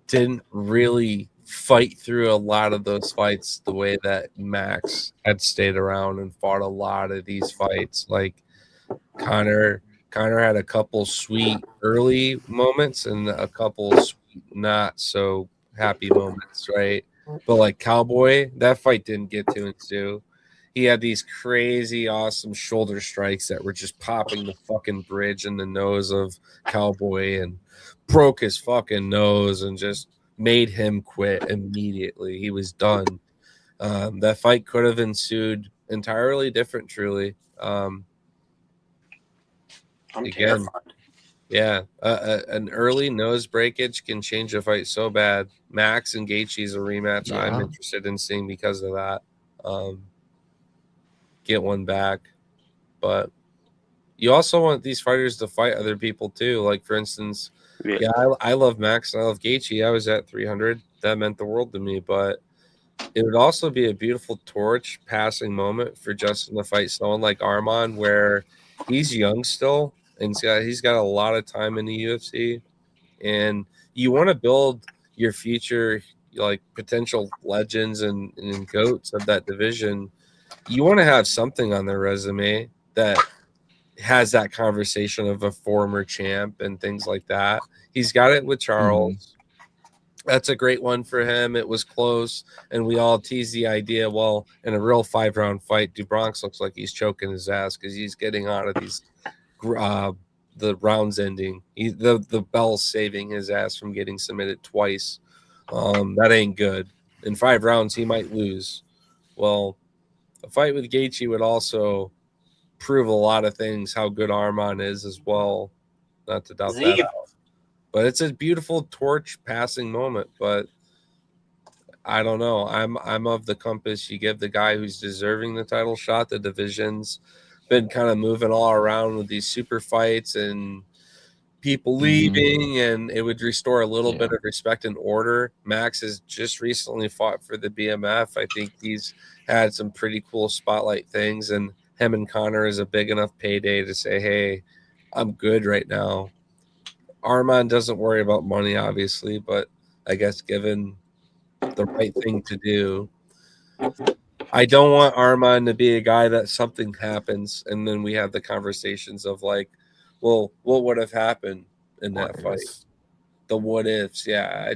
didn't really fight through a lot of those fights the way that Max had stayed around and fought a lot of these fights. Like Conor had a couple sweet early moments and a couple sweet not so happy moments, right? But like Cowboy, that fight didn't get to ensue. He had these crazy, awesome shoulder strikes that were just popping the fucking bridge in the nose of Cowboy and broke his fucking nose and just made him quit immediately. He was done. That fight could have ensued entirely different, truly. I'm Again, terrified. yeah, an early nose breakage can change a fight so bad. Max and Gaethje's a rematch I'm interested in seeing because of that. Get one back. But you also want these fighters to fight other people too. Like, for instance, I love Max and I love Gaethje. I was at 300. That meant the world to me. But it would also be a beautiful torch passing moment for Justin to fight someone like Arman, where he's young still and he's got a lot of time in the UFC. And you want to build your future, like potential legends and goats of that division. You want to have something on their resume that has that conversation of a former champ and things like that. He's got it with Charles. That's a great one for him. It was close, and we all tease the idea, well, in a real 5-round fight, DuBronx looks like he's choking his ass because he's getting out of these the rounds ending. The bell's saving his ass from getting submitted twice. That ain't good. In 5 rounds, he might lose. Well, a fight with Gaethje would also prove a lot of things, how good Arman is as well. Not to doubt that Zeke. out. But it's a beautiful torch passing moment. But I don't know. I'm of the compass. You give the guy who's deserving the title shot. The division's been kind of moving all around with these super fights and people leaving, and it would restore a little bit of respect and order. Max has just recently fought for the BMF. I think he's had some pretty cool spotlight things, and him and Connor is a big enough payday to say, hey, I'm good right now. Arman doesn't worry about money, obviously, but I guess given the right thing to do, I don't want Arman to be a guy that something happens and then we have the conversations of like, well, what would have happened in that fight? The what ifs. Yeah.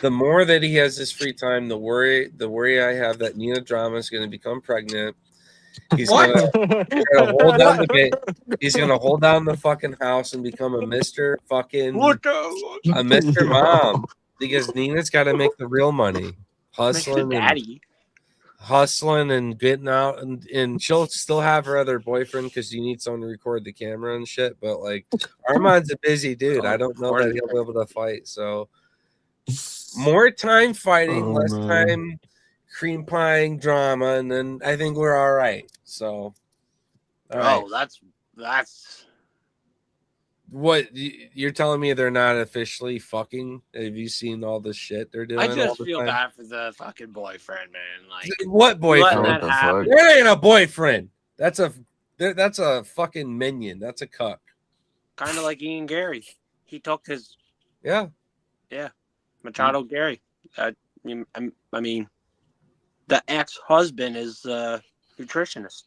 The more that he has this free time, the worry I have that Nina Drama is going to become pregnant. He's gonna hold down the gate. He's gonna hold down the fucking house and become a Mr. Mom, because Nina's got to make the real money, hustling and getting out, and she'll still have her other boyfriend because you need someone to record the camera and shit. But like Arman's a busy dude. I don't know that he'll be able to fight. So more time fighting, less time cream pieing drama, and then I think we're all right. So, all right. That's what you're telling me? They're not officially fucking? Have you seen all the shit they're doing? I just feel bad for the fucking boyfriend, man. Like what boyfriend? Letting that happen. There ain't a boyfriend. That's a fucking minion. That's a cuck. Kind of like Ian Gary. He took his Machado Gary. I mean, the ex-husband is a nutritionist.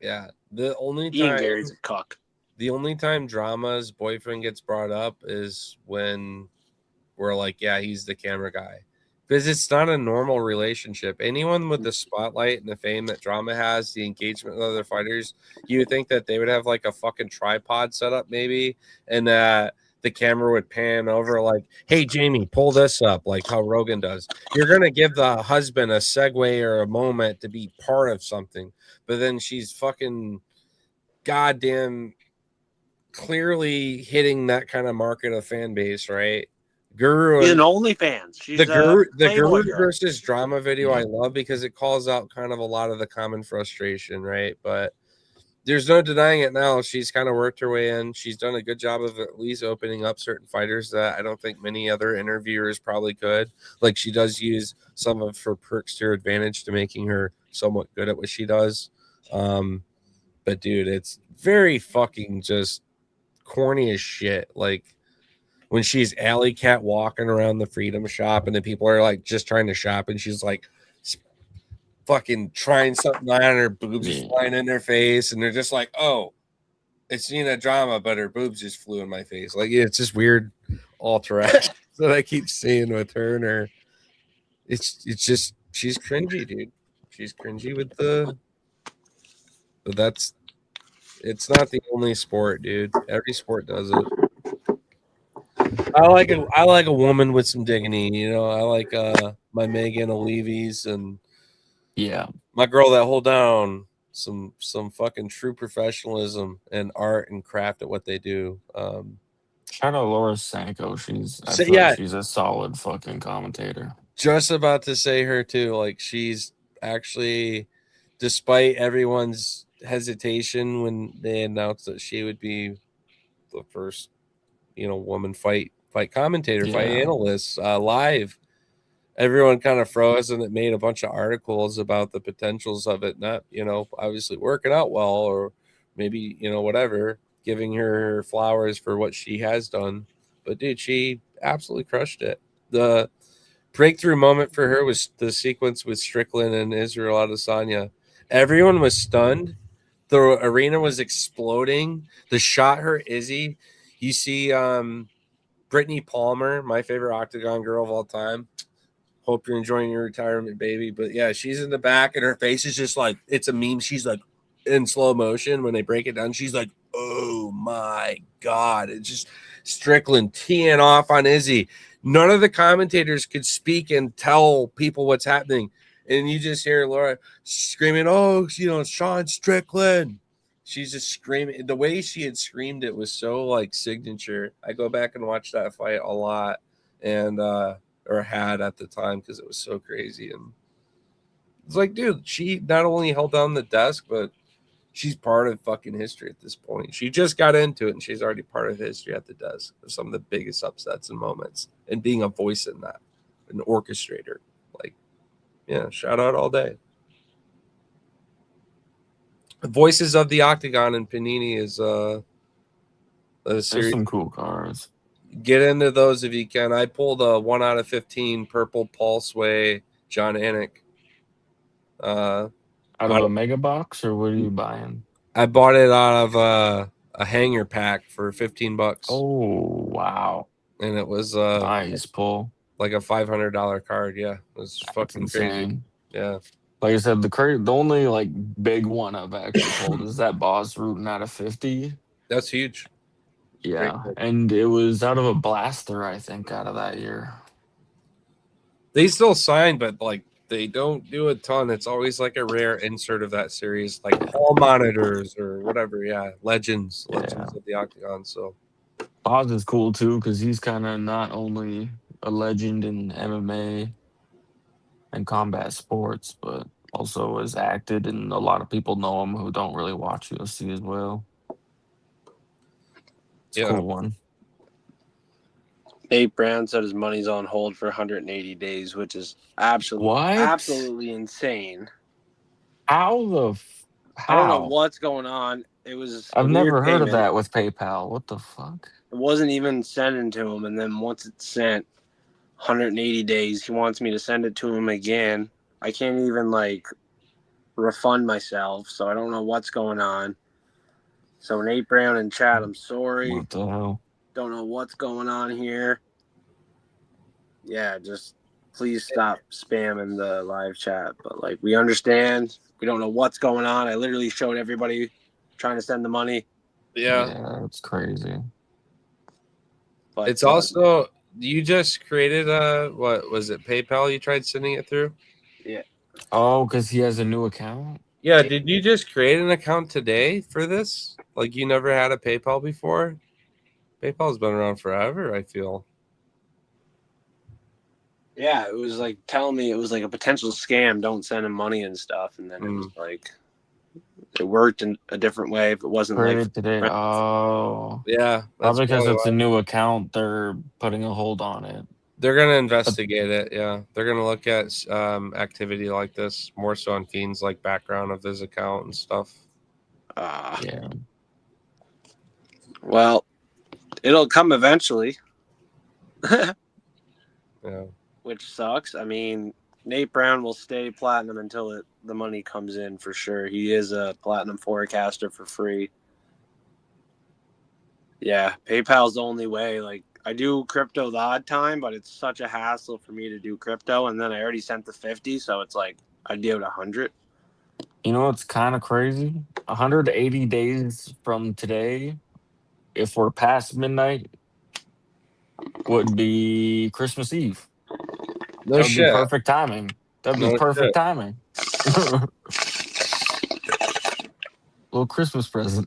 Yeah, the only time Ian Gary's a cuck. The only time Drama's boyfriend gets brought up is when we're like, yeah, he's the camera guy. Because it's not a normal relationship. Anyone with the spotlight and the fame that Drama has, the engagement with other fighters, you would think that they would have like a fucking tripod set up maybe, and that the camera would pan over like, hey, Jamie, pull this up, like how Rogan does. You're going to give the husband a segue or a moment to be part of something. But then she's fucking goddamn clearly hitting that kind of market of fan base, right? Guru and OnlyFans. She's the Guru versus Drama video I love because it calls out kind of a lot of the common frustration, right? But there's no denying it now. She's kind of worked her way in. She's done a good job of at least opening up certain fighters that I don't think many other interviewers probably could. Like she does use some of her perks to her advantage to making her somewhat good at what she does. But dude, it's very fucking just corny as shit. Like when she's alley cat walking around the Freedom Shop and the people are like just trying to shop and she's like fucking trying something on, her boobs are flying in their face and they're just like, oh, it's Nina Drama, but her boobs just flew in my face. Like it's just weird alterations that I keep seeing with her and her. It's just she's cringy, dude. She's cringy with the. But it's not the only sport, dude. Every sport does it. I like a woman with some dignity, you know. I like my Megan O'Leavy's and my girl that hold down some fucking true professionalism and art and craft at what they do. Shout out Laura Sanko. She's a solid fucking commentator. Just about to say her too. Like she's actually, despite everyone's hesitation when they announced that she would be the first, woman fight commentator, fight analyst live, everyone kind of froze and it made a bunch of articles about the potentials of it not, obviously working out well or maybe, whatever, giving her flowers for what she has done. But dude, she absolutely crushed it. The breakthrough moment for her was the sequence with Strickland and Israel Adesanya. Everyone was stunned. The arena was exploding. The shot hurt Izzy. You see Brittany Palmer, my favorite Octagon girl of all time. Hope you're enjoying your retirement, baby. But yeah, she's in the back and her face is just like, it's a meme. She's like in slow motion when they break it down. She's like, oh my God. It's just Strickland teeing off on Izzy. None of the commentators could speak and tell people what's happening. And you just hear Laura screaming, "Oh, Sean Strickland." She's just screaming. The way she had screamed it was so like signature. I go back and watch that fight a lot, and or had at the time because it was so crazy. And it's like, dude, she not only held down the desk, but she's part of fucking history at this point. She just got into it, and she's already part of history at the desk of some of the biggest upsets and moments, and being a voice in that, an orchestrator. Like, yeah, shout out all day. Voices of the Octagon and Panini is a There's series. some cool cards. Get into those if you can. I pulled a 1 out of 15 purple Pulseway John Anik. Out of a mega box, or what are you buying? I bought it out of a hanger pack for $15. Oh wow! And it was Nice pull. like a $500 card. Yeah, it was That's fucking crazy. insane. Yeah. Like I said, the only like big one I've actually pulled is that boss rooting out of 50. That's huge. Yeah, and it was out of a blaster, I think, out of that year. They still sign, but like they don't do a ton. It's always like a rare insert of that series, like Hall Monitors or whatever. Yeah, Legends of the Octagon. So Boz is cool too because he's kind of not only a legend in MMA and combat sports, but also has acted, and a lot of people know him who don't really watch UFC as well. It's a cool one. Nate Brown said his money's on hold for 180 days, which is absolutely insane. How? I don't know what's going on. It was. I've never heard of that with PayPal. What the fuck? It wasn't even sending to him, and then once it's sent, 180 days. He wants me to send it to him again. I can't even like refund myself, so I don't know what's going on. So Nate Brown in chat, I'm sorry. What the hell? Don't know what's going on here. Yeah, just please stop spamming the live chat. But like, we understand. We don't know what's going on. I literally showed everybody trying to send the money. Yeah, it's crazy. But it's also, you just created what was it, PayPal you tried sending it through? Yeah. Oh, because he has a new account? Yeah, did you just create an account today for this? Like you never had a PayPal before? PayPal's been around forever, I feel. Yeah, it was like telling me it was like a potential scam. Don't send him money and stuff. And then it was like, it worked in a different way. If it wasn't like today. Oh, yeah, probably because it's a new account. They're putting a hold on it. They're gonna investigate it. Yeah, they're gonna look at activity like this more so on Fiends, like background of his account and stuff. Yeah. Well, it'll come eventually. Yeah. Which sucks. I mean, Nate Brown will stay platinum until the money comes in for sure. He is a platinum forecaster for free. Yeah, PayPal's the only way. Like, I do crypto the odd time, but it's such a hassle for me to do crypto. And then I already sent the 50, so it's like I'd be able to 100. You know what's kind of crazy? 180 days from today, if we're past midnight, would be Christmas Eve. No That would shit. be perfect timing. That'd be perfect timing. Little Christmas present.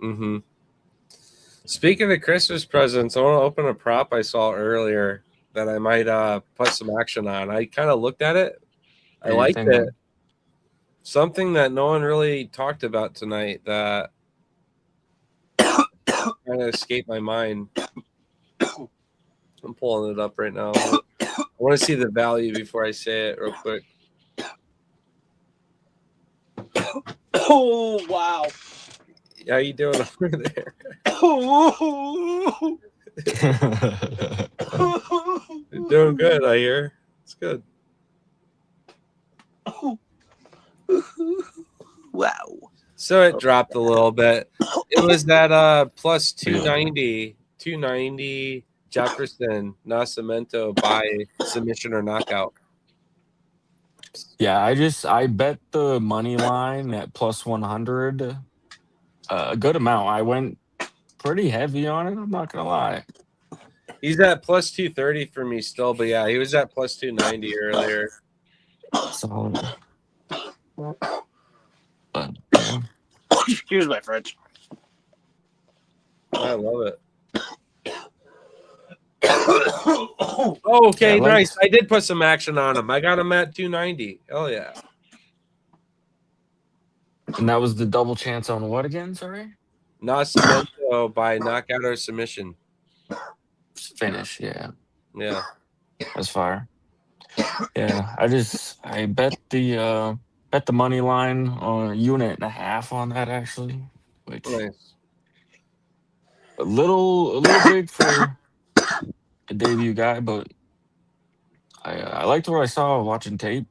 Mm-hmm. Speaking of Christmas presents, I want to open a prop I saw earlier that I might put some action on. I kind of looked at it. I liked it. Something that no one really talked about tonight that kind of escaped my mind. I'm pulling it up right now. I want to see the value before I say it real quick. Oh, wow. How you doing over there? You're doing good, I hear. It's good. Wow. So it dropped a little bit. It was that plus 290 Jefferson Nascimento by submission or knockout. Yeah, I bet the money line at plus 100 a good amount. I went pretty heavy on it, I'm not gonna lie. He's at plus 230 for me still, but yeah, he was at plus 290 earlier. So, but yeah, Excuse my French. I love it. Oh, Okay, yeah, I nice. liked. I did put some action on him. I got him at 290. Hell yeah. And that was the double chance on what again? Sorry, Nascimento by knockout or submission. finish. Yeah, Yeah. that's fire. Yeah, I bet the money line on a unit and a half on that actually, which Nice. a little big for a debut guy, but I liked what I saw watching tape,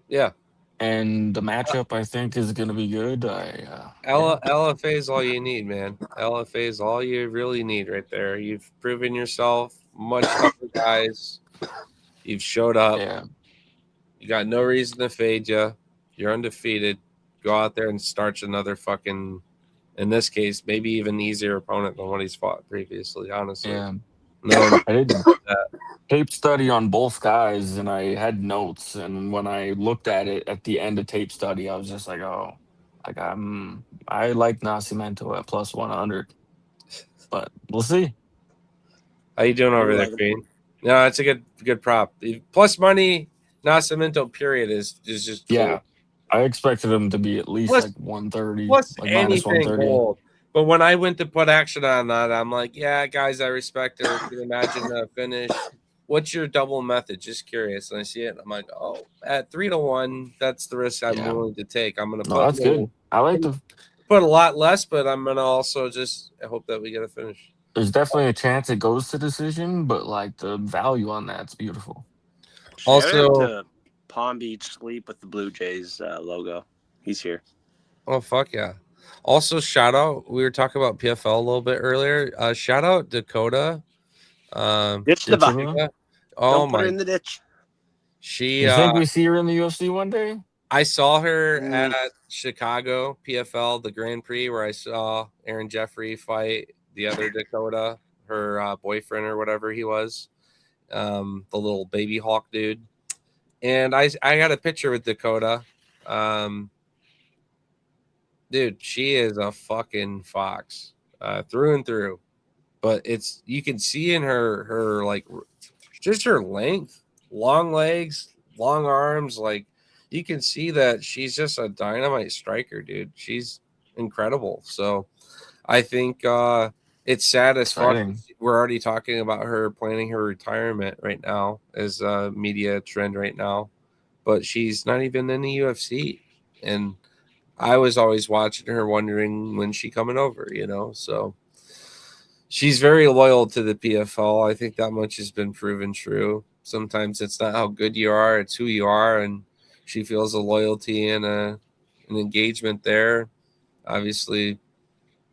Yeah. and the matchup I think is gonna be good. Yeah, LFA is all you need, man. LFA is all you really need right there. You've proven yourself, much tougher guys. You've showed up. yeah, You got no reason to fade you. You're undefeated. Go out there and starch another fucking, in this case, maybe even easier opponent than what he's fought previously, honestly. yeah. No, I did tape study on both guys, and I had notes. And when I looked at it at the end of tape study, I was just like, oh, I like Nascimento at plus 100, but we'll see. how you doing I over do there, like him. Fiend? No, it's a good prop. Plus money, Nascimento period is just Yeah, gold. I expected him to be at least Plus like 130, plus like minus anything 130. gold. But when I went to put action on that, I'm like, yeah, guys, I respect it. Can imagine a finish. What's your double method? Just curious. And I see it. I'm like, oh, at 3-1, that's the risk I'm Yeah, willing to take. I'm gonna no, put that's good. I like the. put a lot less, but I'm gonna also just hope that we get a finish. There's definitely a chance it goes to decision, but like the value on that's beautiful. Shout out Also, to Palm Beach Sleep with the Blue Jays logo. He's here. oh fuck yeah. Also, shout out. We were talking about PFL a little bit earlier. Shout out Dakota. Ditch the buck. Ditchula. Dakota. Oh Don't put her my, in the ditch. she You think we see her in the UFC one day? I saw her Mm. at Chicago PFL, the Grand Prix, where I saw Aaron Jeffrey fight the other Dakota, her boyfriend or whatever he was, the little baby hawk dude. And I got a picture with Dakota. Dude, she is a fucking fox through and through. But it's you can see in her like just her length, long legs, long arms, like you can see that she's just a dynamite striker, dude. She's incredible. So I think it's sad as fuck. Exciting. We're already talking about her planning her retirement right now as a media trend right now, but she's not even in the UFC. And I was always watching her, wondering when she coming over, you know. So she's very loyal to the PFL. I think that much has been proven true. Sometimes it's not how good you are, it's who you are, and she feels a loyalty and an engagement there. Obviously,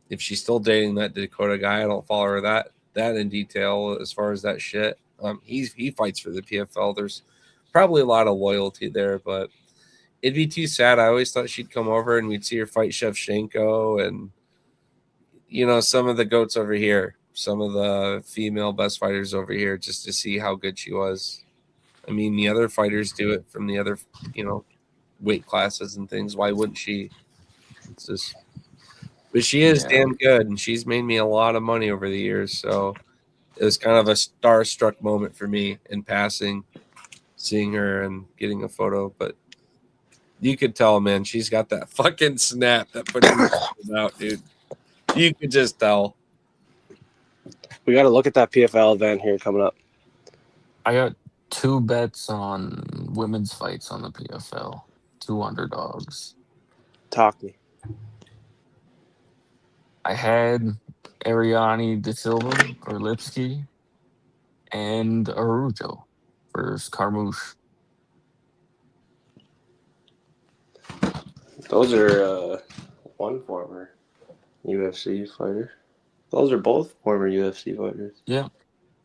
if she's still dating that Dakota guy, I don't follow her that in detail as far as that shit. He fights for the PFL. There's probably a lot of loyalty there, but it'd be too sad. I always thought she'd come over and we'd see her fight Shevchenko and some of the goats over here, some of the female best fighters over here, just to see how good she was. I mean, the other fighters do it from the other, weight classes and things. Why wouldn't she? It's just, but she is Yeah. damn good, and she's made me a lot of money over the years. So it was kind of a starstruck moment for me in passing, seeing her and getting a photo. But you could tell, man, she's got that fucking snap that puts her out, dude. You could just tell. We got to look at that PFL event here coming up. I got 2 bets on women's fights on the PFL. 2 underdogs. Talk me. I had Ariane De Silva for Lipsky and Arujo versus Carmouche. Those are one former UFC fighter. Those are both former UFC fighters. Yeah.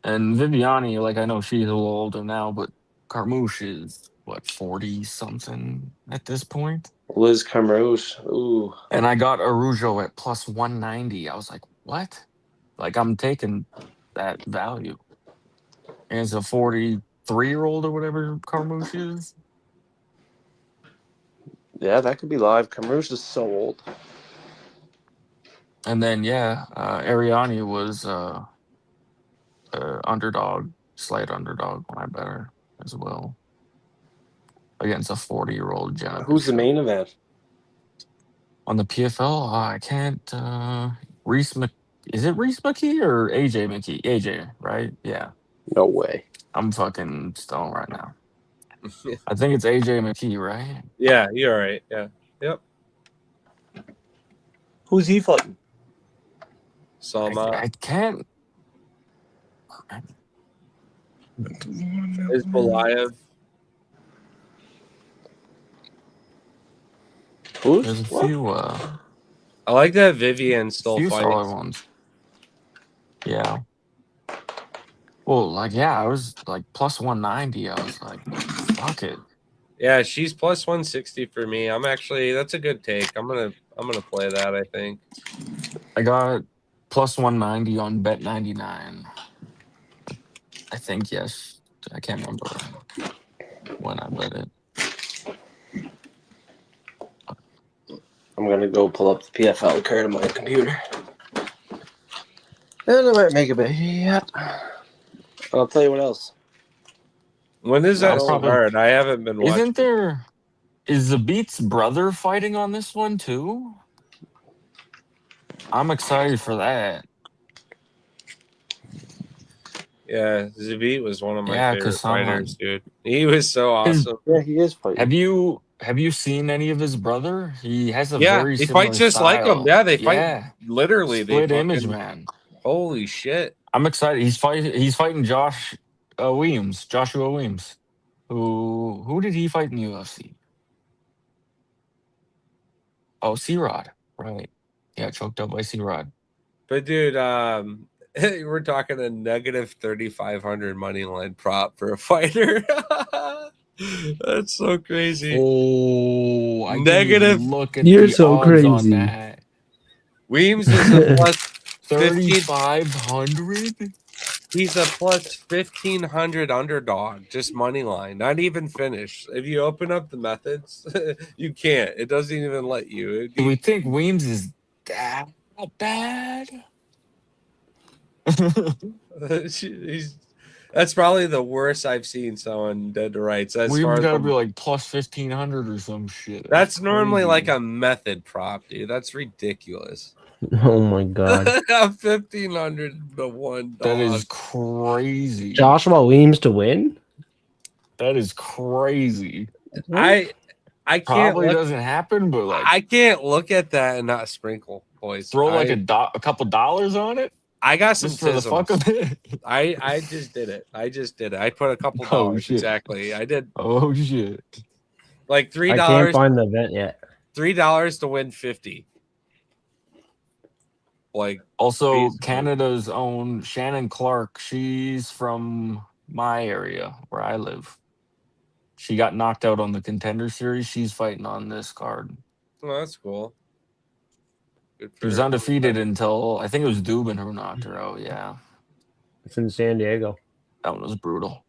And Viviani, like I know she's a little older now, but Carmouche is what, 40 something at this point? Liz Camrose. Ooh. And I got Arujo at plus 190. I was like, what? Like I'm taking that value. And it's a 43-year-old or whatever Carmouche is. Yeah, that could be live. Camus is so old. And then Ariani was underdog, slight underdog, my better as well, against a 40-year-old Jenna Who's the Bishop. main event? On the PFL, I can't. Reese Mc, is it Reese McKee or AJ McKee? AJ, right? Yeah. No way. I'm fucking stoned right now. I think it's AJ McKee, right? Yeah, you're right. Yeah. Yep. Who's he fighting? Salma I can't. is Belayev. There's a What? few I like that Vivian's still solid fighting. ones. Yeah. Well, I was like plus 190. I was like, fuck it. Yeah, she's plus 160 for me. That's a good take. I'm gonna play that, I think. I got plus 190 on bet 99. I think, yes. I can't remember when I bet it. I'm gonna go pull up the PFL card on my computer. And I might make a bet. Yeah. I'll tell you what else. When is that start? I haven't been watching. Is the Beats brother fighting on this one too? I'm excited for that. Yeah, Zabit was one of my favorite Kasama. fighters, dude. He was so awesome. Yeah, he is fighting. Have you seen any of his brother? He has a Yeah, very he similar fights just style. like him. Yeah, they fight literally. Split they image, man. Holy shit! I'm excited. He's fighting Joshua Williams. Who did he fight in the UFC? Oh, C-Rod. Right. Yeah, choked up by C-Rod. But dude, we're talking a negative 3,500 money line prop for a fighter. That's so crazy. Oh, I negative. Look at You're the so odds crazy. on that. Weems is a plus 3,500. He's a plus 1,500 underdog, just money line, not even finished. If you open up the methods, you can't. It doesn't even let you. Do we think Weems is that bad? That's probably the worst I've seen someone dead to rights. As Weems far as got to be like plus 1,500 or some shit. That's normally crazy. like a method prop, dude. That's ridiculous. Oh my god. 1,500 to $1. That is crazy. Joshua Williams to win? That is crazy. I can't. Probably doesn't happen, but like I can't look at that and not sprinkle, boys. Throw like a couple dollars on it. I got some just for the fuck of it. I just did it. I put a couple dollars exactly. I did. Oh shit! Like $3. I can't find the event yet. $3 to win 50. Like also basically. Canada's own Shannon Clark. She's from my area where I live. She got knocked out on the Contender Series. She's fighting on this card. Oh, that's cool. She was undefeated until I think it was Dubin who knocked her out. Yeah, It's in San Diego. that one was brutal.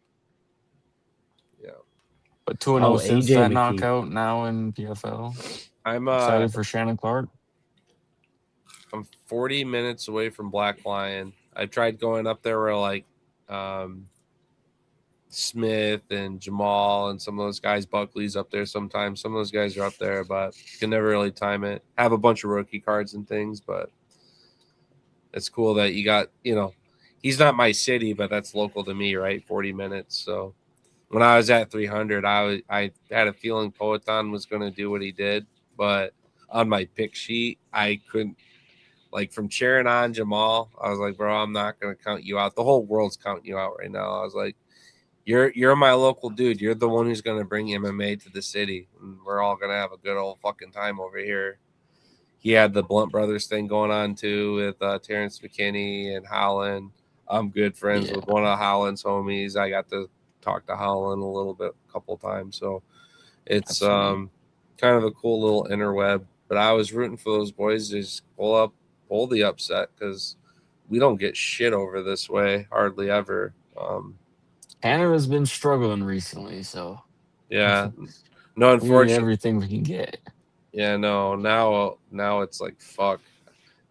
Yeah, but 2-0 since AJ that McKee. knockout. Now in PFL. I'm excited for Shannon Clark. I'm 40 minutes away from Black Lion. I tried going up there where like Smith and Jamal and some of those guys, Buckley's up there sometimes. Some of those guys are up there, but can never really time it. Have a bunch of rookie cards and things, but it's cool that you got, he's not my city, but that's local to me, right? 40 minutes. So when I was at 300, I had a feeling Poetan was going to do what he did, but on my pick sheet, I couldn't. Like from cheering on Jamal, I was like, bro, I'm not going to count you out. The whole world's counting you out right now. I was like, You're my local dude. You're the one who's going to bring MMA to the city. And we're all going to have a good old fucking time over here. He had the Blunt Brothers thing going on, too, with Terrence McKinney and Howland. I'm good friends with one of Howland's homies. I got to talk to Howland a little bit, a couple times. So it's kind of a cool little interweb. But I was rooting for those boys to just pull the upset because we don't get shit over this way hardly ever. Canada's been struggling recently, so yeah. No, We need unfortunately, everything we can get. yeah, no. Now it's like fuck.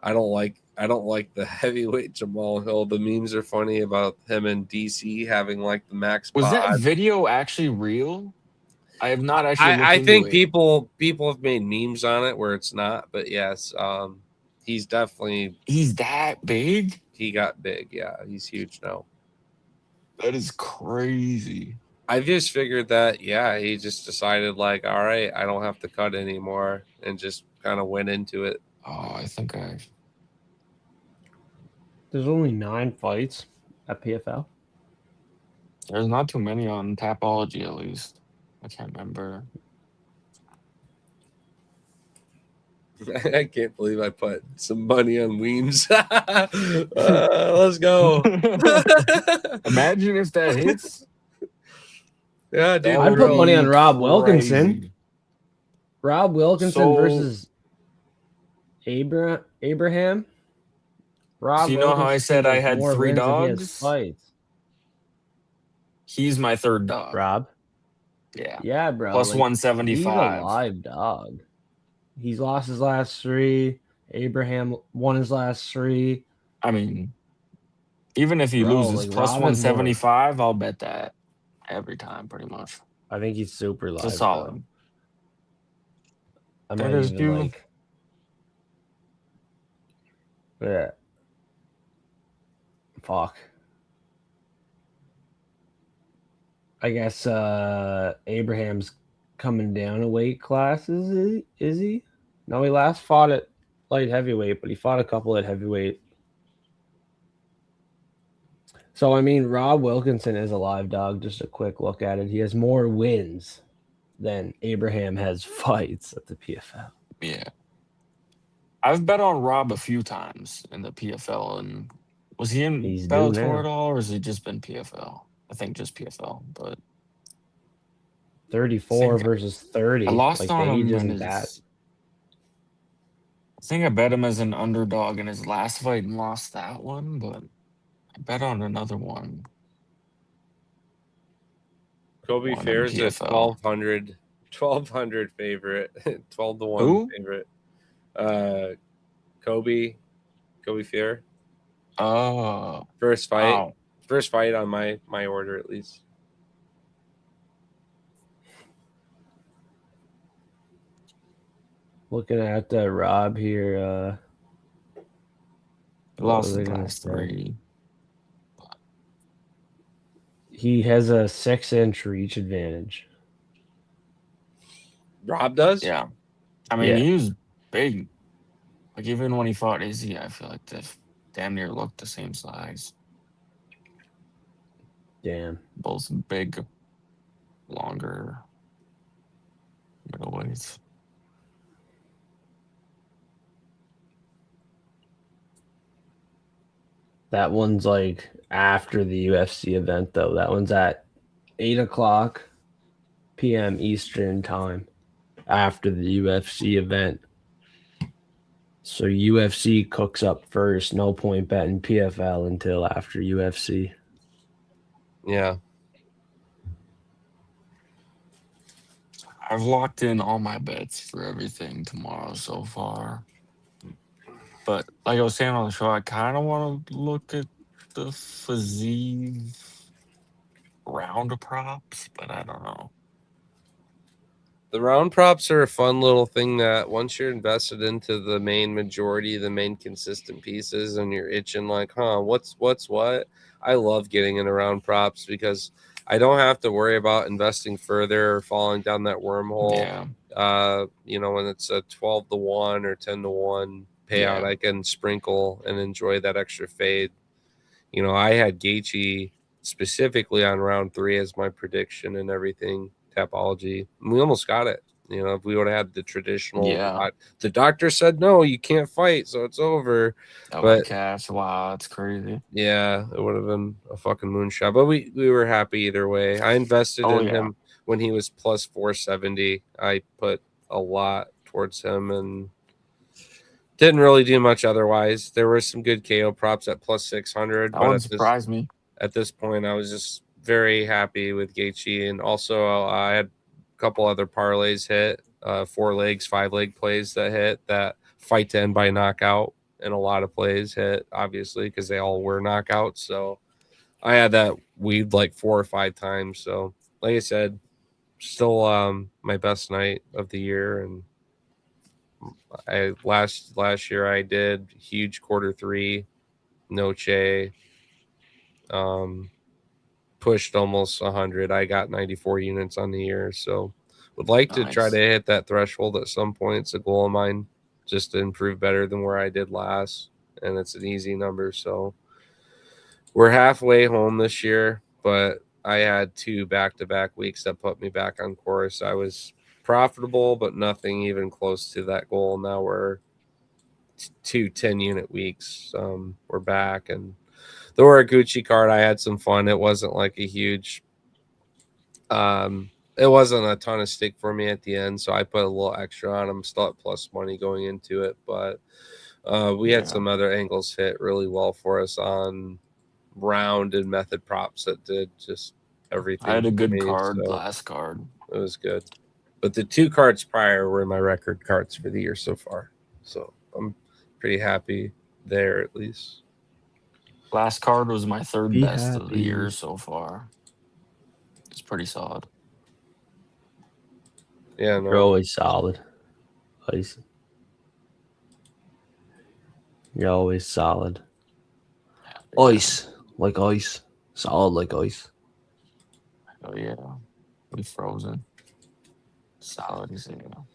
I don't like the heavyweight Jamal Hill. The memes are funny about him and DC having like the max Was that bod. video actually real? I have not actually looked I into think it. people have made memes on it where it's not, but yes, he's definitely He's that big? he got big. Yeah, he's huge now. That is crazy. I just figured that, yeah, he just decided like, all right, I don't have to cut anymore, and just kind of went into it. Oh, I think There's only 9 fights at PFL. there's not too many on Tapology at least. I can't remember. I can't believe I put some money on Weems. Let's go. Imagine if that hits. Yeah, dude. I put money on Rob crazy. Wilkinson. Rob Wilkinson So- versus Abraham. Rob, So you know how I said I has had more 3 wins than he has dogs? fights. He's my 3rd dog. Rob. Yeah. Yeah, bro. Plus like, 175. He's a live dog. He's lost his last 3. Abraham won his last 3. I mean, even if he Bro, loses like, plus Rob has more. 175, I'll bet that every time, pretty much. I think he's super live. It's a solid. I That might is even due. like. Yeah. Fuck. I guess Abraham's coming down a weight class. Is he? No, he last fought at light heavyweight, but he fought a couple at heavyweight. So I mean, Rob Wilkinson is a live dog. Just a quick look at it. He has more wins than Abraham has fights at the PFL. Yeah. I've bet on Rob a few times in the PFL. And was he in He's due Bellator now. at all, or has he just been PFL? I think just PFL, but 34 think versus 30. I lost like, on he him just in that. his. I think I bet him as an underdog in his last fight and lost that one, but I bet on another one. Kobe One in Fair's a PFL. 1200 favorite, 12 to 1 Who? favorite. Kobe Fair. Oh, First fight. wow. First fight on my order at least. Looking at Rob here. What Lost was I the gonna last say? 3. He has a 6-inch reach advantage. Rob does? Yeah. I mean, Yeah. he was big. Like, even when he fought Izzy, I feel like they damn near looked the same size. Damn. Both big, longer middleweights. That one's like after the UFC event, though. That one's at 8:00 p.m. Eastern time after the UFC event. So UFC cooks up first. No point betting PFL until after UFC. Yeah. I've locked in all my bets for everything tomorrow so far. But like I was saying on the show, I kind of want to look at the Fiziev round props, but I don't know. The round props are a fun little thing that once you're invested into the main majority, the main consistent pieces, and you're itching like, what's what? I love getting into round props because I don't have to worry about investing further or falling down that wormhole. Yeah. When it's a 12 to 1 or 10 to 1 payout, Yeah. I can sprinkle and enjoy that extra fade. I had Gaethje specifically on round 3 as my prediction and everything. Tapology. We almost got it. If we would have had the traditional, Yeah. the doctor said no, you can't fight, so it's over. But cash, wow, that's crazy. Yeah, it would have been a fucking moonshot. But we were happy either way. I invested in him when he was plus 470. I put a lot towards him and didn't really do much otherwise. There were some good KO props at plus 600. That wouldn't surprise me. At this point, I was just very happy with Gaethje, and also I had couple other parlays hit, 4 legs, 5-leg plays that hit, that fight to end by knockout, and a lot of plays hit, obviously, because they all were knockouts. So I had that weed like 4 or 5 times. So like I said, still my best night of the year. And I last year I did huge Q3, Noche, pushed almost 100. I got 94 units on the year, so would like to try to hit that threshold at some point. It's a goal of mine, just to improve better than where I did last, and it's an easy number. So we're halfway home this year, but I had 2 back-to-back weeks that put me back on course. I was profitable, but nothing even close to that goal. Now we're 2 10-unit weeks. We're back, and the Gucci card, I had some fun. It wasn't like a huge it wasn't a ton of stake for me at the end, so I put a little extra on them. Still at plus money going into it, but we had some other angles hit really well for us on round and method props that did just everything. I had a for good me, card, so last card. it was good. But the 2 cards prior were my record cards for the year so far, so I'm pretty happy there at least. Last card was my 3rd Be best of the happy. year so far. It's pretty solid. Yeah, You're always solid. Ice. You're always solid. Ice. Like ice. Solid like ice. Oh yeah. We frozen. Solid as hell.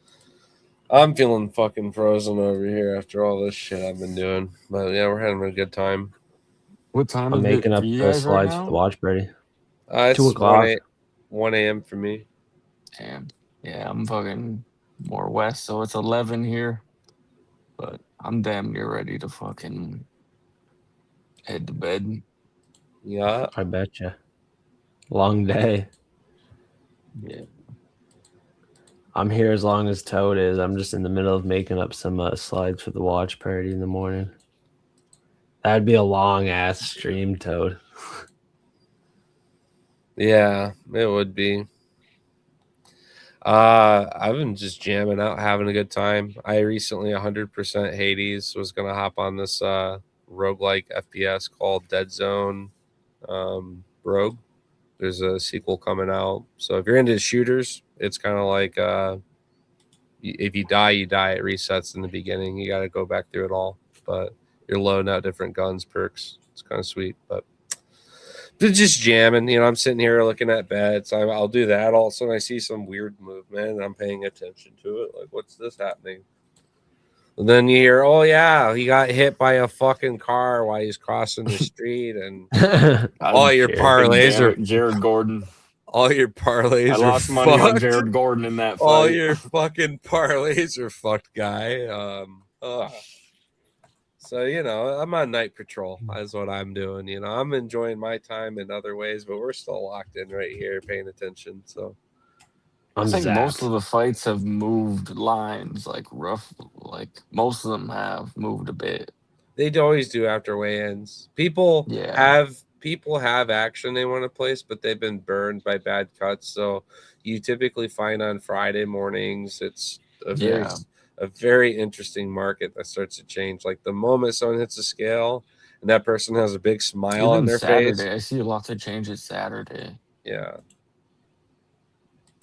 I'm feeling fucking frozen over here after all this shit I've been doing. But yeah, we're having a good time. What time I'm is making it up for you the guys right slides for the now? watch party. It's 2 o'clock. 1 a.m. for me. Damn. Yeah, I'm fucking more west, so it's 11 here. But I'm damn near ready to fucking head to bed. Yeah. I betcha. Long day. Yeah. I'm here as long as Toad is. I'm just in the middle of making up some slides for the watch party in the morning. That'd be a long ass stream, Toad. Yeah, it would be. I've been just jamming out, having a good time. I recently 100% Hades was gonna hop on this roguelike FPS called Dead Zone Rogue. There's a sequel coming out. So if you're into shooters, it's kind of like if you die, you die. It resets in the beginning. You got to go back through it all. But you're loading out different guns, perks. It's kind of sweet. But just jamming. I'm sitting here looking at bets. I'll do that. All of a sudden, I see some weird movement, and I'm paying attention to it. Like, what's this happening? And then you hear, oh, yeah, he got hit by a fucking car while he's crossing the street. And all your parlays are Jared Gordon. All your parlays I are lost money on fucked. Jared Gordon in that fight. All your fucking parlays are fucked, guy. So, I'm on night patrol. That's what I'm doing. I'm enjoying my time in other ways, but we're still locked in right here paying attention. So I think most of the fights have moved lines, like most of them have moved a bit. They always do after weigh-ins. People have action they want to place, but they've been burned by bad cuts. So you typically find on Friday mornings, it's a very interesting market that starts to change. Like the moment someone hits a scale and that person has a big smile on their face. I see lots of changes Saturday. Yeah.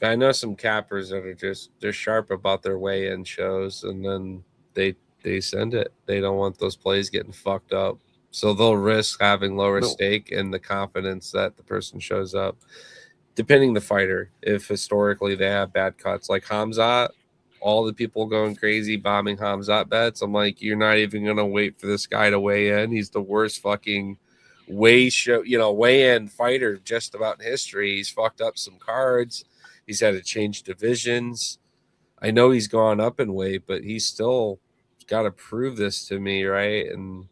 I know some cappers that are they're sharp about their weigh-in shows, and then they send it. They don't want those plays getting fucked up. So they'll risk having lower stake in the confidence that the person shows up. Depending the fighter, if historically they have bad cuts, like Hamzat, all the people going crazy bombing Hamzat bets. I'm like, you're not even gonna wait for this guy to weigh in. He's the worst fucking weigh-in fighter just about in history. He's fucked up some cards. He's had to change divisions. I know he's gone up in weight, but he's still got to prove this to me, right? And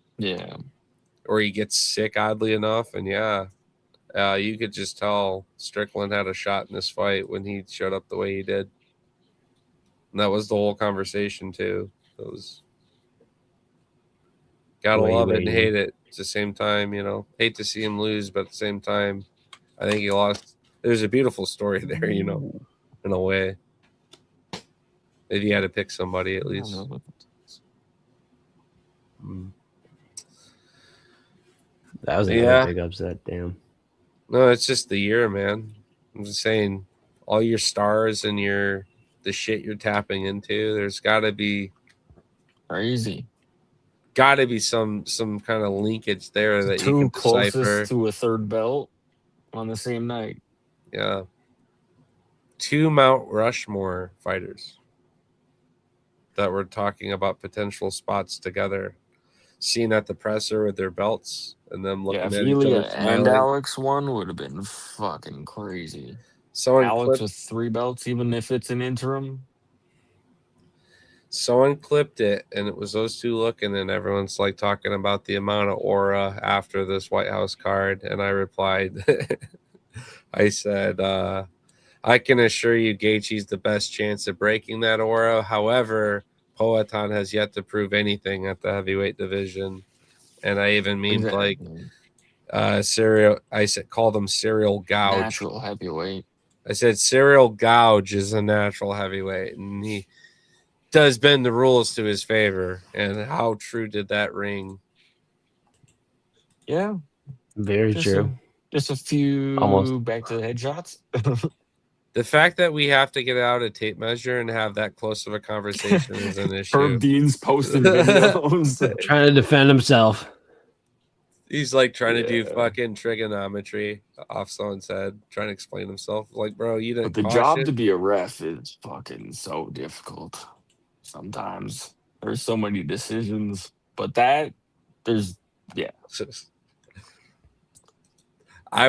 or he gets sick oddly enough, and you could just tell Strickland had a shot in this fight when he showed up the way he did. And that was the whole conversation too. It was gotta love it and hate it at the same time. Hate to see him lose, but at the same time, I think he lost. There's a beautiful story there. in a way. If you had to pick somebody at least. That was another big upset. Damn. No, it's just the year, man. I'm just saying, all your stars and the shit you're tapping into. There's got to be crazy. Got to be some kind of linkage there that you can closest decipher. to a third belt on the same night. Yeah. 2 Mount Rushmore fighters that were talking about potential spots together, seen at the presser with their belts, and them looking if at each Ilya other and smiling. Alex won would have been fucking crazy. Someone Alex with 3 belts, even if it's an interim. Someone clipped it, and it was those two looking, and everyone's like talking about the amount of aura after this White House card. And I replied, I said, I can assure you Gaethje's the best chance of breaking that aura. However, Poatan has yet to prove anything at the heavyweight division. And I even memed like serial. I said, call them serial gouge. Natural heavyweight. I said serial gouge is a natural heavyweight, and he does bend the rules to his favor. And how true did that ring? Yeah, very true. Just a few Almost back to the headshots. The fact that we have to get out a tape measure and have that close of a conversation is an issue. Herb Dean's posting videos. Trying to defend himself. He's like trying to do fucking trigonometry off someone's head, trying to explain himself. Like, bro, you didn't. But the job to be a ref is fucking so difficult. Sometimes there's so many decisions, but I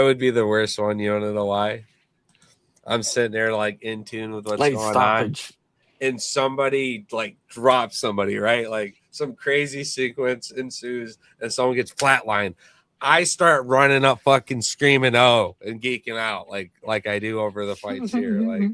would be the worst one. You want to know why? I'm sitting there like in tune with what's going on, and somebody like drops somebody, right? Like some crazy sequence ensues, and someone gets flatlined. I start running up, fucking screaming "oh" and geeking out like I do over the fights here. Like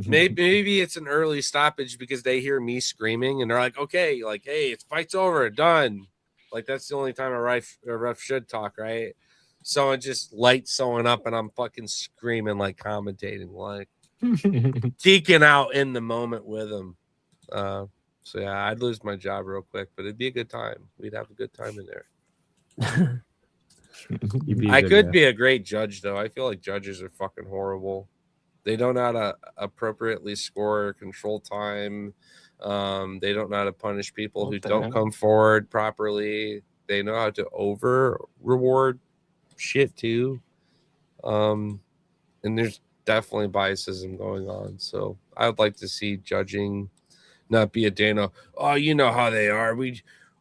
maybe it's an early stoppage because they hear me screaming and they're like, okay, like hey, it's fight's over, done. Like that's the only time a ref should talk, right? Someone just lights someone up and I'm fucking screaming, like commentating, like geeking out in the moment with them. So yeah, I'd lose my job real quick, but it'd be a good time. We'd have a good time in there. I could be a great judge though. I feel like judges are fucking horrible. They don't know how to appropriately score, control time. They don't know how to punish people who don't come forward properly. They know how to over reward shit too. And there's definitely biasism going on. So I would like to see judging not be a Dana. Oh, you know how they are.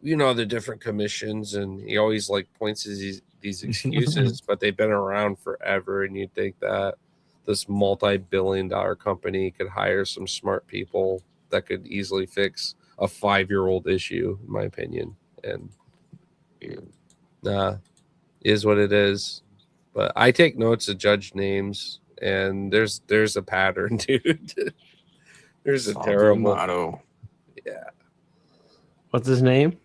You know the different commissions, and he always like points to these excuses, but they've been around forever, and you'd think that this multi-billion-dollar company could hire some smart people that could easily fix a 5-year-old issue, in my opinion. And is what it is. But I take notes of judge names, and there's a pattern, dude. There's a terrible motto. Yeah. What's his name?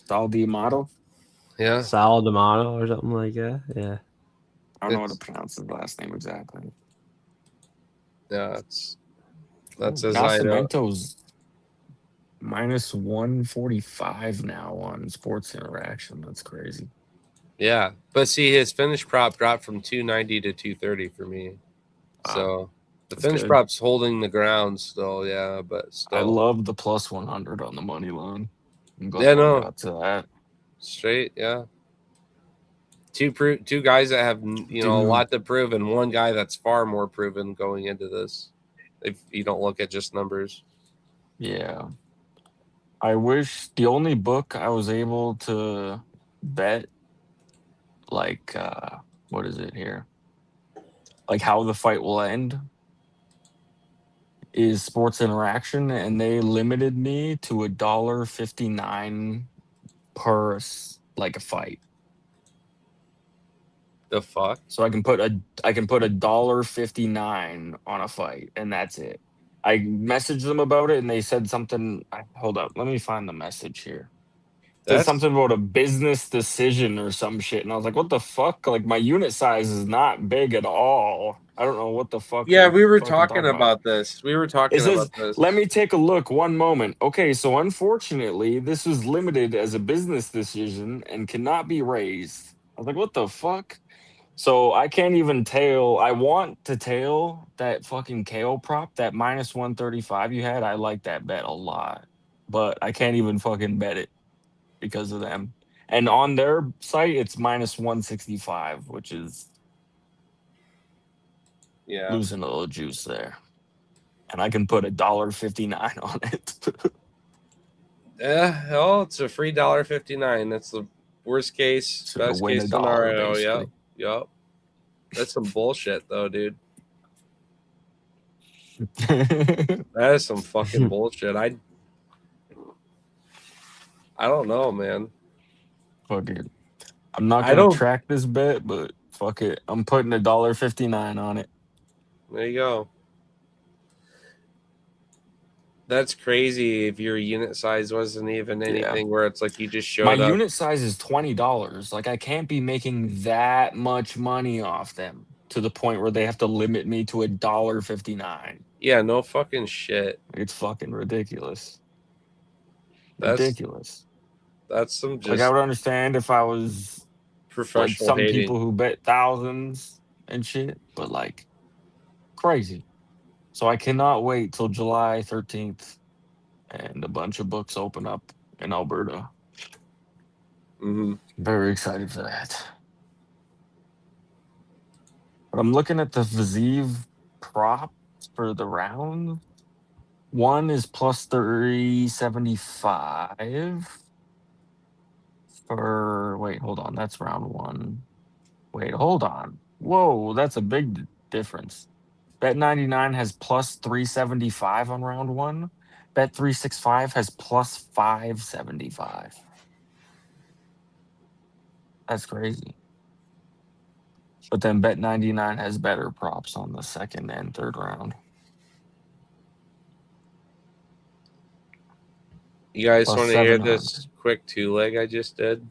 Sal D'Amato. Yeah. Sal D'Amato or something like that. Yeah. I don't know how to pronounce his last name exactly. Yeah, that's as I know. Nascimento's minus 145 now on Sports Interaction. That's crazy. Yeah, but see, his finish prop dropped from 290 to 230 for me. So the finish prop's holding the ground still. Yeah, but still. I love the plus 100 on the money line. I'm glad no, got to that. Straight, yeah. Two guys that have a lot to prove, and one guy that's far more proven going into this. If you don't look at just numbers. Yeah. I wish the only book I was able to bet, like, what is it here? Like how the fight will end is Sports Interaction, and they limited me to $1.59 per like a fight. The fuck? So I can put $1.59 on a fight, and that's it. I messaged them about it, and they said something. Hold up, let me find the message here. Said something about a business decision or some shit, and I was like, "What the fuck? Like my unit size is not big at all." I don't know what the fuck. Yeah, they're we were fucking talking about this. We were It talking says, about this. let me take a look. One moment. Okay, so unfortunately, this was limited as a business decision and cannot be raised. I was like, what the fuck? So I can't even tail. I want to tail that fucking KO prop, that minus 135 you had. I like that bet a lot, but I can't even fucking bet it because of them. And on their site, it's minus 165, which is Yeah. losing a little juice there. And I can put $1.59 on it. Oh, it's a free $1.59. That's the worst case, So to best win case $1, scenario. Yep. basically. Yep. That's some bullshit though, dude. That is some fucking bullshit. I don't know, man. Fuck it. I'm not I gonna don't. track this bet, but fuck it. I'm putting $1.59 on it. There you go. That's crazy if your unit size wasn't even anything where it's like you just My showed up. unit size is $20. Like I can't be making that much money off them to the point where they have to limit me to $1.59. Yeah, no fucking shit. It's fucking ridiculous. That's Ridiculous. some Like I just would understand if I was like professional some hating. people who bet thousands and shit, but like crazy. So I cannot wait till July 13th and a bunch of books open up in Alberta. Mm-hmm. Very excited for that. But I'm looking at the Fiziev props for the round. One is plus 375 for, wait, hold on. That's round one. Wait, hold on. Whoa, that's a big difference. Bet 99 has plus 375 on round one. Bet 365 has plus 575. That's crazy. But then Bet 99 has better props on the second and third round. You guys Plus want to hear 700. this quick 2-leg I just did?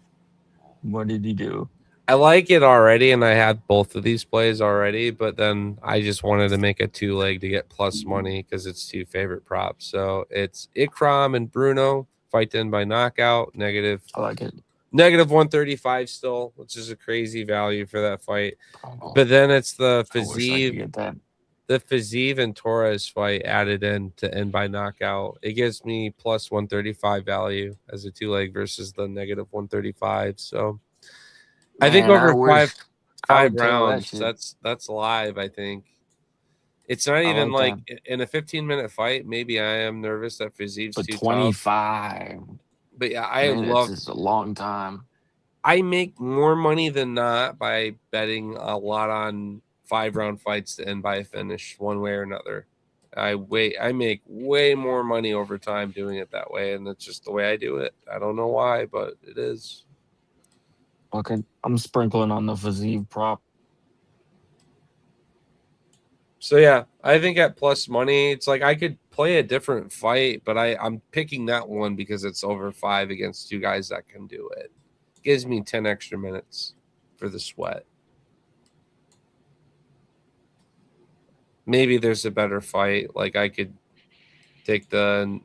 What did he do? I like it already, and I had both of these plays already, but then I just wanted to make a 2-leg to get plus money because it's two favorite props. So it's Ikram and Bruno fight in by knockout, negative. I like it. Negative 135 still, which is a crazy value for that fight. Oh, But then it's the I wish I could Fiziev, get that. the Fiziev and Torres fight added in to end by knockout. It gives me plus 135 value as a 2-leg versus the negative 135. So I think Man, I over wish I five would tail that rounds, shit. that's live. I think it's not I even like like that. in a 15-minute fight. Maybe I am nervous that Fiziev's But too tough. 25 But yeah, I minutes love. is a long time. I make more money than not by betting a lot on 5-round fights to end by a finish one way or another. I make way more money over time doing it that way, and that's just the way I do it. I don't know why, but it is. Okay, I'm sprinkling on the Fiziev prop. So yeah, I think at plus money, it's like I could play a different fight, but I'm picking that one because it's over 5 against two guys that can do it. Gives me 10 extra minutes for the sweat. Maybe there's a better fight. Like I could take the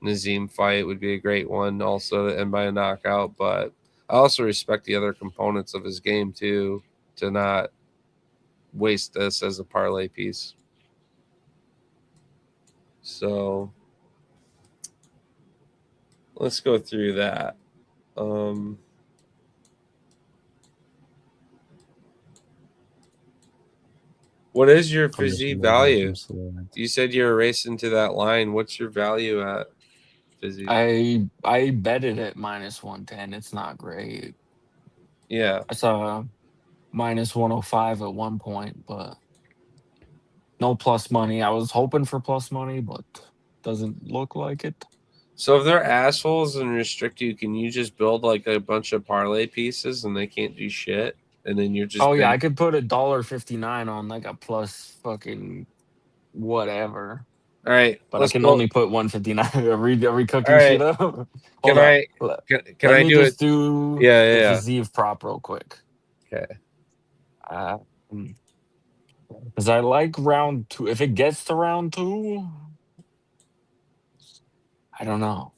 Nazim fight, would be a great one also to end by a knockout, but I also respect the other components of his game too, to not waste this as a parlay piece. So let's go through that. What is your Fiziev value? You said you're racing to that line. What's your value at Fiziev? I bet it at minus 110. It's not great. Yeah. I saw minus 105 at one point, but no plus money. I was hoping for plus money, but doesn't look like it. So if they're assholes and restrict you, can you just build like a bunch of parlay pieces and they can't do shit? And then you're just I could put $1.59 on like a plus fucking whatever. All right, but I can only put 159. Are we cooking shit up? Can I do it? Do the Fiziev prop real quick. Okay. Because I like round 2. If it gets to round 2, I don't know.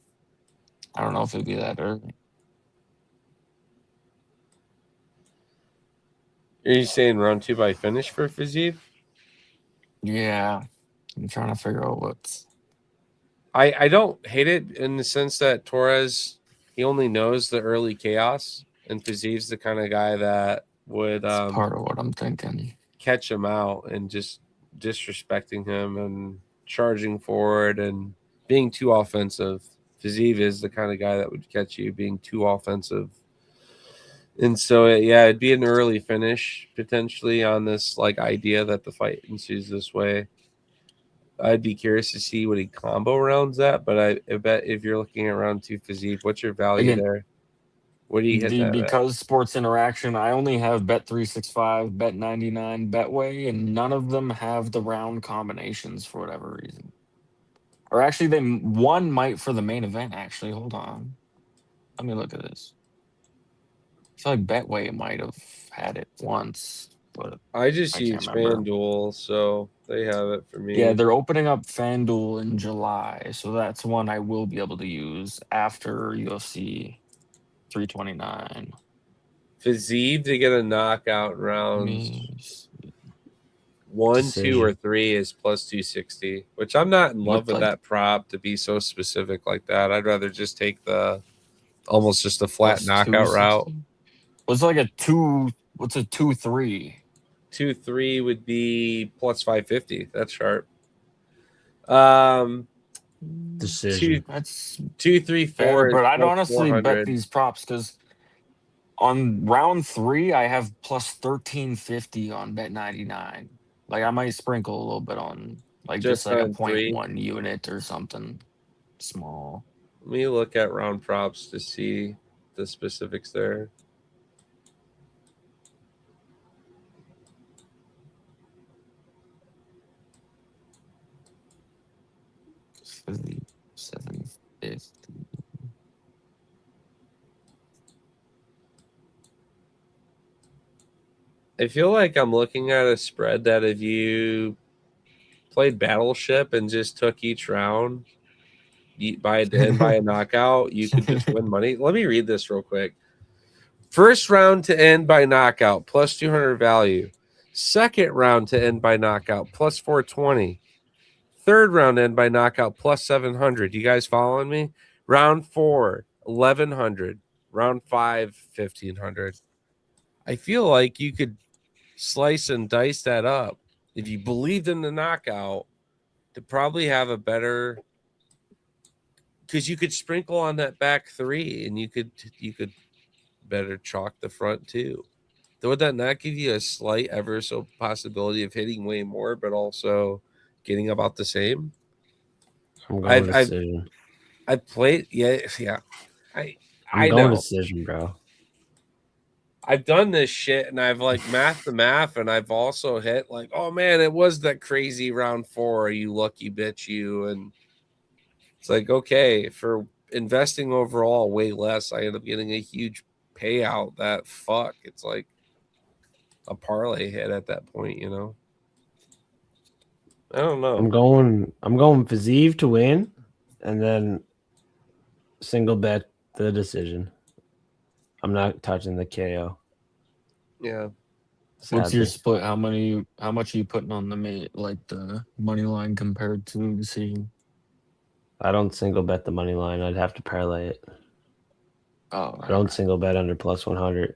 I don't know if it'd be that early. Are you saying round 2 by finish for Fiziev? Yeah. I'm trying to figure out what's. I don't hate it in the sense that Torres, he only knows the early chaos, and Fiziev's the kind of guy that would It's part of what I'm thinking. catch him out and just disrespecting him and charging forward and being too offensive. Fiziev is the kind of guy that would catch you being too offensive. And so, yeah, it'd be an early finish potentially on this like idea that the fight ensues this way. I'd be curious to see what he combo rounds at, but I bet if you're looking at round 2 Fiziev, what's your value Again, there? What do you hit that at? because Sports Interaction, I only have Bet365, Bet99, Betway, and none of them have the round combinations for whatever reason. Or actually, one might for the main event. Actually, hold on, let me look at this. I feel like Betway might have had it once, but I just I can't use remember. FanDuel, so they have it for me. Yeah, they're opening up FanDuel in July, so that's one I will be able to use after UFC 329. Fiziev to get a knockout rounds 1, 2, or 3 is plus 260, which I'm not in love with that prop to be so specific like that. I'd rather just take the almost just a flat Plus knockout route. 260? What's like a 2? What's a 2-3? 2-3 would be plus 550. That's sharp. Decision. That's 2, 3, 4. fair, but I'd plus honestly 400. bet these props because on round 3 I have plus 1350 on Bet99. Like I might sprinkle a little bit on like just like a on 3. 0.1 unit or something small. Let me look at round props to see the specifics there. $750. I feel like I'm looking at a spread that if you played Battleship and just took each round by a knockout, you could just win money. Let me read this real quick. First round to end by knockout, plus 200 value. Second round to end by knockout, plus 420. Third round end by knockout, plus 700. You guys following me? Round 4, 1100. Round 5, 1500. I feel like you could slice and dice that up if you believed in the knockout to probably have a better, because you could sprinkle on that back 3 and you could better chalk the front 2. Would that not give you a slight ever so possibility of hitting way more but also getting about the same? I'm going decision. I've played yeah I'm I going know decision, bro. I've done this shit and I've like math the math and I've also hit like, oh man, it was that crazy round 4, you lucky bitch you. And it's like, okay, for investing overall way less, I end up getting a huge payout. That fuck, it's like a parlay hit at that point, you know. I don't know. I'm going Fiziev to win and then single bet the decision. I'm not touching the KO. Yeah. What's your split? How much are you putting on the money line compared to decision? I don't single bet the money line. I'd have to parlay it. Oh, I don't single bet under plus 100.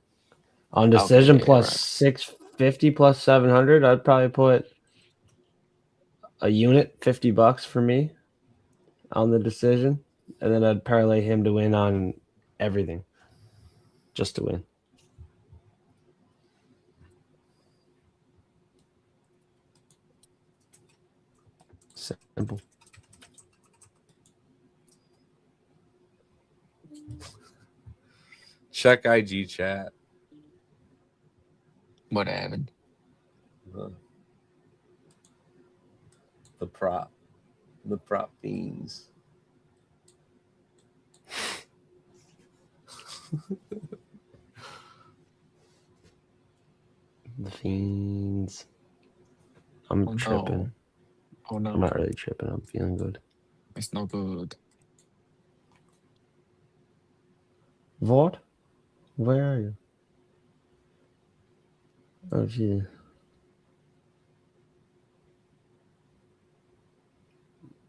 On decision plus 650 plus 700, I'd probably put a unit $50 for me on the decision, and then I'd parlay him to win on everything, just to win. Simple. Check IG chat. What happened? The prop fiends. The Fiends. Oh, tripping. no. Oh I'm no, not really tripping. I'm feeling good. it's no good. What? Where are you? Oh, gee.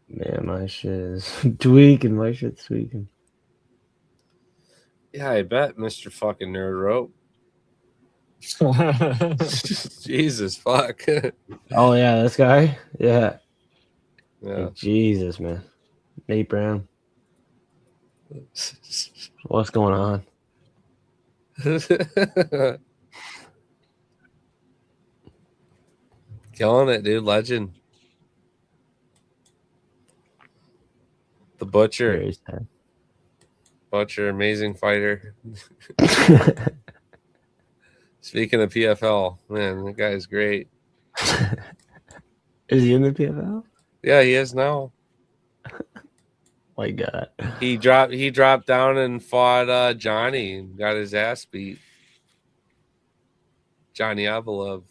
Man, my shit is tweaking. My shit's tweaking. Yeah, I bet, Mr. fucking Nerd Rope. Jesus fuck. Oh, yeah, this guy? Yeah. Yeah. Like, Jesus, man. Nate Brown. What's going on? Killing it, dude. Legend. The Butcher. Very sad. Butcher, amazing fighter. Speaking of PFL, man, that guy's great. Is he in the PFL? Yeah, he is now. My God. He dropped down and fought Johnny and got his ass beat. Johnny Avalov.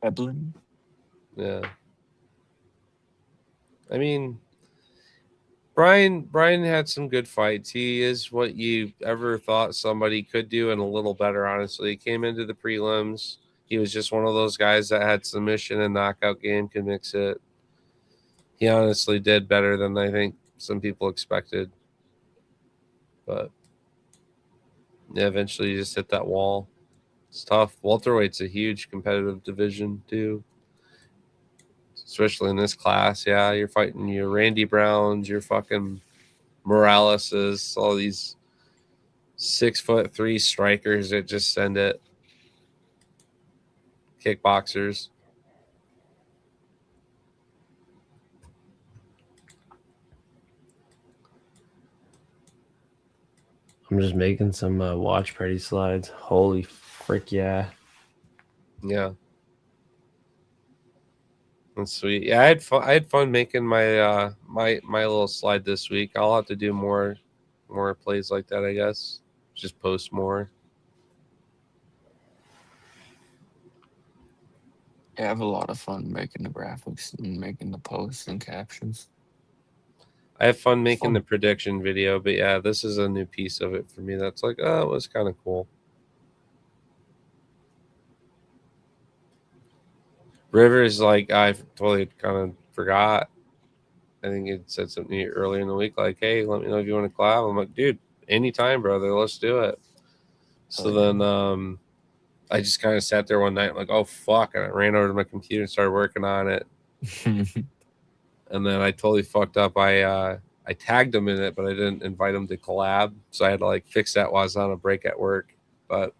Eblin? Yeah. I mean, Brian had some good fights. He is what you ever thought somebody could do and a little better, honestly. He came into the prelims. He was just one of those guys that had submission and knockout game, could mix it. He honestly did better than I think some people expected. But yeah, eventually you just hit that wall. It's tough. Welterweight's a huge competitive division too, especially in this class. Yeah, you're fighting your Randy Browns, your fucking Moraleses, all these 6'3" strikers that just send it. Kickboxers. I'm just making some watch party slides. Holy frick, yeah. Yeah. That's sweet. Yeah, I had fun making my my little slide this week. I'll have to do more plays like that, I guess. Just post more. Yeah, I have a lot of fun making the graphics and making the posts and captions. I have fun making the prediction video, but yeah, this is a new piece of it for me. That's like, oh, it was kind of cool. Rivers, like, I totally kind of forgot. I think it said something earlier in the week, like, hey, let me know if you want to collab. I'm like, dude, anytime, brother, let's do it. So then I just kind of sat there one night, like, oh, fuck. And I ran over to my computer and started working on it. And then I totally fucked up. I tagged him in it, but I didn't invite him to collab. So I had to, like, fix that while I was on a break at work. But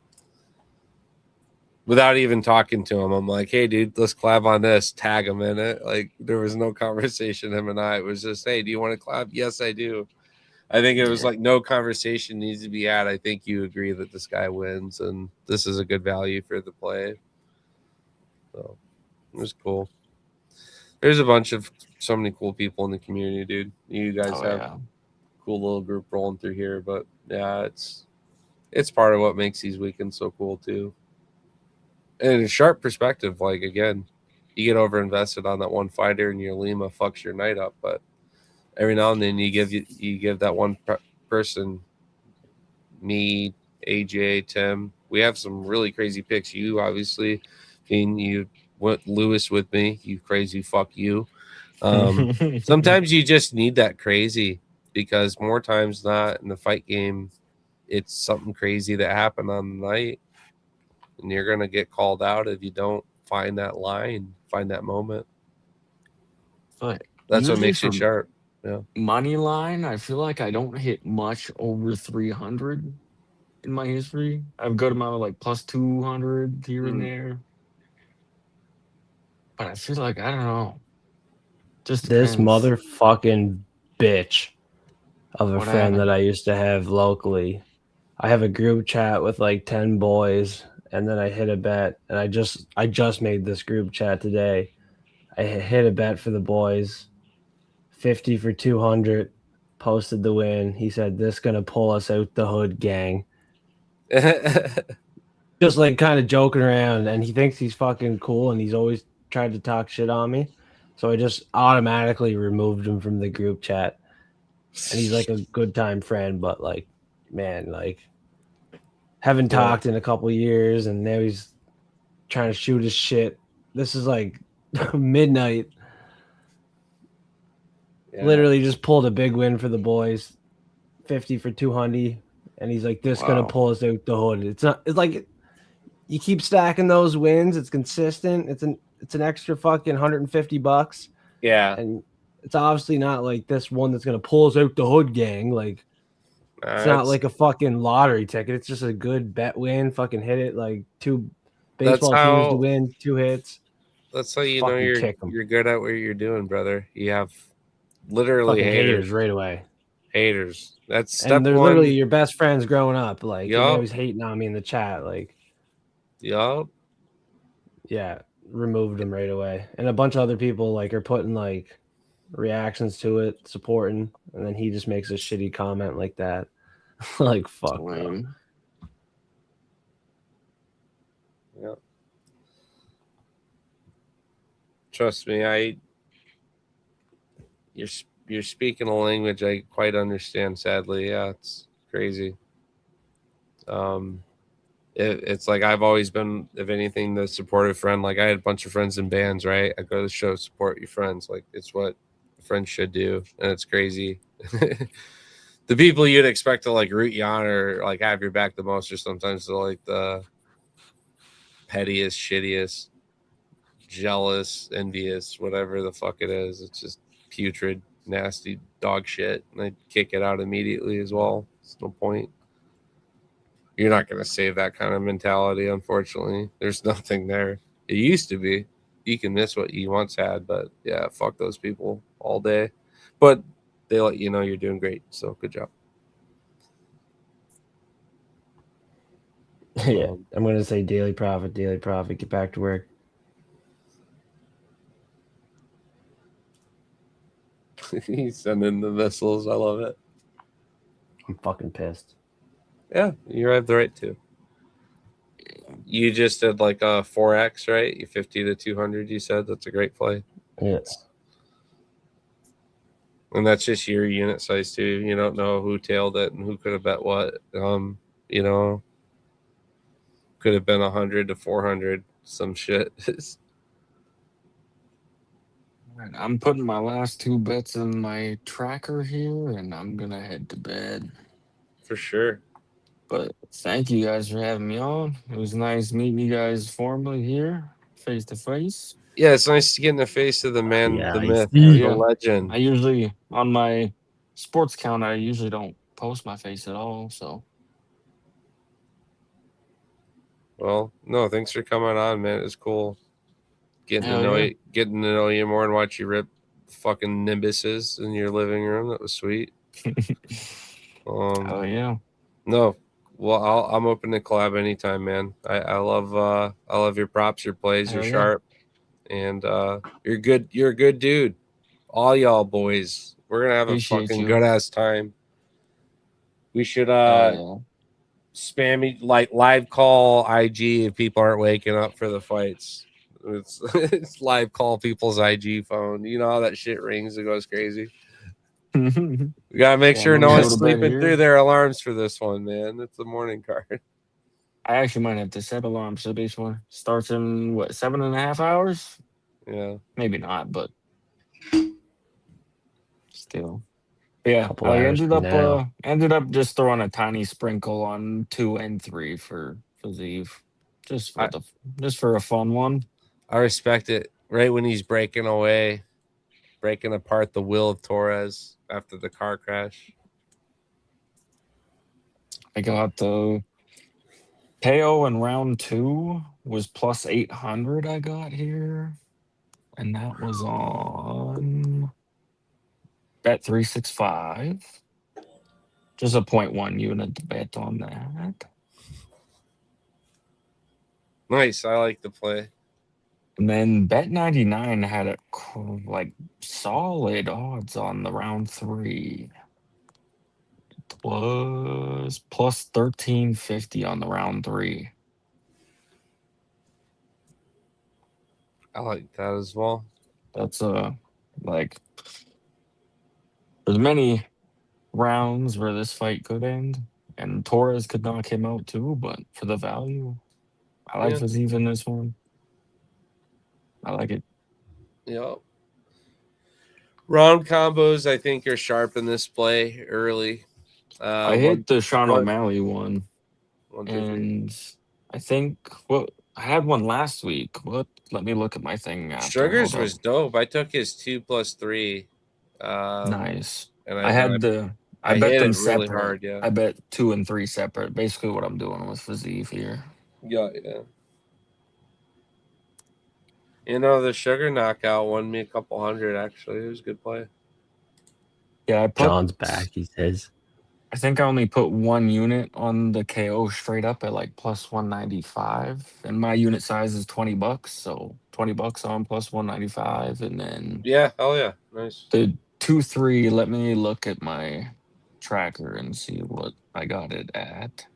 without even talking to him, I'm like, hey, dude, let's collab on this. Tag him in it. Like, there was no conversation, him and I. It was just, hey, do you want to collab? Yes, I do. I think it was like no conversation needs to be had. I think you agree that this guy wins, and this is a good value for the play. So it was cool. There's a bunch of so many cool people in the community, dude. You guys have a cool little group rolling through here, but yeah, it's part of what makes these weekends so cool too. And in a sharp perspective, like, again, you get over invested on that one fighter and your Lima fucks your night up, but every now and then you give that one person, me, AJ, Tim. We have some really crazy picks. You obviously, you went Lewis with me. You crazy fuck you. Sometimes you just need that crazy, because more times not in the fight game, it's something crazy that happened on the night, and you're gonna get called out if you don't find that line, find that moment. But that's what makes you sharp. Yeah. Money line, I feel like I don't hit much over 300 in my history. I have a good amount of like plus 200 here and there. But I feel like, I don't know. Just this depends. motherfucking bitch of a What friend happened? that I used to have locally. I have a group chat with like 10 boys, and then I hit a bet, and I just made this group chat today. I hit a bet for the boys, 50 for 200, posted the win. He said, this gonna pull us out the hood, gang. just like kind of joking around, and he thinks he's fucking cool, and he's always tried to talk shit on me. So I just automatically removed him from the group chat. And he's like a good time friend, but like, man, like haven't Yeah. talked in a couple years, and now he's trying to shoot his shit. This is like midnight. Yeah. Literally just pulled a big win for the boys, 50 for 200, and he's like, "This gonna Wow. pull us out the hood." It's not. It's like you keep stacking those wins. It's consistent. It's an extra fucking $150, Yeah. and it's obviously not like this one that's gonna pull us out the hood, gang. Like it's not like a fucking lottery ticket. It's just a good bet win. Fucking hit it like 2 baseball teams to win, 2 hits. That's how you know Fucking kick 'em. you're good at what you're doing, brother. You have literally Fucking haters. haters right away. Haters. That's step And they're one. literally your best friends growing up. Like, and they Yup. always hating on me in the chat. Like, Yup. yeah, removed them right away. And a bunch of other people like are putting like reactions to it, supporting, and then he just makes a shitty comment like that. Like, fuck. Bro. Lame. Yep. Trust me, you're speaking a language I quite understand. Sadly, yeah, it's crazy. It's like I've always been, if anything, the supportive friend. Like I had a bunch of friends in bands, right? I go to the show, support your friends. Like it's what friends should do, and it's crazy. The people you'd expect to like root you on or like have your back the most, or sometimes they're like the pettiest, shittiest, jealous, envious, whatever the fuck it is. It's just putrid, nasty dog shit, and I kick it out immediately as well. It's no point. You're not going to save that kind of mentality, unfortunately. There's nothing there. It used to be. You can miss what you once had, but yeah, fuck those people all day. But they let you know you're doing great, so good job. Yeah, I'm gonna say daily profit, get back to work. He's sending the missiles. I love it. I'm fucking pissed. Yeah, you have the right to. You just did like a 4x, right? You 50 to 200. You said that's a great play. Yes. And that's just your unit size too. You don't know who tailed it and who could have bet what. You know, could have been 100 to 400. Some shit. Alright, I'm putting my last 2 bets in my tracker here, and I'm gonna head to bed. For sure. But thank you guys for having me on. It was nice meeting you guys formally here, face to face. Yeah, it's nice to get in the face of the man, Yeah, the I myth, see. the legend. I usually, on my sports count, I usually don't post my face at all. So, Well, no, thanks for coming on, man. It was cool getting Hell to know yeah. you, getting to know you more, and watch you rip fucking nimbuses in your living room. That was sweet. oh yeah. No, well, I'm open to collab anytime, man. I love your props, your plays, you're Hell yeah. sharp, and you're good. You're a good dude. All y'all boys, we're gonna have Appreciate a fucking you. good ass time. We should Oh spam me like live call IG if people aren't waking up for the fights. It's live call people's IG phone. You know how that shit rings, it goes crazy. yeah. We gotta make Yeah, sure I'm no gonna one's go to bed sleeping here. through their alarms for this one, man. It's the morning card. I actually might have to set alarms for this one. Starts in what, 7.5 hours? Yeah. Maybe not, but still. Yeah, Couple I hours from now. ended up just throwing a tiny sprinkle on 2 and 3 for Fiziev. Just for a fun one. I respect it. Right when he's breaking away, breaking apart the will of Torres after the car crash. I got the KO in round 2 was plus 800 I got here. And that was on Bet 365. Just a 0.1 unit to bet on that. Nice. I like the play. And then Bet 99 had a like solid odds on the round 3. It was plus 1350 on the round 3. I like that as well. That's like there's many rounds where this fight could end, and Torres could knock him out too. But for the value, I like Yeah. Fiziev in this one. I like it. Yep. Round combos, I think, are sharp in this play early. I hit the Sean O'Malley one, 1, 2, 3. and I think I had one last week. Let me look at my thing after. Sugars Hold was up. dope. I took his 2+3. Nice. And I had the. I bet hit them it really separate. hard. Yeah. I bet 2 and 3 separate. Basically, what I'm doing with Fiziev here. Yeah. You know, the sugar knockout won me a couple hundred. Actually, it was a good play. Yeah, I put. John's back. He says. I think I only put 1 unit on the KO straight up at like plus 195, and my unit size is $20, so $20 on plus 195, and then Yeah, hell yeah, nice. the 2-3. Let me look at my tracker and see what I got it at.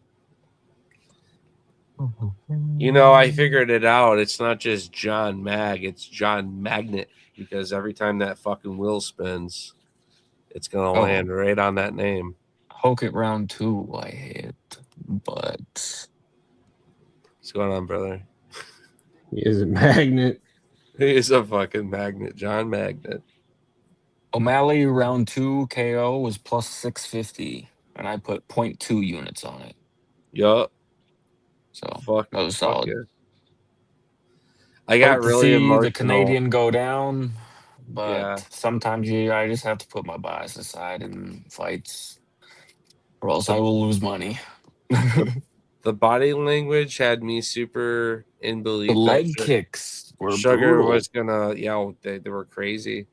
You know, I figured it out. It's not just John Mag, it's John Magnet, because every time that fucking wheel spins, it's gonna land right on that name. Hoke it round 2 I hit, but what's going on, brother? He is a magnet. He is a fucking magnet, John Magnet. O'Malley round 2 KO was plus 650, and I put 0.2 units on it. Yup. So that was solid. Yeah. I got Hope to really see emotional. the Canadian go down, but Yeah. sometimes I just have to put my bias aside in fights, or else I will lose money. The body language had me super in belief. The leg kicks were Sugar brutal. was gonna, they were crazy.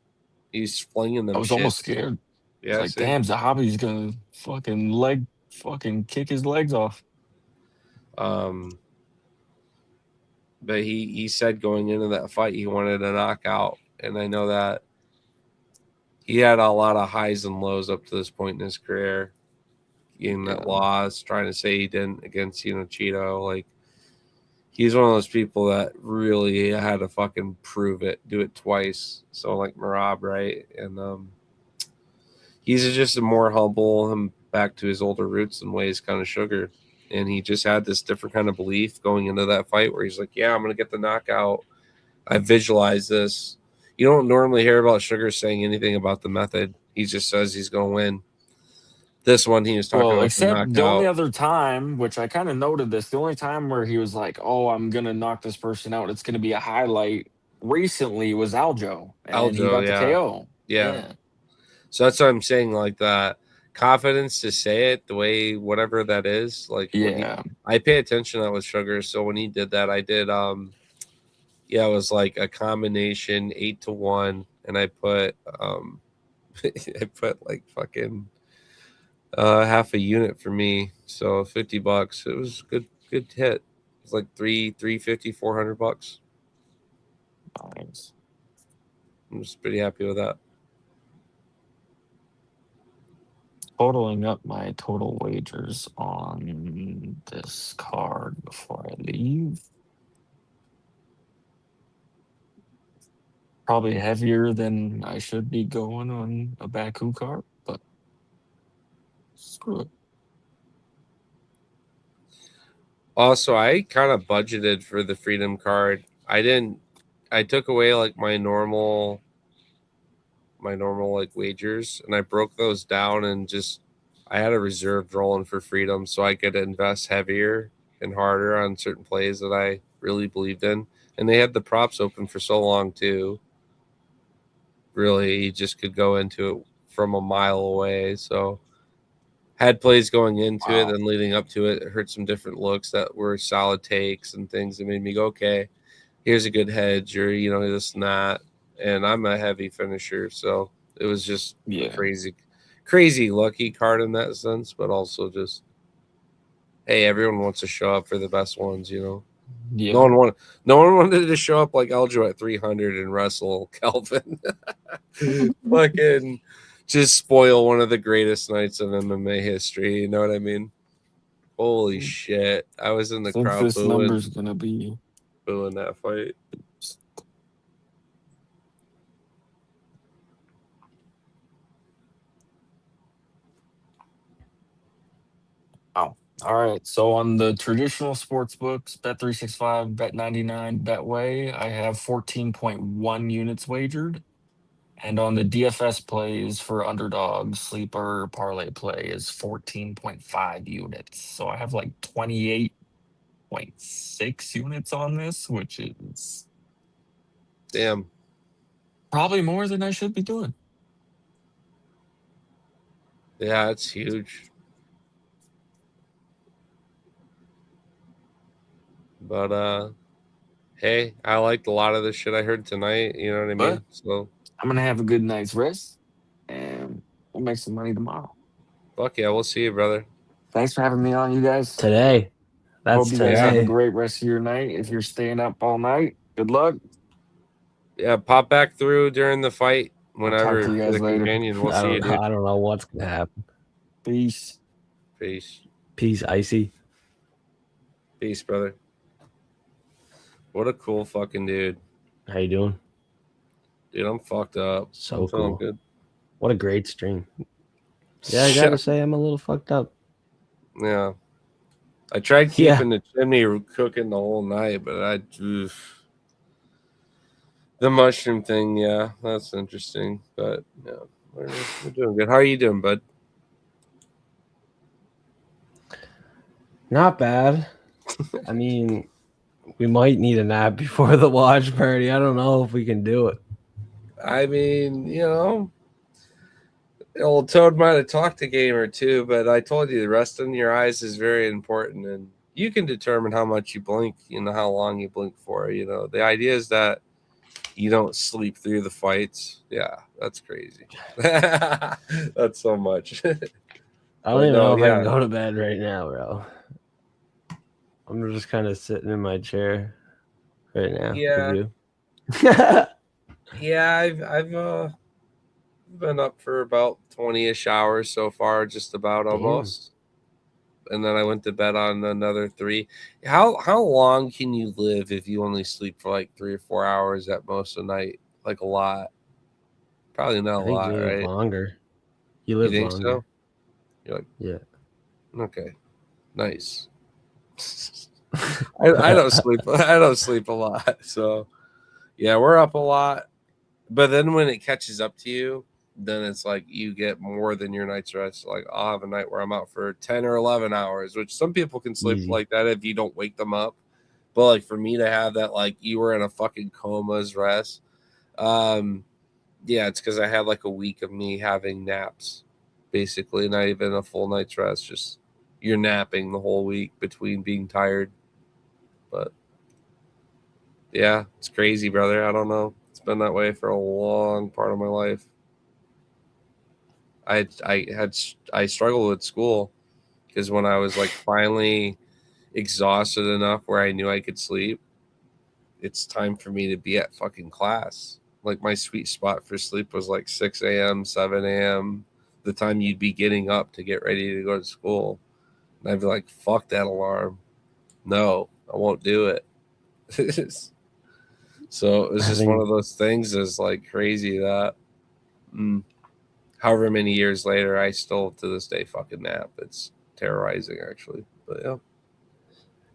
He's flinging them. I was almost scared. Yeah, it's like, damn, Zahabi's gonna fucking kick his legs off. But he said going into that fight he wanted a knockout, and I know that he had a lot of highs and lows up to this point in his career. Getting that loss, trying to say he didn't against Cheeto, like he's one of those people that really had to fucking prove it, do it twice. So like Marab, right? And he's just a more humble and back to his older roots and ways kind of Sugar. And he just had this different kind of belief going into that fight where he's like, yeah, I'm going to get the knockout. I visualize this. You don't normally hear about Sugar saying anything about the method. He just says he's going to win. This one, he was talking about except the only other time, which I kind of noted this, the only time where he was like, oh, I'm going to knock this person out, it's going to be a highlight recently was Aljo. And he got the KO. Yeah. So that's what I'm saying, like that confidence to say it the way whatever that is, like I pay attention to that with Sugar. So when he did that, I did it was like a combination 8-1, and I put I put like fucking half a unit for me, so $50. It was good hit. It's like $350, $400. Nice. I'm just pretty happy with that. Totaling up my total wagers on this card before I leave. Probably heavier than I should be going on a Baku card, but screw it. Also, I kind of budgeted for the Freedom card. I took away like my normal like wagers, and I broke those down and just I had a reserve rolling for Freedom so I could invest heavier and harder on certain plays that I really believed in. And they had the props open for so long too. Really, you just could go into it from a mile away. So had plays going into it and leading up to it. I heard some different looks that were solid takes and things that made me go, okay, here's a good hedge, or this and that. And I'm a heavy finisher, so it was just a crazy lucky card in that sense, but also just, hey, everyone wants to show up for the best ones, Yeah. No one wanted to show up like Aljo at 300 and wrestle Kelvin. Fucking just spoil one of the greatest nights of MMA history. You know what I mean? Holy shit! I was in the crowd. This number's gonna be booing that fight. All right. So on the traditional sports books, Bet365, Bet99, Betway, I have 14.1 units wagered. And on the DFS plays for underdog sleeper parlay play is 14.5 units. So I have like 28.6 units on this, which is Damn. probably more than I should be doing. Yeah, it's huge. But hey, I liked a lot of the shit I heard tonight. You know what I But mean? So I'm going to have a good night's rest and we'll make some money tomorrow. fuck yeah, we'll see you, brother. Thanks for having me on, you guys. Today. That's Hope you guys have a today. great rest of your night. If you're staying up all night, good luck. Yeah, pop back through during the fight I'll talk whenever to you for guys the later. companion. We'll see you, dude. I don't know what's gonna happen. Peace. Peace. Peace, Icy. Peace, brother. What a cool fucking dude. How you doing? Dude, I'm fucked up. So I'm feeling cool. good. What a great stream. Yeah, I gotta say I'm a little fucked up. Yeah. I tried Yeah. keeping the chimney cooking the whole night, but oof. The mushroom thing, yeah, that's interesting. But yeah, we're doing good. How are you doing, bud? Not bad. I mean, we might need a nap before the watch party. I don't know if we can do it. I mean, old Toad might have talked a game or two, but I told you the resting your eyes is very important, and you can determine how much you blink, how long you blink for. The idea is that you don't sleep through the fights. Yeah, that's crazy. That's so much. I don't even know if I can go to bed right now, bro. I'm just kind of sitting in my chair right now. Yeah. With you. Yeah, I've been up for about 20-ish hours so far, just about almost. And then I went to bed on another 3. How long can you live if you only sleep for like 3 or 4 hours at most a night? Like a lot. Probably not a lot, you live right? longer. You live think longer. so? You're like, yeah. Okay. Nice. I don't sleep. I don't sleep a lot. So yeah, we're up a lot. But then when it catches up to you, then it's like you get more than your night's rest. Like I'll have a night where I'm out for 10 or 11 hours, which some people can sleep Easy. like that if you don't wake them up. But like for me to have that, like you were in a fucking coma's rest. Yeah, it's because I had like a week of me having naps, basically, not even a full night's rest. Just you're napping the whole week between being tired. But yeah, it's crazy, brother. I don't know. It's been that way for a long part of my life. I struggled with school because when I was like finally exhausted enough where I knew I could sleep, it's time for me to be at fucking class. Like my sweet spot for sleep was like 6 a.m., 7 a.m., the time you'd be getting up to get ready to go to school. And I'd be like, fuck that alarm. No, I won't do it. So it was just one of those things that's like crazy that however many years later, I still to this day fucking nap. It's terrorizing actually. But yeah.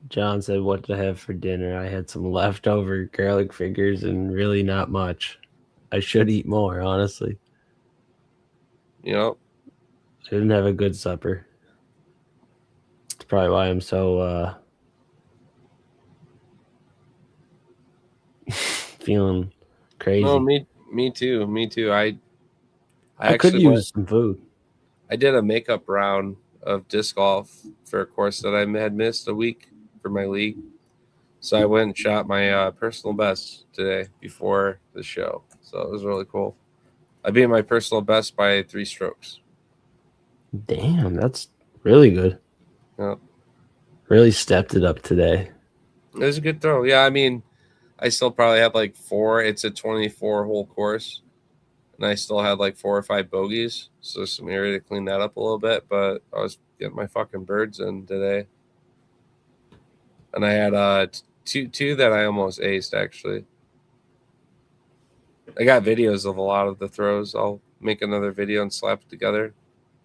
John said, "What to have for dinner?" I had some leftover garlic fingers and really not much. I should eat more, honestly. Yep. I didn't have a good supper. That's probably why I'm so feeling crazy. No, me too. Me too. I could use some food. I did a makeup round of disc golf for a course that I had missed a week for my league. So I went and shot my personal best today before the show. So it was really cool. I beat my personal best by 3 strokes. Damn, that's really good. Yeah. Really stepped it up today. It was a good throw. Yeah, I mean, I still probably had like 4. It's a 24-hole course. And I still had like 4 or 5 bogeys. So some area to clean that up a little bit. But I was getting my fucking birds in today. And I had two that I almost aced, actually. I got videos of a lot of the throws. I'll make another video and slap it together.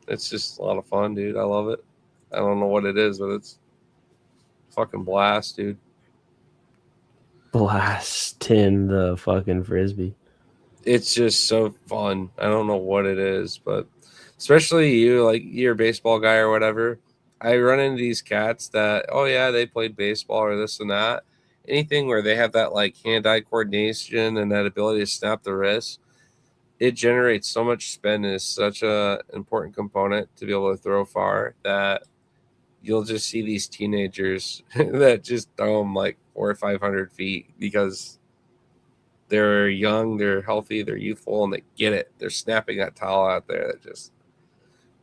It's just a lot of fun, dude. I love it. I don't know what it is, but it's fucking blast, dude. Blasting the fucking frisbee. It's just so fun. I don't know what it is, but especially you, like you're a baseball guy or whatever. I run into these cats that, oh yeah, they played baseball or this and that. Anything where they have that like hand-eye coordination and that ability to snap the wrist, it generates so much spin and is such a important component to be able to throw far that you'll just see these teenagers that just throw them like 400 or 500 feet because they're young, they're healthy, they're youthful, and they get it. They're snapping that towel out there. That just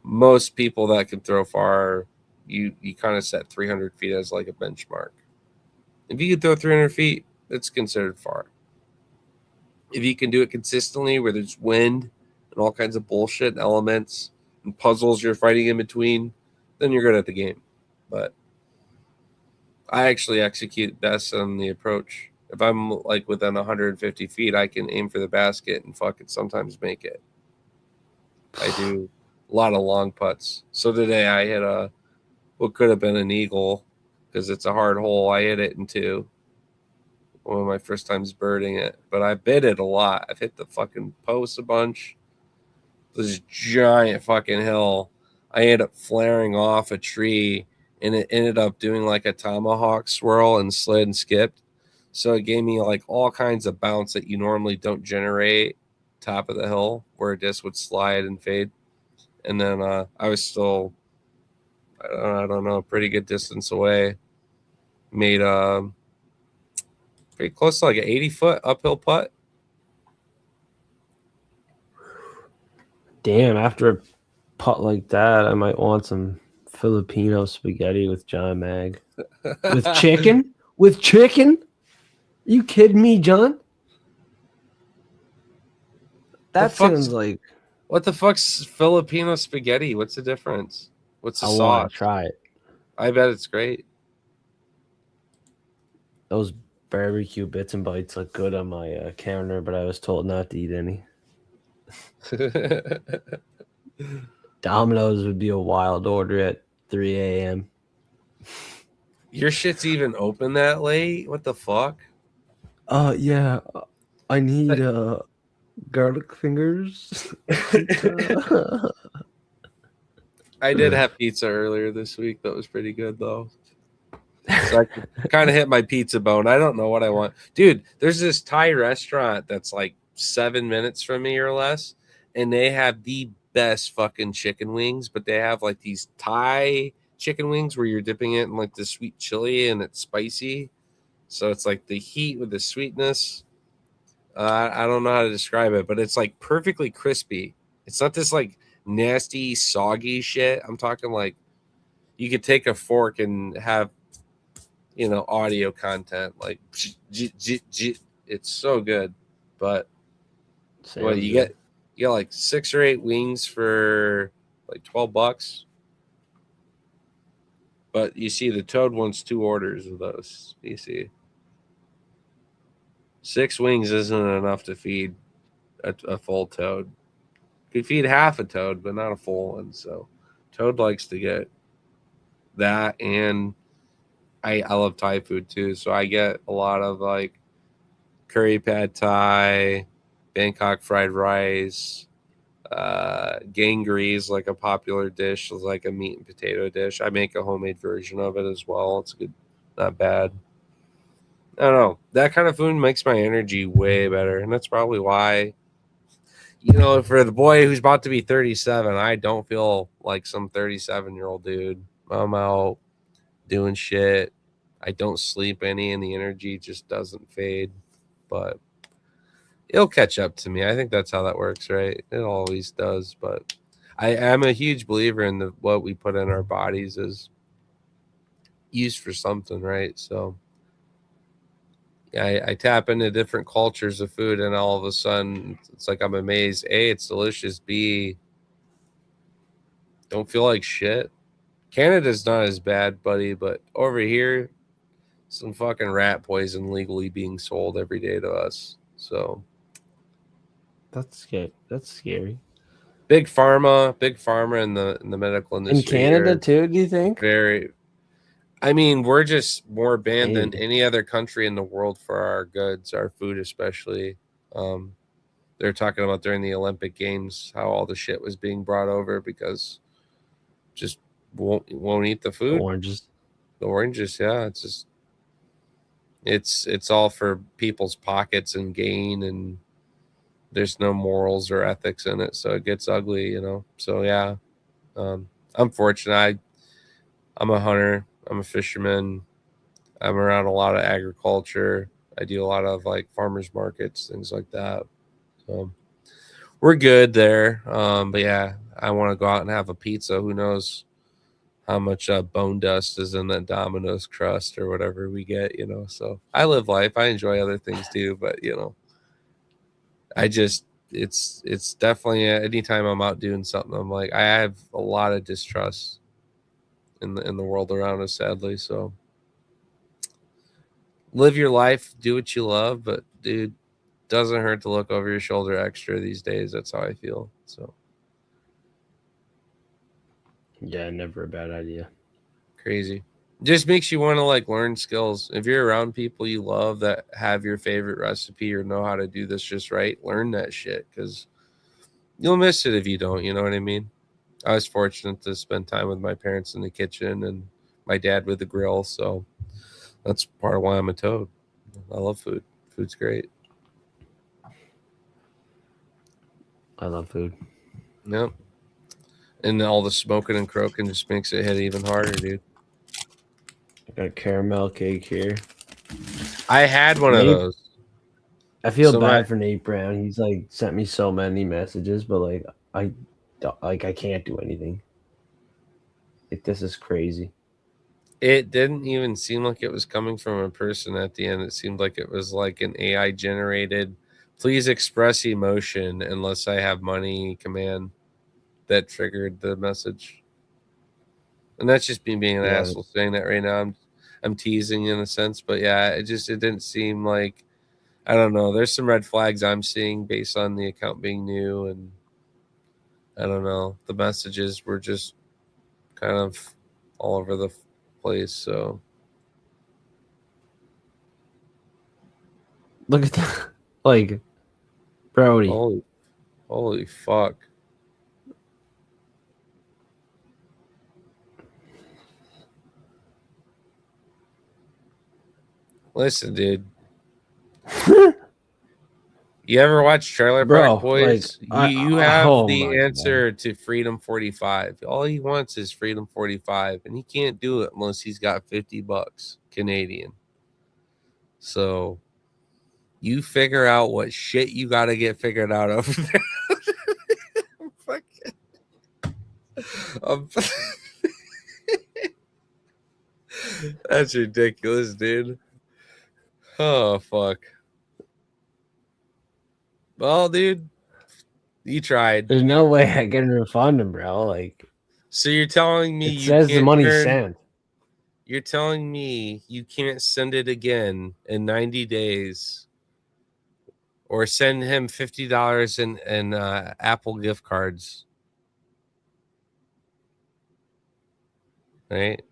most people that can throw far, you kind of set 300 feet as like a benchmark. If you can throw 300 feet, it's considered far. If you can do it consistently, where there's wind and all kinds of bullshit and elements and puzzles you're fighting in between, then you're good at the game. But I actually execute best on the approach. If I'm like within 150 feet, I can aim for the basket and fucking sometimes make it. I do a lot of long putts. So today I hit what could have been an eagle because it's a hard hole. I hit it in 2. One of my first times birding it, but I bit it a lot. I've hit the fucking post a bunch. This giant fucking hill. I ended up flaring off a tree and it ended up doing like a tomahawk swirl and slid and skipped. So it gave me like all kinds of bounce that you normally don't generate top of the hill where a disc would slide and fade. And then I was still, I don't know, a pretty good distance away. Made pretty close to like an 80-foot uphill putt. Damn, after a putt like that, I might want some Filipino spaghetti with John Mag. With chicken? With chicken? Are you kidding me, John? That sounds like... What the fuck's Filipino spaghetti? What's the difference? What's the I sauce? want to try it. I bet it's great. Those barbecue bits and bites look good on my counter, but I was told not to eat any. Domino's would be a wild order at 3 a.m. Your shit's even open that late? What the fuck? Yeah. I need garlic fingers. I did have pizza earlier this week. That was pretty good, though. So I kind of hit my pizza bone. I don't know what I want. Dude, there's this Thai restaurant that's like 7 minutes from me or less, and they have the best fucking chicken wings, but they have like these Thai chicken wings where you're dipping it in like the sweet chili and it's spicy. So it's like the heat with the sweetness. I don't know how to describe it, but it's like perfectly crispy. It's not this like nasty, soggy shit. I'm talking like you could take a fork and have, you know, audio content like it's so good. But what you get like 6 or 8 wings for like $12. But you see the Toad wants 2 orders of those. You see 6 wings isn't enough to feed a full Toad. Could feed half a Toad, but not a full one. So Toad likes to get that, and I love Thai food too. So I get a lot of like curry pad Thai, Bangkok fried rice, gangeries, like a popular dish, is like a meat and potato dish. I make a homemade version of it as well. It's good, not bad. I don't know. That kind of food makes my energy way better, and that's probably why, you know, for the boy who's about to be 37, I don't feel like some 37-year-old dude. I'm out doing shit. I don't sleep any, and the energy just doesn't fade. But it'll catch up to me. I think that's how that works, right? It always does. But I am a huge believer in what we put in our bodies is used for something, right? So I tap into different cultures of food, and all of a sudden it's like I'm amazed. A, it's delicious. B, don't feel like shit. Canada's not as bad, buddy, but over here, some fucking rat poison legally being sold every day to us. So that's scary. That's scary. big pharma in the medical In industry Canada here. too, do you think? Very. I mean, we're just more banned than Maybe. any other country in the world for our goods, our food especially. They're talking about during the Olympic Games how all the shit was being brought over because just won't eat the food. Oranges. The oranges, yeah. It's just it's all for people's pockets and gain, and there's no morals or ethics in it, so it gets ugly, you know. So yeah, I'm fortunate. I'm a hunter. I'm a fisherman. I'm around a lot of agriculture. I do a lot of like farmers markets, things like that. So we're good there. But yeah, I want to go out and have a pizza. Who knows how much bone dust is in that Domino's crust or whatever we get, you know. So I live life. I enjoy other things too, but you know, I just it's definitely anytime I'm out doing something, I'm like I have a lot of distrust in the world around us, sadly. So live your life, do what you love, but dude, doesn't hurt to look over your shoulder extra these days. That's how I feel. So Yeah, never a bad idea. crazy. Just makes you want to like learn skills. If you're around people you love that have your favorite recipe or know how to do this just right, learn that shit because you'll miss it if you don't. You know what I mean? I was fortunate to spend time with my parents in the kitchen and my dad with the grill. So that's part of why I'm a toad. I love food. Food's great. I love food. Yep. And all the smoking and croaking just makes it hit even harder, dude. I got a caramel cake here. I had one of those. I feel So bad for Nate Brown. He's like sent me so many messages, but like I can't do anything. Like this is crazy. It didn't even seem like it was coming from a person at the end. It seemed like it was like an AI generated, please express emotion unless I have money command that triggered the message. And that's just me being an Yeah. asshole saying that right now. I'm teasing in a sense, but yeah, it didn't seem like, I don't know. There's some red flags I'm seeing based on the account being new, and I don't know. The messages were just kind of all over the place. So Look at that. Like Brody. holy fuck. Listen, dude. You ever watch Trailer Park Boys? Like, you have oh the my answer to Freedom 45. All he wants is Freedom 45, and he can't do it unless he's got $50 Canadian. So you figure out what shit you got to get figured out over there. That's ridiculous, dude. Oh, fuck. Well, dude, you tried. There's no way I can refund him, bro. Like, so you're telling me it you says can't the money turn, sent. You're telling me you can't send it again in 90 days or send him $50 in Apple gift cards. Right?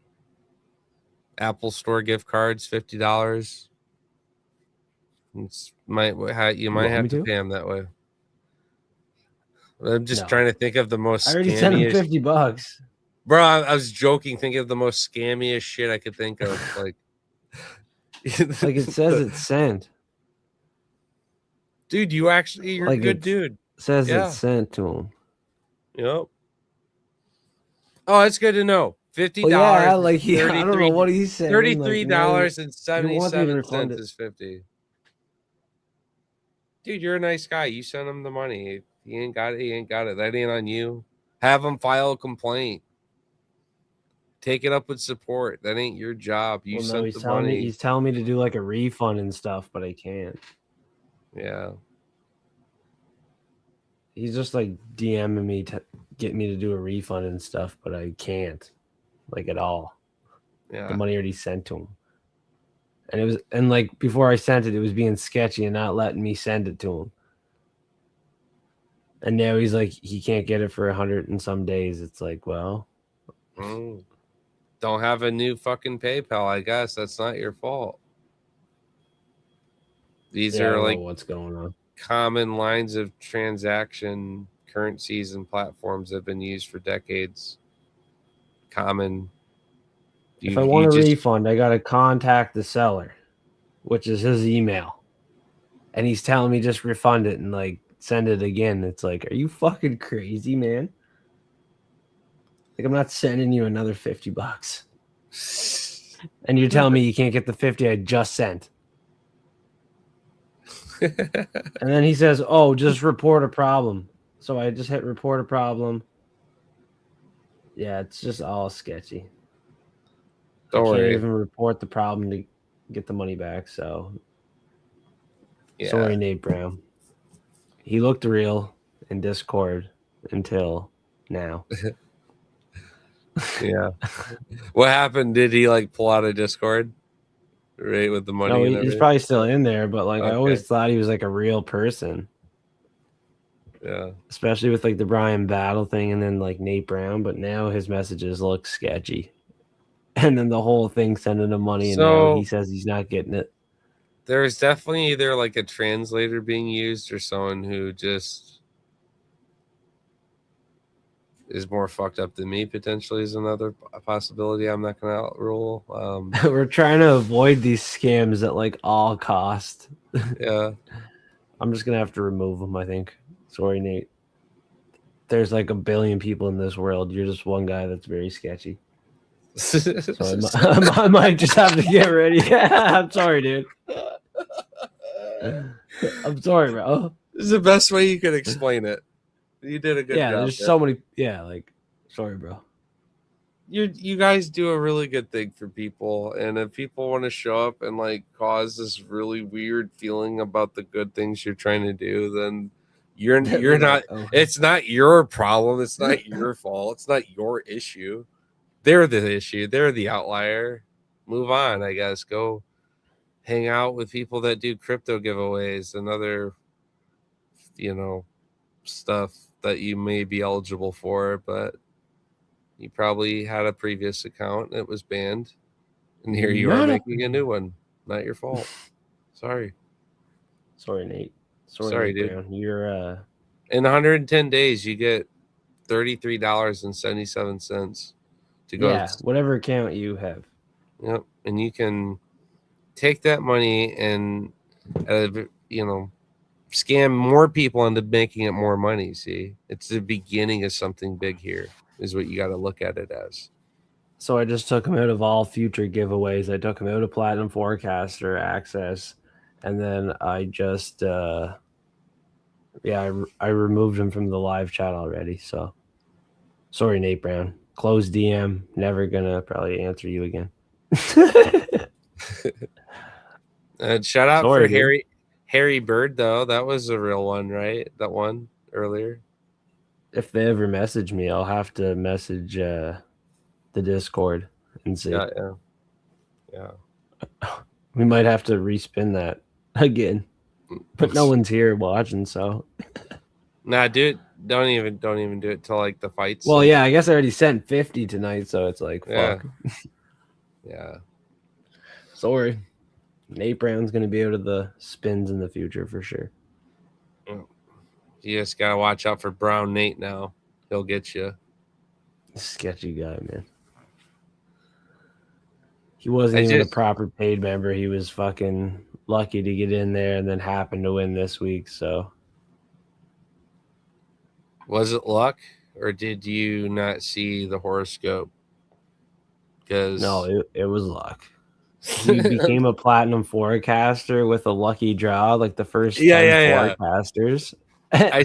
Apple Store gift cards, $50. You might have to pay him that way. I'm just trying to think of the most I already sent him scammiest. $50. Bro, I was joking, thinking of the most scammiest shit I could think of. Like, like it says it's sent. Dude, you're like a good dude. Says it's sent to him. Yep. Oh, that's good to know. $50. Well, yeah, like I don't know what he's saying. $33.77 is 50. Dude, you're a nice guy. You send him the money. He ain't got it. He ain't got it. That ain't on you. Have him file a complaint. Take it up with support. That ain't your job. You sent the money. He's telling me to do like a refund and stuff, but I can't. Yeah. He's just like DMing me to get me to do a refund and stuff, but I can't, like at all. Yeah. The money already sent to him. And like before I sent it, it was being sketchy and not letting me send it to him. And now he's like, he can't get it for 100 and some days. It's like, well, don't have a new fucking PayPal. I guess that's not your fault. These I are don't like know what's going on. common lines of transaction currencies and platforms that have been used for decades. Common. If I want a refund, I got to contact the seller, which is his email. And he's telling me just refund it and like send it again. It's like, are you fucking crazy, man? Like, I'm not sending you another $50. And you're telling me you can't get the 50 I just sent. And then he says, oh, just report a problem. So I just hit report a problem. Yeah, it's just all sketchy. Don't I can't worry. even report the problem to get the money back. So Yeah. sorry, Nate Brown. He looked real in Discord until now. Yeah. What happened? Did he like pull out of Discord? Right, with the money No, and he's everything? probably still in there, but like I Okay. always thought he was like a real person. Yeah. Especially with like the Brian Battle thing and then like Nate Brown, but now his messages look sketchy. And then the whole thing sending him money and now So- he says he's not getting it. There's definitely either like a translator being used or someone who just is more fucked up than me, potentially, is another possibility I'm not going to outrule. We're trying to avoid these scams at like all cost. Yeah. I'm just gonna have to remove them, I think. Sorry, Nate. There's like a billion people in this world. You're just one guy that's very sketchy. So I might just have to get ready. I'm sorry, dude. I'm sorry, bro. This is the best way you could explain it. You did a good job. There's there. so many. Yeah, like, sorry, bro. You guys do a really good thing for people, and if people want to show up and like cause this really weird feeling about the good things you're trying to do, then you're not. It's not your problem. It's not your fault. It's not your issue. They're the issue. They're the outlier. Move on, I guess. Go hang out with people that do crypto giveaways and other, stuff that you may be eligible for, but you probably had a previous account and it was banned, and here you are making a new one. Not your fault. Sorry, Nate. Sorry, Nate dude. Brown. You're in 110 days you get $33.77 to go. Whatever account you have. Yep, and you can take that money and scam more people into making it more money. See, it's the beginning of something big here, is what you got to look at it as. So I just took him out of all future giveaways. I took him out of Platinum Forecaster access, and then I just I removed him from the live chat already. So sorry, Nate Brown. Closed DM. Never gonna probably answer you again. And shout out Sorry, for dude. Harry Bird, though. That was a real one, right? That one earlier. If they ever message me, I'll have to message the Discord and see. Yeah. We might have to respin that again, but no one's here watching, so. Nah, dude, don't even do it till like the fights. Well, yeah, I guess I already sent 50 tonight, so it's like, fuck. Yeah. Sorry. Nate Brown's gonna be out of the spins in the future for sure. You just gotta watch out for Brown Nate now. He'll get you. Sketchy guy, man. He wasn't even a proper paid member. He was fucking lucky to get in there and then happened to win this week. So was it luck, or did you not see the horoscope? Because no, it was luck. He became a platinum forecaster with a lucky draw, like the first 10 forecasters.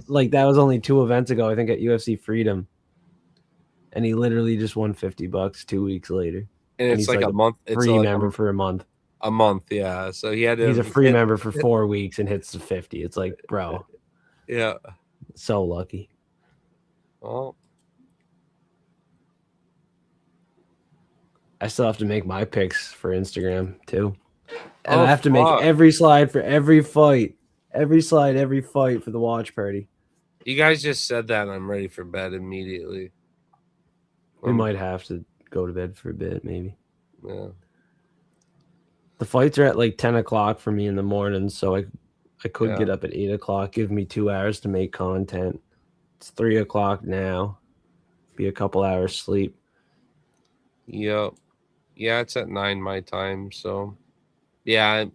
Like that was only 2 events ago, I think, at UFC Freedom. And he literally just won $50 2 weeks later. And it's like a month. It's free like member for a month. A month, yeah. So he had to. He's a free member for 4 weeks and hits the 50. It's like, bro. Yeah. So lucky. Well, I still have to make my picks for Instagram too. And I have to make every slide for every fight. Every slide, every fight for the watch party. You guys just said that, and I'm ready for bed immediately. We might have to go to bed for a bit, maybe. Yeah. The fights are at like 10 o'clock for me in the morning, so I could Yeah. get up at 8 o'clock. Give me 2 hours to make content. It's 3 o'clock now. Be a couple hours sleep. Yep. Yeah, it's at 9 my time. So, yeah,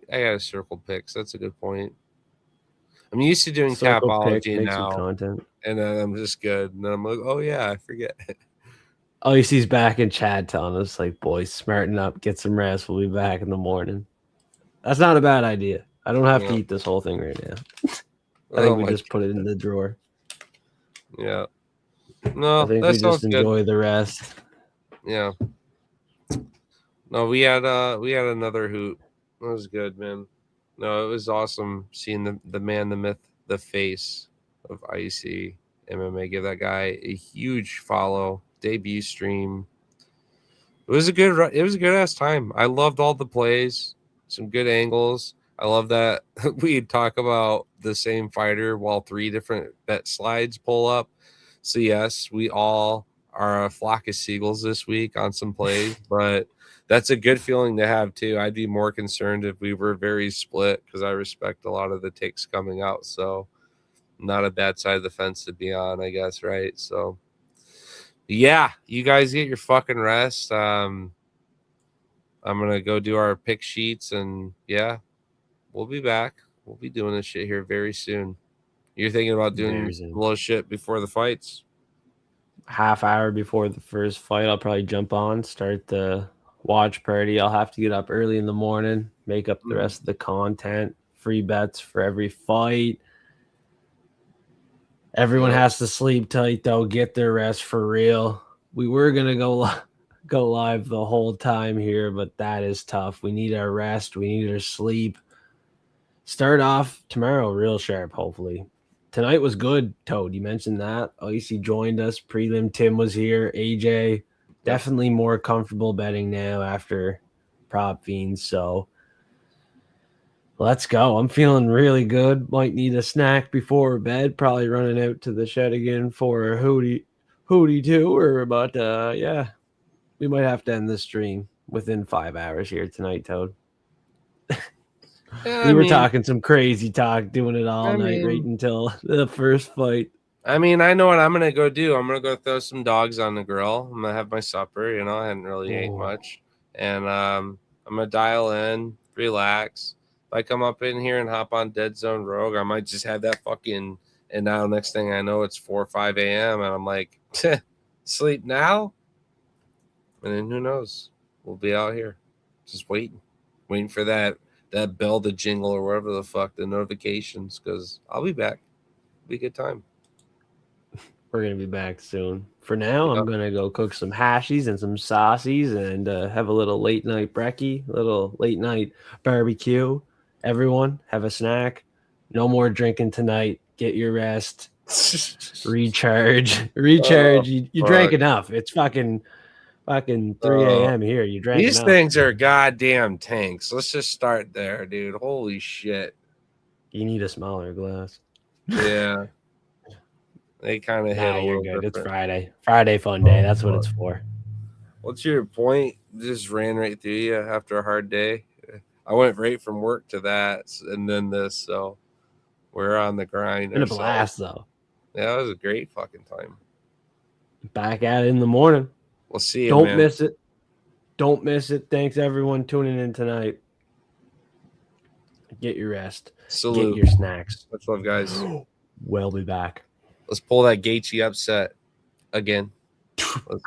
I got to circle picks. That's a good point. I'm used to doing Circle pick, Tapology make some now, content. and then I'm just good. And then I'm like, oh yeah, I forget. Icy's back in chat telling us, like, boys, smarten up, get some rest. We'll be back in the morning. That's not a bad idea. I don't have to Yeah. eat this whole thing right now. I Oh think we my just put it in the drawer. Yeah. I No, think that we sounds just good. enjoy the rest. Yeah. No, we had another hoot. It was good, man. No, it was awesome seeing the man, the myth, the face of IC MMA. Give that guy a huge follow. Debut stream. It was a good ass time. I loved all the plays, some good angles. I love that we talk about the same fighter while 3 different bet slides pull up. So yes, we all are a flock of seagulls this week on some plays, but that's a good feeling to have too. I'd be more concerned if we were very split because I respect a lot of the takes coming out. So not a bad side of the fence to be on, I guess, right? So yeah, you guys get your fucking rest. I'm gonna go do our pick sheets, and yeah, we'll be back. We'll be doing this shit here very soon. You're thinking about doing Very a soon. little shit before the fights? Half hour before the first fight, I'll probably jump on, start the watch party. I'll have to get up early in the morning, make up the rest of the content, free bets for every fight. Everyone has to sleep tight, though. Get their rest for real. We were gonna go live the whole time here, but that is tough. We need our rest. We need our sleep. Start off tomorrow real sharp, hopefully. Tonight was good, Toad. You mentioned that. Icy joined us. Prelim Tim was here. AJ, definitely more comfortable betting now after prop Fiends. So let's go. I'm feeling really good. Might need a snack before bed. Probably running out to the shed again for a hootie too. But yeah, we might have to end the stream within 5 hours here tonight, Toad. Yeah, We were talking some crazy talk, doing it all I night, right mean- until the first fight. I mean, I know what I'm gonna go do. I'm gonna go throw some dogs on the grill. I'm gonna have my supper. You know, I hadn't really ate much, and I'm gonna dial in, relax. If I come up in here and hop on Dead Zone Rogue, I might just have that fucking. And now, next thing I know, it's 4 or 5 a.m. and I'm like, sleep now. And then who knows? We'll be out here, just waiting for that bell to jingle or whatever the fuck, the notifications, because I'll be back. Be a good time. We're gonna be back soon. For now, I'm gonna go cook some hashies and some saucies and have a little late night brekkie, little late night barbecue. Everyone have a snack. No more drinking tonight. Get your rest. Recharge. You drank fuck. enough. It's fucking 3 a.m. here. You drank These enough. things are goddamn tanks. Let's just start there, dude. Holy shit. You need a smaller glass. Yeah. They kind of hit Nah, a you're little good. It's different. Friday. Friday fun day. That's what it's for. What's your point? Just ran right through you after a hard day. I went right from work to that and then this, so we're on the grind. Been a ourselves. blast though. Yeah, it was a great fucking time. Back at it in the morning. We'll see you, Don't man. miss it. Don't miss it. Thanks everyone tuning in tonight. Get your rest. Salute. Get your snacks. Much love, guys. We'll be back. Let's pull that Gaethje upset again. Let's